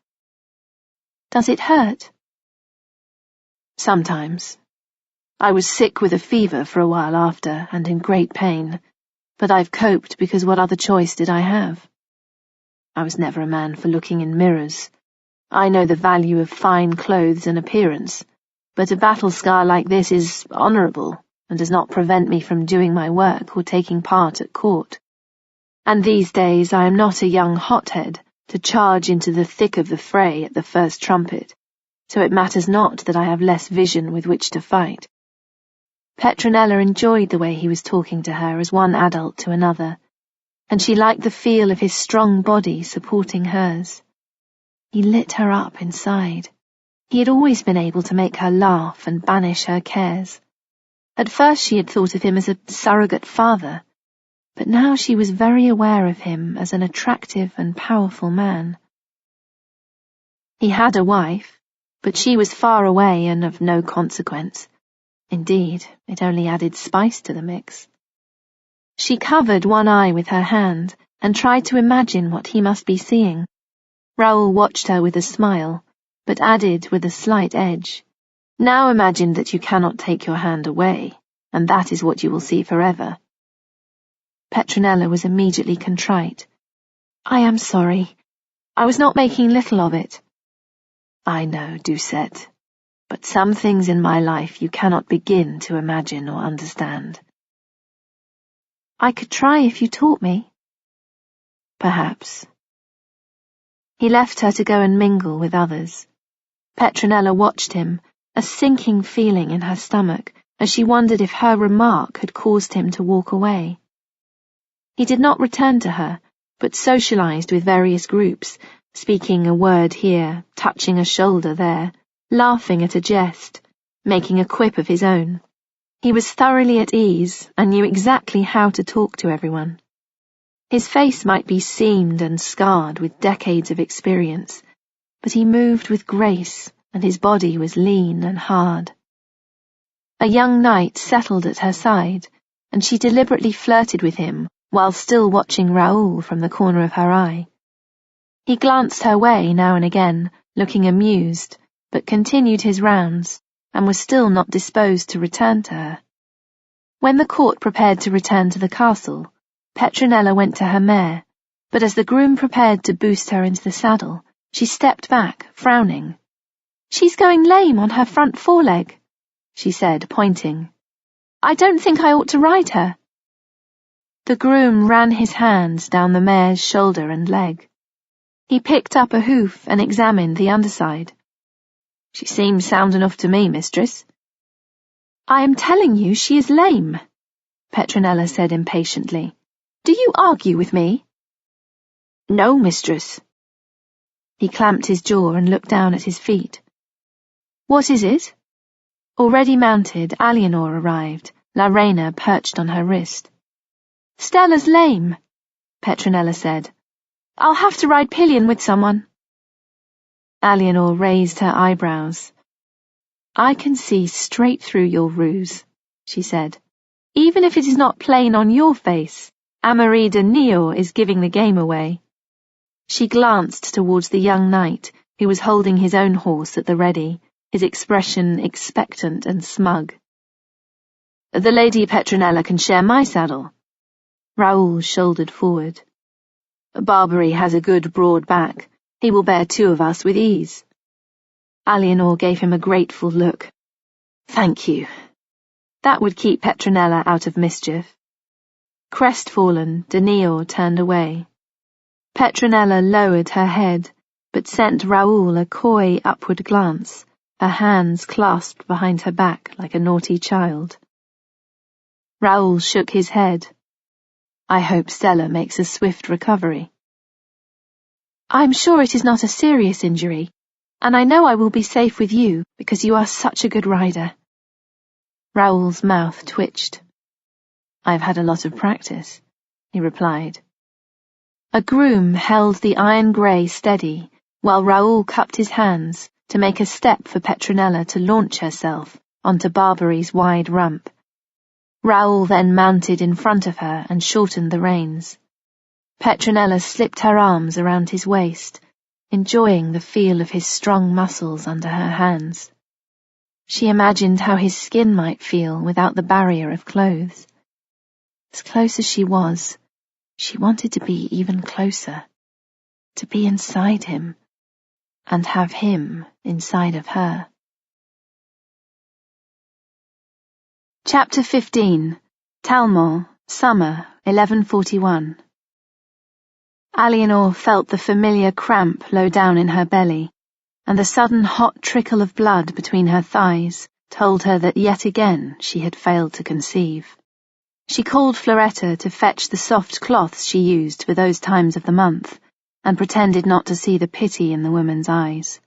"Does it hurt?" "Sometimes. I was sick with a fever for a while after, and in great pain, but I've coped because what other choice did I have? I was never a man for looking in mirrors. I know the value of fine clothes and appearance, but a battle scar like this is honourable and does not prevent me from doing my work or taking part at court. And these days I am not a young hothead to charge into the thick of the fray at the first trumpet, so it matters not that I have less vision with which to fight." Petronella enjoyed the way he was talking to her as one adult to another, and she liked the feel of his strong body supporting hers. He lit her up inside. He had always been able to make her laugh and banish her cares. At first she had thought of him as a surrogate father, but now she was very aware of him as an attractive and powerful man. He had a wife, but she was far away and of no consequence. Indeed, it only added spice to the mix. She covered one eye with her hand and tried to imagine what he must be seeing. Raoul watched her with a smile, but added with a slight edge, "Now imagine that you cannot take your hand away, and that is what you will see forever." Petronella was immediately contrite. "I am sorry. I was not making little of it." "I know, Doucette, but some things in my life you cannot begin to imagine or understand." "I could try if you taught me." "Perhaps." He left her to go and mingle with others. Petronella watched him, a sinking feeling in her stomach, as she wondered if her remark had caused him to walk away. He did not return to her, but socialized with various groups, speaking a word here, touching a shoulder there, laughing at a jest, making a quip of his own. He was thoroughly at ease and knew exactly how to talk to everyone. His face might be seamed and scarred with decades of experience, but he moved with grace, and his body was lean and hard. A young knight settled at her side, and she deliberately flirted with him while still watching Raoul from the corner of her eye. He glanced her way now and again, looking amused, but continued his rounds, and was still not disposed to return to her. When the court prepared to return to the castle, Petronella went to her mare, but as the groom prepared to boost her into the saddle, she stepped back, frowning. "She's going lame on her front foreleg," she said, pointing. "I don't think I ought to ride her." The groom ran his hands down the mare's shoulder and leg. He picked up a hoof and examined the underside. "She seems sound enough to me, mistress." "I am telling you she is lame," Petronella said impatiently. "Do you argue with me?" "No, mistress." He clamped his jaw and looked down at his feet. "What is it?" Already mounted, Eleanor arrived, La Reina perched on her wrist. "Stella's lame," Petronella said. "I'll have to ride pillion with someone." Eleanor raised her eyebrows. "I can see straight through your ruse," she said. "Even if it is not plain on your face, Amaury de Niort is giving the game away." She glanced towards the young knight, who was holding his own horse at the ready, his expression expectant and smug. "The Lady Petronella can share my saddle." Raoul shouldered forward. "Barbary has a good broad back. He will bear two of us with ease." Eleanor gave him a grateful look. "Thank you." That would keep Petronella out of mischief. Crestfallen, de Niort turned away. Petronella lowered her head, but sent Raoul a coy upward glance, her hands clasped behind her back like a naughty child. Raoul shook his head. I hope Stella makes a swift recovery. I'm sure it is not a serious injury, and I know I will be safe with you because you are such a good rider. Raoul's mouth twitched. I've had a lot of practice, he replied. A groom held the iron grey steady while Raoul cupped his hands to make a step for Petronella to launch herself onto Barbary's wide rump. Raoul then mounted in front of her and shortened the reins. Petronella slipped her arms around his waist, enjoying the feel of his strong muscles under her hands. She imagined how his skin might feel without the barrier of clothes. As close as she was, she wanted to be even closer, to be inside him, and have him inside of her. Chapter 15. Talmont, Summer, 1141. Eleanor felt the familiar cramp low down in her belly, and the sudden hot trickle of blood between her thighs told her that yet again she had failed to conceive. She called Floretta to fetch the soft cloths she used for those times of the month, and pretended not to see the pity in the woman's eyes.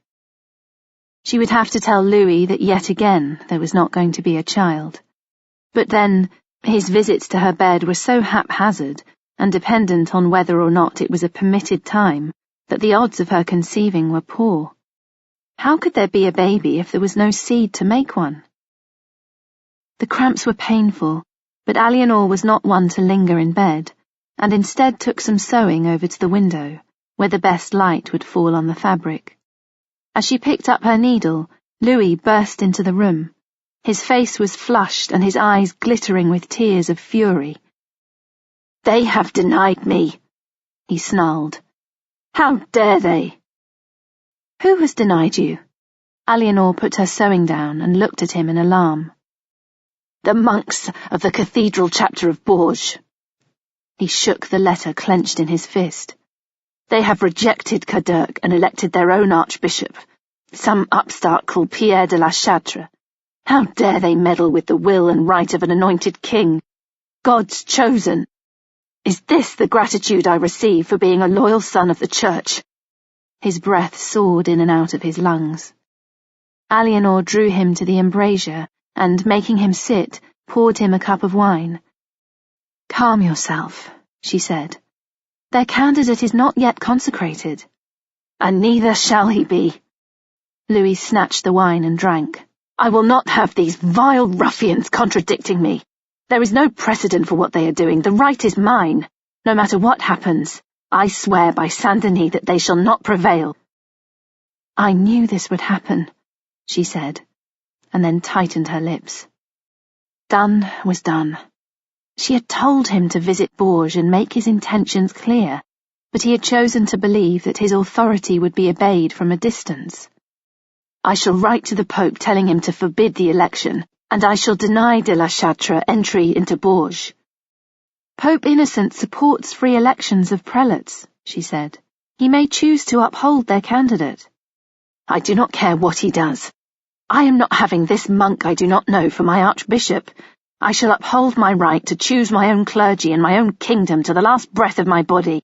She would have to tell Louis that yet again there was not going to be a child. But then, his visits to her bed were so haphazard and dependent on whether or not it was a permitted time that the odds of her conceiving were poor. How could there be a baby if there was no seed to make one? The cramps were painful, but Eleanor was not one to linger in bed, and instead took some sewing over to the window, where the best light would fall on the fabric. As she picked up her needle, Louis burst into the room. His face was flushed and his eyes glittering with tears of fury. "They have denied me," he snarled. "How dare they?" "Who has denied you?" Eleanor put her sewing down and looked at him in alarm. "The monks of the cathedral chapter of Bourges." He shook the letter clenched in his fist. "They have rejected Cadurc and elected their own archbishop, some upstart called Pierre de la Châtre. How dare they meddle with the will and right of an anointed king, God's chosen? Is this the gratitude I receive for being a loyal son of the church?" His breath soared in and out of his lungs. Eleanor drew him to the embrasure and, making him sit, poured him a cup of wine. "Calm yourself," she said. "Their candidate is not yet consecrated." "And neither shall he be." Louis snatched the wine and drank. "I will not have these vile ruffians contradicting me. There is no precedent for what they are doing. The right is mine. No matter what happens, I swear by Saint Denis that they shall not prevail." "I knew this would happen," she said, and then tightened her lips. Done was done. She had told him to visit Bourges and make his intentions clear, but he had chosen to believe that his authority would be obeyed from a distance. "I shall write to the Pope telling him to forbid the election, and I shall deny de la Châtre entry into Bourges." "Pope Innocent supports free elections of prelates," she said. "He may choose to uphold their candidate." "I do not care what he does. I am not having this monk I do not know for my archbishop. I shall uphold my right to choose my own clergy and my own kingdom to the last breath of my body."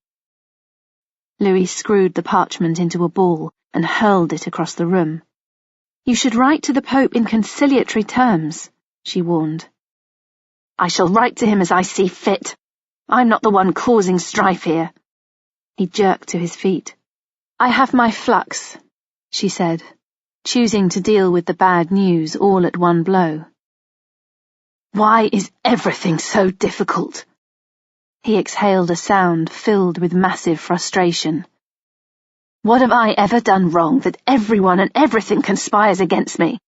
Louis screwed the parchment into a ball and hurled it across the room. "You should write to the Pope in conciliatory terms," she warned. "I shall write to him as I see fit. I'm not the one causing strife here." He jerked to his feet. "I have my flux," she said, choosing to deal with the bad news all at one blow. "Why is everything so difficult?" He exhaled a sound filled with massive frustration. "What have I ever done wrong that everyone and everything conspires against me?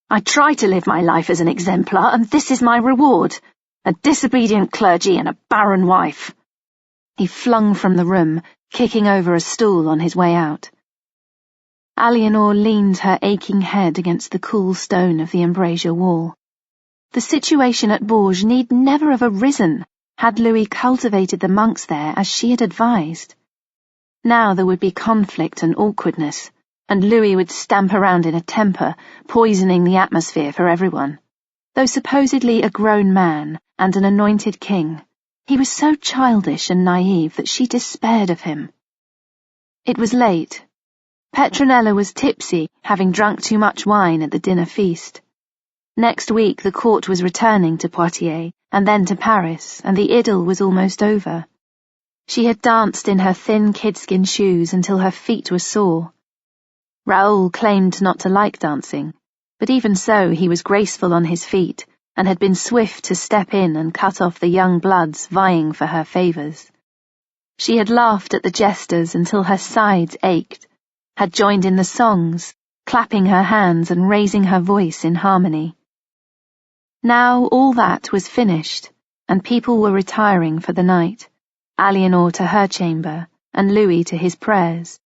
I try to live my life as an exemplar, and this is my reward, a disobedient clergy and a barren wife." He flung from the room, kicking over a stool on his way out. Eleanor leaned her aching head against the cool stone of the embrasure wall. The situation at Bourges need never have arisen had Louis cultivated the monks there as she had advised. Now there would be conflict and awkwardness, and Louis would stamp around in a temper, poisoning the atmosphere for everyone. Though supposedly a grown man and an anointed king, he was so childish and naive that she despaired of him. It was late. Petronella was tipsy, having drunk too much wine at the dinner feast. Next week the court was returning to Poitiers, and then to Paris, and the idyll was almost over. She had danced in her thin kidskin shoes until her feet were sore. Raoul claimed not to like dancing, but even so he was graceful on his feet, and had been swift to step in and cut off the young bloods vying for her favours. She had laughed at the jesters until her sides ached, had joined in the songs, clapping her hands and raising her voice in harmony. Now all that was finished, and people were retiring for the night, Eleanor to her chamber, and Louis to his prayers.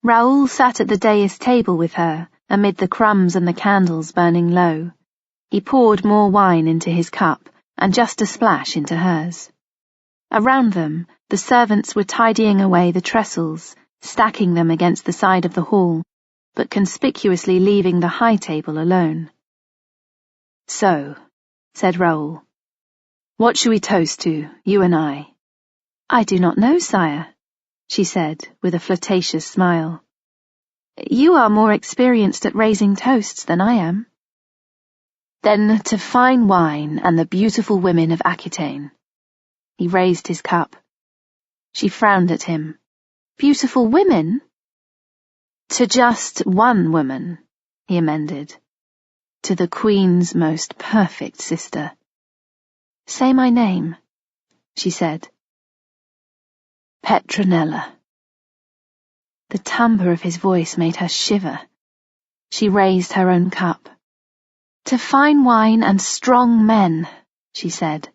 Raoul sat at the dais table with her, amid the crumbs and the candles burning low. He poured more wine into his cup, and just a splash into hers. Around them, the servants were tidying away the trestles, stacking them against the side of the hall, but conspicuously leaving the high table alone. "So," said Raoul, "what shall we toast to, you and I?" "I do not know, sire," she said, with a flirtatious smile. "You are more experienced at raising toasts than I am." "Then to fine wine and the beautiful women of Aquitaine." He raised his cup. She frowned at him. "Beautiful women?" "To just one woman," he amended. "To the Queen's most perfect sister." "Say my name," she said. "Petronella." The timbre of his voice made her shiver. She raised her own cup. "To fine wine and strong men," she said.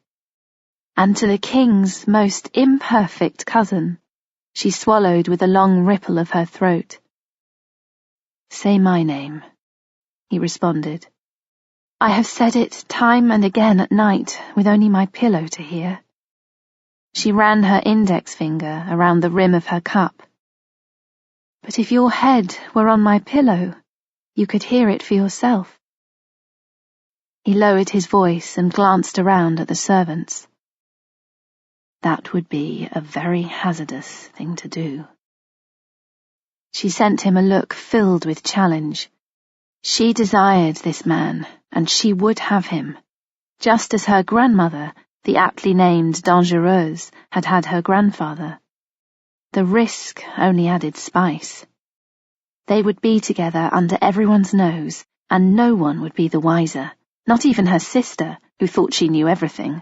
"And to the King's most imperfect cousin." She swallowed with a long ripple of her throat. "Say my name," he responded. "I have said it time and again at night, with only my pillow to hear." She ran her index finger around the rim of her cup. "But if your head were on my pillow, you could hear it for yourself." He lowered his voice and glanced around at the servants. "That would be a very hazardous thing to do." She sent him a look filled with challenge. She desired this man, and she would have him, just as her grandmother, the aptly named Dangereuse, had had her grandfather. The risk only added spice. They would be together under everyone's nose, and no one would be the wiser, not even her sister, who thought she knew everything.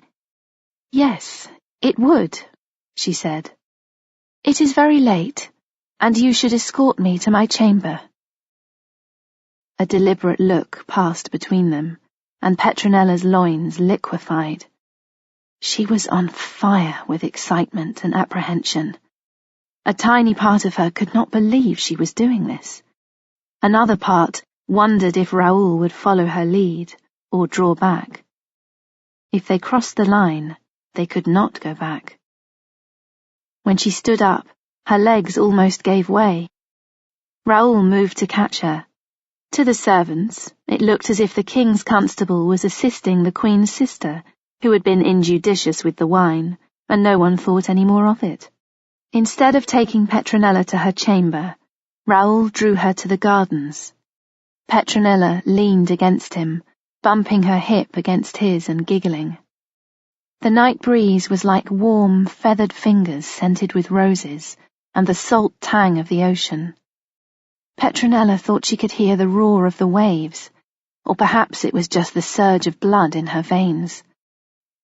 "Yes, it would," she said. "It is very late, and you should escort me to my chamber." A deliberate look passed between them, and Petronella's loins liquefied. She was on fire with excitement and apprehension. A tiny part of her could not believe she was doing this. Another part wondered if Raoul would follow her lead or draw back. If they crossed the line, they could not go back. When she stood up, her legs almost gave way. Raoul moved to catch her. To the servants, it looked as if the King's constable was assisting the Queen's sister, who had been injudicious with the wine, and no one thought any more of it. Instead of taking Petronella to her chamber, Raoul drew her to the gardens. Petronella leaned against him, bumping her hip against his and giggling. The night breeze was like warm, feathered fingers scented with roses, and the salt tang of the ocean. Petronella thought she could hear the roar of the waves, or perhaps it was just the surge of blood in her veins.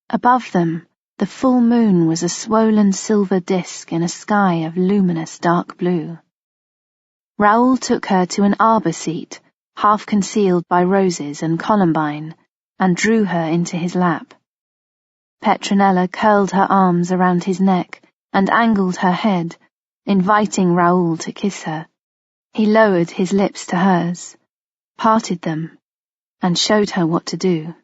Above them, the full moon was a swollen silver disk in a sky of luminous dark blue. Raoul took her to an arbor seat, half concealed by roses and columbine, and drew her into his lap. Petronella curled her arms around his neck and angled her head, inviting Raoul to kiss her. He lowered his lips to hers, parted them, and showed her what to do.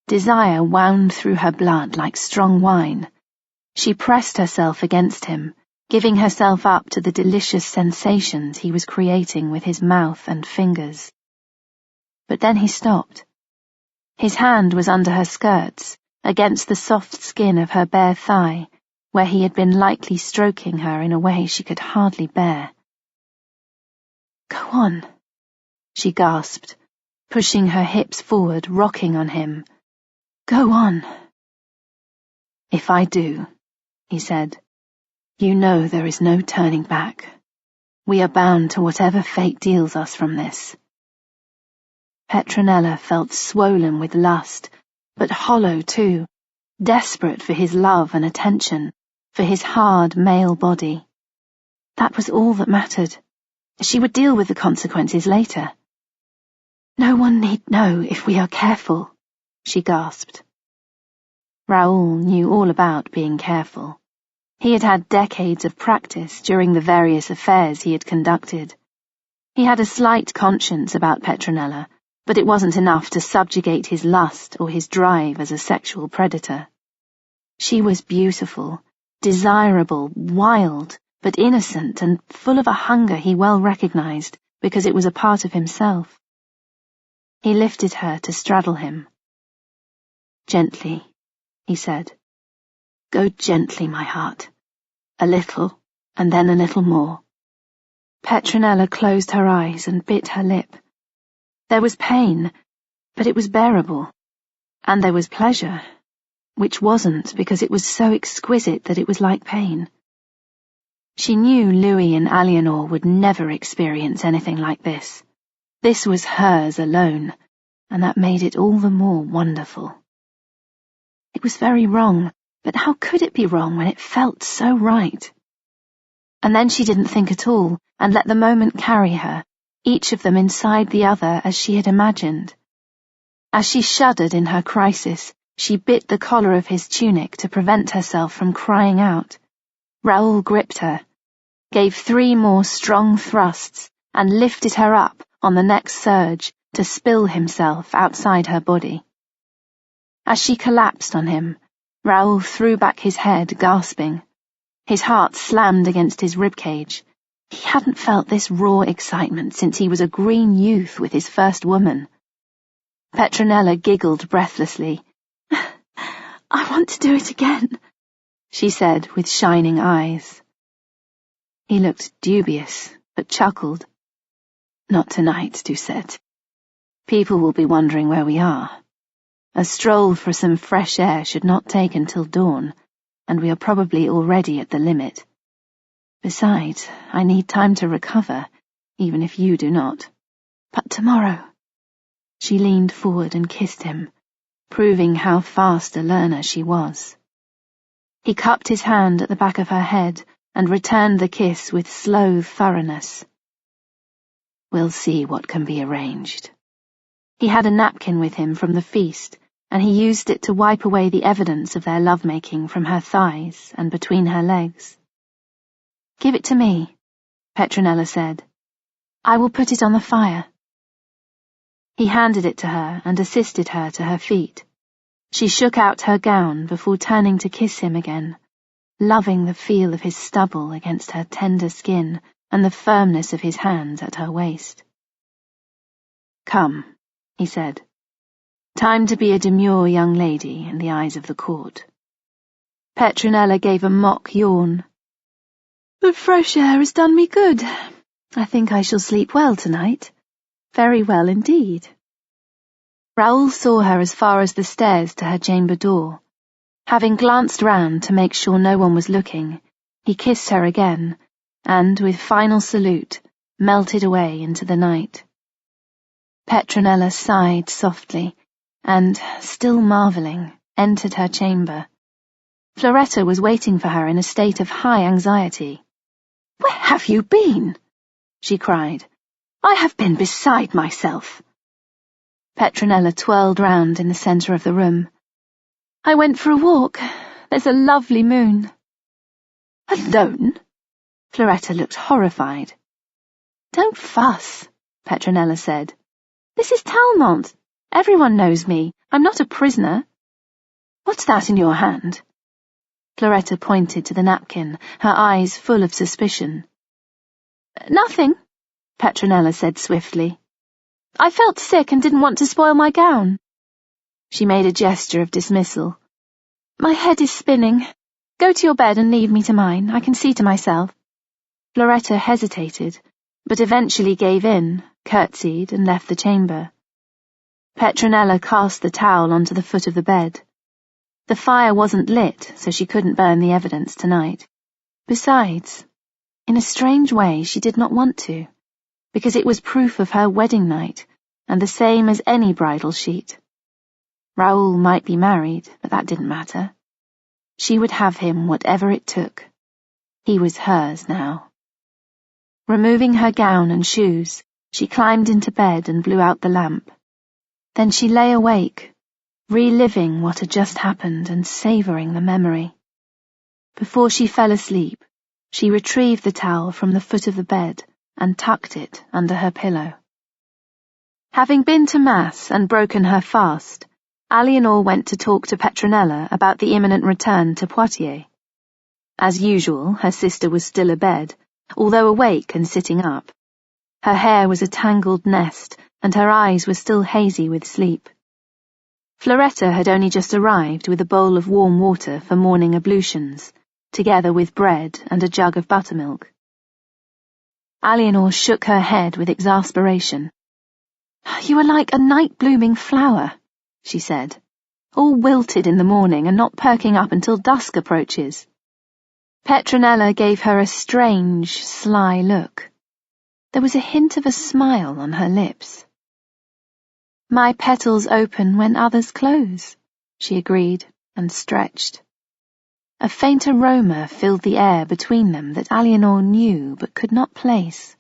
Desire wound through her blood like strong wine. She pressed herself against him, giving herself up to the delicious sensations he was creating with his mouth and fingers. But then he stopped. His hand was under her skirts, against the soft skin of her bare thigh, where he had been lightly stroking her in a way she could hardly bear. "Go on," she gasped, pushing her hips forward, rocking on him. "Go on." "If I do," he said, "you know there is no turning back. We are bound to whatever fate deals us from this." Petronella felt swollen with lust, but hollow too, desperate for his love and attention, for his hard male body. That was all that mattered. She would deal with the consequences later. "No one need know if we are careful," she gasped. Raoul knew all about being careful. He had had decades of practice during the various affairs he had conducted. He had a slight conscience about Petronella, but it wasn't enough to subjugate his lust or his drive as a sexual predator. She was beautiful, desirable, wild, but innocent and full of a hunger he well recognized because it was a part of himself. He lifted her to straddle him. "Gently," he said. "Go gently, my heart. A little, and then a little more." Petronella closed her eyes and bit her lip. There was pain, but it was bearable. And there was pleasure, which wasn't because it was so exquisite that it was like pain. She knew Louis and Eleanor would never experience anything like this. This was hers alone, and that made it all the more wonderful. It was very wrong, but how could it be wrong when it felt so right? And then she didn't think at all, and let the moment carry her, each of them inside the other as she had imagined. As she shuddered in her crisis, she bit the collar of his tunic to prevent herself from crying out. Raoul gripped her, gave 3 more strong thrusts, and lifted her up on the next surge to spill himself outside her body. As she collapsed on him, Raoul threw back his head, gasping. His heart slammed against his ribcage. He hadn't felt this raw excitement since he was a green youth with his first woman. Petronella giggled breathlessly. "I want to do it again," she said with shining eyes. He looked dubious, but chuckled. "Not tonight, Doucette. People will be wondering where we are. A stroll for some fresh air should not take until dawn, and we are probably already at the limit. Besides, I need time to recover, even if you do not. But tomorrow—" She leaned forward and kissed him, proving how fast a learner she was. He cupped his hand at the back of her head and returned the kiss with slow thoroughness. "We'll see what can be arranged." He had a napkin with him from the feast, and he used it to wipe away the evidence of their lovemaking from her thighs and between her legs. "Give it to me," Petronella said. "I will put it on the fire." He handed it to her and assisted her to her feet. She shook out her gown before turning to kiss him again, loving the feel of his stubble against her tender skin and the firmness of his hands at her waist. "Come," he said. "Time to be a demure young lady in the eyes of the court." Petronella gave a mock yawn. "The fresh air has done me good. I think I shall sleep well tonight. Very well indeed." Raoul saw her as far as the stairs to her chamber door. Having glanced round to make sure no one was looking, he kissed her again, and, with final salute, melted away into the night. Petronella sighed softly, and, still marvelling, entered her chamber. Floretta was waiting for her in a state of high anxiety. "Where have you been?" she cried. "I have been beside myself." Petronella twirled round in the centre of the room. "I went for a walk. There's a lovely moon." "Alone?" Floretta looked horrified. "Don't fuss," Petronella said. "This is Talmont. Everyone knows me. I'm not a prisoner." "What's that in your hand?" Floretta pointed to the napkin, her eyes full of suspicion. "Nothing," Petronella said swiftly. "I felt sick and didn't want to spoil my gown." She made a gesture of dismissal. "My head is spinning. Go to your bed and leave me to mine. I can see to myself." Floretta hesitated, but eventually gave in, curtsied, and left the chamber. Petronella cast the towel onto the foot of the bed. The fire wasn't lit, so she couldn't burn the evidence tonight. Besides, in a strange way she did not want to, because it was proof of her wedding night, and the same as any bridal sheet. Raoul might be married, but that didn't matter. She would have him whatever it took. He was hers now. Removing her gown and shoes, she climbed into bed and blew out the lamp. Then she lay awake, reliving what had just happened and savouring the memory. Before she fell asleep, she retrieved the towel from the foot of the bed and tucked it under her pillow. Having been to Mass and broken her fast, Eleanor went to talk to Petronella about the imminent return to Poitiers. As usual, her sister was still abed, although awake and sitting up. Her hair was a tangled nest, and her eyes were still hazy with sleep. Floretta had only just arrived with a bowl of warm water for morning ablutions, together with bread and a jug of buttermilk. Eleanor shook her head with exasperation. "You are like a night-blooming flower," she said, "all wilted in the morning and not perking up until dusk approaches." Petronella gave her a strange, sly look. There was a hint of a smile on her lips. "My petals open when others close," she agreed and stretched. A faint aroma filled the air between them that Eleanor knew but could not place.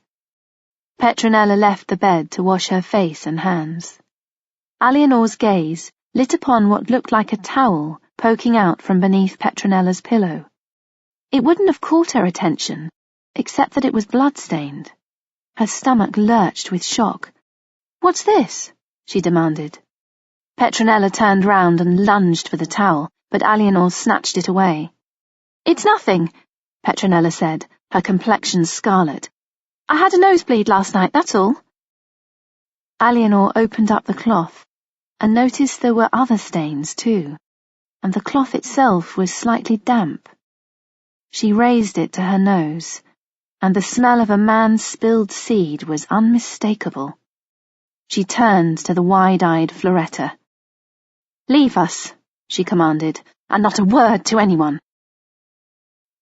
Petronella left the bed to wash her face and hands. Eleanor's gaze lit upon what looked like a towel poking out from beneath Petronella's pillow. It wouldn't have caught her attention, except that it was blood-stained. Her stomach lurched with shock. "What's this?" she demanded. Petronella turned round and lunged for the towel, but Eleanor snatched it away. "It's nothing," Petronella said, her complexion scarlet. "I had a nosebleed last night, that's all." Eleanor opened up the cloth and noticed there were other stains too, and the cloth itself was slightly damp. She raised it to her nose, and the smell of a man's spilled seed was unmistakable. She turned to the wide-eyed Floretta. "Leave us," she commanded, "and not a word to anyone."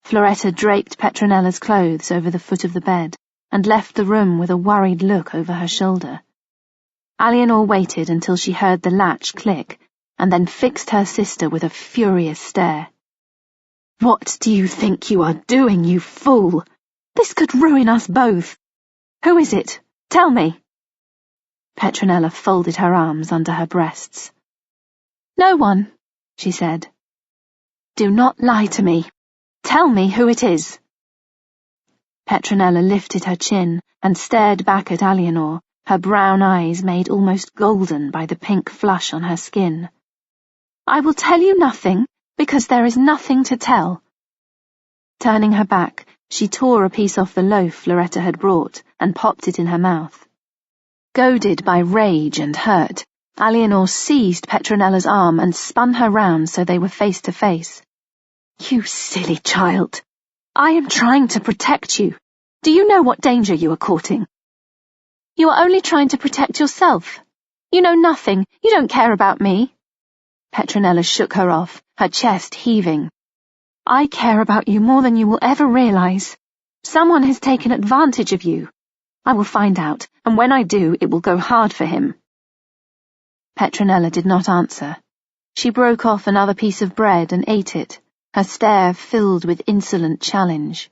Floretta draped Petronella's clothes over the foot of the bed and left the room with a worried look over her shoulder. Eleanor waited until she heard the latch click, and then fixed her sister with a furious stare. "What do you think you are doing, you fool? This could ruin us both. Who is it? Tell me." Petronella folded her arms under her breasts. "No one," she said. "Do not lie to me. Tell me who it is." Petronella lifted her chin and stared back at Eleanor, her brown eyes made almost golden by the pink flush on her skin. "I will tell you nothing, because there is nothing to tell." Turning her back, she tore a piece off the loaf Floretta had brought and popped it in her mouth. Goaded by rage and hurt, Eleanor seized Petronella's arm and spun her round so they were face to face. "You silly child! I am trying to protect you. Do you know what danger you are courting?" "You are only trying to protect yourself. You know nothing. You don't care about me." Petronella shook her off, her chest heaving. "I care about you more than you will ever realize. Someone has taken advantage of you. I will find out, and when I do, it will go hard for him." Petronella did not answer. She broke off another piece of bread and ate it, her stare filled with insolent challenge.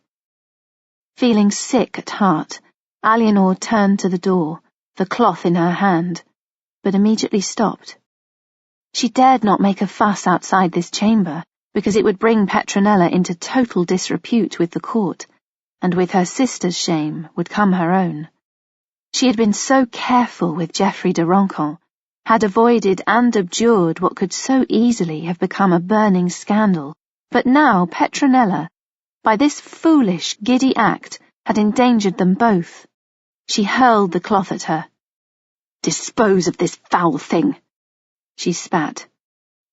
Feeling sick at heart, Eleanor turned to the door, the cloth in her hand, but immediately stopped. She dared not make a fuss outside this chamber, because it would bring Petronella into total disrepute with the court, and with her sister's shame would come her own. She had been so careful with Geoffrey de Roncamp, had avoided and abjured what could so easily have become a burning scandal, But now Petronella, by this foolish, giddy act, had endangered them both. She hurled the cloth at her. "Dispose of this foul thing," she spat.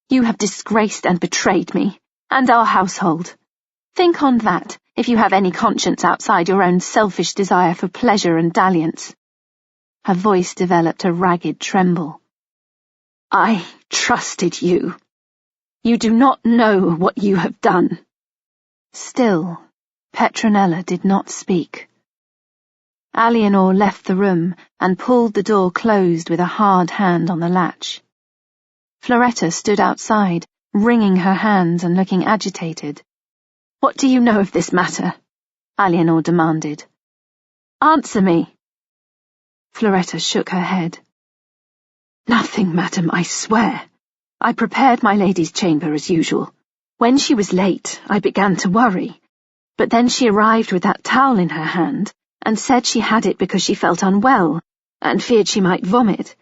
"You have disgraced and betrayed me, and our household. Think on that, if you have any conscience outside your own selfish desire for pleasure and dalliance." Her voice developed a ragged tremble. "I trusted you. You do not know what you have done." Still, Petronella did not speak. Eleanor left the room and pulled the door closed with a hard hand on the latch. Floretta stood outside, wringing her hands and looking agitated. "What do you know of this matter?" Eleanor demanded. "Answer me." Floretta shook her head. "Nothing, madam, I swear. I prepared my lady's chamber as usual. When she was late, I began to worry, but then she arrived with that towel in her hand and said she had it because she felt unwell and feared she might vomit.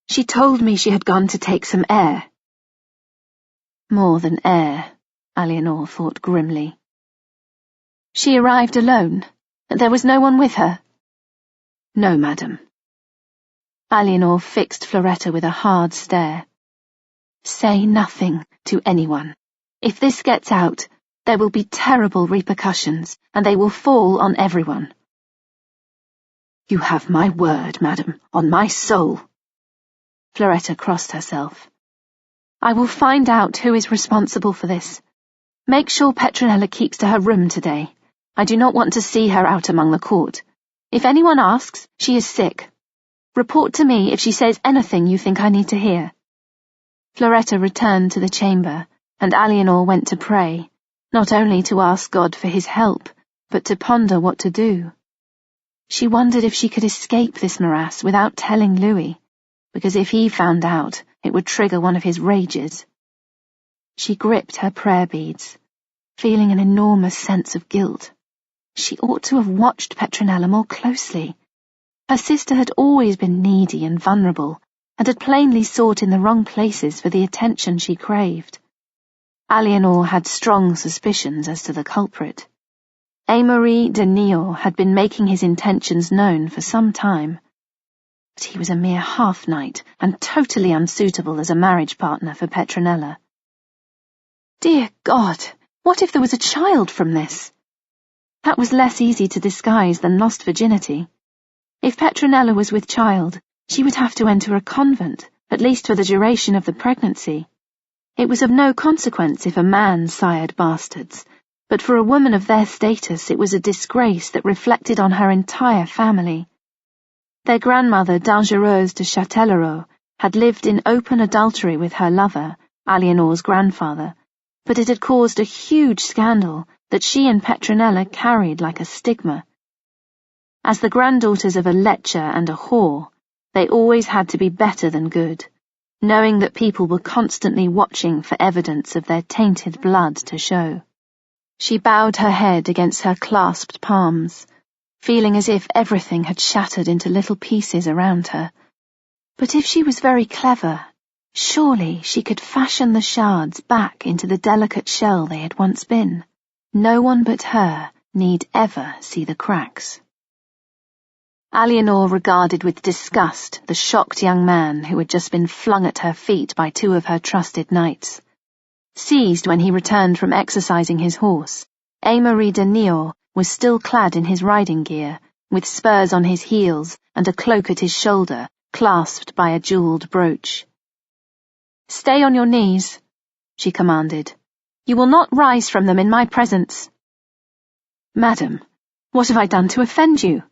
She told me she had gone to take some air." More than air, Eleanor thought grimly. "She arrived alone? There was no one with her?" "No, madam." Eleanor fixed Floretta with a hard stare. "Say nothing to anyone. If this gets out, there will be terrible repercussions, and they will fall on everyone." "You have my word, madam, on my soul." Floretta crossed herself. "I will find out who is responsible for this. Make sure Petronella keeps to her room today. I do not want to see her out among the court. If anyone asks, she is sick. Report to me if she says anything you think I need to hear." Floretta returned to the chamber, and Eleanor went to pray, not only to ask God for his help, but to ponder what to do. She wondered if she could escape this morass without telling Louis, because if he found out, it would trigger one of his rages. She gripped her prayer beads, feeling an enormous sense of guilt. She ought to have watched Petronella more closely. Her sister had always been needy and vulnerable, and had plainly sought in the wrong places for the attention she craved. Eleanor had strong suspicions as to the culprit. Amory de Niort had been making his intentions known for some time, but he was a mere half-knight and totally unsuitable as a marriage partner for Petronella. Dear God, what if there was a child from this? That was less easy to disguise than lost virginity. If Petronella was with child, she would have to enter a convent, at least for the duration of the pregnancy. It was of no consequence if a man sired bastards, but for a woman of their status it was a disgrace that reflected on her entire family. Their grandmother, Dangereuse de Châtellerault, had lived in open adultery with her lover, Eleanor's grandfather, but it had caused a huge scandal that she and Petronella carried like a stigma. As the granddaughters of a lecher and a whore, they always had to be better than good, knowing that people were constantly watching for evidence of their tainted blood to show. She bowed her head against her clasped palms, feeling as if everything had shattered into little pieces around her. But if she was very clever, surely she could fashion the shards back into the delicate shell they had once been. No one but her need ever see the cracks. Eleanor regarded with disgust the shocked young man who had just been flung at her feet by two of her trusted knights. Seized when he returned from exercising his horse, Amory de Niort was still clad in his riding gear, with spurs on his heels and a cloak at his shoulder, clasped by a jewelled brooch. "Stay on your knees," she commanded. "You will not rise from them in my presence." "Madam, what have I done to offend you?"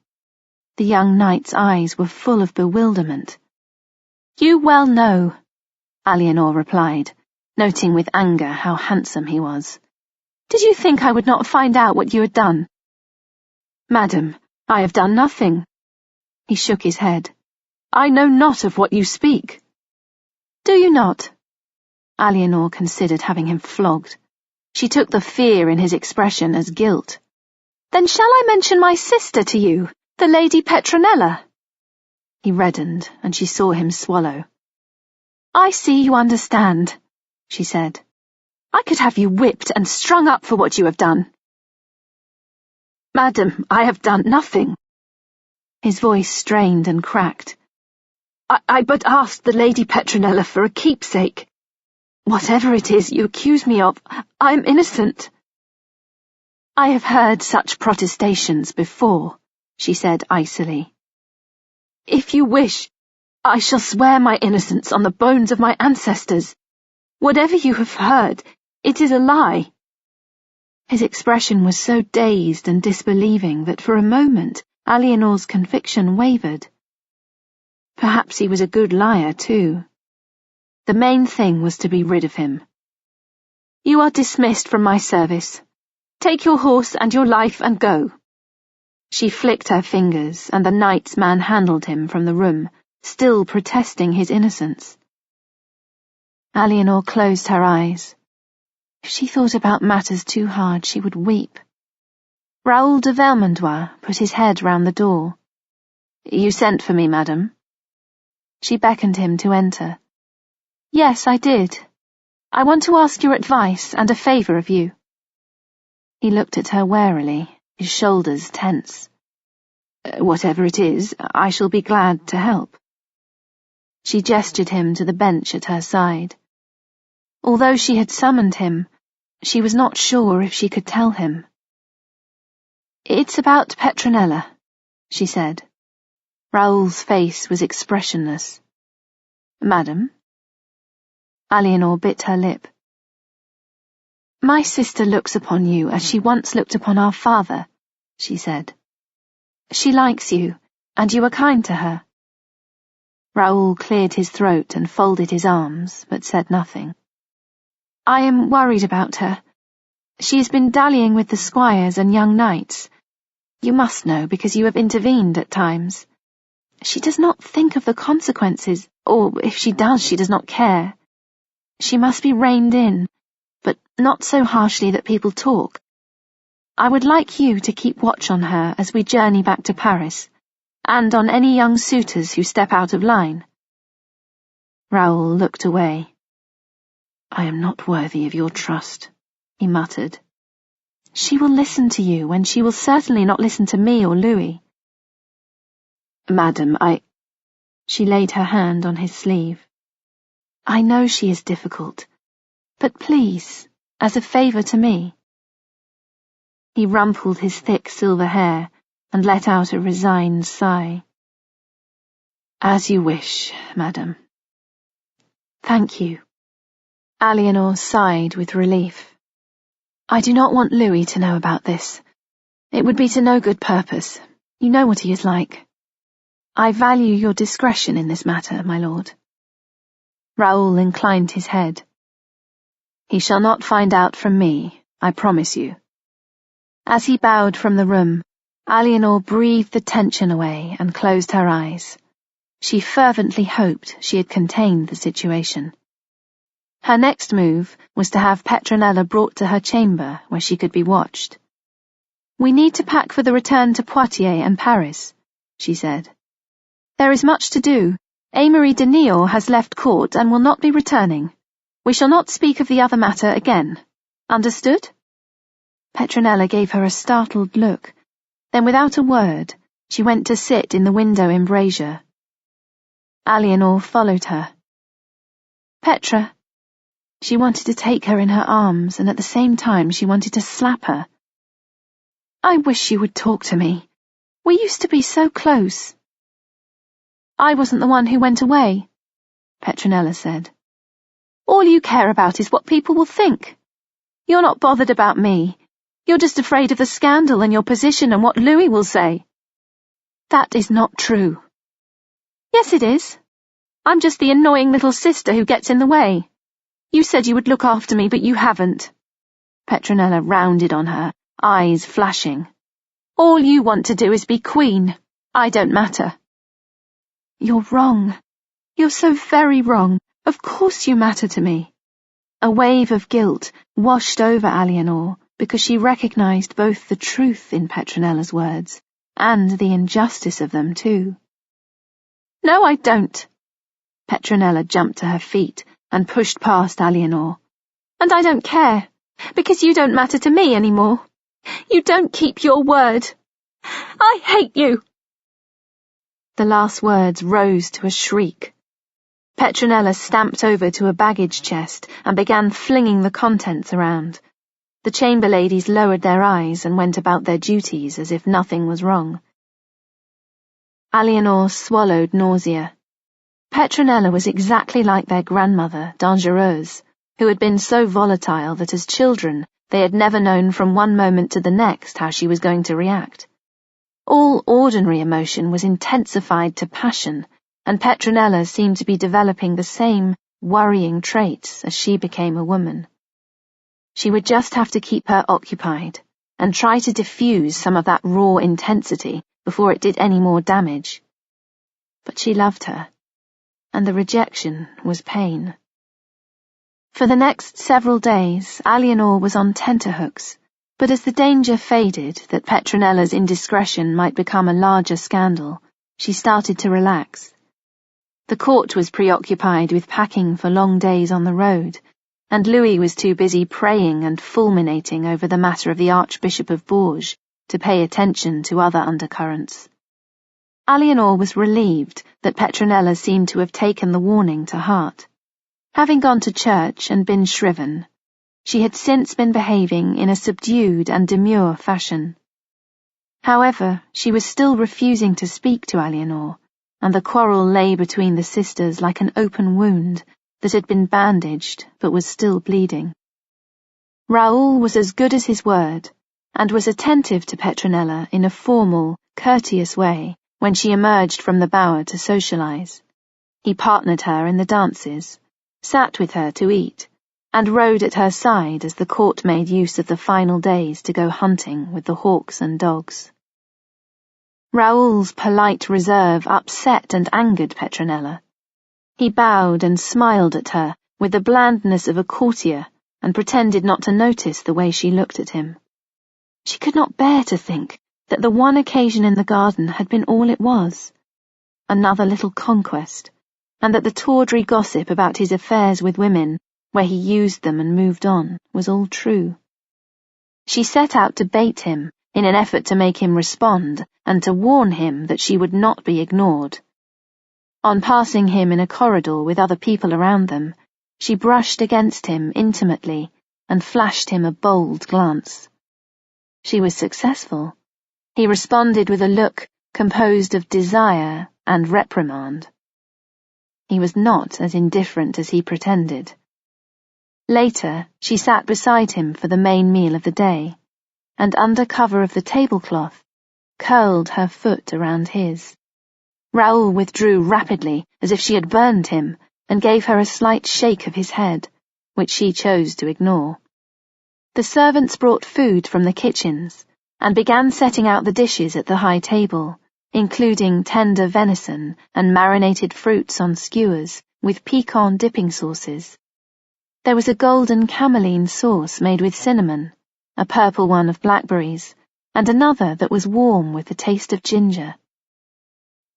The young knight's eyes were full of bewilderment. "You well know," Eleanor replied, noting with anger how handsome he was. "Did you think I would not find out what you had done?" "Madam, I have done nothing." He shook his head. "I know not of what you speak." "Do you not?" Eleanor considered having him flogged. She took the fear in his expression as guilt. "Then shall I mention my sister to you, the Lady Petronella?" He reddened, and she saw him swallow. "I see you understand," she said. I could have you whipped and strung up for what you have done. Madam, I have done nothing. His voice strained and cracked. I but asked the Lady Petronella for a keepsake. Whatever it is you accuse me of, I am innocent. I have heard such protestations before, she said icily. If you wish, I shall swear my innocence on the bones of my ancestors. Whatever you have heard, it is a lie. His expression was so dazed and disbelieving that for a moment Alianor's conviction wavered. Perhaps he was a good liar, too. The main thing was to be rid of him. You are dismissed from my service. Take your horse and your life and go. She flicked her fingers, and the knight's manhandled him from the room, still protesting his innocence. Alianor closed her eyes. If she thought about matters too hard, she would weep. Raoul de Vermandois put his head round the door. You sent for me, madam? She beckoned him to enter. Yes, I did. I want to ask your advice and a favour of you. He looked at her warily, his shoulders tense. Whatever it is, I shall be glad to help. She gestured him to the bench at her side. Although she had summoned him, she was not sure if she could tell him. It's about Petronella, she said. Raoul's face was expressionless. Madam? Alianor bit her lip. My sister looks upon you as she once looked upon our father, she said. She likes you, and you are kind to her. Raoul cleared his throat and folded his arms, but said nothing. I am worried about her. She has been dallying with the squires and young knights. You must know, because you have intervened at times. She does not think of the consequences, or if she does, she does not care. She must be reined in, but not so harshly that people talk. I would like you to keep watch on her as we journey back to Paris, and on any young suitors who step out of line. Raoul looked away. I am not worthy of your trust, he muttered. She will listen to you when she will certainly not listen to me or Louis. Madam, She laid her hand on his sleeve. I know she is difficult, but please, as a favour to me. He rumpled his thick silver hair and let out a resigned sigh. As you wish, madam. Thank you. Alianor sighed with relief. I do not want Louis to know about this. It would be to no good purpose. You know what he is like. I value your discretion in this matter, my lord. Raoul inclined his head. He shall not find out from me, I promise you. As he bowed from the room, Alianor breathed the tension away and closed her eyes. She fervently hoped she had contained the situation. Her next move was to have Petronella brought to her chamber where she could be watched. We need to pack for the return to Poitiers and Paris, she said. There is much to do. Aymeri de Niort has left court and will not be returning. We shall not speak of the other matter again. Understood? Petronella gave her a startled look. Then without a word, she went to sit in the window embrasure. Alianor followed her. Petra. She wanted to take her in her arms, and at the same time she wanted to slap her. I wish you would talk to me. We used to be so close. I wasn't the one who went away, Petronella said. All you care about is what people will think. You're not bothered about me. You're just afraid of the scandal and your position and what Louis will say. That is not true. Yes, it is. I'm just the annoying little sister who gets in the way. You said you would look after me, but you haven't. Petronella rounded on her, eyes flashing. All you want to do is be queen. I don't matter. You're wrong. You're so very wrong. Of course you matter to me. A wave of guilt washed over Alianor because she recognized both the truth in Petronella's words and the injustice of them too. No, I don't. Petronella jumped to her feet and pushed past Alianor. And I don't care, because you don't matter to me anymore. You don't keep your word. I hate you." The last words rose to a shriek. Petronella stamped over to a baggage chest and began flinging the contents around. The chamber ladies lowered their eyes and went about their duties as if nothing was wrong. Eleanor swallowed nausea. Petronella was exactly like their grandmother, Dangereuse, who had been so volatile that as children they had never known from one moment to the next how she was going to react. All ordinary emotion was intensified to passion, and Petronella seemed to be developing the same worrying traits as she became a woman. She would just have to keep her occupied and try to diffuse some of that raw intensity before it did any more damage. But she loved her, and the rejection was pain. For the next several days, Eleanor was on tenterhooks, but as the danger faded that Petronella's indiscretion might become a larger scandal, she started to relax. The court was preoccupied with packing for long days on the road, and Louis was too busy praying and fulminating over the matter of the Archbishop of Bourges to pay attention to other undercurrents. Eleanor was relieved that Petronella seemed to have taken the warning to heart. Having gone to church and been shriven, she had since been behaving in a subdued and demure fashion. However, she was still refusing to speak to Eleanor, and the quarrel lay between the sisters like an open wound that had been bandaged but was still bleeding. Raoul was as good as his word, and was attentive to Petronella in a formal, courteous way when she emerged from the bower to socialize. He partnered her in the dances, sat with her to eat, and rode at her side as the court made use of the final days to go hunting with the hawks and dogs. Raoul's polite reserve upset and angered Petronella. He bowed and smiled at her with the blandness of a courtier and pretended not to notice the way she looked at him. She could not bear to think that the one occasion in the garden had been all it was, another little conquest, and that the tawdry gossip about his affairs with women, where he used them and moved on, was all true. She set out to bait him in an effort to make him respond and to warn him that she would not be ignored. On passing him in a corridor with other people around them, she brushed against him intimately and flashed him a bold glance. She was successful. He responded with a look composed of desire and reprimand. He was not as indifferent as he pretended. Later, she sat beside him for the main meal of the day, and under cover of the tablecloth, curled her foot around his. Raoul withdrew rapidly, as if she had burned him, and gave her a slight shake of his head, which she chose to ignore. The servants brought food from the kitchens, and began setting out the dishes at the high table, including tender venison and marinated fruits on skewers with piquant dipping sauces. There was a golden cameline sauce made with cinnamon, a purple one of blackberries, and another that was warm with the taste of ginger.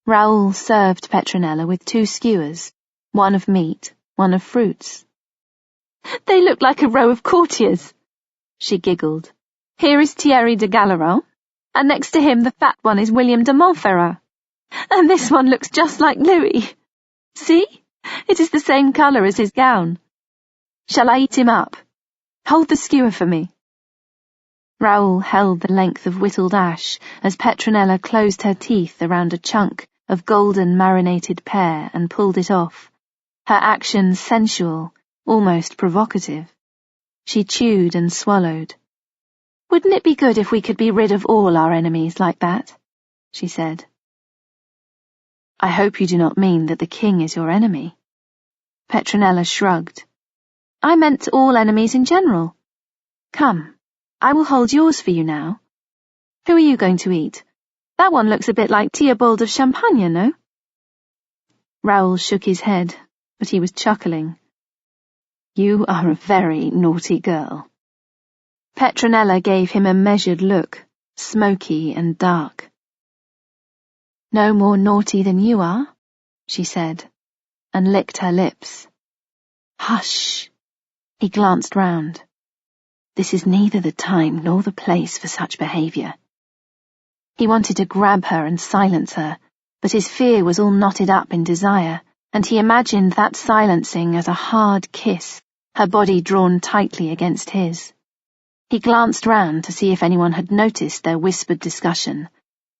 Raoul served Petronella with 2 skewers, one of meat, one of fruits. "They look like a row of courtiers," she giggled. "Here is Thierry de Galleran, and next to him the fat one is William de Montferrat. And this one looks just like Louis. See? It is the same colour as his gown. Shall I eat him up? Hold the skewer for me." Raoul held the length of whittled ash as Petronella closed her teeth around a chunk of golden marinated pear and pulled it off, her actions sensual, almost provocative. She chewed and swallowed. "Wouldn't it be good if we could be rid of all our enemies like that?" she said. "I hope you do not mean that the king is your enemy." Petronella shrugged. "I meant all enemies in general. Come, I will hold yours for you now. Who are you going to eat? That one looks a bit like Theobald of Champagne, no?" Raoul shook his head, but he was chuckling. "You are a very naughty girl." Petronella gave him a measured look, smoky and dark. "No more naughty than you are," she said, and licked her lips. "Hush," He glanced round. This is neither the time nor the place for such behaviour. He wanted to grab her and silence her, but his fear was all knotted up in desire, and he imagined that silencing as a hard kiss, her body drawn tightly against his. He glanced round to see if anyone had noticed their whispered discussion,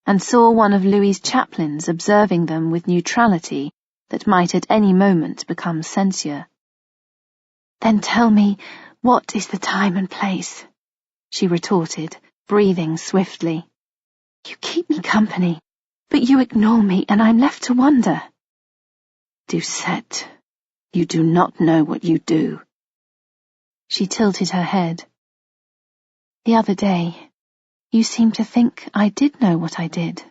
and saw one of Louis's chaplains observing them with neutrality that might at any moment become censure. "Then tell me, what is the time and place?" she retorted, breathing swiftly. "You keep me company, but you ignore me, and I'm left to wonder." "Doucette, you do not know what you do." She tilted her head. "The other day, you seemed to think I did know what I did."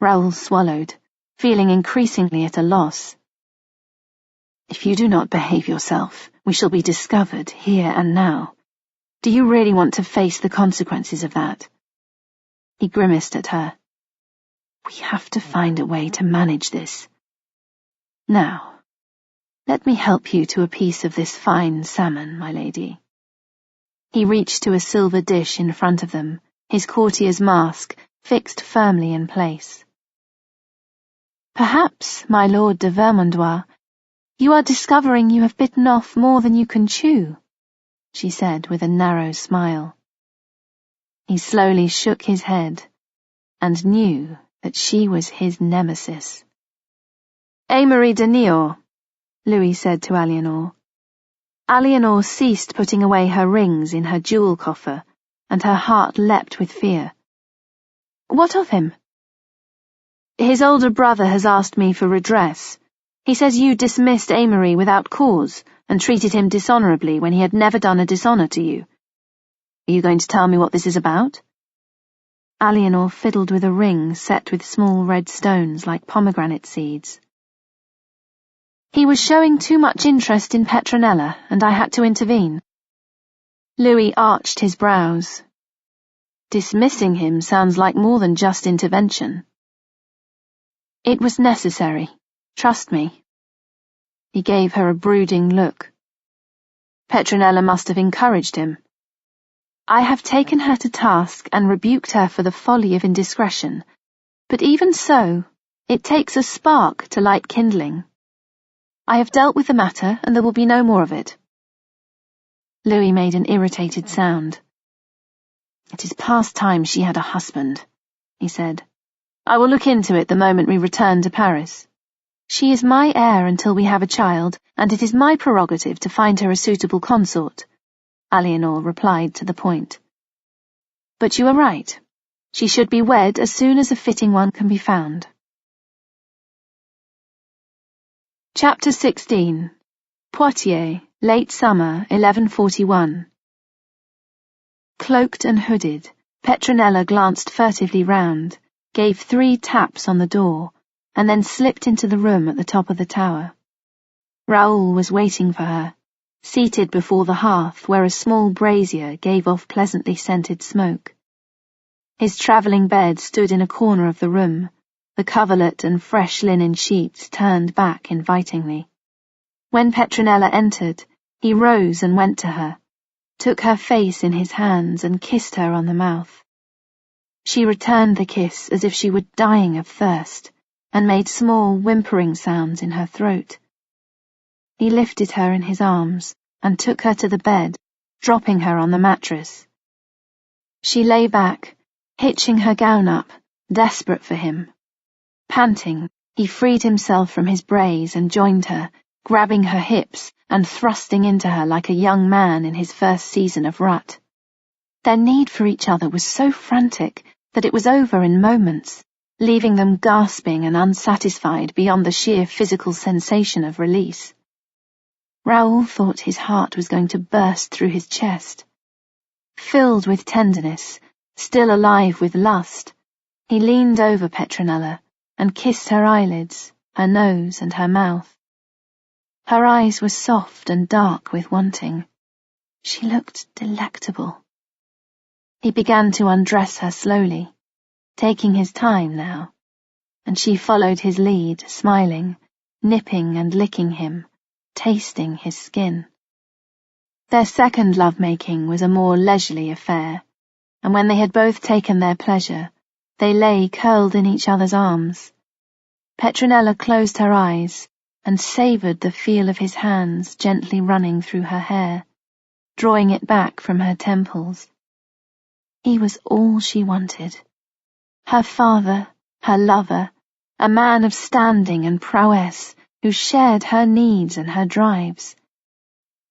Raoul swallowed, feeling increasingly at a loss. "If you do not behave yourself, we shall be discovered here and now. Do you really want to face the consequences of that?" He grimaced at her. "We have to find a way to manage this. Now, let me help you to a piece of this fine salmon, my lady." He reached to a silver dish in front of them, his courtier's mask fixed firmly in place. "Perhaps, my Lord de Vermandois, you are discovering you have bitten off more than you can chew," she said with a narrow smile. He slowly shook his head, and knew that she was his nemesis. "Amory de Niort," Louis said to Aliénor. Aliénor ceased putting away her rings in her jewel coffer, and her heart leapt with fear. "What of him?" "His older brother has asked me for redress. He says you dismissed Amory without cause and treated him dishonourably when he had never done a dishonour to you. Are you going to tell me what this is about?" Aliénor fiddled with a ring set with small red stones like pomegranate seeds. "He was showing too much interest in Petronella, and I had to intervene." Louis arched his brows. Dismissing him sounds like more than just intervention. "It was necessary. Trust me." He gave her a brooding look. "Petronella must have encouraged him." "I have taken her to task and rebuked her for the folly of indiscretion, but even so, it takes a spark to light kindling. I have dealt with the matter, and there will be no more of it." Louis made an irritated sound. "It is past time she had a husband," he said. "I will look into it the moment we return to Paris. She is my heir until we have a child, and it is my prerogative to find her a suitable consort," Aliénor replied to the point. "But you are right. She should be wed as soon as a fitting one can be found." Chapter 16. Poitiers, late summer, 1141. Cloaked and hooded, Petronella glanced furtively round, gave 3 taps on the door, and then slipped into the room at the top of the tower. Raoul was waiting for her, seated before the hearth where a small brazier gave off pleasantly scented smoke. His travelling bed stood in a corner of the room, the coverlet and fresh linen sheets turned back invitingly. When Petronella entered, he rose and went to her, took her face in his hands and kissed her on the mouth. She returned the kiss as if she were dying of thirst, and made small whimpering sounds in her throat. He lifted her in his arms and took her to the bed, dropping her on the mattress. She lay back, hitching her gown up, desperate for him. Panting, he freed himself from his brace and joined her, grabbing her hips and thrusting into her like a young man in his first season of rut. Their need for each other was so frantic that it was over in moments, leaving them gasping and unsatisfied beyond the sheer physical sensation of release. Raoul thought his heart was going to burst through his chest. Filled with tenderness, still alive with lust, he leaned over Petronella and kissed her eyelids, her nose and her mouth. Her eyes were soft and dark with wanting. She looked delectable. He began to undress her slowly, taking his time now, and she followed his lead, smiling, nipping and licking him, tasting his skin. Their second lovemaking was a more leisurely affair, and when they had both taken their pleasure, they lay curled in each other's arms. Petronella closed her eyes and savoured the feel of his hands gently running through her hair, drawing it back from her temples. He was all she wanted. Her father, her lover, a man of standing and prowess who shared her needs and her drives.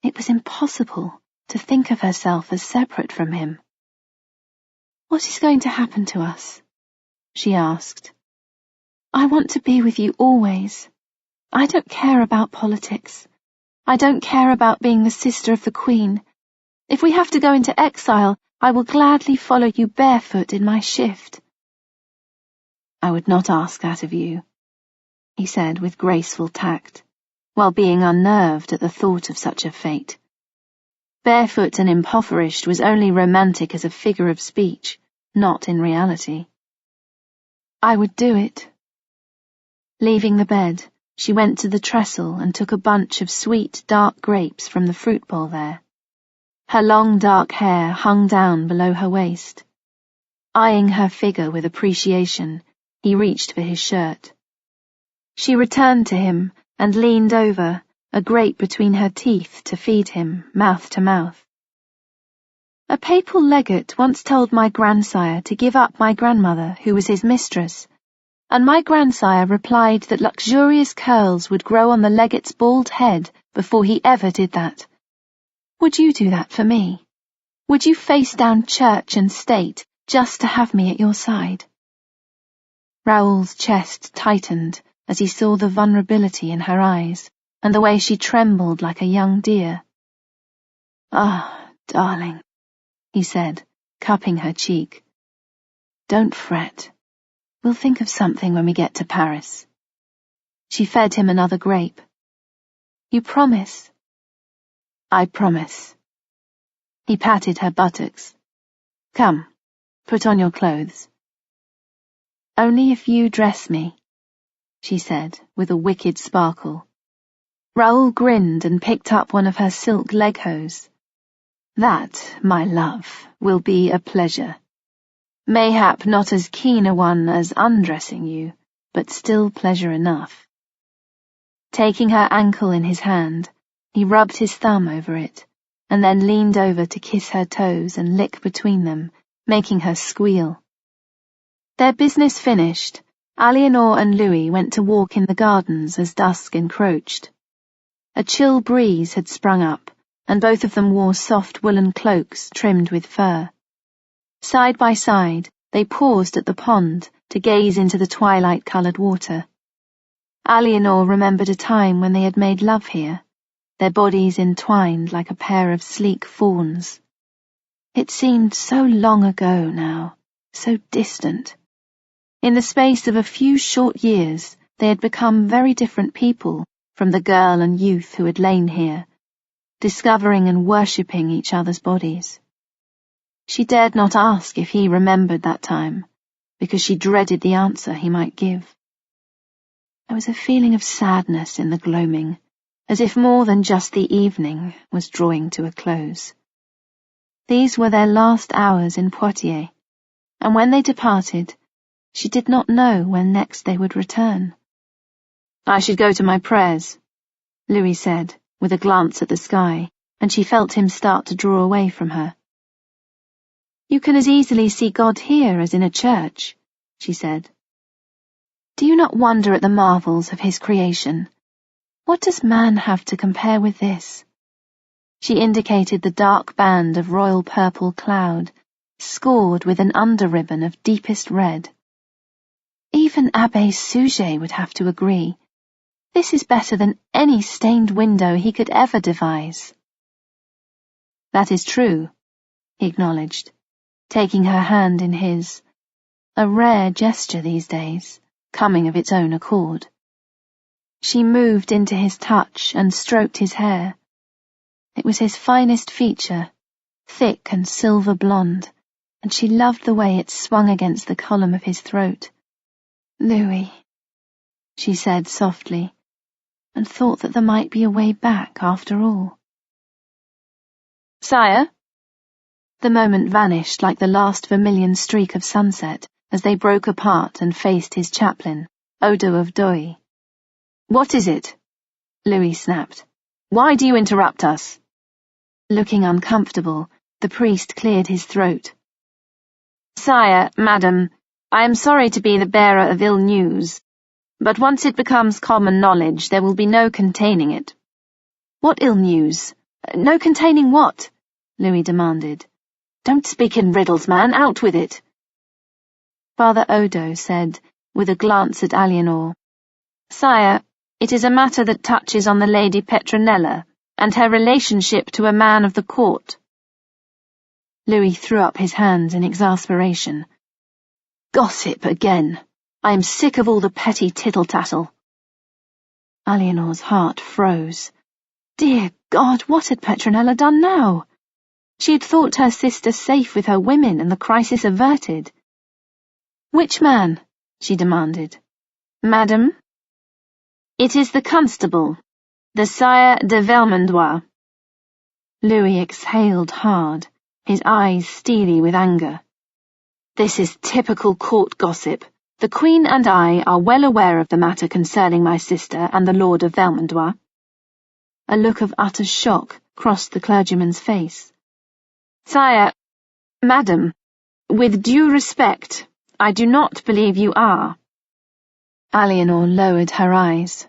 It was impossible to think of herself as separate from him. "What is going to happen to us?" she asked. "I want to be with you always. I don't care about politics. I don't care about being the sister of the Queen. If we have to go into exile, I will gladly follow you barefoot in my shift." "I would not ask that of you," he said with graceful tact, while being unnerved at the thought of such a fate. Barefoot and impoverished was only romantic as a figure of speech, not in reality. "I would do it." Leaving the bed, she went to the trestle and took a bunch of sweet, dark grapes from the fruit bowl there. Her long, dark hair hung down below her waist. Eyeing her figure with appreciation, he reached for his shirt. She returned to him and leaned over, a grape between her teeth to feed him, mouth to mouth. "A papal legate once told my grandsire to give up my grandmother, who was his mistress, and my grandsire replied that luxurious curls would grow on the legate's bald head before he ever did that. Would you do that for me? Would you face down church and state just to have me at your side?" Raoul's chest tightened as he saw the vulnerability in her eyes and the way she trembled like a young deer. "Ah, darling," he said, cupping her cheek. "Don't fret. We'll think of something when we get to Paris." She fed him another grape. "You promise?" "I promise." He patted her buttocks. "Come, put on your clothes." "Only if you dress me," she said, with a wicked sparkle. Raoul grinned and picked up one of her silk leg hose. "That, my love, will be a pleasure. Mayhap not as keen a one as undressing you, but still pleasure enough." Taking her ankle in his hand, he rubbed his thumb over it, and then leaned over to kiss her toes and lick between them, making her squeal. Their business finished, Eleanor and Louis went to walk in the gardens as dusk encroached. A chill breeze had sprung up, and both of them wore soft woolen cloaks trimmed with fur. Side by side, they paused at the pond to gaze into the twilight-coloured water. Eleanor remembered a time when they had made love here, their bodies entwined like a pair of sleek fawns. It seemed so long ago now, so distant. In the space of a few short years, they had become very different people from the girl and youth who had lain here, discovering and worshipping each other's bodies. She dared not ask if he remembered that time, because she dreaded the answer he might give. There was a feeling of sadness in the gloaming, as if more than just the evening was drawing to a close. These were their last hours in Poitiers, and when they departed, she did not know when next they would return. "I should go to my prayers," Louis said, with a glance at the sky, and she felt him start to draw away from her. "You can as easily see God here as in a church," she said. "Do you not wonder at the marvels of his creation? What does man have to compare with this?" She indicated the dark band of royal purple cloud, scored with an under-ribbon of deepest red. "Even Abbé Suger would have to agree. This is better than any stained window he could ever devise." "That is true," he acknowledged, taking her hand in his, a rare gesture these days, coming of its own accord. She moved into his touch and stroked his hair. It was his finest feature, thick and silver blonde, and she loved the way it swung against the column of his throat. "Louis," she said softly, and thought that there might be a way back after all. Sire? The moment vanished like the last vermilion streak of sunset as they broke apart and faced his chaplain, Odo of Douai. What is it? Louis snapped. Why do you interrupt us? Looking uncomfortable, the priest cleared his throat. Sire, madam, I am sorry to be the bearer of ill news, but once it becomes common knowledge, there will be no containing it. What ill news? No containing what? Louis demanded. Don't speak in riddles, man, out with it. Father Odo said, with a glance at Alienor, Sire, it is a matter that touches on the Lady Petronella and her relationship to a man of the court. Louis threw up his hands in exasperation. Gossip again. I am sick of all the petty tittle-tattle. Alienor's heart froze. Dear God, what had Petronella done now? She had thought her sister safe with her women and the crisis averted. Which man? She demanded. Madam? It is the constable, the Sire de Vermandois. Louis exhaled hard, his eyes steely with anger. This is typical court gossip. The Queen and I are well aware of the matter concerning my sister and the Lord of Vermandois. A look of utter shock crossed the clergyman's face. Sire, madam, with due respect, I do not believe you are. Alienor lowered her eyes.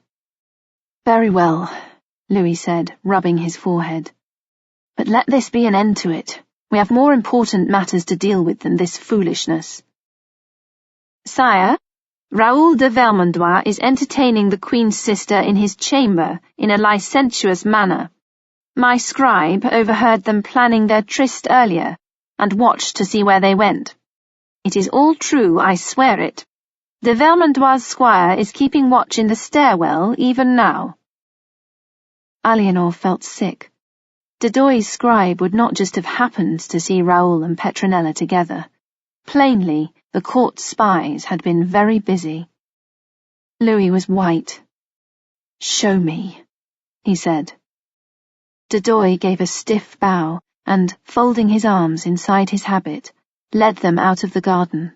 Very well, Louis said, rubbing his forehead. But let this be an end to it. We have more important matters to deal with than this foolishness. Sire, Raoul de Vermandois is entertaining the Queen's sister in his chamber in a licentious manner. My scribe overheard them planning their tryst earlier and watched to see where they went. It is all true, I swear it. De Vermandois' squire is keeping watch in the stairwell even now. Alienor felt sick. De Douai's scribe would not just have happened to see Raoul and Petronella together. Plainly, the court spies had been very busy. Louis was white. Show me, he said. De Douai gave a stiff bow and, folding his arms inside his habit, led them out of the garden.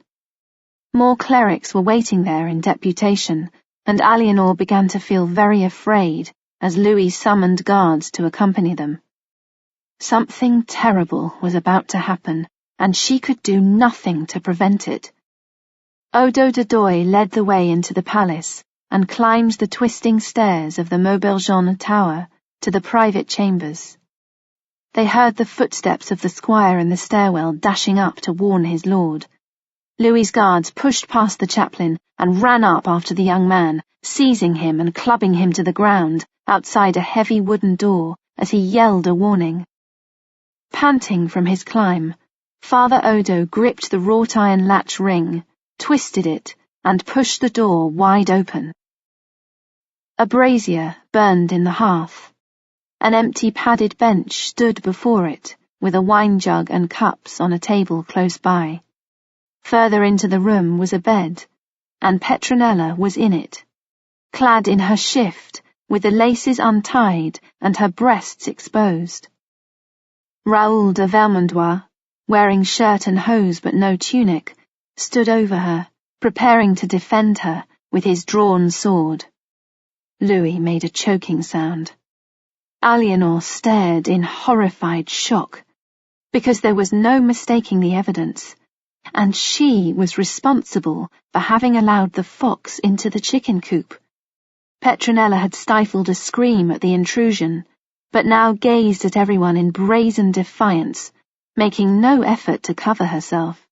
More clerics were waiting there in deputation, and Alienor began to feel very afraid as Louis summoned guards to accompany them. Something terrible was about to happen, and she could do nothing to prevent it. Odo de Douai led the way into the palace and climbed the twisting stairs of the Maubergine tower to the private chambers. They heard the footsteps of the squire in the stairwell dashing up to warn his lord. Louis's guards pushed past the chaplain and ran up after the young man, seizing him and clubbing him to the ground outside a heavy wooden door as he yelled a warning. Panting from his climb, Father Odo gripped the wrought-iron latch ring, twisted it, and pushed the door wide open. A brazier burned in the hearth. An empty padded bench stood before it, with a wine jug and cups on a table close by. Further into the room was a bed, and Petronella was in it, clad in her shift, with the laces untied and her breasts exposed. Raoul de Vermandois, wearing shirt and hose but no tunic, stood over her, preparing to defend her with his drawn sword. Louis made a choking sound. Alienor stared in horrified shock, because there was no mistaking the evidence, and she was responsible for having allowed the fox into the chicken coop. Petronella had stifled a scream at the intrusion, but now gazed at everyone in brazen defiance, making no effort to cover herself.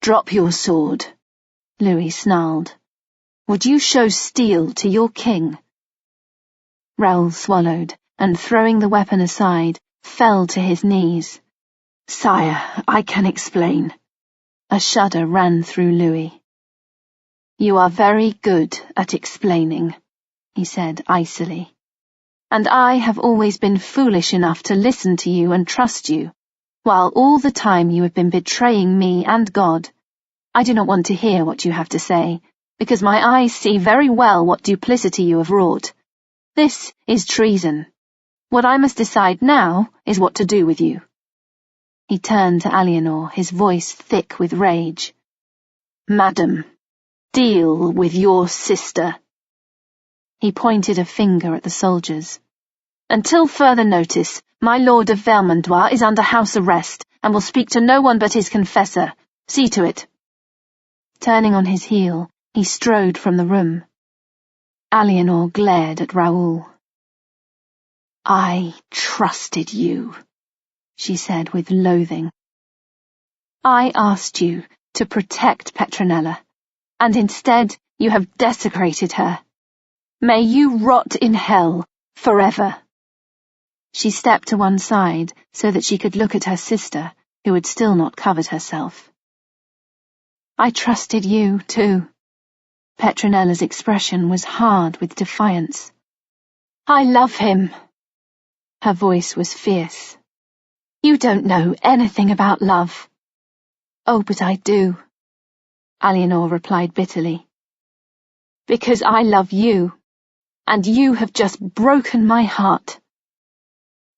Drop your sword, Louis snarled. Would you show steel to your king? Raoul swallowed, and throwing the weapon aside, fell to his knees. Sire, I can explain. A shudder ran through Louis. You are very good at explaining, he said icily. And I have always been foolish enough to listen to you and trust you, while all the time you have been betraying me and God. I do not want to hear what you have to say, because my eyes see very well what duplicity you have wrought. This is treason. What I must decide now is what to do with you. He turned to Eleanor, his voice thick with rage. Madam, deal with your sister. He pointed a finger at the soldiers. Until further notice, my Lord of Vermandois is under house arrest and will speak to no one but his confessor. See to it. Turning on his heel, he strode from the room. Eleanor glared at Raoul. I trusted you, she said with loathing. I asked you to protect Petronella, and instead you have desecrated her. May you rot in hell forever. She stepped to one side so that she could look at her sister, who had still not covered herself. I trusted you, too. Petronella's expression was hard with defiance. I love him. Her voice was fierce. You don't know anything about love. Oh, but I do, Eleanor replied bitterly. Because I love you, and you have just broken my heart.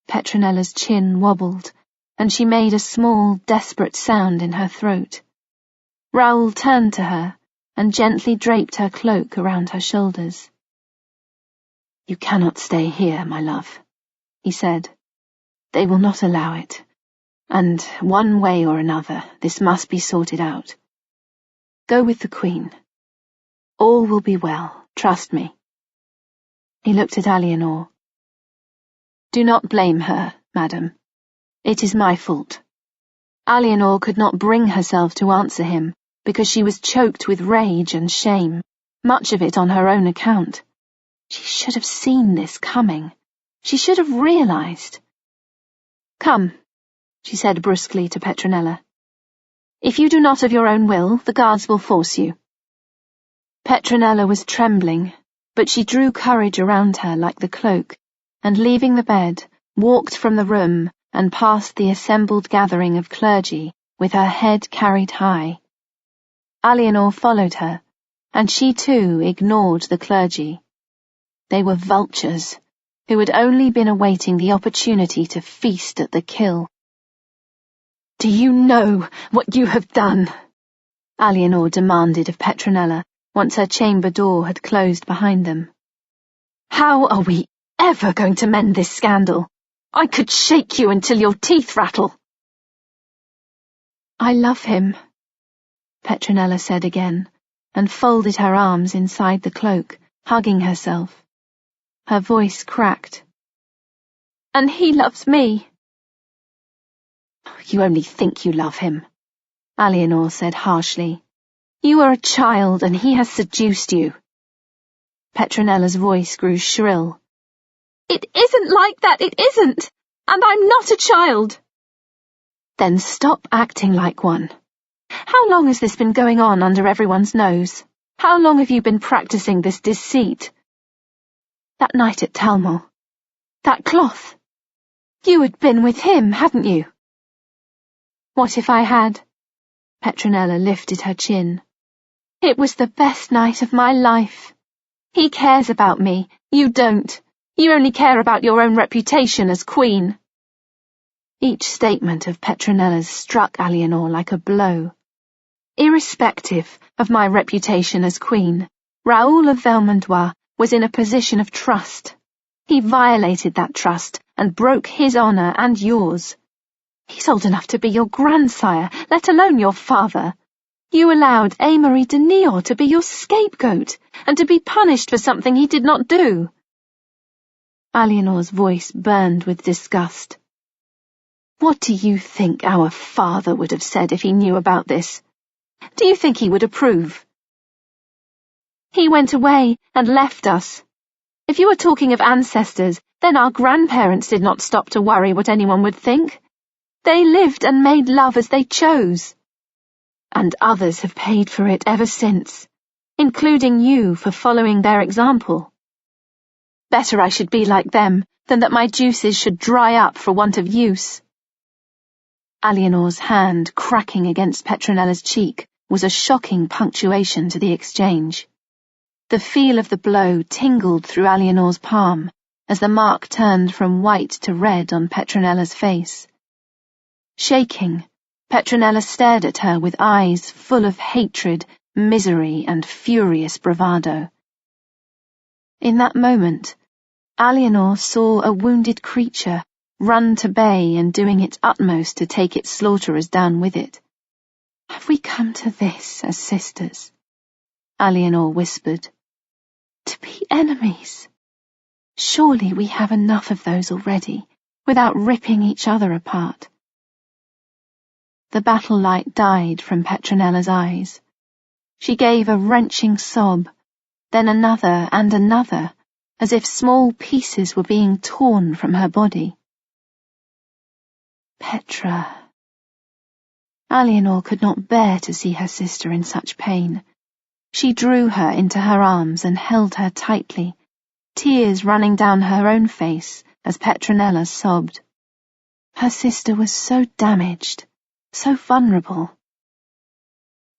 Petronella's chin wobbled, and she made a small, desperate sound in her throat. Raoul turned to her and gently draped her cloak around her shoulders. You cannot stay here, my love, he said. They will not allow it, and one way or another this must be sorted out. Go with the Queen. All will be well, trust me. He looked at Eleanor. Do not blame her, madam. It is my fault. Eleanor could not bring herself to answer him because she was choked with rage and shame, much of it on her own account. She should have seen this coming. She should have realized. Come, she said brusquely to Petronella. If you do not of your own will, the guards will force you. Petronella was trembling, but she drew courage around her like the cloak, and leaving the bed, walked from the room and past the assembled gathering of clergy with her head carried high. Eleanor followed her, and she too ignored the clergy. They were vultures, who had only been awaiting the opportunity to feast at the kill. Do you know what you have done? Eleanor demanded of Petronella, once her chamber door had closed behind them. How are we ever going to mend this scandal? I could shake you until your teeth rattle. I love him, Petronella said again, and folded her arms inside the cloak, hugging herself. Her voice cracked. And he loves me. You only think you love him, Eleanor said harshly. You are a child and he has seduced you. Petronella's voice grew shrill. It isn't like that, it isn't, and I'm not a child. Then stop acting like one. How long has this been going on under everyone's nose? How long have you been practicing this deceit? That night at Talmont. That cloth. You had been with him, hadn't you? What if I had? Petronella lifted her chin. It was the best night of my life. He cares about me. You don't. You only care about your own reputation as queen. Each statement of Petronella's struck Eleanor like a blow. Irrespective of my reputation as queen, Raoul of Vermandois was in a position of trust. He violated that trust and broke his honour and yours. He's old enough to be your grandsire, let alone your father. You allowed Amory de Niort to be your scapegoat and to be punished for something he did not do. Eleanor's voice burned with disgust. What do you think our father would have said if he knew about this? Do you think he would approve? He went away and left us. If you are talking of ancestors, then our grandparents did not stop to worry what anyone would think. They lived and made love as they chose. And others have paid for it ever since, including you for following their example. Better I should be like them than that my juices should dry up for want of use. Eleanor's hand cracking against Petronella's cheek was a shocking punctuation to the exchange. The feel of the blow tingled through Eleanor's palm, as the mark turned from white to red on Petronella's face. Shaking, Petronella stared at her with eyes full of hatred, misery, and furious bravado. In that moment, Eleanor saw a wounded creature run to bay and doing its utmost to take its slaughterers down with it. "Have we come to this as sisters?" Eleanor whispered. "To be enemies? Surely we have enough of those already, without ripping each other apart." The battle light died from Petronella's eyes. She gave a wrenching sob, then another and another, as if small pieces were being torn from her body. Petra. Eleanor could not bear to see her sister in such pain. She drew her into her arms and held her tightly, tears running down her own face as Petronella sobbed. Her sister was so damaged, so vulnerable.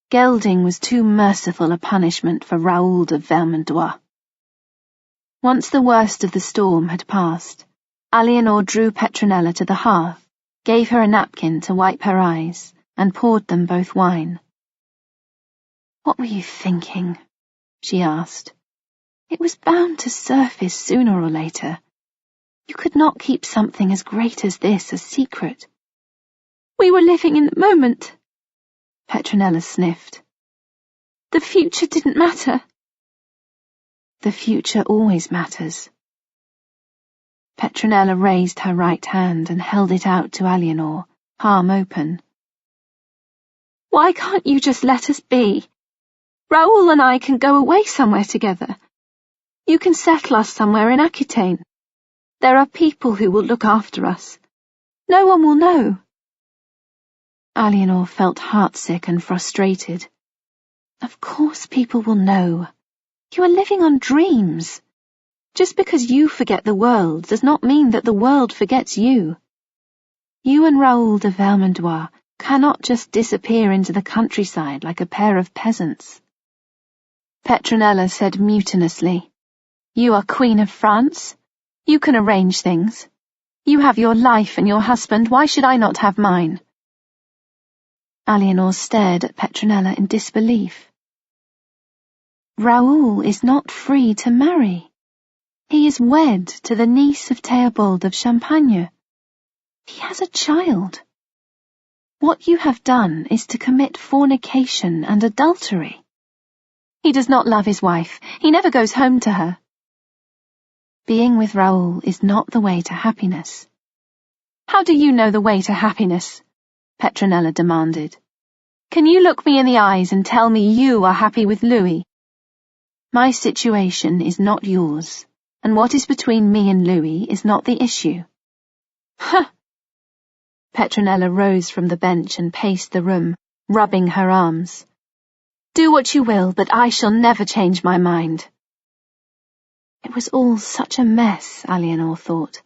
Gelding was too merciful a punishment for Raoul de Vermandois. Once the worst of the storm had passed, Eleanor drew Petronella to the hearth, gave her a napkin to wipe her eyes, and poured them both wine. "What were you thinking?" she asked. "It was bound to surface sooner or later. You could not keep something as great as this a secret." "We were living in the moment," Petronella sniffed. "The future didn't matter." "The future always matters." Petronella raised her right hand and held it out to Eleanor, palm open. "Why can't you just let us be? Raoul and I can go away somewhere together. You can settle us somewhere in Aquitaine. There are people who will look after us. No one will know." Eleanor felt heartsick and frustrated. "Of course people will know. You are living on dreams. Just because you forget the world does not mean that the world forgets you. You and Raoul de Vermandois cannot just disappear into the countryside like a pair of peasants." Petronella said mutinously, "You are Queen of France. You can arrange things. You have your life and your husband. Why should I not have mine?" Eleanor stared at Petronella in disbelief. "Raoul is not free to marry. He is wed to the niece of Théobald of Champagne. He has a child. What you have done is to commit fornication and adultery. He does not love his wife. He never goes home to her. Being with Raoul is not the way to happiness." "How do you know the way to happiness?" Petronella demanded. "Can you look me in the eyes and tell me you are happy with Louis?" "My situation is not yours, and what is between me and Louis is not the issue." "Huh!" Petronella rose from the bench and paced the room, rubbing her arms. "Do what you will, but I shall never change my mind." It was all such a mess, Eleanor thought.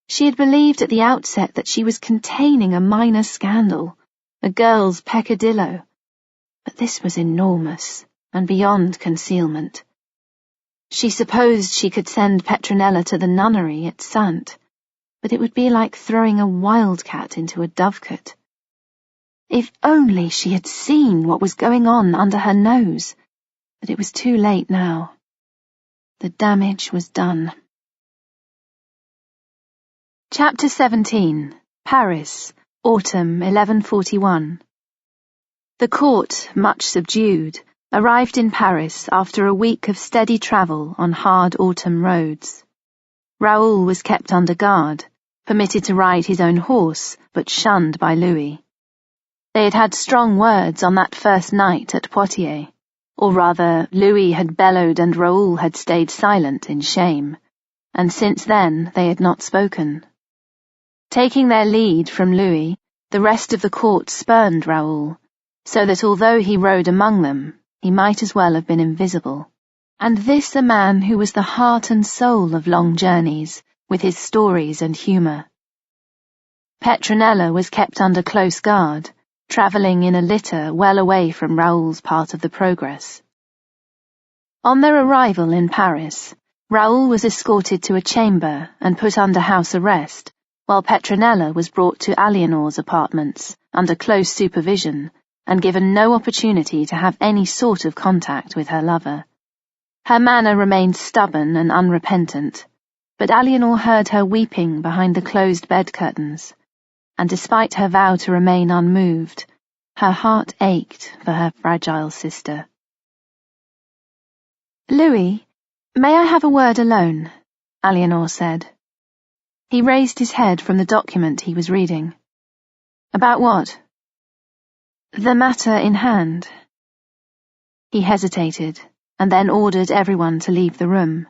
She had believed at the outset that she was containing a minor scandal, a girl's peccadillo, but this was enormous and beyond concealment. She supposed she could send Petronella to the nunnery at Sant, but it would be like throwing a wildcat into a dovecote. If only she had seen what was going on under her nose, but it was too late now. The damage was done. Chapter 17. Paris, Autumn 1141. The court, much subdued, arrived in Paris after a week of steady travel on hard autumn roads. Raoul was kept under guard, permitted to ride his own horse, but shunned by Louis. They had had strong words on that first night at Poitiers, or rather, Louis had bellowed and Raoul had stayed silent in shame, and since then they had not spoken. Taking their lead from Louis, the rest of the court spurned Raoul, so that although he rode among them, he might as well have been invisible. And this a man who was the heart and soul of long journeys, with his stories and humour. Petronella was kept under close guard, travelling in a litter well away from Raoul's part of the progress. On their arrival in Paris, Raoul was escorted to a chamber and put under house arrest, while Petronella was brought to Alianor's apartments under close supervision and given no opportunity to have any sort of contact with her lover. Her manner remained stubborn and unrepentant, but Alianor heard her weeping behind the closed bed curtains, and despite her vow to remain unmoved, her heart ached for her fragile sister. "Louis, may I have a word alone?" Alianor said. He raised his head from the document he was reading. "About what?" "The matter in hand." He hesitated, and then ordered everyone to leave the room.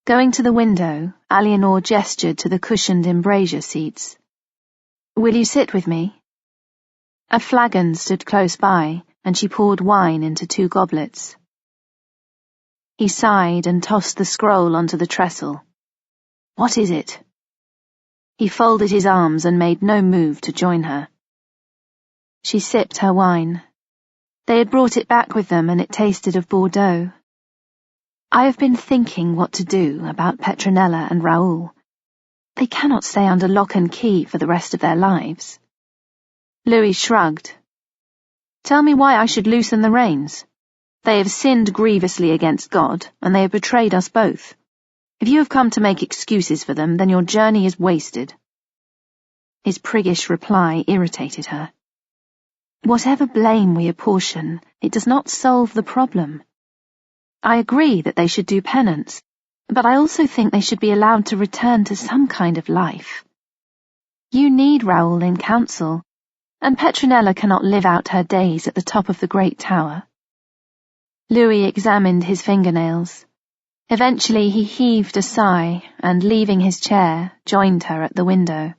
Going to the window, Alianor gestured to the cushioned embrasure seats. "Will you sit with me?" A flagon stood close by, and she poured wine into 2 goblets. He sighed and tossed the scroll onto the trestle. "What is it?" He folded his arms and made no move to join her. She sipped her wine. They had brought it back with them, and it tasted of Bordeaux. "I have been thinking what to do about Petronella and Raoul. They cannot stay under lock and key for the rest of their lives." Louis shrugged. "Tell me why I should loosen the reins. They have sinned grievously against God, and they have betrayed us both. If you have come to make excuses for them, then your journey is wasted." His priggish reply irritated her. "Whatever blame we apportion, it does not solve the problem. I agree that they should do penance, but I also think they should be allowed to return to some kind of life. You need Raoul in council, and Petronella cannot live out her days at the top of the great tower." Louis examined his fingernails. Eventually he heaved a sigh and, leaving his chair, joined her at the window.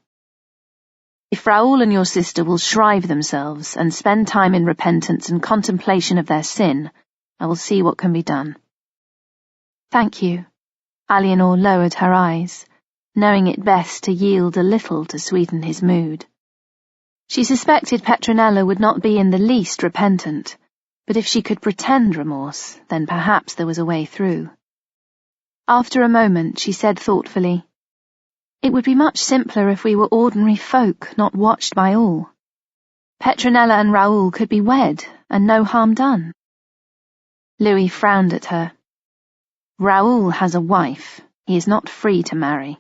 "If Raoul and your sister will shrive themselves and spend time in repentance and contemplation of their sin, I will see what can be done." "Thank you." Alianor lowered her eyes, knowing it best to yield a little to sweeten his mood. She suspected Petronella would not be in the least repentant, but if she could pretend remorse, then perhaps there was a way through. After a moment, she said thoughtfully, "It would be much simpler if we were ordinary folk, not watched by all. Petronella and Raoul could be wed, and no harm done." Louis frowned at her. "Raoul has a wife. He is not free to marry."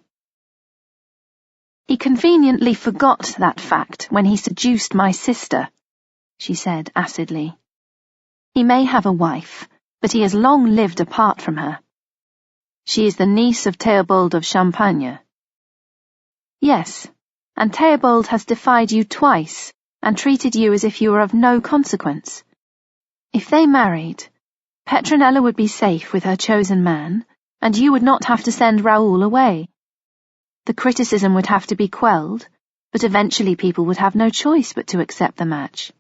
"He conveniently forgot that fact when he seduced my sister," she said acidly. "He may have a wife, but he has long lived apart from her." "She is the niece of Theobald of Champagne." "Yes, and Theobald has defied you twice and treated you as if you were of no consequence. If they married, Petronella would be safe with her chosen man, and you would not have to send Raoul away. The criticism would have to be quelled, but eventually people would have no choice but to accept the match."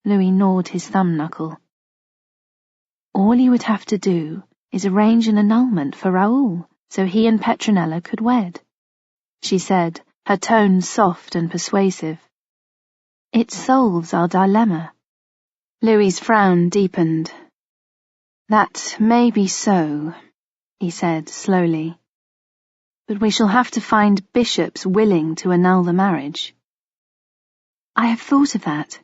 Louis gnawed his thumb knuckle. "All you would have to do is arrange an annulment for Raoul, so he and Petronella could wed," she said, her tone soft and persuasive. "It solves our dilemma." Louis's frown deepened. "That may be so," he said slowly. "But we shall have to find bishops willing to annul the marriage." "I have thought of that.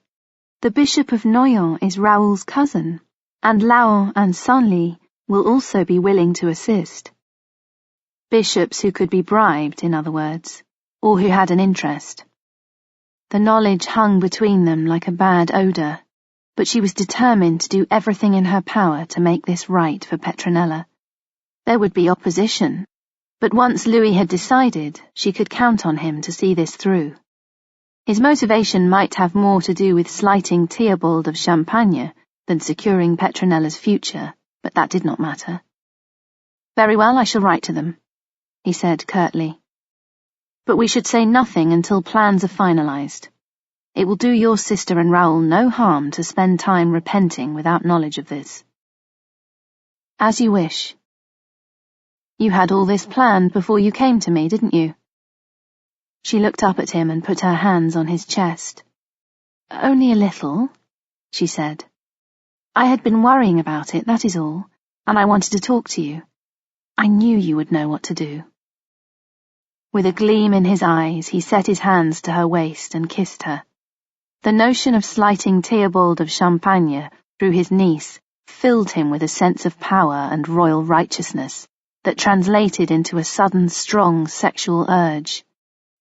The Bishop of Noyon is Raoul's cousin, and Laon and Senlis will also be willing to assist. Bishops who could be bribed, in other words, or who had an interest." The knowledge hung between them like a bad odour, but she was determined to do everything in her power to make this right for Petronella. There would be opposition, but once Louis had decided, she could count on him to see this through. His motivation might have more to do with slighting Theobald of Champagne than securing Petronella's future, but that did not matter. "Very well, I shall write to them," he said curtly. "But we should say nothing until plans are finalized. It will do your sister and Raoul no harm to spend time repenting without knowledge of this." "As you wish." "You had all this planned before you came to me, didn't you?" She looked up at him and put her hands on his chest. "Only a little," she said. "I had been worrying about it, that is all, and I wanted to talk to you. I knew you would know what to do." With a gleam in his eyes, he set his hands to her waist and kissed her. The notion of slighting Theobald of Champagne through his niece filled him with a sense of power and royal righteousness that translated into a sudden, strong sexual urge.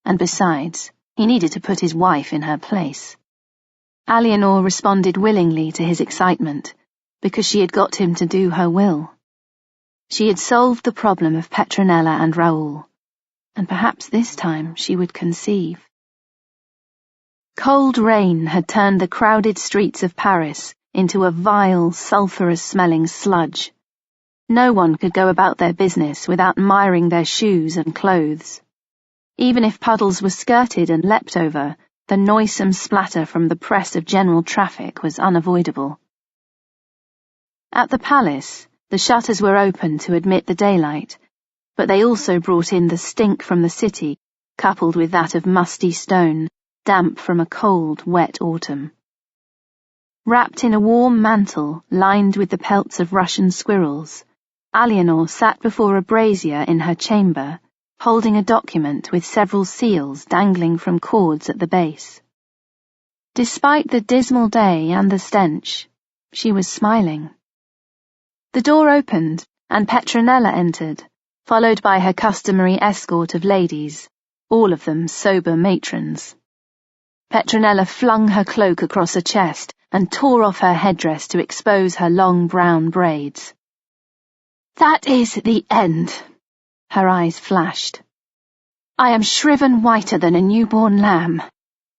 And besides, he needed to put his wife in her place. Eleanor responded willingly to his excitement, because she had got him to do her will. She had solved the problem of Petronella and Raoul, and perhaps this time she would conceive. Cold rain had turned the crowded streets of Paris into a vile, sulphurous-smelling sludge. No one could go about their business without miring their shoes and clothes. Even if puddles were skirted and leapt over, the noisome splatter from the press of general traffic was unavoidable. At the palace, the shutters were open to admit the daylight, but they also brought in the stink from the city, coupled with that of musty stone, damp from a cold, wet autumn. Wrapped in a warm mantle lined with the pelts of Russian squirrels, Eleanor sat before a brazier in her chamber, holding a document with several seals dangling from cords at the base. Despite the dismal day and the stench, she was smiling. The door opened, and Petronella entered, followed by her customary escort of ladies, all of them sober matrons. Petronella flung her cloak across her chest and tore off her headdress to expose her long brown braids. "That is the end." Her eyes flashed. "I am shriven whiter than a newborn lamb.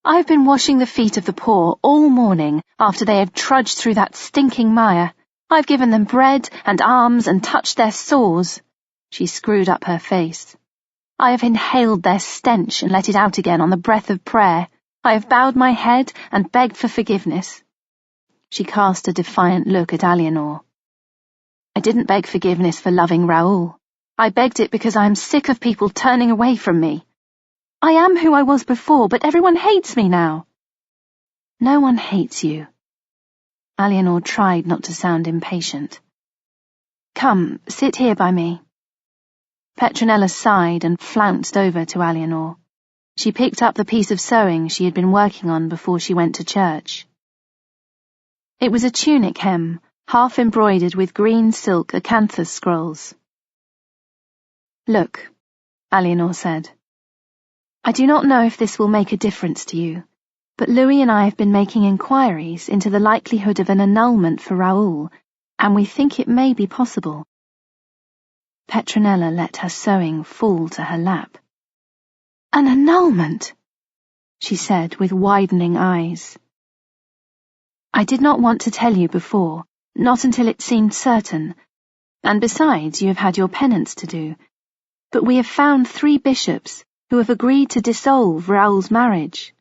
I have been washing the feet of the poor all morning after they have trudged through that stinking mire. I've given them bread and alms and touched their sores." She screwed up her face. "I have inhaled their stench and let it out again on the breath of prayer. I have bowed my head and begged for forgiveness." She cast a defiant look at Eleanor. "I didn't beg forgiveness for loving Raoul. I begged it because I am sick of people turning away from me. I am who I was before, but everyone hates me now." "No one hates you." Eleanor tried not to sound impatient. "Come, sit here by me." Petronella sighed and flounced over to Eleanor. She picked up the piece of sewing she had been working on before she went to church. It was a tunic hem, half embroidered with green silk acanthus scrolls. "Look," Eleanor said. "I do not know if this will make a difference to you, but Louis and I have been making inquiries into the likelihood of an annulment for Raoul, and we think it may be possible." Petronella let her sewing fall to her lap. "An annulment?" she said with widening eyes. "I did not want to tell you before, not until it seemed certain, and besides you have had your penance to do, but we have found 3 bishops who have agreed to dissolve Raoul's marriage."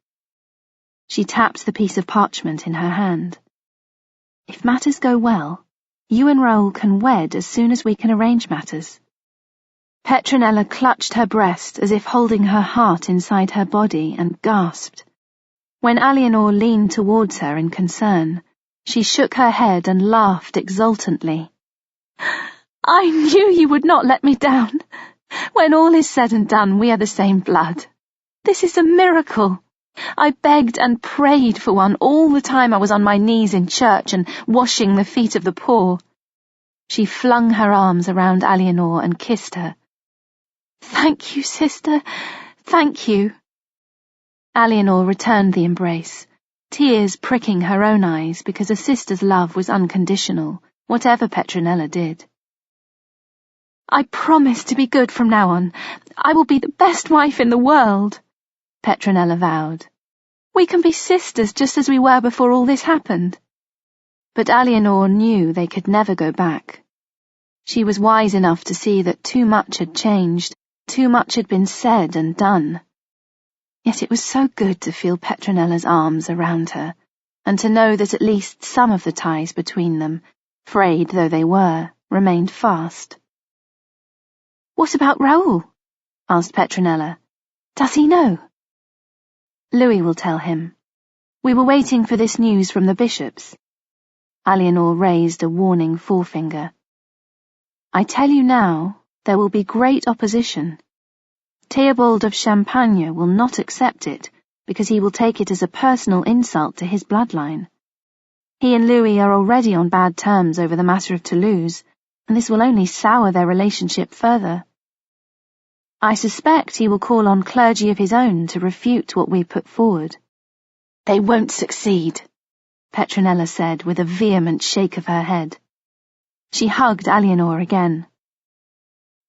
She tapped the piece of parchment in her hand. "If matters go well, you and Raoul can wed as soon as we can arrange matters." Petronella clutched her breast as if holding her heart inside her body and gasped. When Eleanor leaned towards her in concern, she shook her head and laughed exultantly. "I knew you would not let me down. When all is said and done, we are the same blood. This is a miracle. I begged and prayed for one all the time I was on my knees in church and washing the feet of the poor." She flung her arms around Eleanor and kissed her. "Thank you, sister, thank you." Eleanor returned the embrace, tears pricking her own eyes because a sister's love was unconditional, whatever Petronella did. "I promise to be good from now on. I will be the best wife in the world," Petronella vowed. "We can be sisters just as we were before all this happened." But Eleanor knew they could never go back. She was wise enough to see that too much had changed, too much had been said and done. Yet it was so good to feel Petronella's arms around her, and to know that at least some of the ties between them, frayed though they were, remained fast. "What about Raoul?" asked Petronella. "Does he know?" "Louis will tell him. We were waiting for this news from the bishops." Eleanor raised a warning forefinger. "I tell you now there will be great opposition. Theobald of Champagne will not accept it, because he will take it as a personal insult to his bloodline. He and Louis are already on bad terms over the matter of Toulouse, and this will only sour their relationship further. I suspect he will call on clergy of his own to refute what we put forward. They won't succeed, Petronella said with a vehement shake of her head. She hugged Eleanor again.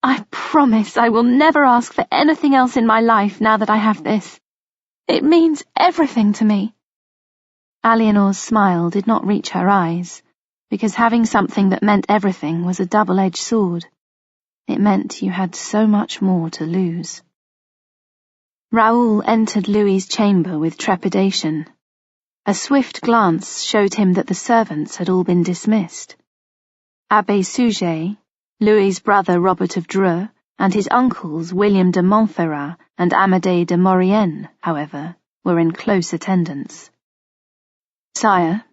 I promise I will never ask for anything else in my life now that I have this. It means everything to me. Eleanor's smile did not reach her eyes, because having something that meant everything was a double-edged sword. It meant you had so much more to lose. Raoul entered Louis's chamber with trepidation. A swift glance showed him that the servants had all been dismissed. Abbé Suger, Louis's brother Robert of Dreux, and his uncles William de Montferrat and Amédée de Maurienne, however, were in close attendance. Sire.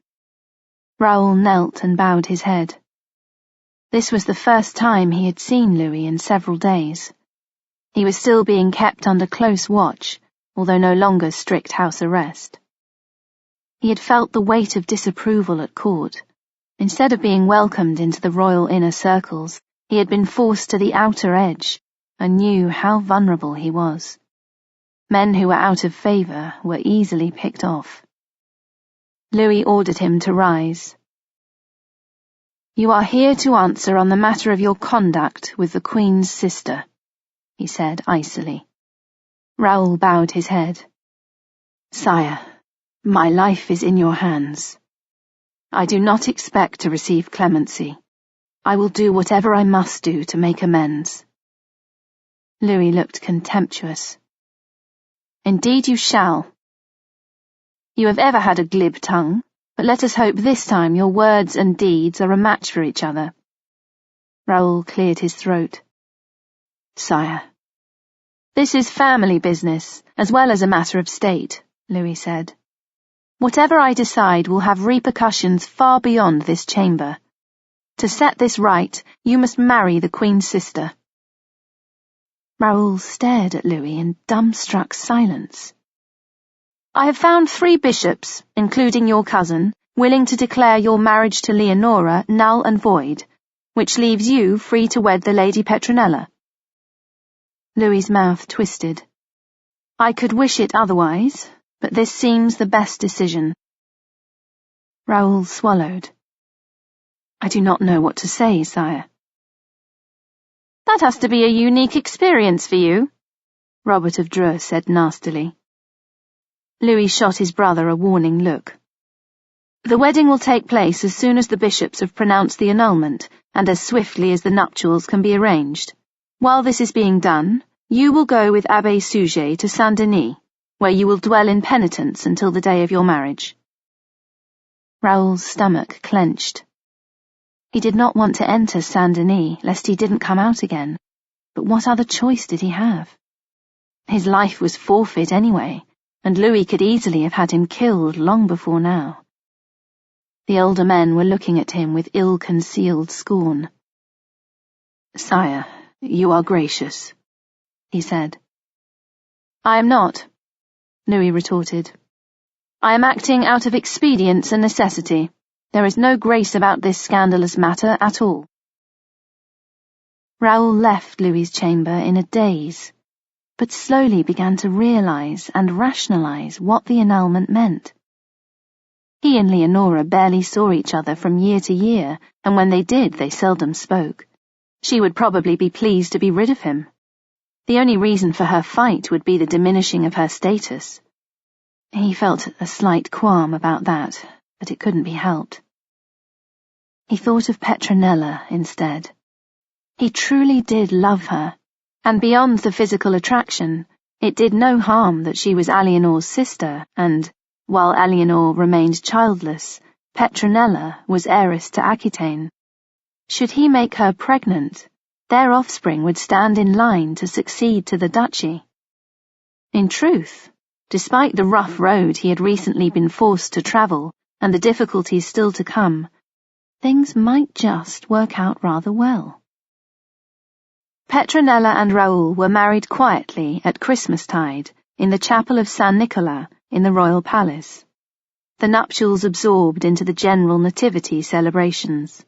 Raoul knelt and bowed his head. This was the first time he had seen Louis in several days. He was still being kept under close watch, although no longer strict house arrest. He had felt the weight of disapproval at court. Instead of being welcomed into the royal inner circles, he had been forced to the outer edge, and knew how vulnerable he was. Men who were out of favour were easily picked off. Louis ordered him to rise. You are here to answer on the matter of your conduct with the Queen's sister, he said icily. Raoul bowed his head. Sire, my life is in your hands. I do not expect to receive clemency. I will do whatever I must do to make amends. Louis looked contemptuous. Indeed you shall. You have ever had a glib tongue, but let us hope this time your words and deeds are a match for each other. Raoul cleared his throat. Sire. This is family business, as well as a matter of state, Louis said. Whatever I decide will have repercussions far beyond this chamber. To set this right, you must marry the Queen's sister. Raoul stared at Louis in dumbstruck silence. I have found 3 bishops, including your cousin, willing to declare your marriage to Leonora null and void, which leaves you free to wed the Lady Petronella. Louis's mouth twisted. I could wish it otherwise, but this seems the best decision. Raoul swallowed. I do not know what to say, sire. That has to be a unique experience for you, Robert of Dreux said nastily. Louis shot his brother a warning look. The wedding will take place as soon as the bishops have pronounced the annulment, and as swiftly as the nuptials can be arranged. While this is being done, you will go with Abbé Suger to Saint-Denis, where you will dwell in penitence until the day of your marriage. Raoul's stomach clenched. He did not want to enter Saint-Denis, lest he didn't come out again. But what other choice did he have? His life was forfeit anyway, and Louis could easily have had him killed long before now. The older men were looking at him with ill-concealed scorn. Sire, you are gracious, he said. I am not, Louis retorted. I am acting out of expedience and necessity. There is no grace about this scandalous matter at all. Raoul left Louis's chamber in a daze, but slowly began to realize and rationalize what the annulment meant. He and Leonora barely saw each other from year to year, and when they did, they seldom spoke. She would probably be pleased to be rid of him. The only reason for her fight would be the diminishing of her status. He felt a slight qualm about that, but it couldn't be helped. He thought of Petronella instead. He truly did love her, and beyond the physical attraction, it did no harm that she was Eleanor's sister, and, while Eleanor remained childless, Petronella was heiress to Aquitaine. Should he make her pregnant, their offspring would stand in line to succeed to the duchy. In truth, despite the rough road he had recently been forced to travel and the difficulties still to come, things might just work out rather well. Petronella and Raoul were married quietly at Christmastide in the chapel of San Nicola in the royal palace, the nuptials absorbed into the general nativity celebrations.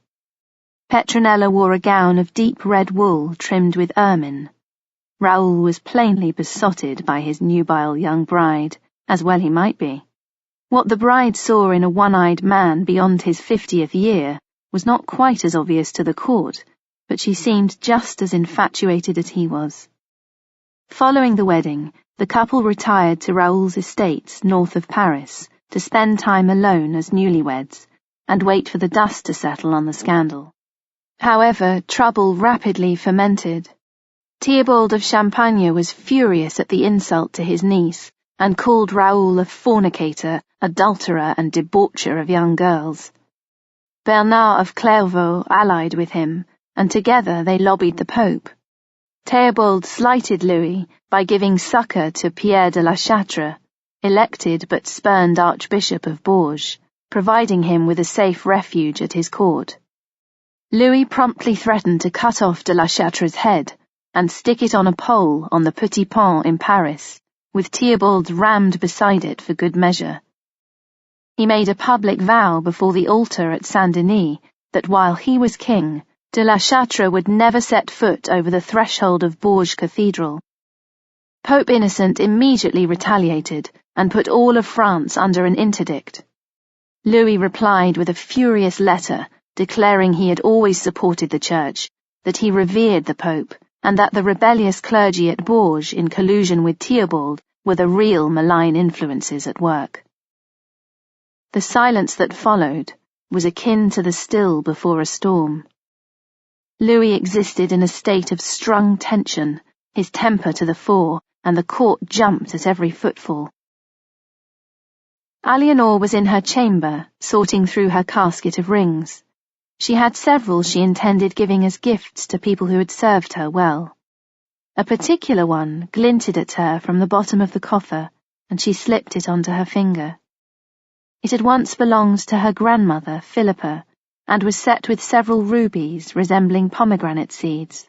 Petronella wore a gown of deep red wool trimmed with ermine. Raoul was plainly besotted by his nubile young bride, as well he might be. What the bride saw in a one-eyed man beyond his 50th year was not quite as obvious to the court, but she seemed just as infatuated as he was. Following the wedding, the couple retired to Raoul's estates north of Paris to spend time alone as newlyweds and wait for the dust to settle on the scandal. However, trouble rapidly fermented. Theobald of Champagne was furious at the insult to his niece and called Raoul a fornicator, adulterer, and debaucher of young girls. Bernard of Clairvaux allied with him, and together they lobbied the Pope. Theobald slighted Louis by giving succour to Pierre de la Châtre, elected but spurned Archbishop of Bourges, providing him with a safe refuge at his court. Louis promptly threatened to cut off de la Châtre's head and stick it on a pole on the Petit Pont in Paris, with Theobald rammed beside it for good measure. He made a public vow before the altar at Saint-Denis that while he was king, de la Châtre would never set foot over the threshold of Bourges Cathedral. Pope Innocent immediately retaliated and put all of France under an interdict. Louis replied with a furious letter declaring he had always supported the Church, that he revered the Pope, and that the rebellious clergy at Bourges in collusion with Theobald were the real malign influences at work. The silence that followed was akin to the still before a storm. Louis existed in a state of strung tension, his temper to the fore, and the court jumped at every footfall. Eleanor was in her chamber, sorting through her casket of rings. She had several she intended giving as gifts to people who had served her well. A particular one glinted at her from the bottom of the coffer, and she slipped it onto her finger. It had once belonged to her grandmother, Philippa, and was set with several rubies resembling pomegranate seeds.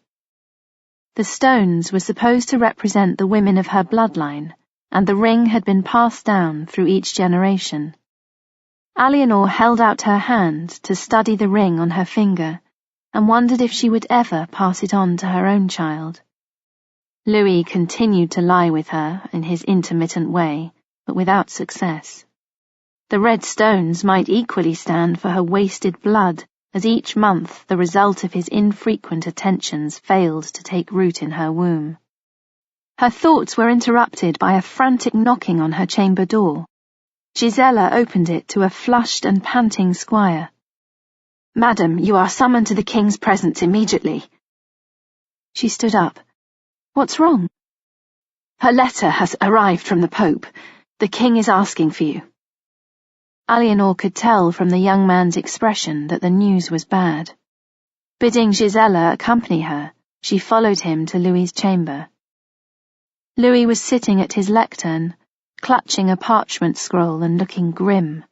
The stones were supposed to represent the women of her bloodline, and the ring had been passed down through each generation. Eleanor held out her hand to study the ring on her finger, and wondered if she would ever pass it on to her own child. Louis continued to lie with her in his intermittent way, but without success. The red stones might equally stand for her wasted blood, as each month the result of his infrequent attentions failed to take root in her womb. Her thoughts were interrupted by a frantic knocking on her chamber door. Gisela opened it to a flushed and panting squire. "Madam, you are summoned to the king's presence immediately." She stood up. "What's wrong?" "Her letter has arrived from the Pope. The king is asking for you." Eleanor could tell from the young man's expression that the news was bad. Bidding Gisela accompany her, she followed him to Louis's chamber. Louis was sitting at his lectern, clutching a parchment scroll and looking grim.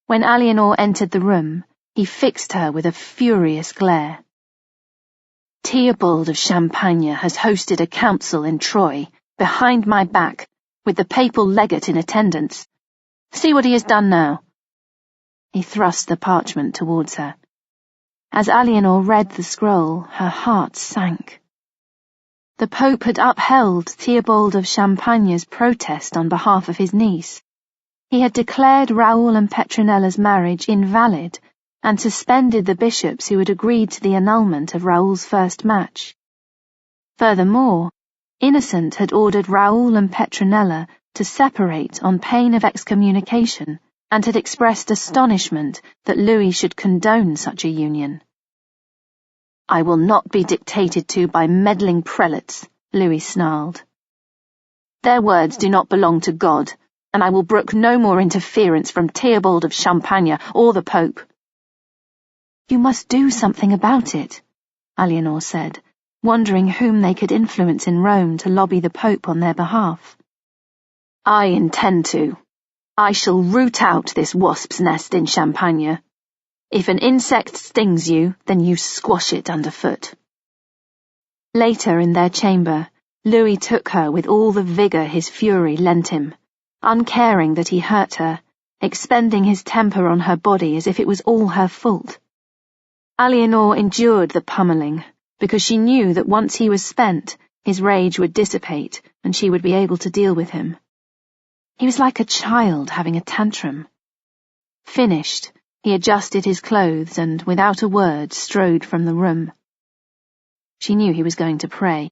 When Eleanor entered the room, he fixed her with a furious glare. "Theobald of Champagne has hosted a council in Troyes, behind my back, with the papal legate in attendance. See what he has done now." He thrust the parchment towards her. As Eleanor read the scroll, her heart sank. The Pope had upheld Theobald of Champagne's protest on behalf of his niece. He had declared Raoul and Petronella's marriage invalid and suspended the bishops who had agreed to the annulment of Raoul's first match. Furthermore, Innocent had ordered Raoul and Petronella to separate on pain of excommunication, and had expressed astonishment that Louis should condone such a union. "I will not be dictated to by meddling prelates," Louis snarled. "Their words do not belong to God, and I will brook no more interference from Theobald of Champagne or the Pope." "You must do something about it," Eleanor said, wondering whom they could influence in Rome to lobby the Pope on their behalf. "I intend to. I shall root out this wasp's nest in Champagne. If an insect stings you, then you squash it underfoot." Later, in their chamber, Louis took her with all the vigour his fury lent him, uncaring that he hurt her, expending his temper on her body as if it was all her fault. Eleanor endured the pummelling, because she knew that once he was spent, his rage would dissipate and she would be able to deal with him. He was like a child having a tantrum. Finished, he adjusted his clothes and, without a word, strode from the room. She knew he was going to pray,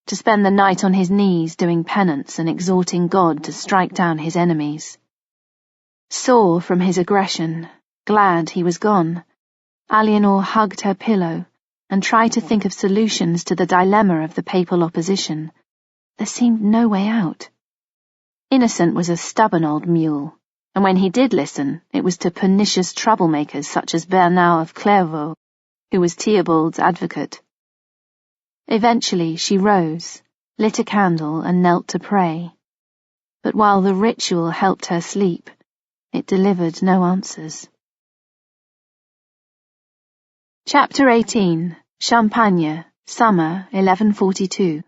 to spend the night on his knees doing penance and exhorting God to strike down his enemies. Sore from his aggression, glad he was gone, Eleanor hugged her pillow and tried to think of solutions to the dilemma of the papal opposition. There seemed no way out. Innocent was a stubborn old mule, and when he did listen, it was to pernicious troublemakers such as Bernard of Clairvaux, who was Theobald's advocate. Eventually she rose, lit a candle and knelt to pray. But while the ritual helped her sleep, it delivered no answers. Chapter 18. Champagne, Summer, 1142.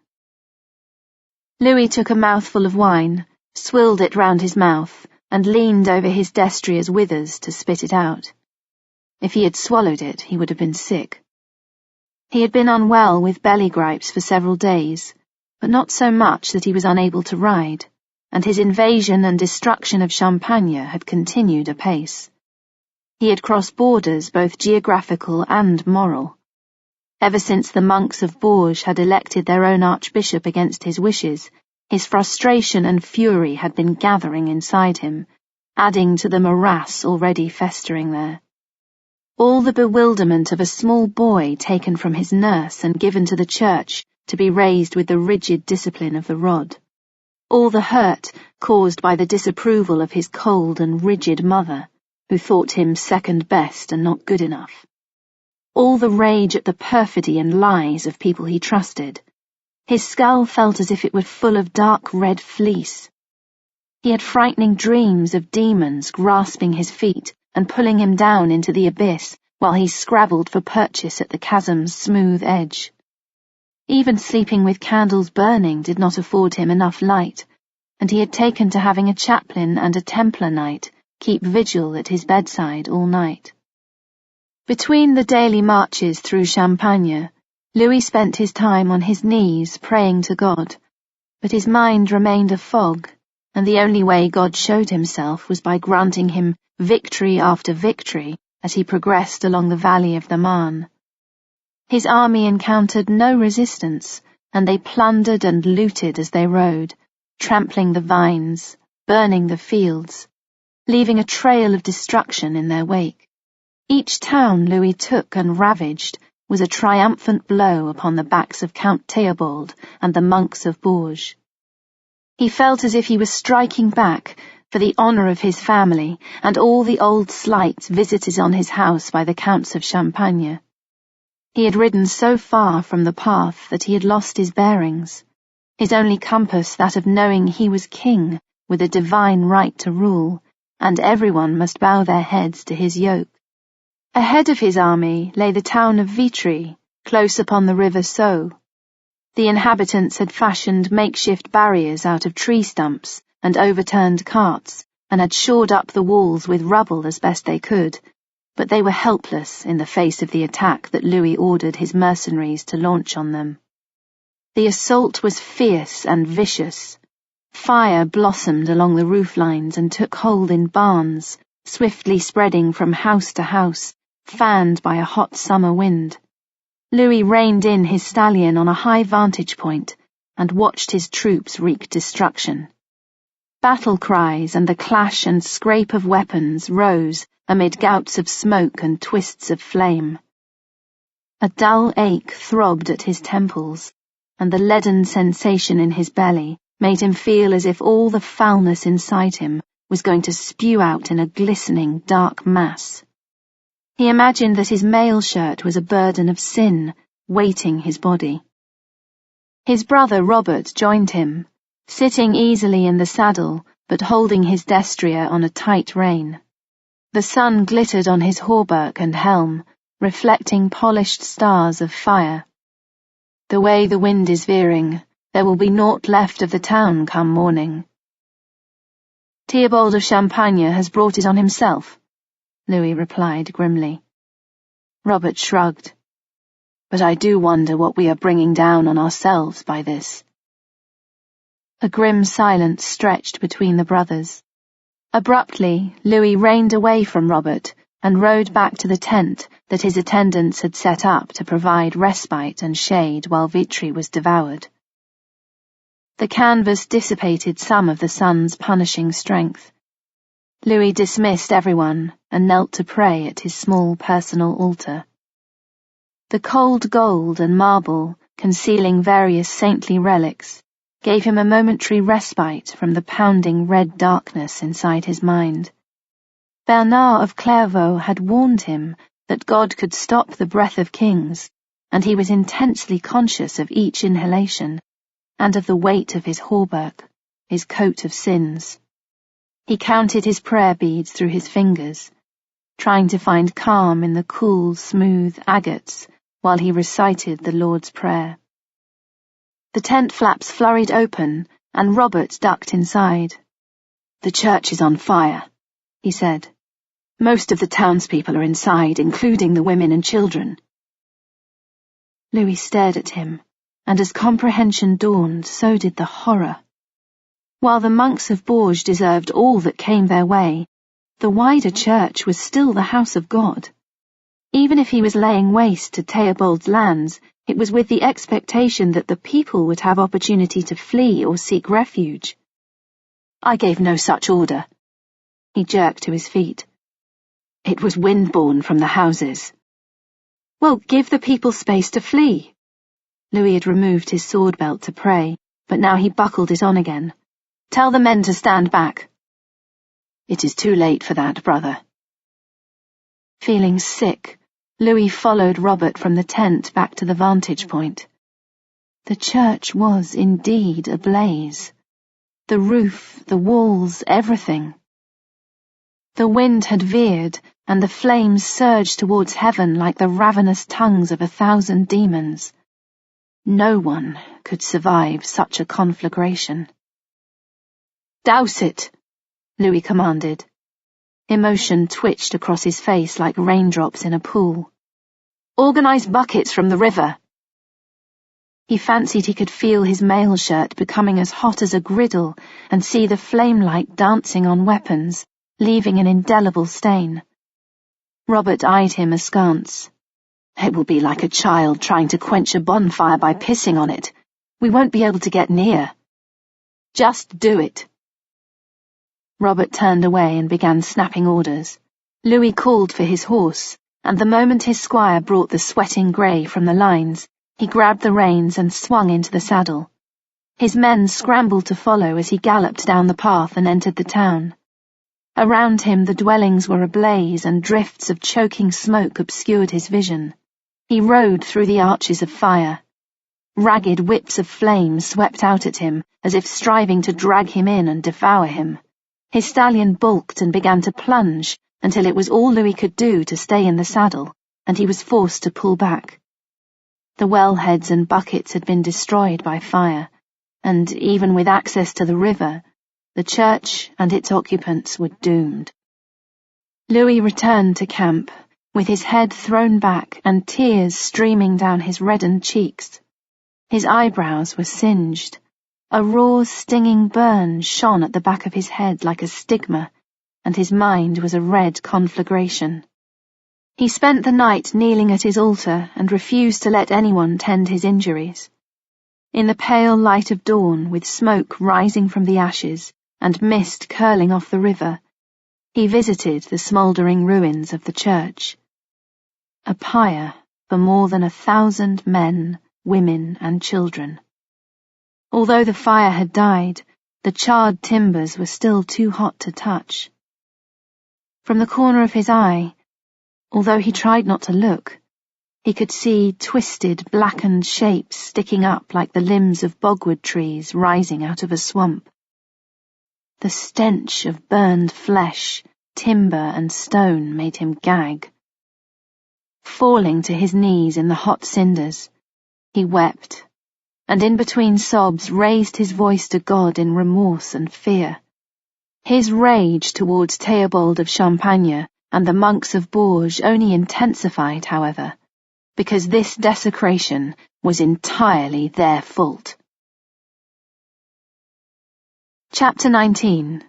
Louis took a mouthful of wine, swilled it round his mouth, and leaned over his destrier's withers to spit it out. If he had swallowed it, he would have been sick. He had been unwell with belly gripes for several days, but not so much that he was unable to ride, and his invasion and destruction of Champagne had continued apace. He had crossed borders both geographical and moral. Ever since the monks of Bourges had elected their own archbishop against his wishes, his frustration and fury had been gathering inside him, adding to the morass already festering there. All the bewilderment of a small boy taken from his nurse and given to the church to be raised with the rigid discipline of the rod. All the hurt caused by the disapproval of his cold and rigid mother, who thought him second best and not good enough. All the rage at the perfidy and lies of people he trusted. His skull felt as if it were full of dark red fleece. He had frightening dreams of demons grasping his feet and pulling him down into the abyss while he scrabbled for purchase at the chasm's smooth edge. Even sleeping with candles burning did not afford him enough light, and he had taken to having a chaplain and a Templar knight keep vigil at his bedside all night. Between the daily marches through Champagne, Louis spent his time on his knees praying to God, but his mind remained a fog, and the only way God showed himself was by granting him victory after victory as he progressed along the valley of the Marne. His army encountered no resistance, and they plundered and looted as they rode, trampling the vines, burning the fields, leaving a trail of destruction in their wake. Each town Louis took and ravaged was a triumphant blow upon the backs of Count Theobald and the monks of Bourges. He felt as if he was striking back for the honour of his family and all the old slights visited on his house by the Counts of Champagne. He had ridden so far from the path that he had lost his bearings, his only compass that of knowing he was king with a divine right to rule, and everyone must bow their heads to his yoke. Ahead of his army lay the town of Vitry, close upon the river Sceaux. The inhabitants had fashioned makeshift barriers out of tree stumps and overturned carts, and had shored up the walls with rubble as best they could, but they were helpless in the face of the attack that Louis ordered his mercenaries to launch on them. The assault was fierce and vicious. Fire blossomed along the roof lines and took hold in barns, swiftly spreading from house to house, fanned by a hot summer wind. Louis reined in his stallion on a high vantage point and watched his troops wreak destruction. Battle cries and the clash and scrape of weapons rose amid gouts of smoke and twists of flame. A dull ache throbbed at his temples, and the leaden sensation in his belly made him feel as if all the foulness inside him was going to spew out in a glistening, dark mass. He imagined that his mail shirt was a burden of sin, weighting his body. His brother Robert joined him, sitting easily in the saddle, but holding his destrier on a tight rein. The sun glittered on his hauberk and helm, reflecting polished stars of fire. The way the wind is veering, there will be naught left of the town come morning. Theobald of Champagne has brought it on himself, Louis replied grimly. Robert shrugged. But I do wonder what we are bringing down on ourselves by this. A grim silence stretched between the brothers. Abruptly, Louis reined away from Robert and rode back to the tent that his attendants had set up to provide respite and shade while Vitry was devoured. The canvas dissipated some of the sun's punishing strength. Louis dismissed everyone and knelt to pray at his small personal altar. The cold gold and marble, concealing various saintly relics, gave him a momentary respite from the pounding red darkness inside his mind. Bernard of Clairvaux had warned him that God could stop the breath of kings, and he was intensely conscious of each inhalation, and of the weight of his hauberk, his coat of sins. He counted his prayer beads through his fingers, trying to find calm in the cool, smooth agates while he recited the Lord's Prayer. The tent flaps flurried open, and Robert ducked inside. "The church is on fire," he said. "Most of the townspeople are inside, including the women and children." Louis stared at him, and as comprehension dawned, so did the horror. While the monks of Bourges deserved all that came their way, the wider church was still the house of God. Even if he was laying waste to Theobald's lands, it was with the expectation that the people would have opportunity to flee or seek refuge. "I gave no such order." He jerked to his feet. "It was wind-borne from the houses." "Well, give the people space to flee." Louis had removed his sword belt to pray, but now he buckled it on again. "Tell the men to stand back." "It is too late for that, brother." Feeling sick, Louis followed Robert from the tent back to the vantage point. The church was indeed ablaze. The roof, the walls, everything. The wind had veered, and the flames surged towards heaven like the ravenous tongues of 1,000 demons. No one could survive such a conflagration. "Douse it," Louis commanded. Emotion twitched across his face like raindrops in a pool. "Organize buckets from the river." He fancied he could feel his mail shirt becoming as hot as a griddle and see the flame-light dancing on weapons, leaving an indelible stain. Robert eyed him askance. "It will be like a child trying to quench a bonfire by pissing on it. We won't be able to get near." "Just do it." Robert turned away and began snapping orders. Louis called for his horse, and the moment his squire brought the sweating grey from the lines, he grabbed the reins and swung into the saddle. His men scrambled to follow as he galloped down the path and entered the town. Around him the dwellings were ablaze and drifts of choking smoke obscured his vision. He rode through the arches of fire. Ragged whips of flame swept out at him as if striving to drag him in and devour him. His stallion balked and began to plunge until it was all Louis could do to stay in the saddle, and he was forced to pull back. The wellheads and buckets had been destroyed by fire, and even with access to the river, the church and its occupants were doomed. Louis returned to camp, with his head thrown back and tears streaming down his reddened cheeks. His eyebrows were singed. A raw, stinging burn shone at the back of his head like a stigma, and his mind was a red conflagration. He spent the night kneeling at his altar and refused to let anyone tend his injuries. In the pale light of dawn, with smoke rising from the ashes and mist curling off the river, he visited the smouldering ruins of the church. A pyre for more than 1,000 men, women, and children. Although the fire had died, the charred timbers were still too hot to touch. From the corner of his eye, although he tried not to look, he could see twisted, blackened shapes sticking up like the limbs of bogwood trees rising out of a swamp. The stench of burned flesh, timber, and stone made him gag. Falling to his knees in the hot cinders, He wept, and in between sobs raised his voice to God in remorse and fear. His rage towards Theobald of Champagne and the monks of Bourges only intensified, however, because this desecration was entirely their fault. Chapter 19.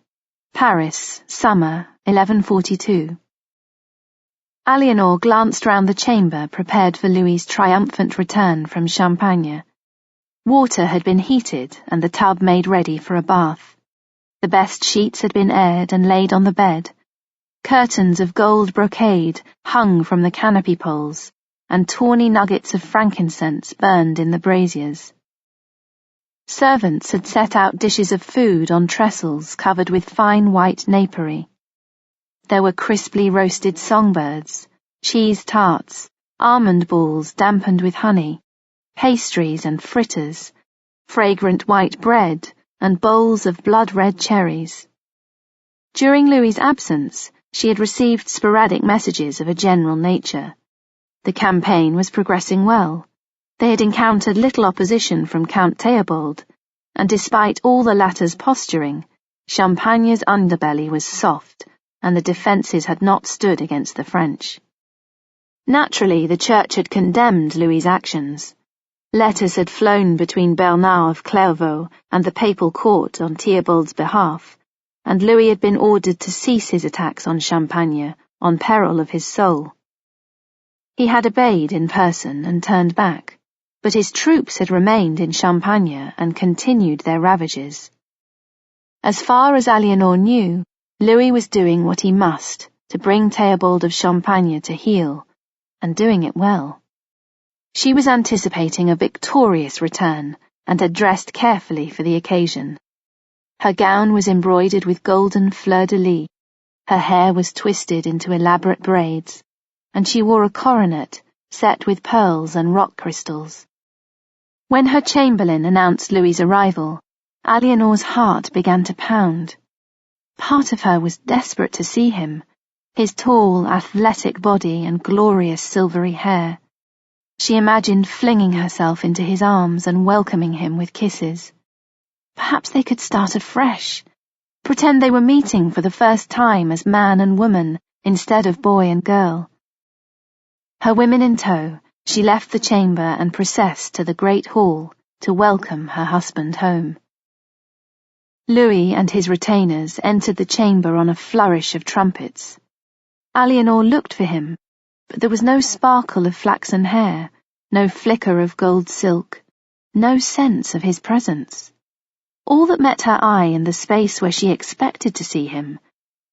Paris, Summer, 1142. Eleanor glanced round the chamber prepared for Louis's triumphant return from Champagne. Water had been heated and the tub made ready for a bath. The best sheets had been aired and laid on the bed. Curtains of gold brocade hung from the canopy poles, and tawny nuggets of frankincense burned in the braziers. Servants had set out dishes of food on trestles covered with fine white napery. There were crisply roasted songbirds, cheese tarts, almond balls dampened with honey, pastries and fritters, fragrant white bread, and bowls of blood-red cherries. During Louis's absence, she had received sporadic messages of a general nature. The campaign was progressing well. They had encountered little opposition from Count Theobald, and despite all the latter's posturing, Champagne's underbelly was soft, and the defences had not stood against the French. Naturally, the Church had condemned Louis's actions. Letters had flown between Bernard of Clairvaux and the papal court on Theobald's behalf, and Louis had been ordered to cease his attacks on Champagne on peril of his soul. He had obeyed in person and turned back, but his troops had remained in Champagne and continued their ravages. As far as Eleanor knew, Louis was doing what he must to bring Theobald of Champagne to heel, and doing it well. She was anticipating a victorious return and had dressed carefully for the occasion. Her gown was embroidered with golden fleur-de-lis, her hair was twisted into elaborate braids, and she wore a coronet set with pearls and rock crystals. When her chamberlain announced Louis's arrival, Eleanor's heart began to pound. Part of her was desperate to see him, his tall, athletic body and glorious silvery hair. She imagined flinging herself into his arms and welcoming him with kisses. Perhaps they could start afresh, pretend they were meeting for the first time as man and woman instead of boy and girl. Her women in tow, she left the chamber and processed to the great hall to welcome her husband home. Louis and his retainers entered the chamber on a flourish of trumpets. Eleanor looked for him, but there was no sparkle of flaxen hair, no flicker of gold silk, no sense of his presence. All that met her eye in the space where she expected to see him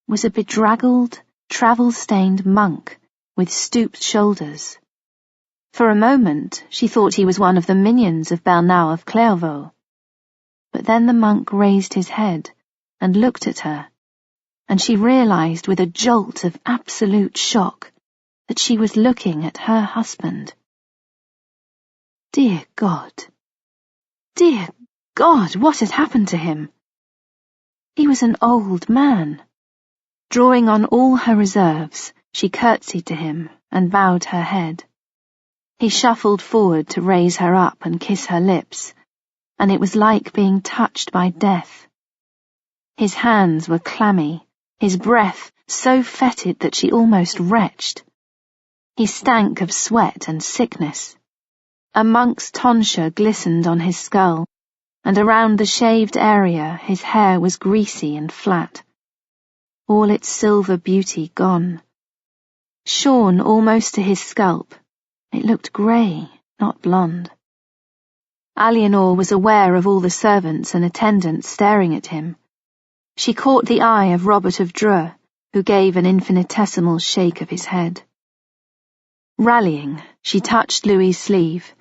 was a bedraggled, travel-stained monk with stooped shoulders. For a moment she thought he was one of the minions of Bernard of Clairvaux. But then the monk raised his head and looked at her, and she realized with a jolt of absolute shock that she was looking at her husband. Dear God! Dear God, what had happened to him? He was an old man. Drawing on all her reserves, she curtsied to him and bowed her head. He shuffled forward to raise her up and kiss her lips, and it was like being touched by death. His hands were clammy, his breath so fetid that she almost retched. He stank of sweat and sickness. A monk's tonsure glistened on his skull, and around the shaved area his hair was greasy and flat. All its silver beauty gone. Shorn almost to his scalp, it looked grey, not blonde. Eleanor was aware of all the servants and attendants staring at him. She caught the eye of Robert of Dreux, who gave an infinitesimal shake of his head. Rallying, she touched Louis's sleeve,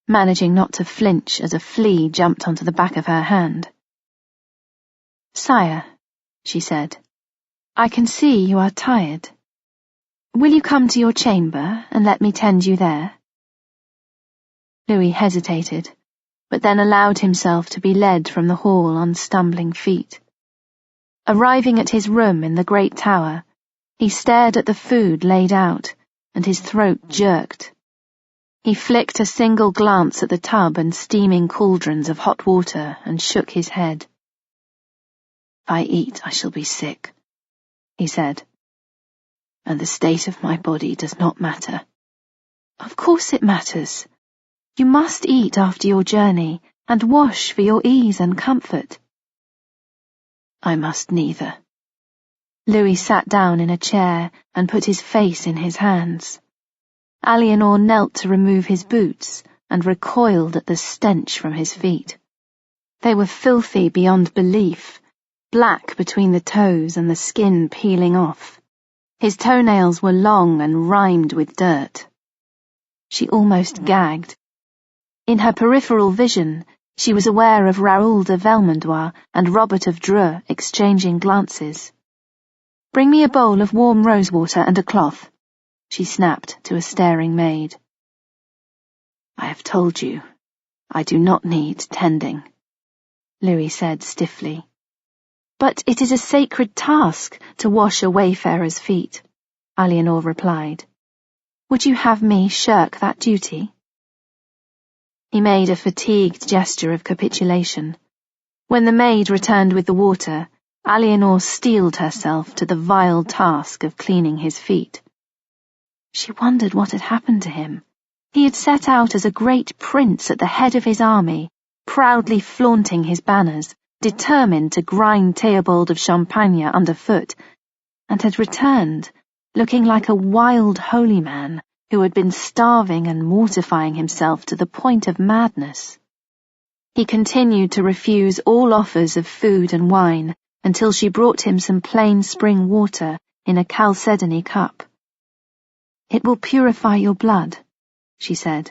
managing not to flinch as a flea jumped onto the back of her hand. "Sire," she said, "I can see you are tired. Will you come to your chamber and let me tend you there?" Louis hesitated, but then allowed himself to be led from the hall on stumbling feet. Arriving at his room in the great tower, he stared at the food laid out, and his throat jerked. He flicked a single glance at the tub and steaming cauldrons of hot water and shook his head. "If I eat, I shall be sick," he said. "And the state of my body does not matter." "Of course it matters. You must eat after your journey and wash for your ease and comfort." "I must neither." Louis sat down in a chair and put his face in his hands. Eleanor knelt to remove his boots and recoiled at the stench from his feet. They were filthy beyond belief, black between the toes and the skin peeling off. His toenails were long and rimed with dirt. She almost gagged. In her peripheral vision, she was aware of Raoul de Vermandois and Robert of Dreux exchanging glances. "Bring me a bowl of warm rosewater and a cloth," she snapped to a staring maid. "I have told you, I do not need tending," Louis said stiffly. "But it is a sacred task to wash a wayfarer's feet," Eleanor replied. "Would you have me shirk that duty?" He made a fatigued gesture of capitulation. When the maid returned with the water, Eleanor steeled herself to the vile task of cleaning his feet. She wondered what had happened to him. He had set out as a great prince at the head of his army, proudly flaunting his banners, determined to grind Theobald of Champagne underfoot, and had returned, looking like a wild holy man who had been starving and mortifying himself to the point of madness. He continued to refuse all offers of food and wine until she brought him some plain spring water in a chalcedony cup. "It will purify your blood," she said.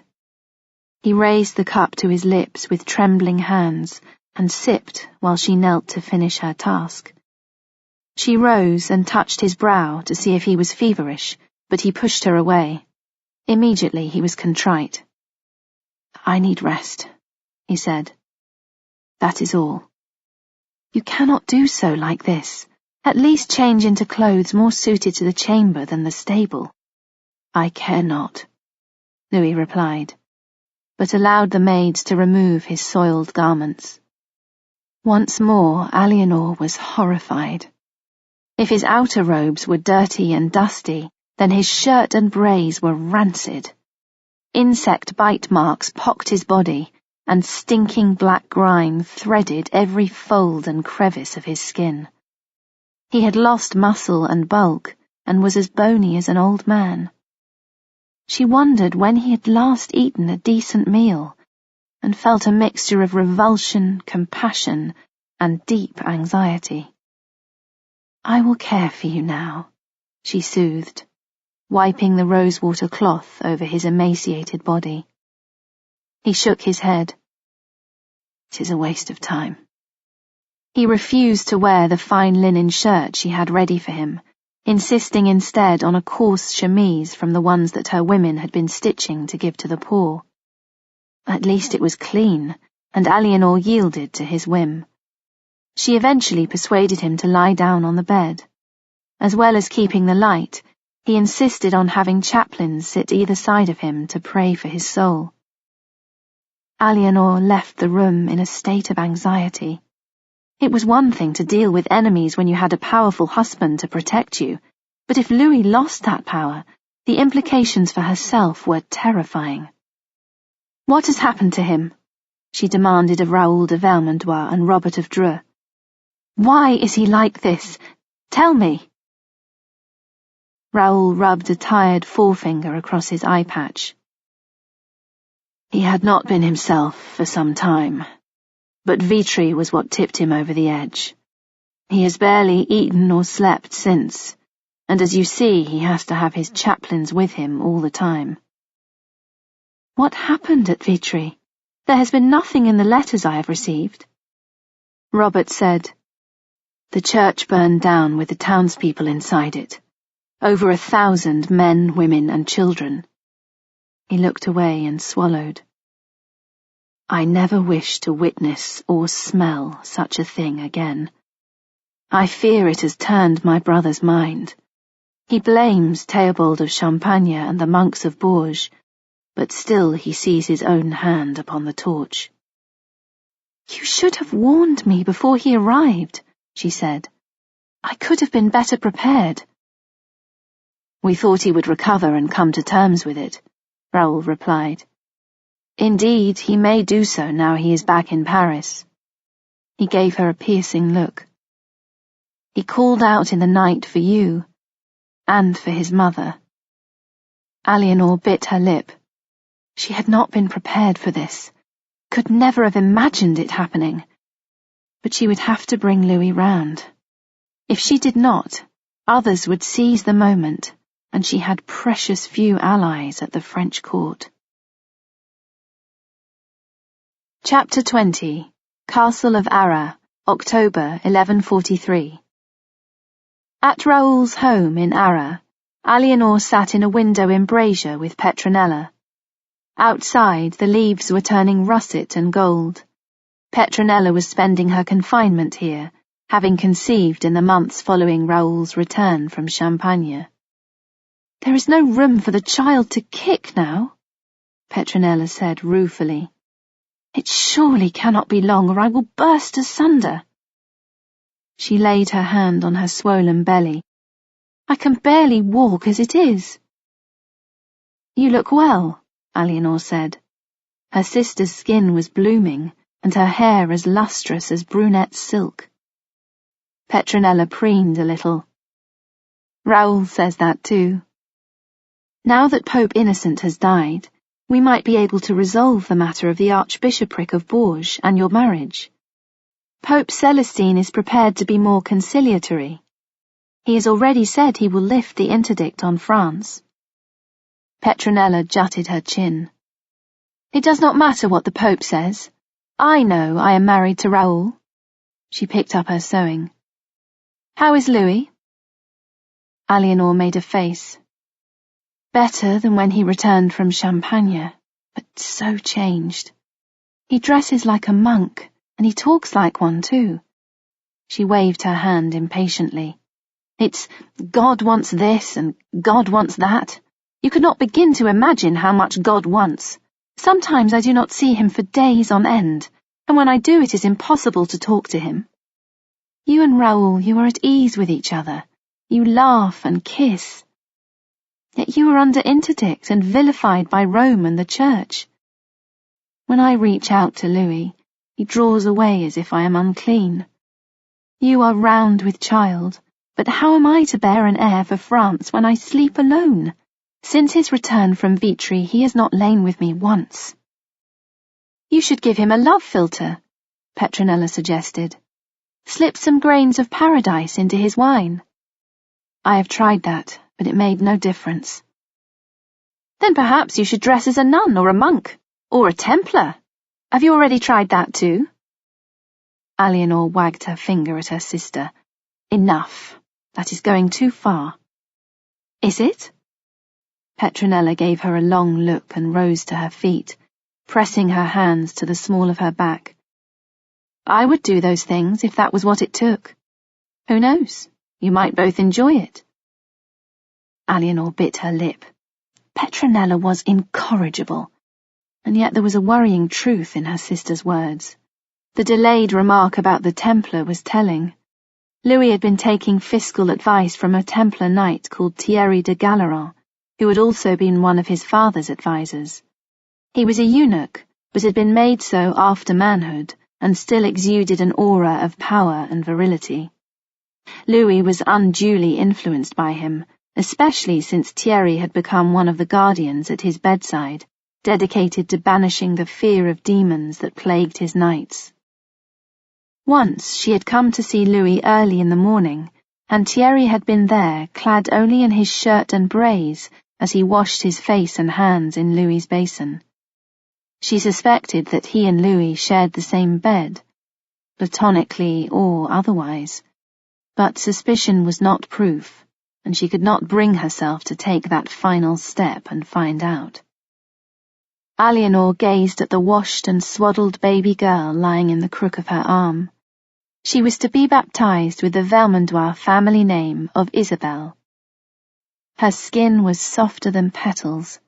He raised the cup to his lips with trembling hands and sipped while she knelt to finish her task. She rose and touched his brow to see if he was feverish, but he pushed her away. Immediately he was contrite. "I need rest," he said. "That is all." "You cannot do so like this. At least change into clothes more suited to the chamber than the stable." "I care not," Louis replied, but allowed the maids to remove his soiled garments. Once more Eleanor was horrified. If his outer robes were dirty and dusty, then his shirt and brays were rancid. Insect bite marks pocked his body, and stinking black grime threaded every fold and crevice of his skin. He had lost muscle and bulk, and was as bony as an old man. She wondered when he had last eaten a decent meal, and felt a mixture of revulsion, compassion, and deep anxiety. "I will care for you now," she soothed, wiping the rosewater cloth over his emaciated body. He shook his head. "It is a waste of time." He refused to wear the fine linen shirt she had ready for him, insisting instead on a coarse chemise from the ones that her women had been stitching to give to the poor. At least it was clean, and Eleanor yielded to his whim. She eventually persuaded him to lie down on the bed. As well as keeping the light, he insisted on having chaplains sit either side of him to pray for his soul. Eleanor left the room in a state of anxiety. It was one thing to deal with enemies when you had a powerful husband to protect you, but if Louis lost that power, the implications for herself were terrifying. "What has happened to him?" she demanded of Raoul de Vermandois and Robert of Dreux. "Why is he like this? Tell me." Raoul rubbed a tired forefinger across his eye patch. "He had not been himself for some time, but Vitry was what tipped him over the edge. He has barely eaten or slept since, and as you see, he has to have his chaplains with him all the time." "What happened at Vitry? There has been nothing in the letters I have received." Robert said, "The church burned down with the townspeople inside it. Over 1,000 men, women, and children." He looked away and swallowed. "I never wish to witness or smell such a thing again. I fear it has turned my brother's mind. He blames Theobald of Champagne and the monks of Bourges, but still he sees his own hand upon the torch. "You should have warned me before he arrived," she said. "I could have been better prepared." "We thought he would recover and come to terms with it," Raoul replied. "Indeed, he may do so now he is back in Paris." He gave her a piercing look. "He called out in the night for you, and for his mother." Eleanor bit her lip. She had not been prepared for this, could never have imagined it happening. But she would have to bring Louis round. If she did not, others would seize the moment, and she had precious few allies at the French court. Chapter 20. Castle of Arras, October 1143. At Raoul's home in Arras, Eleanor sat in a window embrasure with Petronella. Outside, the leaves were turning russet and gold. Petronella was spending her confinement here, having conceived in the months following Raoul's return from Champagne. "There is no room for the child to kick now," Petronella said ruefully. "It surely cannot be long, or I will burst asunder." She laid her hand on her swollen belly. "I can barely walk as it is." "You look well," Eleanor said. Her sister's skin was blooming, and her hair as lustrous as brunette silk. Petronella preened a little. "Raoul says that too. Now that Pope Innocent has died, we might be able to resolve the matter of the Archbishopric of Bourges and your marriage. Pope Celestine is prepared to be more conciliatory. He has already said he will lift the interdict on France." Petronella jutted her chin. "It does not matter what the Pope says. I know I am married to Raoul." She picked up her sewing. "How is Louis?" Eleanor made a face. "Better than when he returned from Champagne, but so changed. He dresses like a monk, and he talks like one too." She waved her hand impatiently. "It's God wants this and God wants that. You could not begin to imagine how much God wants. Sometimes I do not see him for days on end, and when I do it is impossible to talk to him. You and Raoul, you are at ease with each other. You laugh and kiss. Yet you are under interdict and vilified by Rome and the Church. When I reach out to Louis, he draws away as if I am unclean. You are round with child, but how am I to bear an heir for France when I sleep alone? Since his return from Vitry, he has not lain with me once." "You should give him a love philter," Petronella suggested. "Slip some grains of paradise into his wine." "I have tried that, but it made no difference." "Then perhaps you should dress as a nun or a monk, or a Templar. Have you already tried that too?" Eleanor wagged her finger at her sister. "Enough. That is going too far." "Is it?" Petronella gave her a long look and rose to her feet, pressing her hands to the small of her back. "I would do those things if that was what it took. Who knows? You might both enjoy it." Eleanor bit her lip. Petronella was incorrigible, and yet there was a worrying truth in her sister's words. The delayed remark about the Templar was telling. Louis had been taking fiscal advice from a Templar knight called Thierry de Galeron, who had also been one of his father's advisers. He was a eunuch, but had been made so after manhood, and still exuded an aura of power and virility. Louis was unduly influenced by him, especially since Thierry had become one of the guardians at his bedside, dedicated to banishing the fear of demons that plagued his nights. Once she had come to see Louis early in the morning, and Thierry had been there, clad only in his shirt and braise, as he washed his face and hands in Louis's basin. She suspected that he and Louis shared the same bed, platonically or otherwise, but suspicion was not proof, and she could not bring herself to take that final step and find out. Eleanor gazed at the washed and swaddled baby girl lying in the crook of her arm. She was to be baptized with the Vermandois family name of Isabel. Her skin was softer than petals,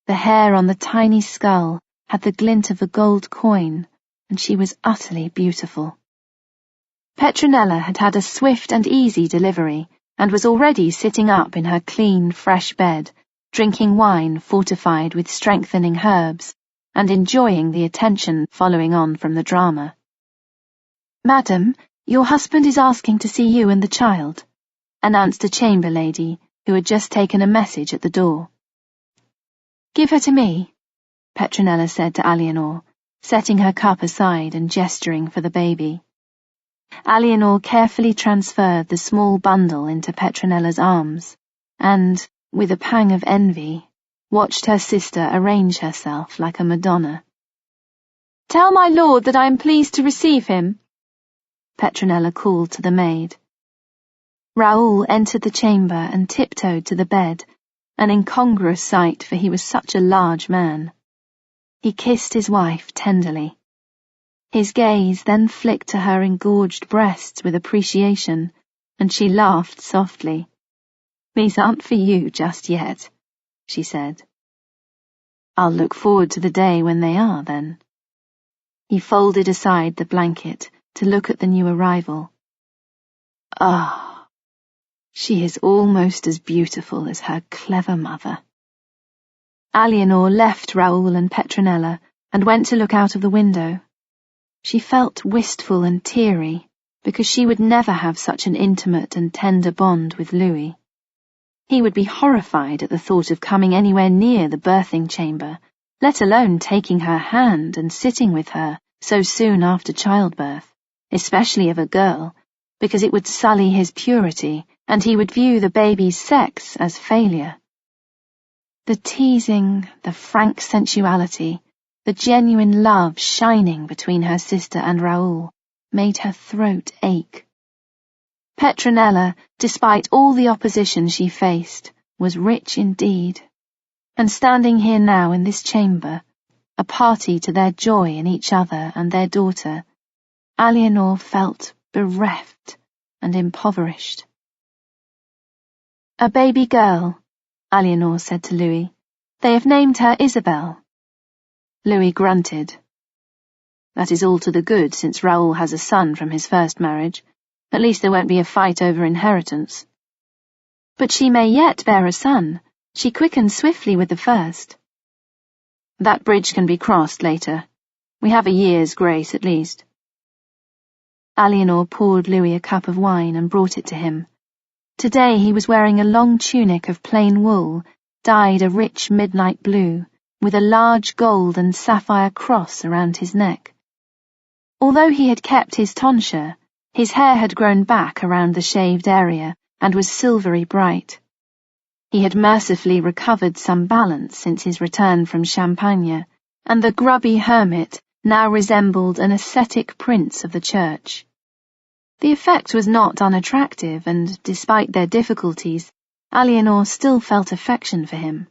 The hair on the tiny skull had the glint of a gold coin, and she was utterly beautiful. Petronella had had a swift and easy delivery, and was already sitting up in her clean, fresh bed, drinking wine fortified with strengthening herbs, and enjoying the attention following on from the drama. "Madam, your husband is asking to see you and the child," announced a chamberlady who had just taken a message at the door. "Give her to me," Petronella said to Alienor, setting her cup aside and gesturing for the baby. Alienor carefully transferred the small bundle into Petronella's arms, and, with a pang of envy, watched her sister arrange herself like a Madonna. "Tell my lord that I am pleased to receive him," Petronella called to the maid. Raoul entered the chamber and tiptoed to the bed, an incongruous sight, for he was such a large man. He kissed his wife tenderly. His gaze then flicked to her engorged breasts with appreciation, and she laughed softly. "These aren't for you just yet," she said. "I'll look forward to the day when they are, then." He folded aside the blanket to look at the new arrival. Ah, she is almost as beautiful as her clever mother. Alienor left Raoul and Petronella and went to look out of the window. She felt wistful and teary, because she would never have such an intimate and tender bond with Louis. He would be horrified at the thought of coming anywhere near the birthing chamber, let alone taking her hand and sitting with her so soon after childbirth, especially of a girl, because it would sully his purity, and he would view the baby's sex as failure. The teasing, the frank sensuality, the genuine love shining between her sister and Raoul made her throat ache. Petronella, despite all the opposition she faced, was rich indeed, and standing here now in this chamber, a party to their joy in each other and their daughter, Alienor felt bereft and impoverished. "A baby girl," Alienor said to Louis. "They have named her Isabel." Louis grunted. "That is all to the good, since Raoul has a son from his first marriage. At least there won't be a fight over inheritance." "But she may yet bear a son. She quickened swiftly with the first." "That bridge can be crossed later. We have a year's grace at least." Alienor poured Louis a cup of wine and brought it to him. Today he was wearing a long tunic of plain wool, dyed a rich midnight blue, with a large gold and sapphire cross around his neck. Although he had kept his tonsure, his hair had grown back around the shaved area and was silvery bright. He had mercifully recovered some balance since his return from Champagne, and the grubby hermit now resembled an ascetic prince of the church. The effect was not unattractive, and despite their difficulties, Alienor still felt affection for him.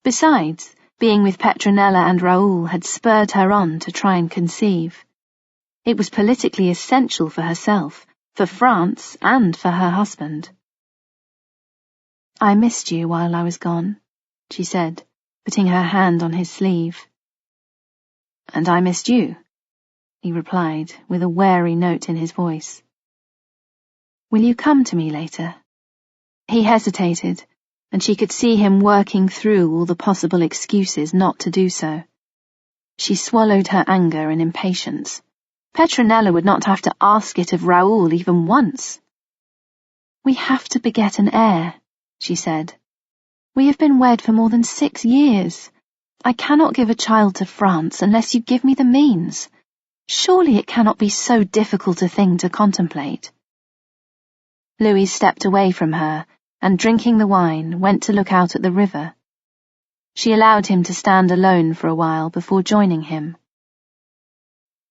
Besides, being with Petronella and Raoul had spurred her on to try and conceive. It was politically essential for herself, for France, and for her husband. "I missed you while I was gone," she said, putting her hand on his sleeve. "And I missed you," he replied, with a wary note in his voice. "Will you come to me later?" He hesitated, and she could see him working through all the possible excuses not to do so. She swallowed her anger and impatience. Petronella would not have to ask it of Raoul even once. "We have to beget an heir," she said. "We have been wed for more than 6 years. I cannot give a child to France unless you give me the means. Surely it cannot be so difficult a thing to contemplate." Louis stepped away from her, and drinking the wine, went to look out at the river. She allowed him to stand alone for a while before joining him.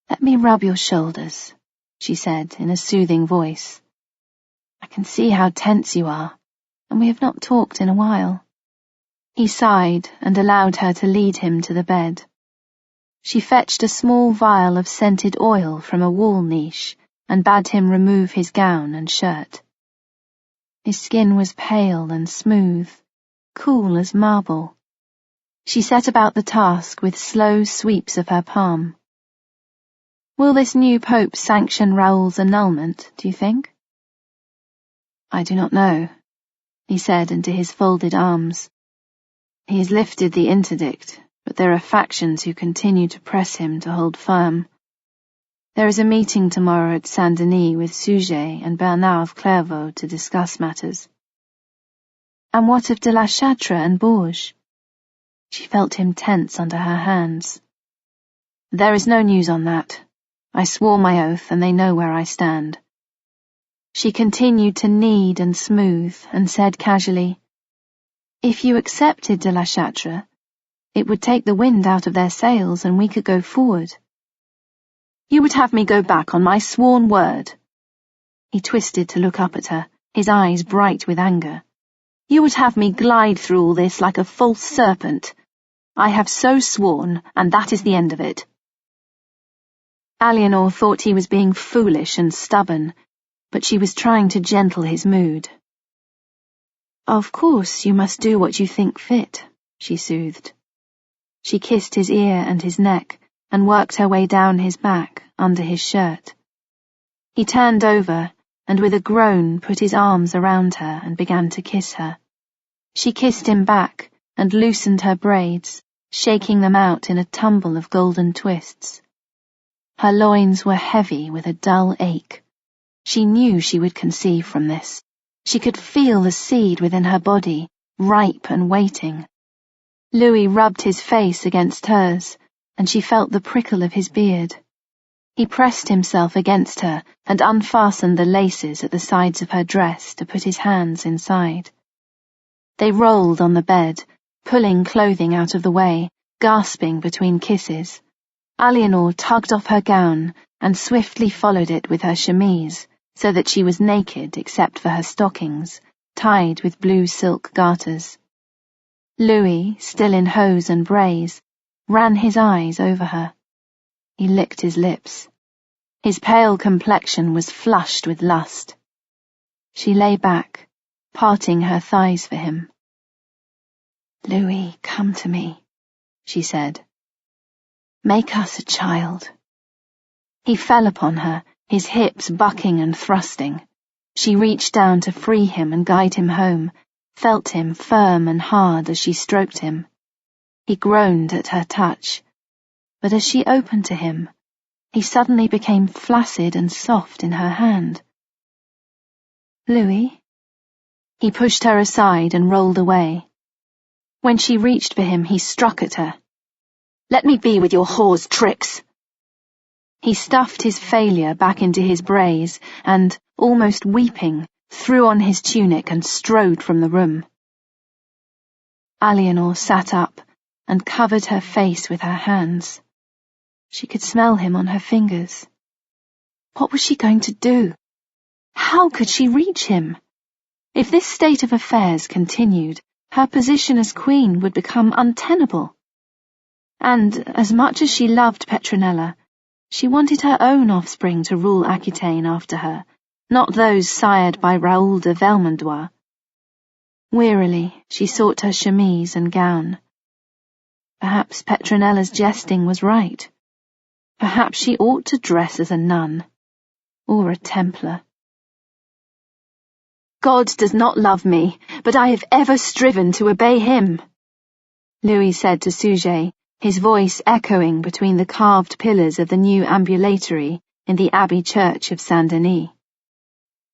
"Let me rub your shoulders," she said in a soothing voice. "I can see how tense you are, and we have not talked in a while." He sighed and allowed her to lead him to the bed. She fetched a small vial of scented oil from a wall niche and bade him remove his gown and shirt. His skin was pale and smooth, cool as marble. She set about the task with slow sweeps of her palm. Will this new pope sanction Raoul's annulment, do you think? I do not know, he said into his folded arms. He has lifted the interdict, but there are factions who continue to press him to hold firm. There is a meeting tomorrow at Saint-Denis with Suger and Bernard of Clairvaux to discuss matters. And what of de la Châtre and Bourges? She felt him tense under her hands. There is no news on that. I swore my oath and they know where I stand. She continued to knead and smooth and said casually, If you accepted de la Châtre, it would take the wind out of their sails and we could go forward. You would have me go back on my sworn word. He twisted to look up at her, his eyes bright with anger. You would have me glide through all this like a false serpent. I have so sworn, and that is the end of it. Eleanor thought he was being foolish and stubborn, but she was trying to gentle his mood. Of course you must do what you think fit, she soothed. She kissed his ear and his neck, and worked her way down his back, under his shirt. He turned over, and with a groan put his arms around her and began to kiss her. She kissed him back, and loosened her braids, shaking them out in a tumble of golden twists. Her loins were heavy with a dull ache. She knew she would conceive from this. She could feel the seed within her body, ripe and waiting. Louis rubbed his face against hers, and she felt the prickle of his beard. He pressed himself against her and unfastened the laces at the sides of her dress to put his hands inside. They rolled on the bed, pulling clothing out of the way, gasping between kisses. Eleanor tugged off her gown and swiftly followed it with her chemise, so that she was naked except for her stockings, tied with blue silk garters. Louis, still in hose and brays, ran his eyes over her. He licked his lips. His pale complexion was flushed with lust. She lay back, parting her thighs for him. Louis, come to me, she said. Make us a child. He fell upon her, his hips bucking and thrusting. She reached down to free him and guide him home, felt him firm and hard as she stroked him. He groaned at her touch, but as she opened to him, he suddenly became flaccid and soft in her hand. Louis? He pushed her aside and rolled away. When she reached for him, he struck at her. Let me be with your whore's tricks. He stuffed his failure back into his brays and, almost weeping, threw on his tunic and strode from the room. Eleanor sat up and covered her face with her hands. She could smell him on her fingers. What was she going to do? How could she reach him? If this state of affairs continued, her position as queen would become untenable. And, as much as she loved Petronella, she wanted her own offspring to rule Aquitaine after her, not those sired by Raoul de Vermandois. Wearily, she sought her chemise and gown. Perhaps Petronella's jesting was right. Perhaps she ought to dress as a nun, or a Templar. God does not love me, but I have ever striven to obey him, Louis said to Suger, his voice echoing between the carved pillars of the new ambulatory in the Abbey Church of Saint-Denis.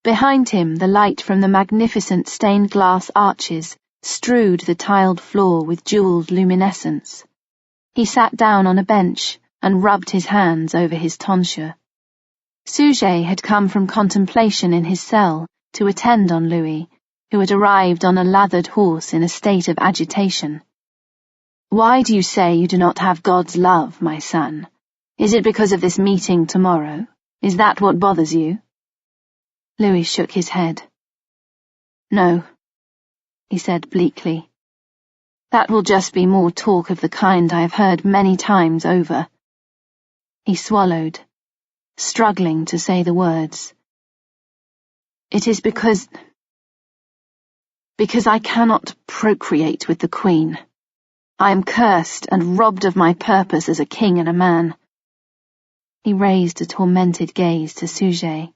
Behind him, the light from the magnificent stained glass arches strewed the tiled floor with jewelled luminescence. He sat down on a bench and rubbed his hands over his tonsure. Suger had come from contemplation in his cell to attend on Louis, who had arrived on a lathered horse in a state of agitation. Why do you say you do not have God's love, my son? Is it because of this meeting tomorrow? Is that what bothers you? Louis shook his head. No, he said bleakly. That will just be more talk of the kind I have heard many times over. He swallowed, struggling to say the words. It is because I cannot procreate with the Queen. I am cursed and robbed of my purpose as a king and a man." He raised a tormented gaze to Sujet.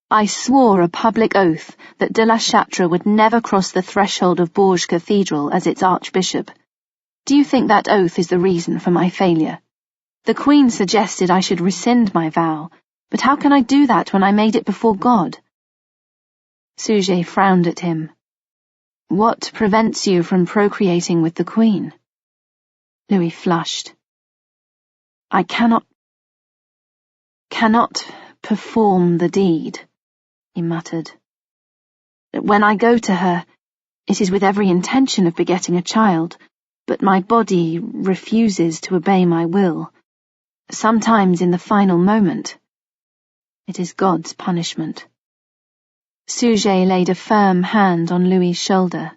"I swore a public oath that de la Châtre would never cross the threshold of Bourges Cathedral as its archbishop. Do you think that oath is the reason for my failure? The Queen suggested I should rescind my vow, but how can I do that when I made it before God?" Sujet frowned at him. "What prevents you from procreating with the Queen?" Louis flushed. "I cannot perform the deed," he muttered. "When I go to her, it is with every intention of begetting a child, but my body refuses to obey my will. Sometimes in the final moment. It is God's punishment." Sujet laid a firm hand on Louis's shoulder.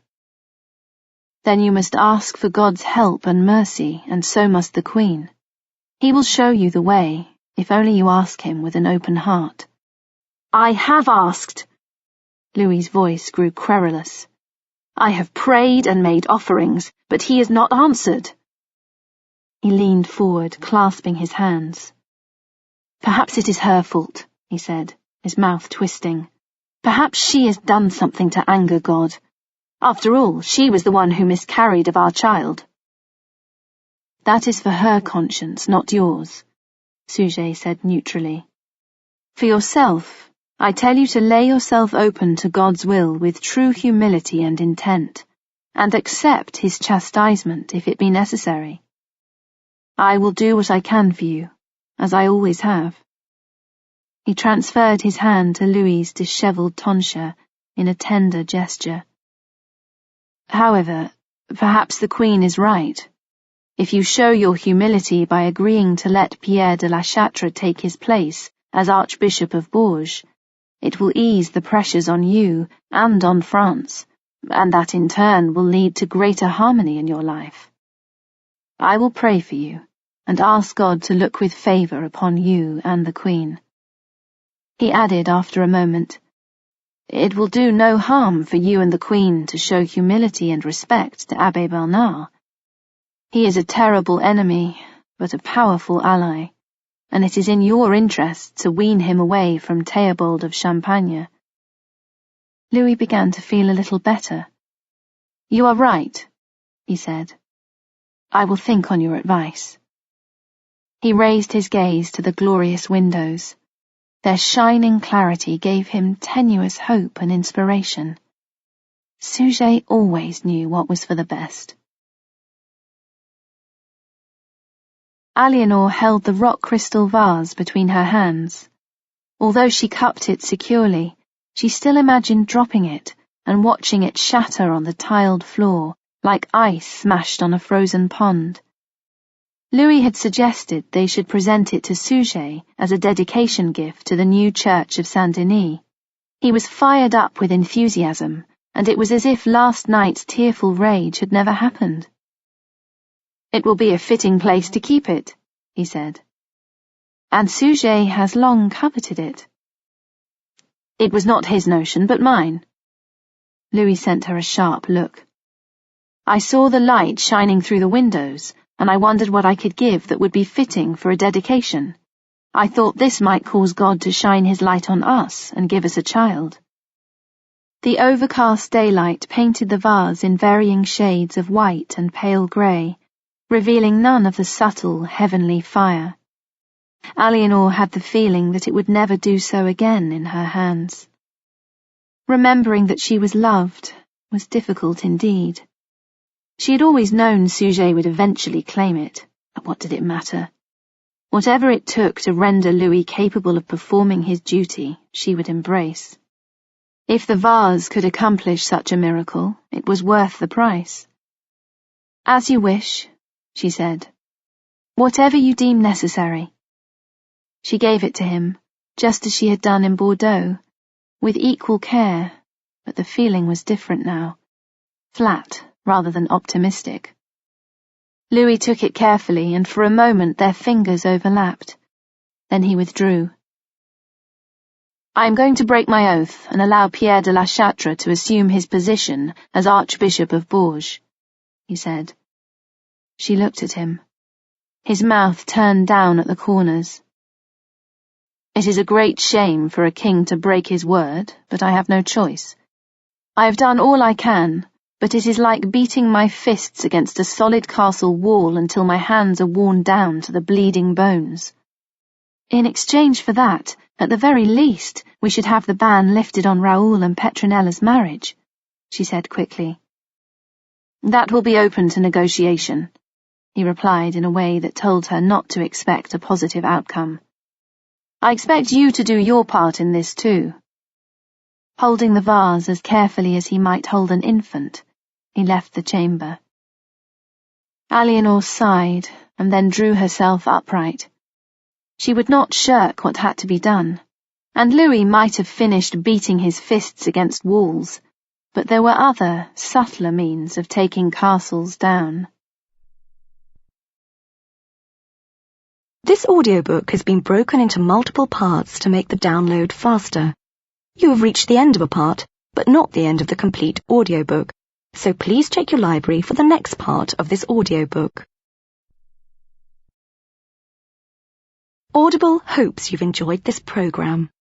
"Then you must ask for God's help and mercy, and so must the Queen. He will show you the way, if only you ask him with an open heart." "I have asked." Louis's voice grew querulous. "I have prayed and made offerings, but he has not answered." He leaned forward, clasping his hands. "Perhaps it is her fault," he said, his mouth twisting. "Perhaps she has done something to anger God. After all, she was the one who miscarried of our child." "That is for her conscience, not yours," Sujet said neutrally. "For yourself, I tell you to lay yourself open to God's will with true humility and intent, and accept his chastisement if it be necessary. I will do what I can for you, as I always have." He transferred his hand to Louis's dishevelled tonsure in a tender gesture. "However, perhaps the Queen is right. If you show your humility by agreeing to let Pierre de la Châtre take his place as Archbishop of Bourges, it will ease the pressures on you and on France, and that in turn will lead to greater harmony in your life. I will pray for you, and ask God to look with favour upon you and the Queen." He added after a moment, "It will do no harm for you and the Queen to show humility and respect to Abbé Bernard. He is a terrible enemy, but a powerful ally, and it is in your interest to wean him away from Théobald of Champagne." Louis began to feel a little better. "You are right," he said. "I will think on your advice." He raised his gaze to the glorious windows. Their shining clarity gave him tenuous hope and inspiration. Sujet always knew what was for the best. Eleanor held the rock crystal vase between her hands. Although she cupped it securely, she still imagined dropping it and watching it shatter on the tiled floor like ice smashed on a frozen pond. Louis had suggested they should present it to Sujet as a dedication gift to the new church of Saint-Denis. He was fired up with enthusiasm, and it was as if last night's tearful rage had never happened. "It will be a fitting place to keep it," he said. "And Sujet has long coveted it." "It was not his notion, but mine." Louis sent her a sharp look. "I saw the light shining through the windows, and I wondered what I could give that would be fitting for a dedication. I thought this might cause God to shine his light on us and give us a child." The overcast daylight painted the vase in varying shades of white and pale grey, revealing none of the subtle, heavenly fire. Eleanor had the feeling that it would never do so again in her hands. Remembering that she was loved was difficult indeed. She had always known Sujet would eventually claim it, but what did it matter? Whatever it took to render Louis capable of performing his duty, she would embrace. If the vase could accomplish such a miracle, it was worth the price. "As you wish," she said. "Whatever you deem necessary." She gave it to him, just as she had done in Bordeaux, with equal care, but the feeling was different now, flat rather than optimistic. Louis took it carefully, and for a moment their fingers overlapped. Then he withdrew. "I am going to break my oath and allow Pierre de la Châtre to assume his position as Archbishop of Bourges," he said. She looked at him. His mouth turned down at the corners. It is a great shame for a king to break his word, but I have no choice. I have done all I can, but it is like beating my fists against a solid castle wall until my hands are worn down to the bleeding bones. In exchange for that, at the very least, we should have the ban lifted on Raoul and Petronella's marriage, she said quickly. That will be open to negotiation, he replied in a way that told her not to expect a positive outcome. I expect you to do your part in this too. Holding the vase as carefully as he might hold an infant, he left the chamber. Eleanor sighed and then drew herself upright. She would not shirk what had to be done, and Louis might have finished beating his fists against walls, but there were other, subtler means of taking castles down. This audiobook has been broken into multiple parts to make the download faster. You have reached the end of a part, but not the end of the complete audiobook, so please check your library for the next part of this audiobook. Audible hopes you've enjoyed this program.